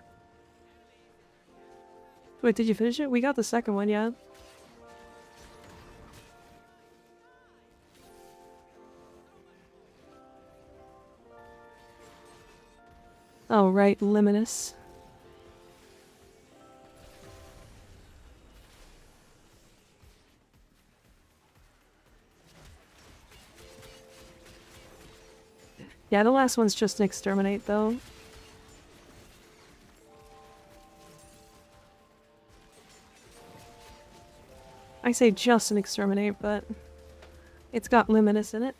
Wait, did you finish it? We got the second one, yeah. Oh, right, Luminous. Yeah, the last one's just an exterminate, though. I say just an exterminate, but it's got Luminous in it.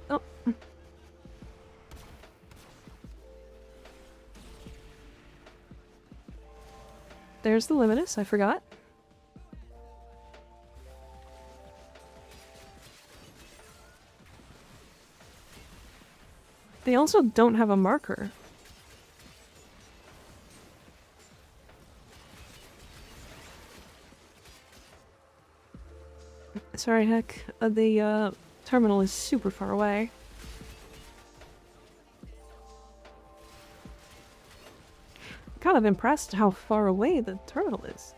Oh. There's the Luminous, I forgot. They also don't have a marker. Sorry, heck. The terminal is super far away. I'm kind of impressed how far away the terminal is.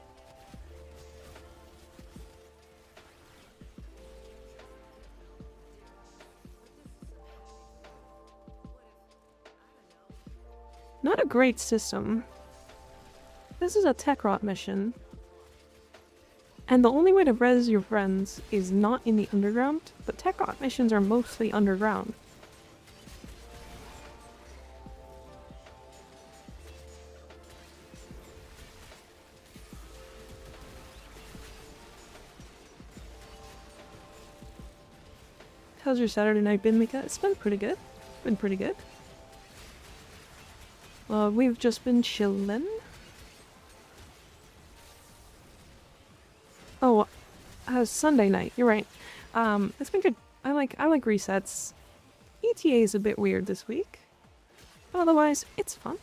Not a great system. This is a tech rot mission. And the only way to res your friends is not in the underground, but tech rot missions are mostly underground. How's your Saturday night been, Mika? It's been pretty good. Been pretty good. We've just been chillin'. Oh, Sunday night. You're right. It's been good. I like resets. ETA is a bit weird this week. But otherwise, it's fun.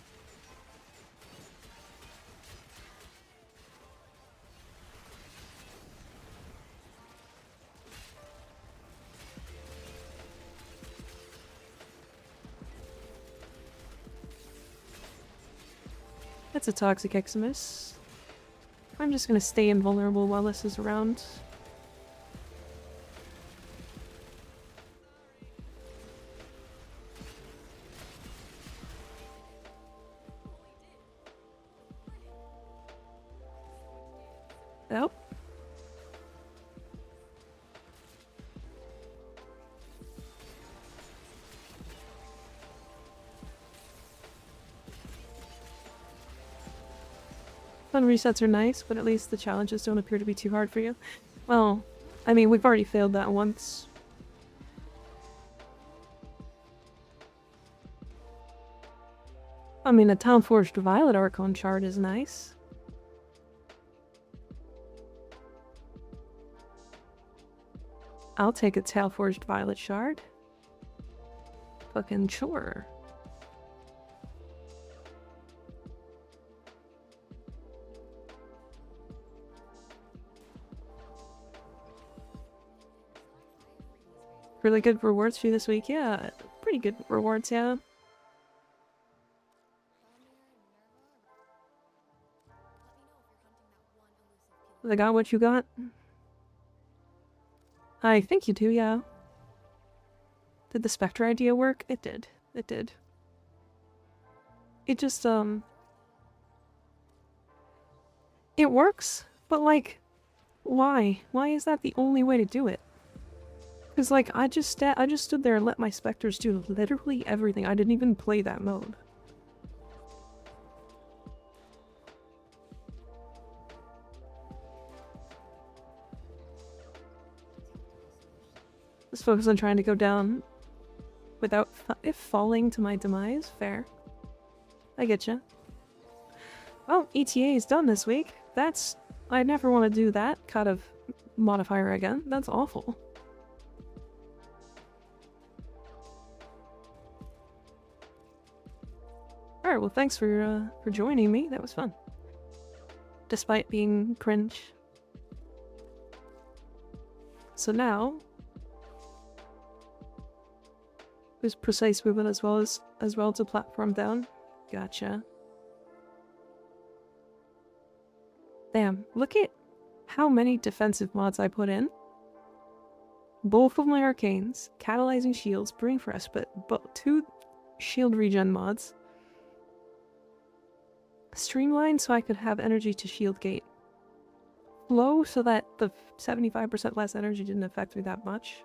That's a toxic Eximus. I'm just gonna stay invulnerable while this is around. Oh. Fun resets are nice, but at least the challenges don't appear to be too hard for you. Well, I mean, we've already failed that once. I mean, a Town-Forged Violet Archon shard is nice. I'll take a Town-Forged Violet shard. Fucking sure. Really good rewards for you this week. Yeah, pretty good rewards, yeah. I got what you got? I think you do, yeah. Did the Spectre idea work? It did. It did. It just, it works, but like, why? Why is that the only way to do it? Because, like, I just stood there and let my specters do literally everything. I didn't even play that mode. Just focus on trying to go down without falling to my demise. Fair. I get you. Well, ETA is done this week. That's... I never want to do that kind of modifier again. That's awful. Alright, well thanks for joining me. That was fun. Despite being cringe. So now... there's precise movement as well to platform down. Gotcha. Damn, look at how many defensive mods I put in. Both of my arcanes, catalyzing shields, brewing for respite, but 2 shield regen mods. Streamline so I could have energy to shield gate. Flow so that the 75% less energy didn't affect me that much.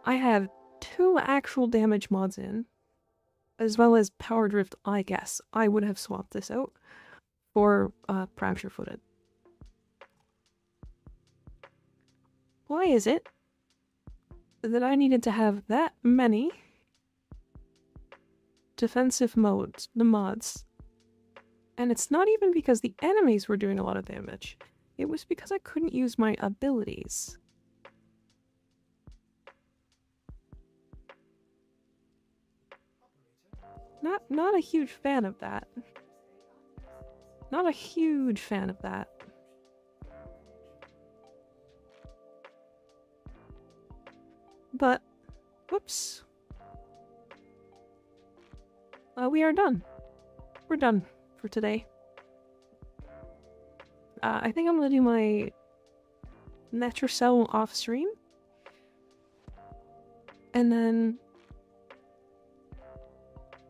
I have 2 actual damage mods in, as well as power drift. I guess I would have swapped this out for Prapture Footed. Why is it that I needed to have that many defensive mods, and it's not even because the enemies were doing a lot of damage. It was because I couldn't use my abilities. Not a huge fan of that. Not a huge fan of that. But, whoops. We are done. We're done for today. I think I'm gonna do my Netrocell off stream. And then...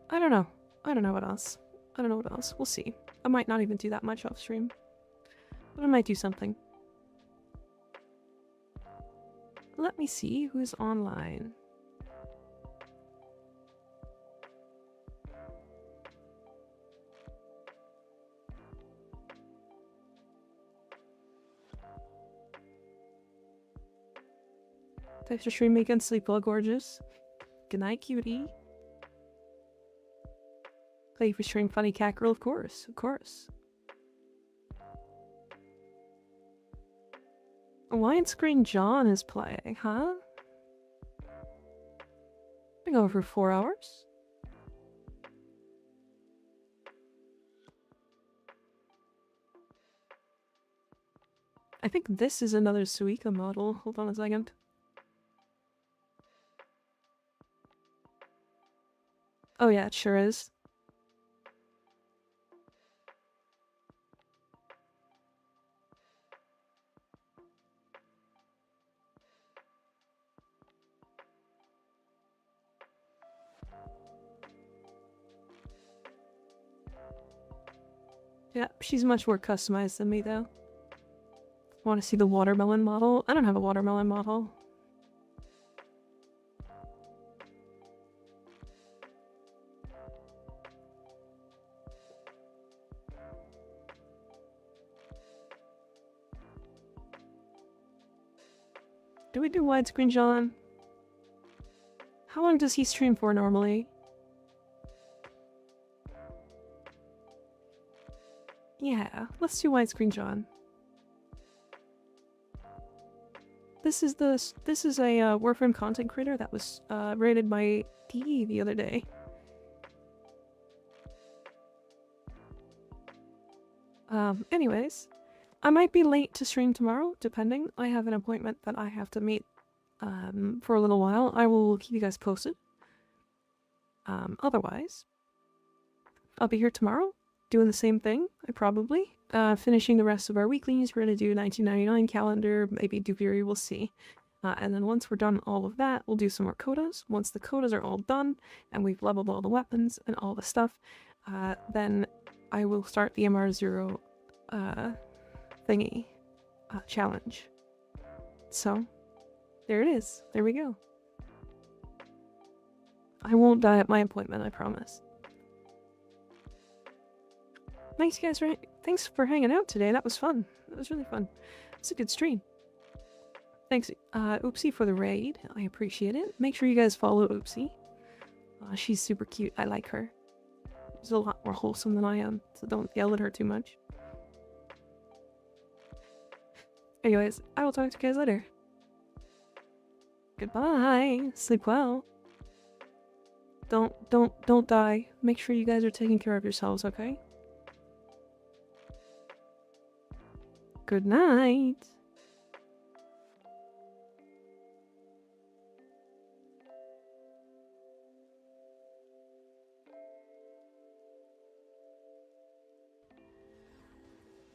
I don't know. I don't know what else. I don't know what else. We'll see. I might not even do that much off stream. But I might do something. Let me see who's online. Thanks for streaming again, Sleep Well Gorgeous. Good night, cutie. Play for stream Funny Cat Girl, of course, of course. Widescreen John is playing, huh? Been going for 4 hours. I think this is another Suica model. Hold on a second. Oh yeah, it sure is. Yeah, she's much more customized than me though. Want to see the watermelon model? I don't have a watermelon model. Do we do widescreen John? How long does he stream for normally? Yeah, let's do widescreen John. This is a Warframe content creator that was rated by D the other day. Anyways, I might be late to stream tomorrow, depending. I have an appointment that I have to meet for a little while. I will keep you guys posted. Otherwise, I'll be here tomorrow, doing the same thing, probably. Finishing the rest of our weeklies. We're gonna do 1999 calendar, maybe do Fury, we'll see. And then once we're done all of that, we'll do some more codas. Once the codas are all done, and we've leveled all the weapons and all the stuff, then I will start the MR0 thingy challenge. So, there it is. There we go. I won't die at my appointment, I promise. Thanks guys thanks for hanging out today. That was fun. That was really fun. It's a good stream. Thanks Oopsie for the raid. I appreciate it. Make sure you guys follow Oopsie. She's super cute. I like her. She's a lot more wholesome than I am, so don't yell at her too much. Anyways, I will talk to you guys later. Goodbye. Sleep well. Don't die. Make sure you guys are taking care of yourselves, okay? Good night.